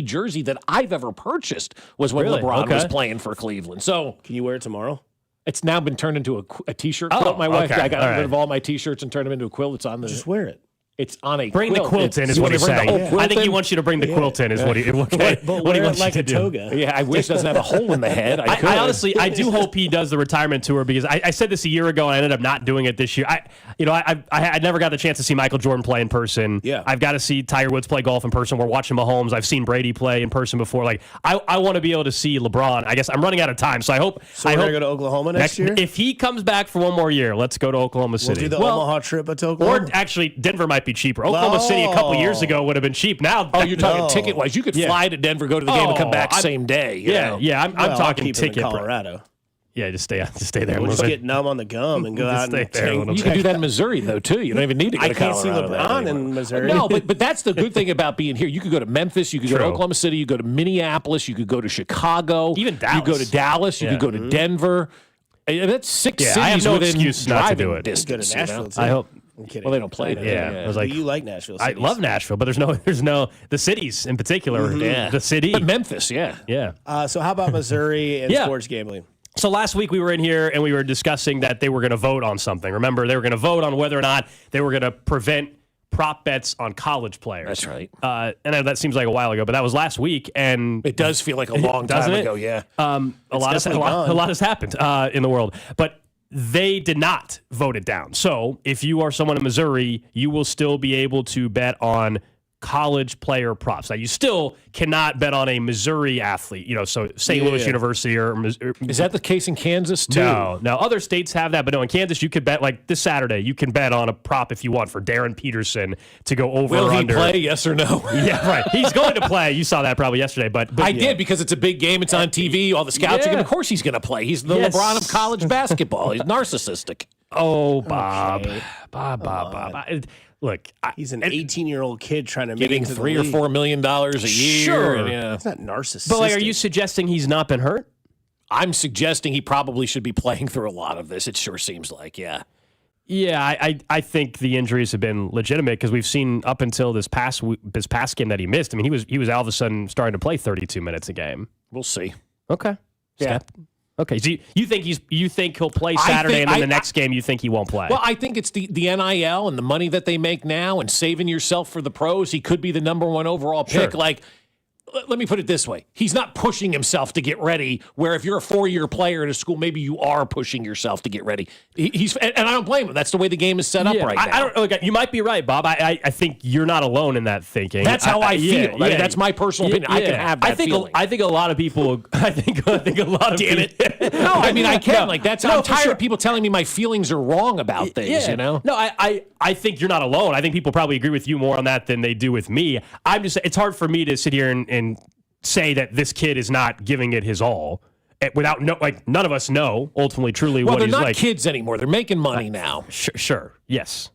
jersey that I've ever purchased was when LeBron was playing for Cleveland. So, can you wear it tomorrow? It's now been turned into a T-shirt quilt. My wife, I got rid of all my T-shirts and turned them into a quilt. It's on the. Just wear it. It's on a bring quilt. The quilt in is what he's saying. I think he wants you to bring the quilt in is what he wants like you to a toga. Do. Yeah, I wish it doesn't have a hole in the head. I honestly, I do hope he does the retirement tour because I said this a year ago and I ended up not doing it this year. I never got the chance to see Michael Jordan play in person. Yeah. I've got to see Tiger Woods play golf in person. We're watching Mahomes. I've seen Brady play in person before. Like I want to be able to see LeBron. I guess I'm running out of time, so I hope. So we're gonna go to Oklahoma next year. If he comes back for one more year, let's go to Oklahoma City. We'll do the Omaha trip to Oklahoma. Or actually, Denver might be cheaper. Oklahoma City a couple years ago would have been cheap. Now, you're talking ticket-wise. You could fly to Denver, go to the game, and come back same day. I'm talking ticket. In Colorado. Yeah, just stay there. We'll just get numb on the gum and go out and stay there. You can do that in Missouri though too. You don't even need to go to Colorado. I can't see LeBron in Missouri. No, but that's the good thing about being here. You could go to Memphis. You could go to Oklahoma City. You could go to Minneapolis. You could go to Chicago. Even Dallas. You go to Dallas. You could go to Denver. That's 6 cities. I have no within excuse not to do it. Distance, go to Nashville too. I hope. I'm kidding. Well, they don't play it. Yeah. I was like, you like Nashville cities. I love Nashville, but there's no the cities in particular. The city. But Memphis, yeah. So how about Missouri and sports gambling? So last week we were in here and we were discussing that they were going to vote on something. Remember, they were going to vote on whether or not they were going to prevent prop bets on college players. That's right. And that seems like a while ago, but that was last week. And it does feel like a long time ago. Yeah. A lot has happened in the world, but they did not vote it down. So if you are someone in Missouri, you will still be able to bet on college player props. Now, you still cannot bet on a Missouri athlete, so St. Louis University or is that the case in Kansas too? No. Other states have that, but no, in Kansas, you could bet, like this Saturday, you can bet on a prop if you want for Darren Peterson to go over or under. Will he play, yes or no? Yeah, right. He's going to play. You saw that probably yesterday, but I did because it's a big game. It's on TV. All the scouts are going to, of course he's going to play. He's the LeBron of college basketball. He's narcissistic. Oh, Bob. Okay. Bob. Look, he's an 18-year-old kid trying to getting make it $3 or $4 million a year. Sure. It's not narcissistic. But are you suggesting he's not been hurt? I'm suggesting he probably should be playing through a lot of this. It sure seems like, yeah. Yeah, I think the injuries have been legitimate because we've seen up until this past game that he missed. I mean, he was all of a sudden starting to play 32 minutes a game. We'll see. Okay. Yeah. Okay. So you think he'll play Saturday, and then the next game you think he won't play? Well, I think it's the NIL and the money that they make now, and saving yourself for the pros. He could be the number 1 overall pick. Sure. Like, let me put it this way. He's not pushing himself to get ready, where if you're a 4-year player at a school, maybe you are pushing yourself to get ready. And I don't blame him. That's the way the game is set up right now. I don't. Look, you might be right, Bob. I think you're not alone in that thinking. That's how I feel. Yeah, that's my personal opinion. I can have that feeling. I think a lot of people. I think a lot of. Damn it! No, I mean I can. I'm tired of people telling me my feelings are wrong about things. You know. No, I think you're not alone. I think people probably agree with you more on that than they do with me. I'm just. It's hard for me to sit here and say that this kid is not giving it his all without none of us know ultimately truly what he's like. Well, they're not kids anymore. They're making money now. Sure. Yes.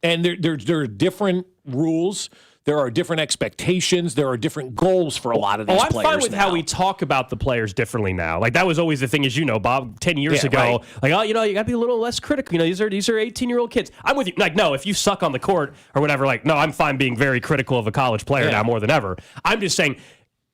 And there are different rules. There are different expectations. There are different goals for a lot of these players. I'm fine with how we talk about the players differently now. Like that was always the thing, as you know, Bob, 10 years ago. Right. Like, you got to be a little less critical. These are 18-year-old kids. I'm with you. Like, no, if you suck on the court or whatever, no, I'm fine being very critical of a college player now more than ever. I'm just saying,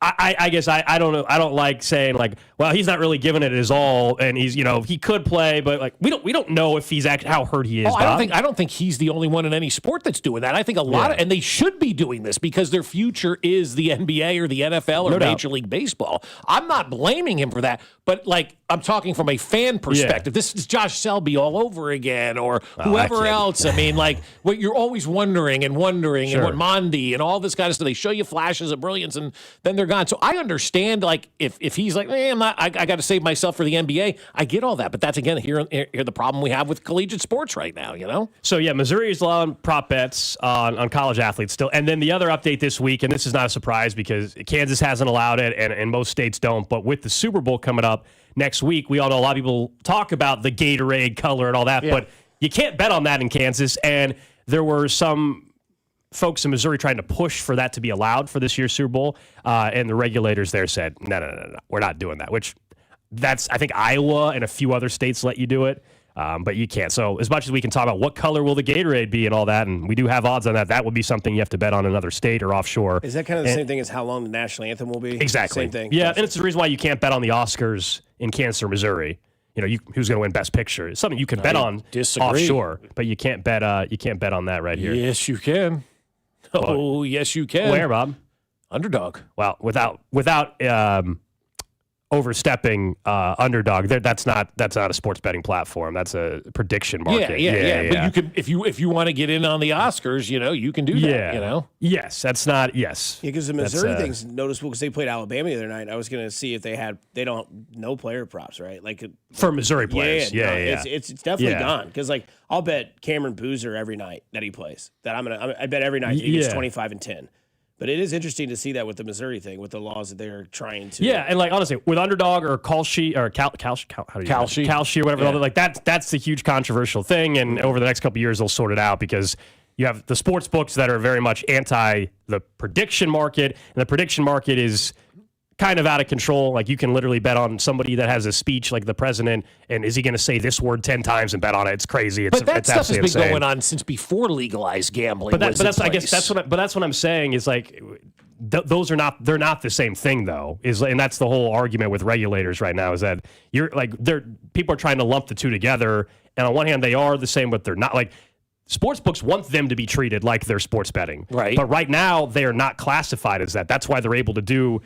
I guess I don't know. I don't like saying well, he's not really giving it his all, and he's he could play, but we don't know if he's how hurt he is. I don't think he's the only one in any sport that's doing that. I think a lot of, and they should be doing this because their future is the NBA or the NFL or Major League Baseball. I'm not blaming him for that, but I'm talking from a fan perspective. This is Josh Selby all over again, or whoever else. I mean, what you're always wondering and what Mondi and all this kind of stuff. They show you flashes of brilliance, and then they're gone. So I understand, if he's I got to save myself for the NBA. I get all that, but that's again here the problem we have with collegiate sports right now. So yeah, Missouri is allowing prop bets on college athletes still, and then the other update this week, and this is not a surprise because Kansas hasn't allowed it, and most states don't. But with the Super Bowl coming up next week, we all know a lot of people talk about the Gatorade color and all that, but you can't bet on that in Kansas, and there were some folks in Missouri trying to push for that to be allowed for this year's Super Bowl, and the regulators there said, no, we're not doing that, which I think Iowa and a few other states let you do it, but you can't. So as much as we can talk about what color will the Gatorade be and all that, and we do have odds on that would be something you have to bet on another state or offshore. Is that kind of the same thing as how long the national anthem will be? Exactly. Same thing. Yeah, and it's the reason why you can't bet on the Oscars in Kansas or Missouri. Who's going to win Best Picture? It's something you can bet on offshore, but you can't bet on that right here. Yes, you can. Oh, yes, you can. Where, Bob? Underdog. Well, without overstepping Underdog, that's not a sports betting platform. That's a prediction market. Yeah. But you can, if you want to get in on the Oscars, you can do that. Yes, that's not. Yes. Yeah, because the Missouri thing's noticeable because they played Alabama the other night. I was going to see if they don't no player props, right? For Missouri players. Yeah. It's definitely gone because I'll bet Cameron Boozer every night that he plays. I bet every night he gets 25 and 10. But it is interesting to see that with the Missouri thing, with the laws that they're trying to. Yeah, and honestly, with Underdog or Kalshi or Kalshi or whatever, that's the huge controversial thing. And over the next couple of years, they'll sort it out because you have the sports books that are very much anti the prediction market, and the prediction market is kind of out of control. You can literally bet on somebody that has a speech like the president, and is he going to say this word 10 times and bet on it? It's crazy. But that stuff has been going on since before legalized gambling. But that's what I'm saying is those are not the same thing though. And that's the whole argument with regulators right now is that people are trying to lump the two together, and on one hand they are the same, but they're not. Sports books want them to be treated like they're sports betting, right? But right now they are not classified as that. That's why they're able to do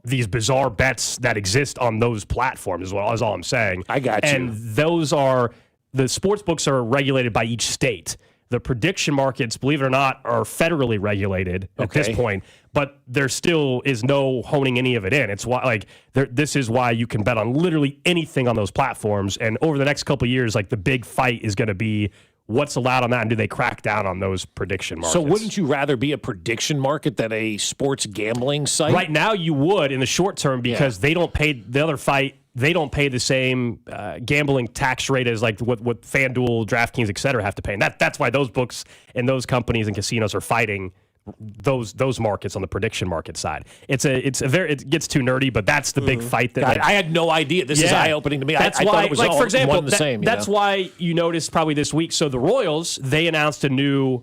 these bizarre bets that exist on those platforms is all I'm saying. I got you. And the sports books are regulated by each state. The prediction markets, believe it or not, are federally regulated at this point, but there still is no honing any of it in. It's why this is why you can bet on literally anything on those platforms. And over the next couple of years, the big fight is going to be what's allowed on that, and do they crack down on those prediction markets? So wouldn't you rather be a prediction market than a sports gambling site? Right now you would in the short term because they don't pay the other fight. they don't pay the same gambling tax rate as like what FanDuel, DraftKings, et cetera, have to pay. And that's why those books and those companies and casinos are fighting those markets on the prediction market side. It gets too nerdy, but that's the big fight. God, I had no idea. This is eye-opening to me. I thought it was all for example, one the same. That's why you noticed probably this week. So the Royals, they announced a new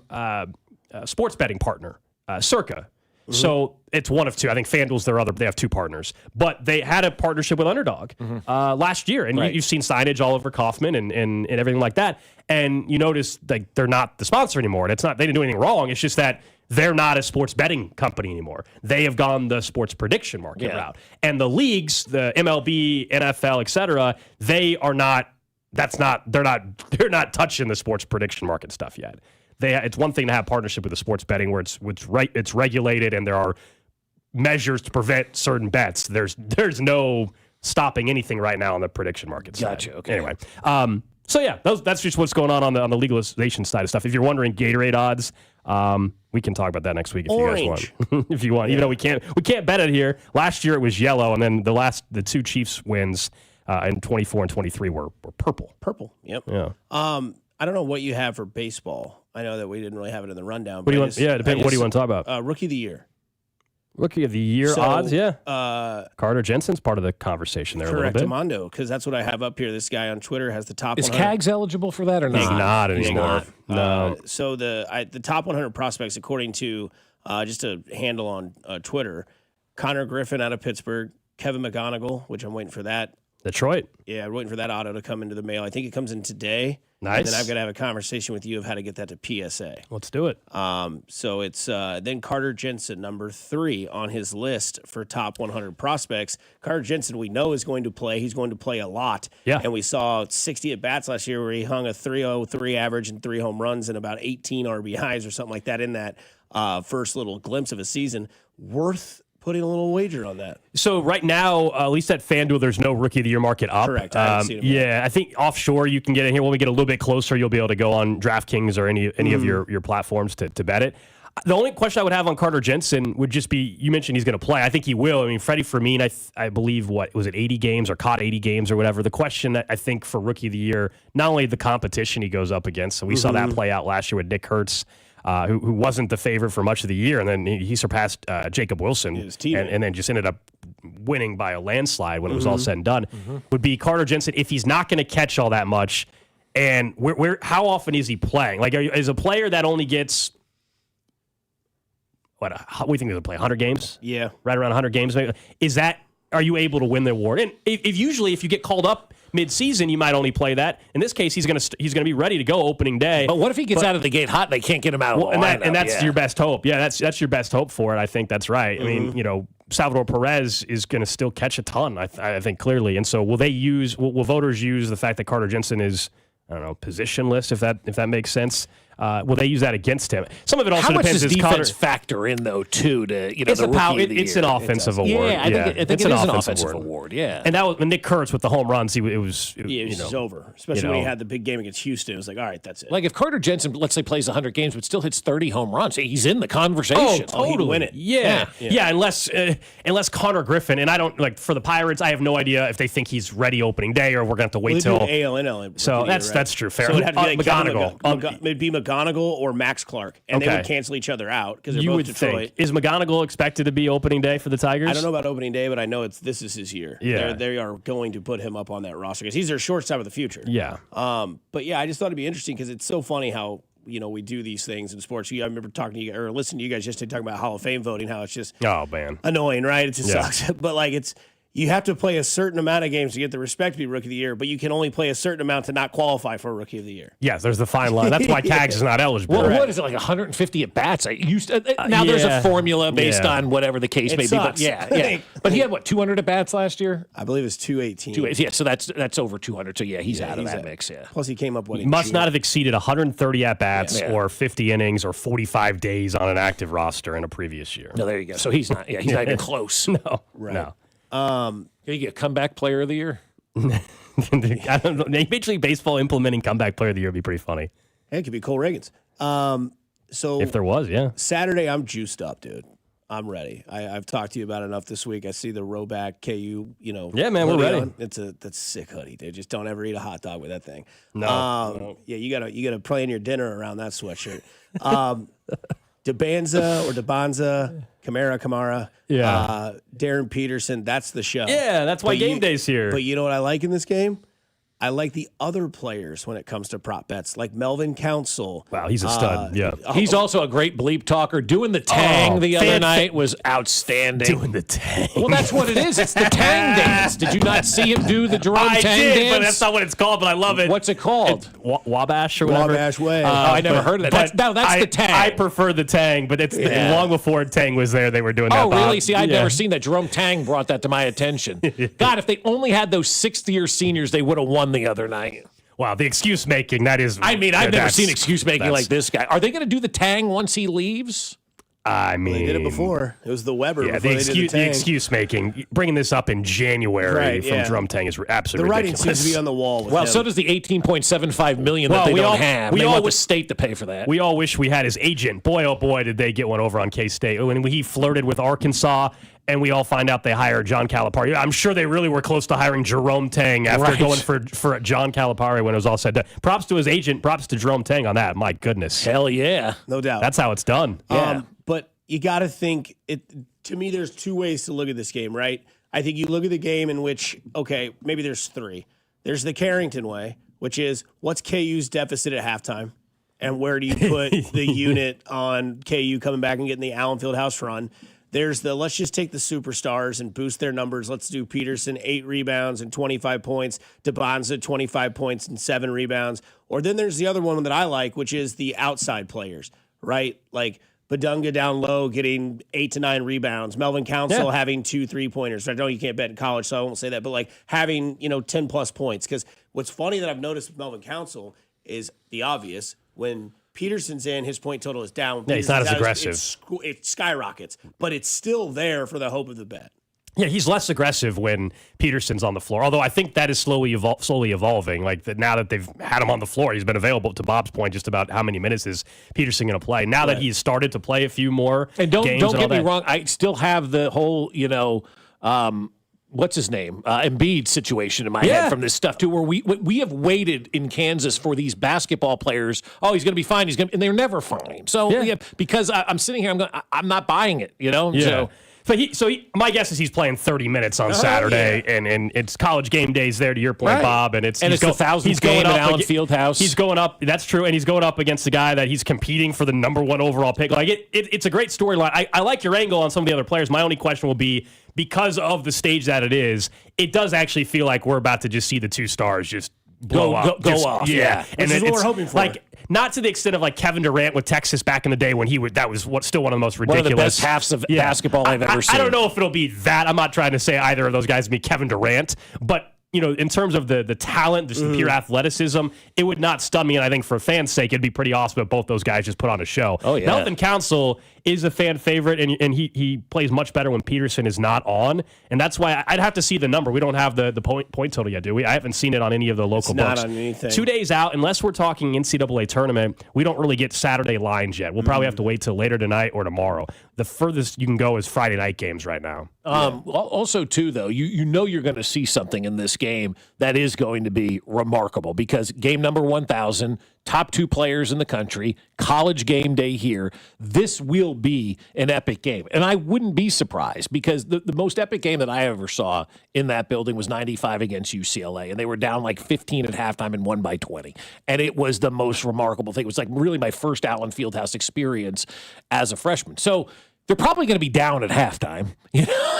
sports betting partner, Circa. So it's one of two. I think FanDuel's their other. They have two partners, but they had a partnership with Underdog last year, and you've seen signage all over Kauffman and everything like that. And you notice like they're not the sponsor anymore. And it's not they didn't do anything wrong. It's just that they're not a sports betting company anymore. They have gone the sports prediction market route, and the leagues, the MLB, NFL, et cetera, they are not. They're not touching the sports prediction market stuff yet. It's one thing to have partnership with the sports betting where it's regulated and there are measures to prevent certain bets. There's no stopping anything right now on the prediction market side. Gotcha. Okay. Anyway, that's just what's going on the legalization side of stuff. If you're wondering Gatorade odds, we can talk about that next week if you guys want. If you want, even though we can't bet it here. Last year it was yellow, and then the two Chiefs wins in 24 and 23 were purple. Purple. Yep. Yeah. I don't know what you have for baseball. I know that we didn't really have it in the rundown. What do you want? What do you want to talk about? Rookie of the year. Rookie of the year odds, yeah. Carter Jensen's part of the conversation there a little bit. Correct, because that's what I have up here. This guy on Twitter has the top. Is 100. Cags eligible for that or not? He's not anymore. No. So the top 100 prospects, according to just a handle on Twitter, Connor Griffin out of Pittsburgh, Kevin McGonigal, which I'm waiting for that. Detroit. Yeah, I'm waiting for that auto to come into the mail. I think it comes in today. Nice. And then I've got to have a conversation with you of how to get that to PSA. Let's do it. So it's then Carter Jensen, number 3 on his list for top 100 prospects. Carter Jensen, we know, is going to play. He's going to play a lot. Yeah. And we saw 60 at-bats last year where he hung a 3.03 average and 3 home runs and about 18 RBIs or something like that in that first little glimpse of a season. Worth putting a little wager on that. So right now, at least at FanDuel, there's no Rookie of the Year market up. Correct. I haven't seen it yet. Yeah, I think offshore you can get it here. When we get a little bit closer, you'll be able to go on DraftKings or any of your platforms to bet it. The only question I would have on Carter Jensen would just be, you mentioned he's going to play. I think he will. I mean, Freddie Fermin, I believe, what was it, 80 games or caught 80 games or whatever. The question, I think, for Rookie of the Year, not only the competition he goes up against, so we saw that play out last year with Nick Kurtz, who wasn't the favorite for much of the year, and then he surpassed Jacob Wilson, and then just ended up winning by a landslide when it was all said and done, would be Carter Jensen if he's not going to catch all that much, and how often is he playing? Like, is a player that only gets, what do you think he's going to play, 100 games? Yeah. Right around 100 games, maybe? Are you able to win the award? And if you get called up mid-season, you might only play that. In this case, he's going to be ready to go opening day. But what if he gets out of the gate hot and they can't get him out of the lineup? And that's your best hope. Yeah, that's your best hope for it. I think that's right. I mean, Salvador Perez is going to still catch a ton, I think, clearly. And so will voters use the fact that Carter Jensen is, I don't know, positionless, if that makes sense? Will they use that against him? Some of it also depends. How much does defense factor in, though, too, to it's the rookie of the it's year? an offensive award. Yeah, I think it is an offensive award. Yeah, and that was Nick Kurtz with the home runs. It was over. Especially when he had the big game against Houston. It was like, all right, that's it. Like if Carter Jensen, let's say, plays 100 games but still hits 30 home runs, he's in the conversation. Oh, totally. He'd win it. Yeah. Unless Connor Griffin, and I don't like for the Pirates, I have no idea if they think he's ready opening day or we're going to have to wait till AL. So that's true. Fair. So it'd have to be like McGonigal. It'd be McGonigal or Max Clark, and they would cancel each other out because they're both Detroit. Is McGonigal expected to be opening day for the Tigers? I don't know about opening day, but I know this is his year. Yeah. They are going to put him up on that roster because he's their shortstop of the future. Yeah. But yeah, I just thought it'd be interesting because it's so funny how we do these things in sports. I remember talking to you or listening to you guys yesterday talking about Hall of Fame voting, how it's just annoying, right? It just sucks. But like you have to play a certain amount of games to get the respect to be Rookie of the Year, but you can only play a certain amount to not qualify for Rookie of the Year. Yes, there's the fine line. That's why Cags is not eligible. Well, what is it, like 150 at bats? Now there's a formula based on whatever the case may sucks. be. But but he had 200 at bats last year. I believe it's 218. Yeah, so that's over 200. So he's out of that mix. Yeah. Plus he came up he must not have exceeded 130 at bats or 50 innings or 45 days on an active roster in a previous year. No, there you go. So he's not. Yeah, he's not even close. No, right. No. Can you get comeback player of the year? I don't know. Major League Baseball implementing comeback player of the year would be pretty funny. Hey, it could be Cole Reagans. So if there was, Saturday I'm juiced up, dude. I'm ready. I've talked to you about it enough this week. I see the Roback KU, Yeah, man, we're ready. On. That's a sick hoodie, dude. Just don't ever eat a hot dog with that thing. No. Yeah, you gotta plan your dinner around that sweatshirt. Debanza, Kamara. Yeah. Darren Peterson. That's the show. Yeah, that's why game day's here. But you know what I like in this game? I like the other players when it comes to prop bets, like Melvin Council. Wow, he's a stud. Yeah. He's also a great bleep talker. Doing the tang the other night was outstanding. Doing the tang. Well, that's what it is. It's the tang dance. Did you not see him do the Jerome I tang did, dance? but that's not what it's called, but I love it. What's it called? Wabash or whatever. Wabash Way. I never heard of that. That's the tang. I prefer the tang, but it's long before tang was there, they were doing that. Oh, really? See, I'd never seen that. Jerome Tang brought that to my attention. God, if they only had those sixth-year seniors, they would have won the other night. Wow, the excuse making, that is. I mean, I've never seen excuse making like this guy. Are they going to do the tang once he leaves? I mean, they did it before. It was the Weber. Yeah, before the excuse making, bringing this up in January from Drum Tang is absolutely the writing ridiculous. seems to be on the wall. With well, him. so does the $18.75 million that they don't have. They want the state to pay for that. We all wish we had his agent. Boy, oh boy, did they get one over on K-State when he flirted with Arkansas. And we all find out they hired John Calipari. I'm sure they really were close to hiring Jerome Tang after going for John Calipari when it was all said. Props to his agent. Props to Jerome Tang on that. My goodness. Hell yeah. No doubt. That's how it's done. Yeah. But you got to think, to me, there's two ways to look at this game, right? I think you look at the game in which, okay, maybe there's three. There's the Carrington way, which is what's KU's deficit at halftime? And where do you put the unit on KU coming back and getting the Allen Fieldhouse run? There's the let's just take the superstars and boost their numbers. Let's do Peterson, 8 rebounds and 25 points. Debanza, 25 points and 7 rebounds. Or then there's the other one that I like, which is the outside players, right? Like Badunga down low getting 8 to 9 rebounds. Melvin Council having 2 3-pointers. I know you can't bet in college, so I won't say that. But like having 10+ points. Because what's funny that I've noticed with Melvin Council is the obvious. When Peterson's in, his point total is down. Yeah, he's not as aggressive. It skyrockets, but it's still there for the hope of the bet. Yeah, he's less aggressive when Peterson's on the floor. Although I think that is slowly evolving. Like now that they've had him on the floor, he's been available. To Bob's point, just about how many minutes is Peterson going to play? Now that he's started to play a few more and don't games get me wrong, I still have the whole what's his name? Embiid situation in my head from this stuff too, where we have waited in Kansas for these basketball players. Oh, he's going to be fine. And they're never fine. So because I'm sitting here, I'm not buying it. Yeah. So my guess is he's playing 30 minutes on Saturday, and it's college game days there. To your point, Bob, and it's the 1,000th game at Allen Fieldhouse. He's going up. That's true, and he's going up against the guy that he's competing for the number 1 overall pick. Like it's a great storyline. I like your angle on some of the other players. My only question will be, because of the stage that it is, it does actually feel like we're about to just see the 2 stars just blow up. Go off. Yeah. And this is what we're hoping for. Like, not to the extent of like Kevin Durant with Texas back in the day when that was still one of the most ridiculous. One of the best halves of basketball I've ever seen. I don't know if it'll be that. I'm not trying to say either of those guys will be Kevin Durant, but in terms of the talent, just the pure athleticism, it would not stun me. And I think for fans' sake, it'd be pretty awesome if both those guys just put on a show. Oh, yeah. Melvin Council is a fan favorite, and he plays much better when Peterson is not on. And that's why I'd have to see the number. We don't have the point total yet, do we? I haven't seen it on any of the local books. Not on anything. 2 days out, unless we're talking NCAA tournament, we don't really get Saturday lines yet. We'll probably have to wait till later tonight or tomorrow. The furthest you can go is Friday night games right now. Also, too, though, you know you're going to see something in this game that is going to be remarkable, because game number 1,000, top 2 players in the country, college game day here. This will be an epic game. And I wouldn't be surprised, because the most epic game that I ever saw in that building was 95 against UCLA. And they were down like 15 at halftime and won by 20. And it was the most remarkable thing. It was like really my first Allen Fieldhouse experience as a freshman. So they're probably going to be down at halftime,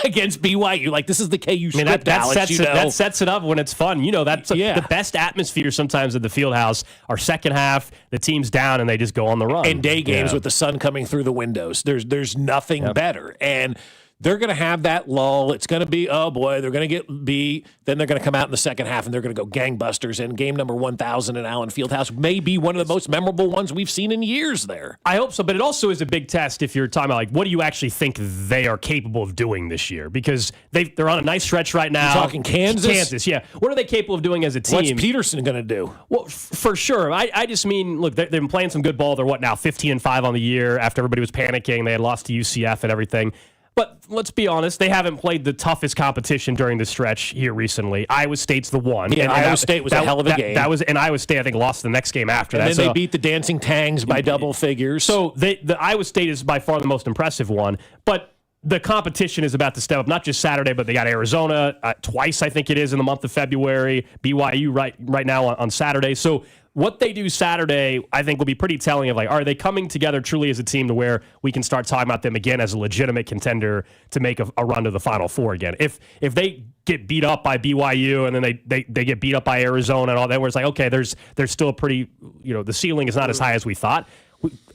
against BYU. Like, this is the KU script, Alex, that sets it up when it's fun. That's the best atmosphere sometimes at the Fieldhouse. Our second half, the team's down and they just go on the run. And day games with the sun coming through the windows. There's nothing better. And they're going to have that lull. It's going to be, oh boy, they're going to get beat. Then they're going to come out in the second half and they're going to go gangbusters. And game number 1,000 in Allen Fieldhouse may be one of the most memorable ones we've seen in years there. I hope so, but it also is a big test if you're talking about, like, what do you actually think they are capable of doing this year? Because they're on a nice stretch right now. You're talking Kansas? Kansas, yeah. What are they capable of doing as a team? What's Peterson going to do? Well, for sure. I just mean, look, they've been playing some good ball. They're, 15-5 on the year after everybody was panicking. They had lost to UCF and everything. But let's be honest, they haven't played the toughest competition during the stretch here recently. Iowa State's the one. Yeah, Iowa State was a hell of a game. And Iowa State, I think, lost the next game after that. And then they beat the Dancing Tangs by double figures. So the Iowa State is by far the most impressive one. But the competition is about to step up, not just Saturday, but they got Arizona twice, I think it is, in the month of February. BYU right now on Saturday. So what they do Saturday, I think, will be pretty telling of, like, are they coming together truly as a team to where we can start talking about them again as a legitimate contender to make a run to the Final Four again? If they get beat up by BYU and then they get beat up by Arizona and all that, where it's like, okay, there's still a pretty, the ceiling is not as high as we thought.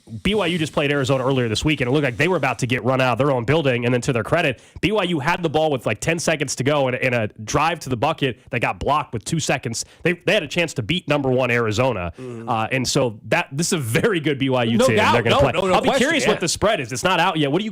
BYU just played Arizona earlier this week, and it looked like they were about to get run out of their own building. And then, to their credit, BYU had the ball with 10 seconds to go in a drive to the bucket that got blocked with 2 seconds. They had a chance to beat number 1 Arizona, and so this is a very good BYU team. Doubt. They're going to play. No I'll be question, curious what the spread is. It's not out yet. What do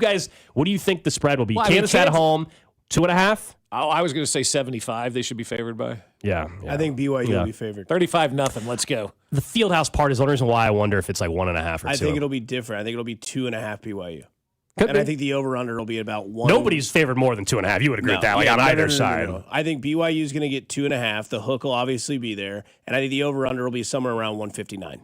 you think the spread will be? Well, Kansas at home, 2.5. Oh, I was going to say 75. They should be favored by. Yeah. I think BYU will be favored. 35-0. Let's go. The Fieldhouse part is the reason why I wonder if it's 1.5 or 2. I think it'll be different. I think it'll be 2.5 BYU. Could and be. I think the over-under will be about 1. Nobody's favored more than 2.5. You would agree with that, on either side. No. I think BYU is going to get 2.5. The hook will obviously be there. And I think the over-under will be somewhere around 159.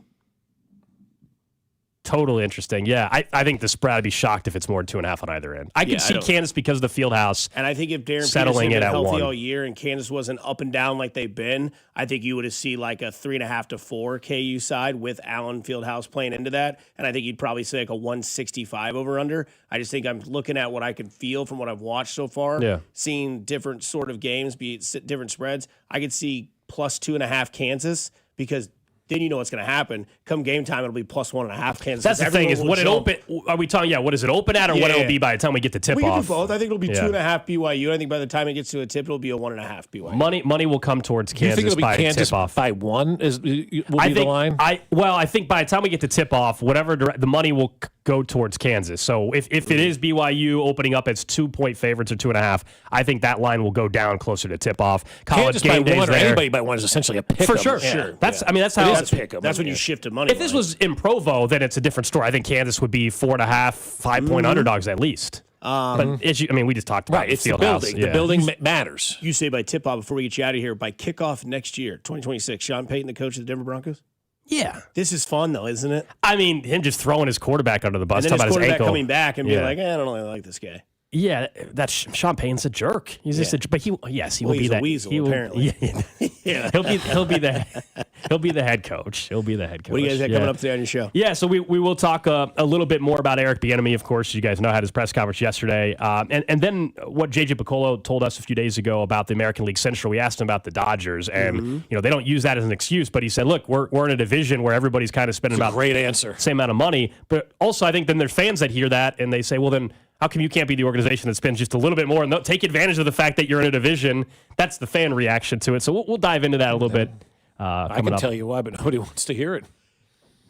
Totally interesting. Yeah, I think the spread, I'd be shocked if it's more than 2.5 on either end. I can see Kansas because of the Fieldhouse. And I think if Darren settling Peterson it had at been healthy 1 all year and Kansas wasn't up and down like they've been, I think you would have seen like a 3.5 to 4 KU side with Allen Fieldhouse playing into that. And I think you'd probably say like a 165 over under. I just think I'm looking at what I can feel from what I've watched so far, seeing different sort of games, be it different spreads. I could see plus 2.5 Kansas because then you know what's going to happen. Come game time, it'll be plus 1.5 Kansas. That's the thing is what it open. Are we talking? Yeah, what does it open at, or what it'll be by the time we get to tip off? We can do both. I think it'll be 2.5 BYU. I think by the time it gets to a tip, it'll be a 1.5 BYU. Money will come towards Kansas. You think it'll be by Kansas tip off by 1? Will be the line? I think by the time we get to tip off, whatever the money will go towards Kansas. So if it is BYU opening up as 2-point favorites or 2.5, I think that line will go down closer to tip off. College game by 1 or anybody by 1 is essentially a pick for sure. Sure. That's how it's a pick. That's when you shifted money. If this was in Provo, then it's a different story. I think Kansas would be 4.5, 5-point underdogs at least. But we just talked about it's the the building. The building matters. You say by tip-off, before we get you out of here, by kickoff next year, 2026, Sean Payton, the coach of the Denver Broncos? Yeah. This is fun, though, isn't it? I mean, him just throwing his quarterback under the bus. And then his quarterback ankle. coming back and being like, I don't really like this guy. Yeah, that's Sean Payton's a jerk. He's just but he will he's be that a weasel, apparently. He'll be the head coach. He'll be the head coach. What do you guys have coming up today on your show? Yeah, so we will talk a little bit more about Eric Bieniemy. Of course, you guys know had his press conference yesterday, and then what JJ Piccolo told us a few days ago about the American League Central. We asked him about the Dodgers, and they don't use that as an excuse, but he said, look, we're in a division where everybody's kind of spending about great answer, same amount of money, but also I think then there's fans that hear that and they say, well then. How come you can't be the organization that spends just a little bit more and take advantage of the fact that you're in a division? That's the fan reaction to it. So we'll dive into that a little bit. I can tell you why, but nobody wants to hear it.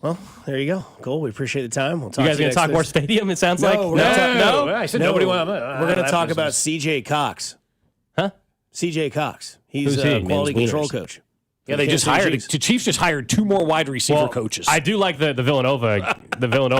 Well, there you go. Cool. We appreciate the time. We'll talk. You guys going to talk more stadium? It sounds like no. I said nobody. We're going to talk about CJ Cox. Huh? CJ Cox. He's a quality control coach. Yeah, they just hired. The Chiefs just hired 2 more wide receiver coaches. I do like the Villanova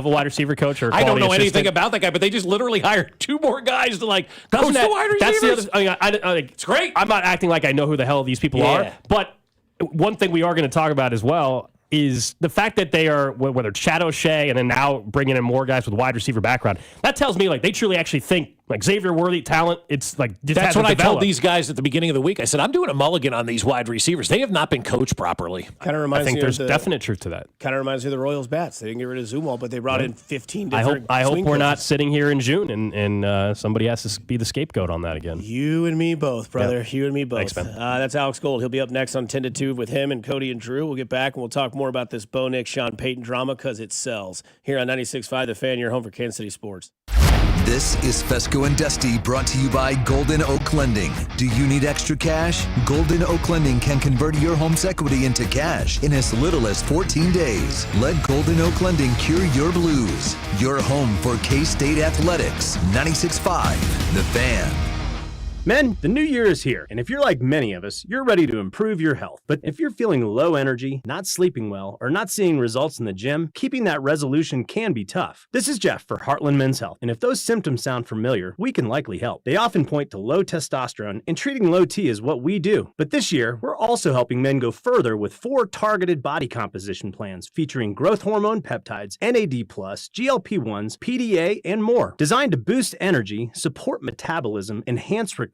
wide receiver coach. Or I don't know assistant. anything about that guy, but they just literally hired 2 more guys to coach the wide receivers. That's the other. It's great. I'm not acting like I know who the hell these people are, but one thing we are going to talk about as well is the fact that they are, whether it's Chad O'Shea and then now bringing in more guys with wide receiver background. That tells me like they truly actually think like Xavier Worthy talent. It's like just that's what I developed. told these guys at the beginning of the week. I said I'm doing a mulligan on these wide receivers. They have not been coached properly. Kind of reminds I think me there's of definite truth to that. Kind of reminds me of the Royals bats. They didn't get rid of Zumwalt, but they brought in 15 different. I hope we're coaches. not sitting here in June and somebody has to be the scapegoat on that again. You and me both, brother. Yep. You and me both. Thanks, man. That's Alex Gold. He'll be up next on 10 to 2 with him and Cody and Drew. We'll get back and we'll talk more about this Bo Nix, Sean Payton drama because it sells. Here on 96.5 The Fan, your home for Kansas City sports. This is Fescoe and Dusty, brought to you by Golden Oak Lending. Do you need extra cash? Golden Oak Lending can convert your home's equity into cash in as little as 14 days. Let Golden Oak Lending cure your blues. Your home for K-State Athletics. 96.5 The Fan. Men, the new year is here, and if you're like many of us, you're ready to improve your health. But if you're feeling low energy, not sleeping well, or not seeing results in the gym, keeping that resolution can be tough. This is Jeff for Heartland Men's Health, and if those symptoms sound familiar, we can likely help. They often point to low testosterone, and treating low T is what we do. But this year, we're also helping men go further with 4 targeted body composition plans featuring growth hormone peptides, NAD+, GLP-1s, PDA, and more, designed to boost energy, support metabolism, enhance recovery,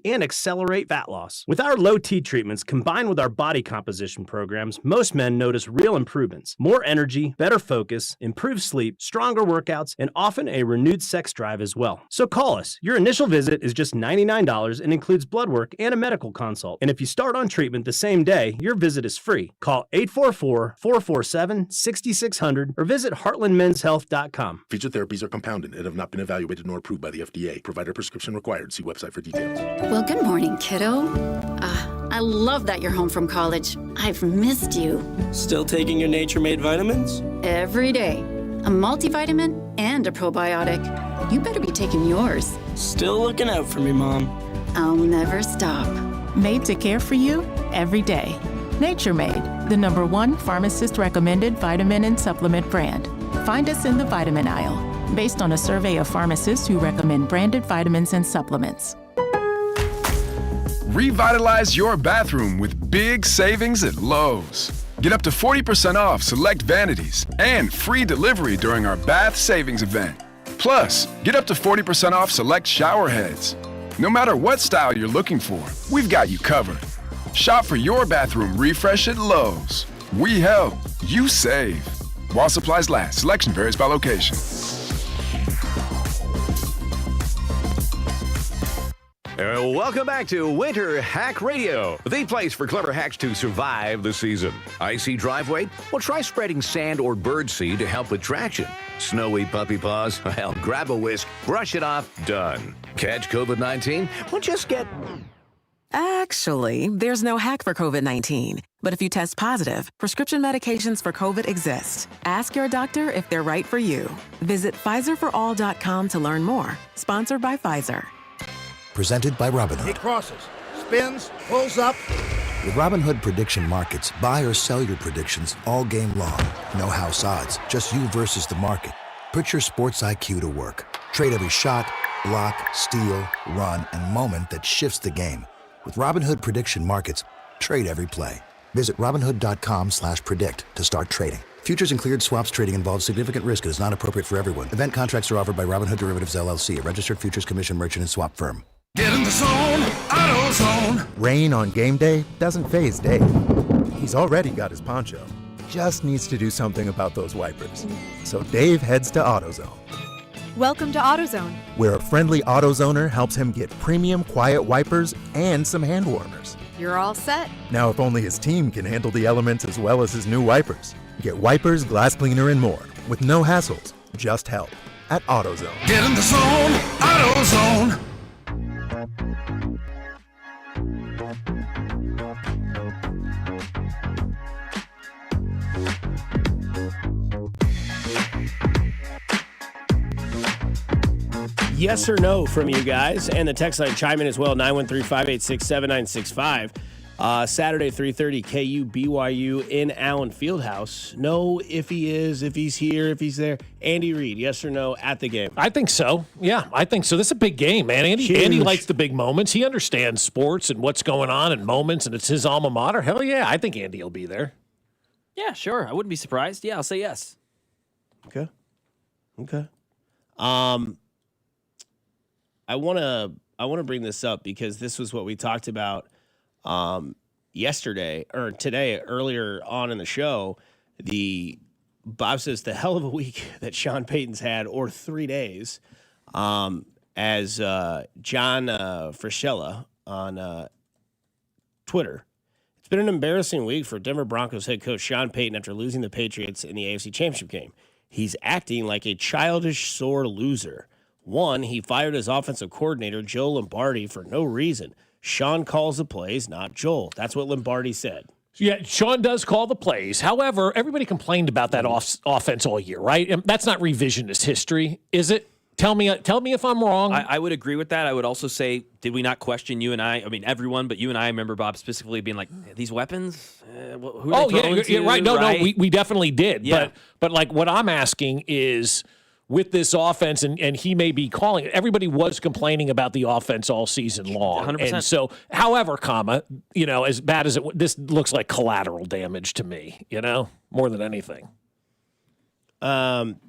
and accelerate fat loss. With our low T treatments combined with our body composition programs, most men notice real improvements. More energy, better focus, improved sleep, stronger workouts, and often a renewed sex drive as well. So call us. Your initial visit is just $99 and includes blood work and a medical consult. And if you start on treatment the same day, your visit is free. Call 844-447-6600 or visit heartlandmenshealth.com. Featured therapies are compounded and have not been evaluated nor approved by the FDA. Provider prescription required. See website for details. Well, good morning, kiddo. I love that you're home from college. I've missed you. Still taking your Nature-Made vitamins? Every day. A multivitamin and a probiotic. You better be taking yours. Still looking out for me, Mom. I'll never stop. Made to care for you every day. Nature Made, the #1 pharmacist-recommended vitamin and supplement brand. Find us in the vitamin aisle, based on a survey of pharmacists who recommend branded vitamins and supplements. Revitalize your bathroom with big savings at Lowe's. Get up to 40% off select vanities and free delivery during our bath savings event. Plus, get up to 40% off select shower heads. No matter what style you're looking for, we've got you covered. Shop for your bathroom refresh at Lowe's. We help, you save. While supplies last, selection varies by location. Welcome back to Winter Hack Radio, the place for clever hacks to survive the season. Icy driveway? Well, try spreading sand or birdseed to help with traction. Snowy puppy paws? Well, grab a whisk, brush it off, done. Catch COVID-19? Well, just get... Actually, there's no hack for COVID-19. But if you test positive, prescription medications for COVID exist. Ask your doctor if they're right for you. Visit PfizerForAll.com to learn more. Sponsored by Pfizer. Presented by Robinhood. He crosses, spins, pulls up. With Robinhood Prediction Markets, buy or sell your predictions all game long. No house odds, just you versus the market. Put your sports IQ to work. Trade every shot, block, steal, run, and moment that shifts the game. With Robinhood Prediction Markets, trade every play. Visit Robinhood.com/predict to start trading. Futures and cleared swaps trading involves significant risk and is not appropriate for everyone. Event contracts are offered by Robinhood Derivatives LLC, a registered futures commission merchant and swap firm. Get in the zone, AutoZone. Rain on game day doesn't faze Dave. He's already got his poncho. Just needs to do something about those wipers. So Dave heads to AutoZone. Welcome to AutoZone, where a friendly AutoZoner helps him get premium quiet wipers and some hand warmers. You're all set. Now, if only his team can handle the elements as well as his new wipers. Get wipers, glass cleaner, and more with no hassles, just help at AutoZone. Get in the zone, AutoZone. Yes or no from you guys, and the text line chime in as well, 913-586-7965. Saturday, 3:30, KU BYU in Allen Fieldhouse. No, if he is, if he's here, if he's there. Andy Reid, yes or no at the game? I think so. Yeah, I think so. This is a big game, man. Andy likes the big moments. He understands sports and what's going on and moments, and it's his alma mater. Hell yeah, I think Andy will be there. Yeah, sure. I wouldn't be surprised. Yeah, I'll say yes. Okay. I want to bring this up because this was what we talked about yesterday or today earlier on in the show. Bob says the hell of a week that Sean Payton's had, or 3 days, as John Frischella on Twitter. It's been an embarrassing week for Denver Broncos head coach Sean Payton after losing the Patriots in the AFC Championship game. He's acting like a childish, sore loser. One, he fired his offensive coordinator, Joe Lombardi, for no reason. Sean calls the plays, not Joel. That's what Lombardi said. Yeah, Sean does call the plays. However, everybody complained about that offense all year, right? And that's not revisionist history, is it? Tell me if I'm wrong. I would agree with that. I would also say, did we not question you and I mean, everyone, but you and I remember, Bob, specifically being like, these weapons? Who are they throwing to? Right. No, we definitely did. Yeah. But like what I'm asking is, with this offense, and he may be calling it, everybody was complaining about the offense all season long. 100%. And so, however, as bad as this looks like collateral damage to me, more than anything.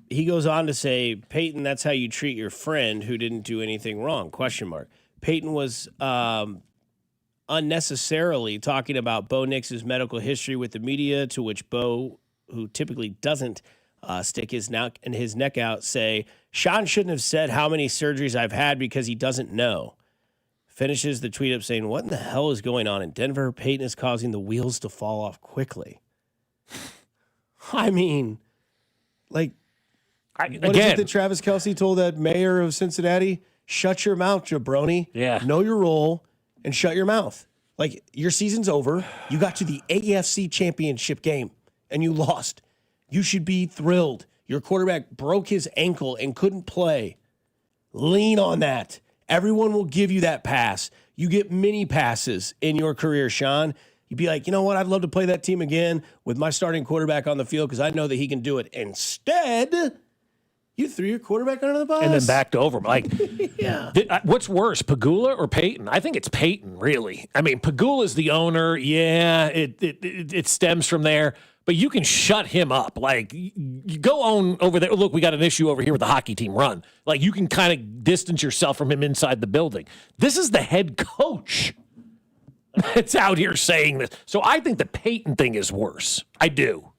He goes on to say, Peyton, that's how you treat your friend who didn't do anything wrong, ? Peyton was unnecessarily talking about Bo Nix's medical history with the media, to which Bo, who typically doesn't stick his neck out, say, Sean shouldn't have said how many surgeries I've had because he doesn't know. Finishes the tweet up saying, what in the hell is going on in Denver? Peyton is causing the wheels to fall off quickly. I mean, what is it that Travis Kelce told that mayor of Cincinnati? Shut your mouth, jabroni. Yeah. Know your role and shut your mouth. Your season's over. You got to the AFC championship game and you lost. You should be thrilled. Your quarterback broke his ankle and couldn't play. Lean on that. Everyone will give you that pass. You get many passes in your career, Sean. You'd be like, you know what? I'd love to play that team again with my starting quarterback on the field because I know that he can do it. Instead, you threw your quarterback under the bus. And then backed over. Yeah. What's worse, Pagula or Peyton? I think it's Peyton, really. I mean, Pagula's the owner. Yeah, it stems from there. But you can shut him up. You go on over there. Look, we got an issue over here with the hockey team run. You can kind of distance yourself from him inside the building. This is the head coach that's out here saying this. So I think the Peyton thing is worse. I do.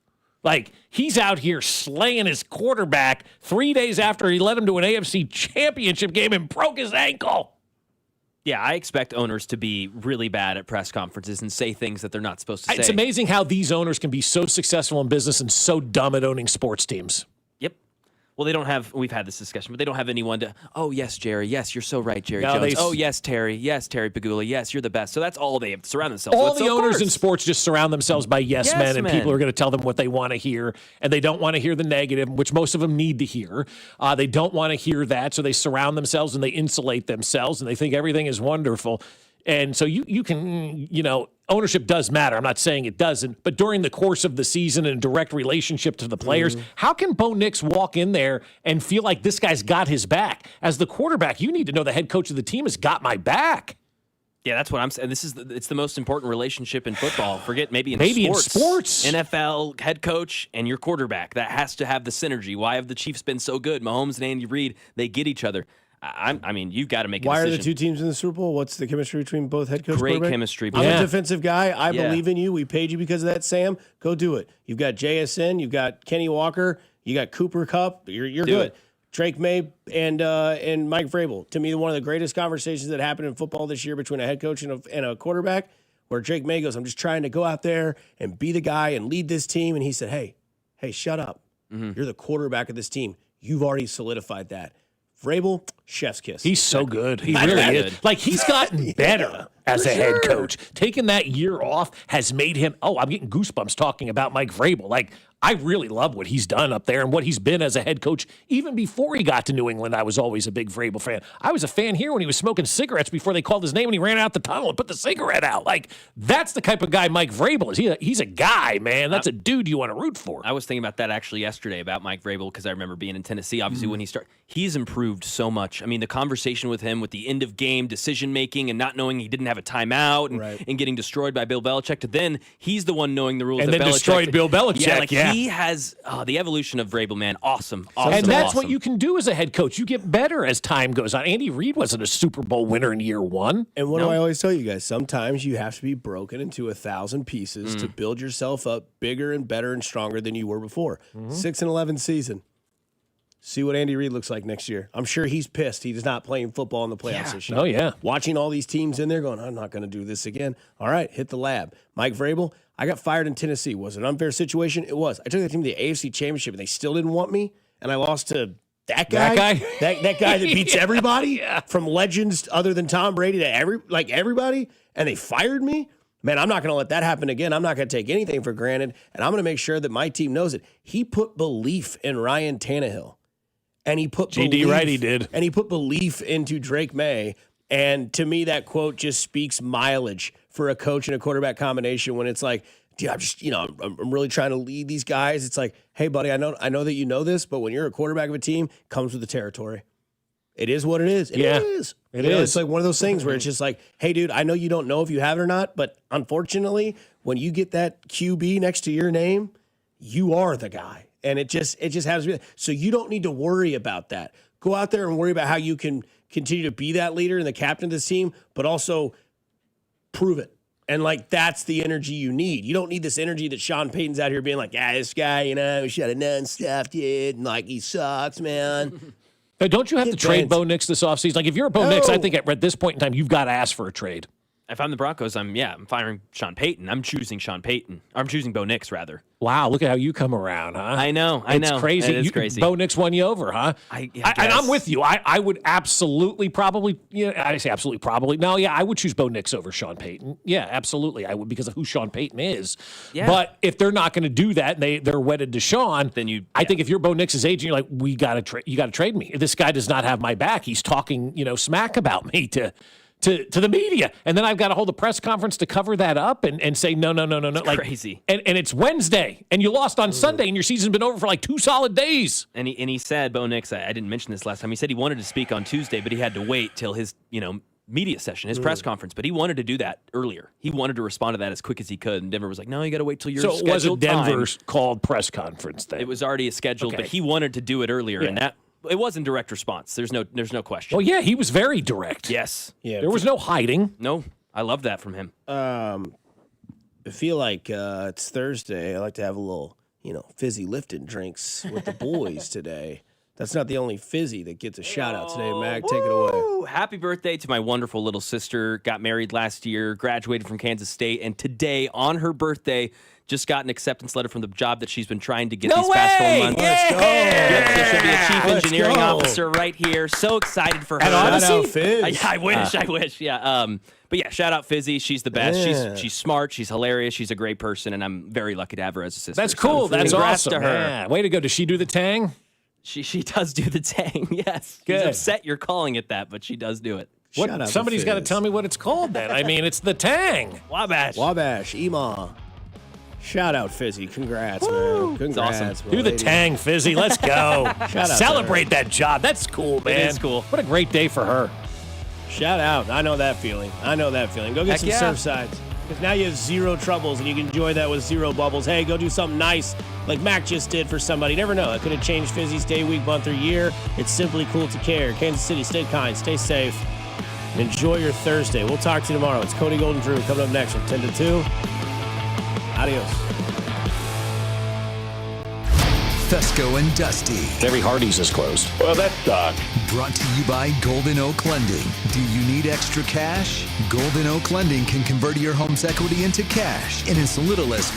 He's out here slaying his quarterback 3 days after he led him to an AFC championship game and broke his ankle. Yeah, I expect owners to be really bad at press conferences and say things that they're not supposed to say. It's amazing how these owners can be so successful in business and so dumb at owning sports teams. Yep. Well, they don't have, we've had this discussion, but they don't have anyone to, oh, yes, Jerry. Yes, you're so right, Jerry Jones. Oh, yes, Terry. Yes, Terry Pagula. Yes, you're the best. So that's all they have to surround themselves with. All the owners in sports just surround themselves by yes men, and people are going to tell them what they want to hear, and they don't want to hear the negative, which most of them need to hear. They don't want to hear that, so they surround themselves and they insulate themselves, and they think everything is wonderful. And so you can, ownership does matter. I'm not saying it doesn't, but during the course of the season and direct relationship to the players, how can Bo Nix walk in there and feel like this guy's got his back? As the quarterback, you need to know the head coach of the team has got my back. Yeah, that's what I'm saying. It's the most important relationship in football. Forget maybe in sports. NFL head coach and your quarterback. That has to have the synergy. Why have the Chiefs been so good? Mahomes and Andy Reid, they get each other. I mean, you've got to make a decision. Why are the two teams in the Super Bowl? What's the chemistry between both head coach? Great chemistry. I'm a defensive guy. I believe in you. We paid you because of that, Sam. Go do it. You've got JSN. You've got Kenny Walker. You got Cooper Kupp. You're good. Drake May and Mike Vrabel. To me, one of the greatest conversations that happened in football this year between a head coach and a quarterback, where Drake May goes, I'm just trying to go out there and be the guy and lead this team. And he said, hey, shut up. You're the quarterback of this team. You've already solidified that. Vrabel, chef's kiss. He's so good. He really is. He's gotten better as a head coach. Taking that year off has made him, I'm getting goosebumps talking about Mike Vrabel. I really love what he's done up there and what he's been as a head coach. Even before he got to New England, I was always a big Vrabel fan. I was a fan here when he was smoking cigarettes before they called his name and he ran out the tunnel and put the cigarette out. That's the type of guy Mike Vrabel is. He's a guy, man. That's a dude you want to root for. I was thinking about that actually yesterday about Mike Vrabel because I remember being in Tennessee. Obviously, when he started, he's improved so much. I mean, the conversation with him with the end of game decision making and not knowing he didn't have a timeout and getting destroyed by Bill Belichick to then he's the one knowing the rules. And then destroyed Bill Belichick. He has the evolution of Vrabel, man. Awesome. And that's what you can do as a head coach. You get better as time goes on. Andy Reid wasn't a Super Bowl winner in year one. And what do I always tell you guys? Sometimes you have to be broken into 1,000 pieces to build yourself up bigger and better and stronger than you were before. 6-11 season. See what Andy Reid looks like next year. I'm sure he's pissed. He's not playing football in the playoffs this year. Oh, yeah. Watching all these teams in there going, I'm not going to do this again. All right, hit the lab. Mike Vrabel, I got fired in Tennessee. Was it an unfair situation? It was. I took that team to the AFC Championship, and they still didn't want me, and I lost to That guy? That guy that beats Yeah. everybody from legends other than Tom Brady to everybody, and they fired me? Man, I'm not going to let that happen again. I'm not going to take anything for granted, and I'm going to make sure that my team knows it. He put belief in Ryan Tannehill, and he put J.D. Wright, he did. And he put belief into Drake May, and to me, that quote just speaks mileage for a coach and a quarterback combination when it's like, dude, I'm just, I'm really trying to lead these guys. It's like, hey, buddy, I know that you know this, but when you're a quarterback of a team, it comes with the territory. It is what it is. It is. It's like one of those things where it's just like, hey, dude, I know you don't know if you have it or not, but unfortunately, when you get that QB next to your name, you are the guy. And it just has to be. So you don't need to worry about that. Go out there and worry about how you can continue to be that leader and the captain of this team, but also prove it. And, that's the energy you need. You don't need this energy that Sean Payton's out here being like, this guy, we should have known stuff, dude. And, he sucks, man. But don't you have to trade Bo Nix this offseason? If you're a Bo Nix, I think at this point in time, you've got to ask for a trade. If I'm the Broncos, I'm firing Sean Payton. I'm choosing Sean Payton. I'm choosing Bo Nix, rather. Wow, look at how you come around, huh? I know. It's crazy. It is crazy. Bo Nix won you over, huh? I and I'm with you. I would absolutely probably, I say absolutely probably. No, I would choose Bo Nix over Sean Payton. Yeah, absolutely. I would because of who Sean Payton is. Yeah. But if they're not going to do that and they're wedded to Sean, then I think if you're Bo Nix's agent, you're like, you got to trade me. This guy does not have my back. He's talking, smack about me to the media. And then I've got to hold a press conference to cover that up and say, no. It's crazy. And it's Wednesday, and you lost on Sunday, and your season's been over for 2 solid days. And he said, Bo Nix, I didn't mention this last time, he said he wanted to speak on Tuesday, but he had to wait till his, media session, his press conference. But he wanted to do that earlier. He wanted to respond to that as quick as he could. And Denver was like, no, you got to wait till your scheduled time. So it was a Denver's time. called press conference then? It was already scheduled, but he wanted to do it earlier. Yeah. And that it wasn't direct response. There's no question. Well, yeah, he was very direct. Yes. Yeah. There was no hiding. No, I love that from him. I feel like it's Thursday. I like to have a little, fizzy lifting drinks with the boys today. That's not the only fizzy that gets a shout out today, Mac. Take it away. Happy birthday to my wonderful little sister. Got married last year, graduated from Kansas State, and today, on her birthday, just got an acceptance letter from the job that she's been trying to get these past 4 months. Let's go. Yep, so she'll be a chief engineering officer right here. So excited for her. Shout out Fizz. I wish. Yeah. But yeah, shout out Fizzy. She's the best. Yeah. She's smart. She's hilarious. She's a great person, and I'm very lucky to have her as a sister. That's cool. So That's congrats awesome. to her. Yeah. Way to go. Does she do the tang? She does do the tang. Yes. Good. She's upset you're calling it that, but she does do it. Somebody's got to tell me what it's called then. I mean, it's the tang. Wabash, Ema. Shout out Fizzy. Congrats, man. Congrats. Awesome. Do the tang, Fizzy. Let's go. Celebrate that job. That's cool, man. It is cool. What a great day for her. Shout out. I know that feeling. Go get some surf sides. Because now you have zero troubles and you can enjoy that with zero bubbles. Hey, go do something nice like Mac just did for somebody. You never know. It could have changed Fizzy's day, week, month, or year. It's simply cool to care. Kansas City, stay kind, stay safe, and enjoy your Thursday. We'll talk to you tomorrow. It's Cody Golden Drew coming up next from 10 to 2. Adios. Fescoe and Dusty. Every Hardee's is closed. Well, that sucks. Brought to you by Golden Oak Lending. Do you need extra cash? Golden Oak Lending can convert your home's equity into cash in as little as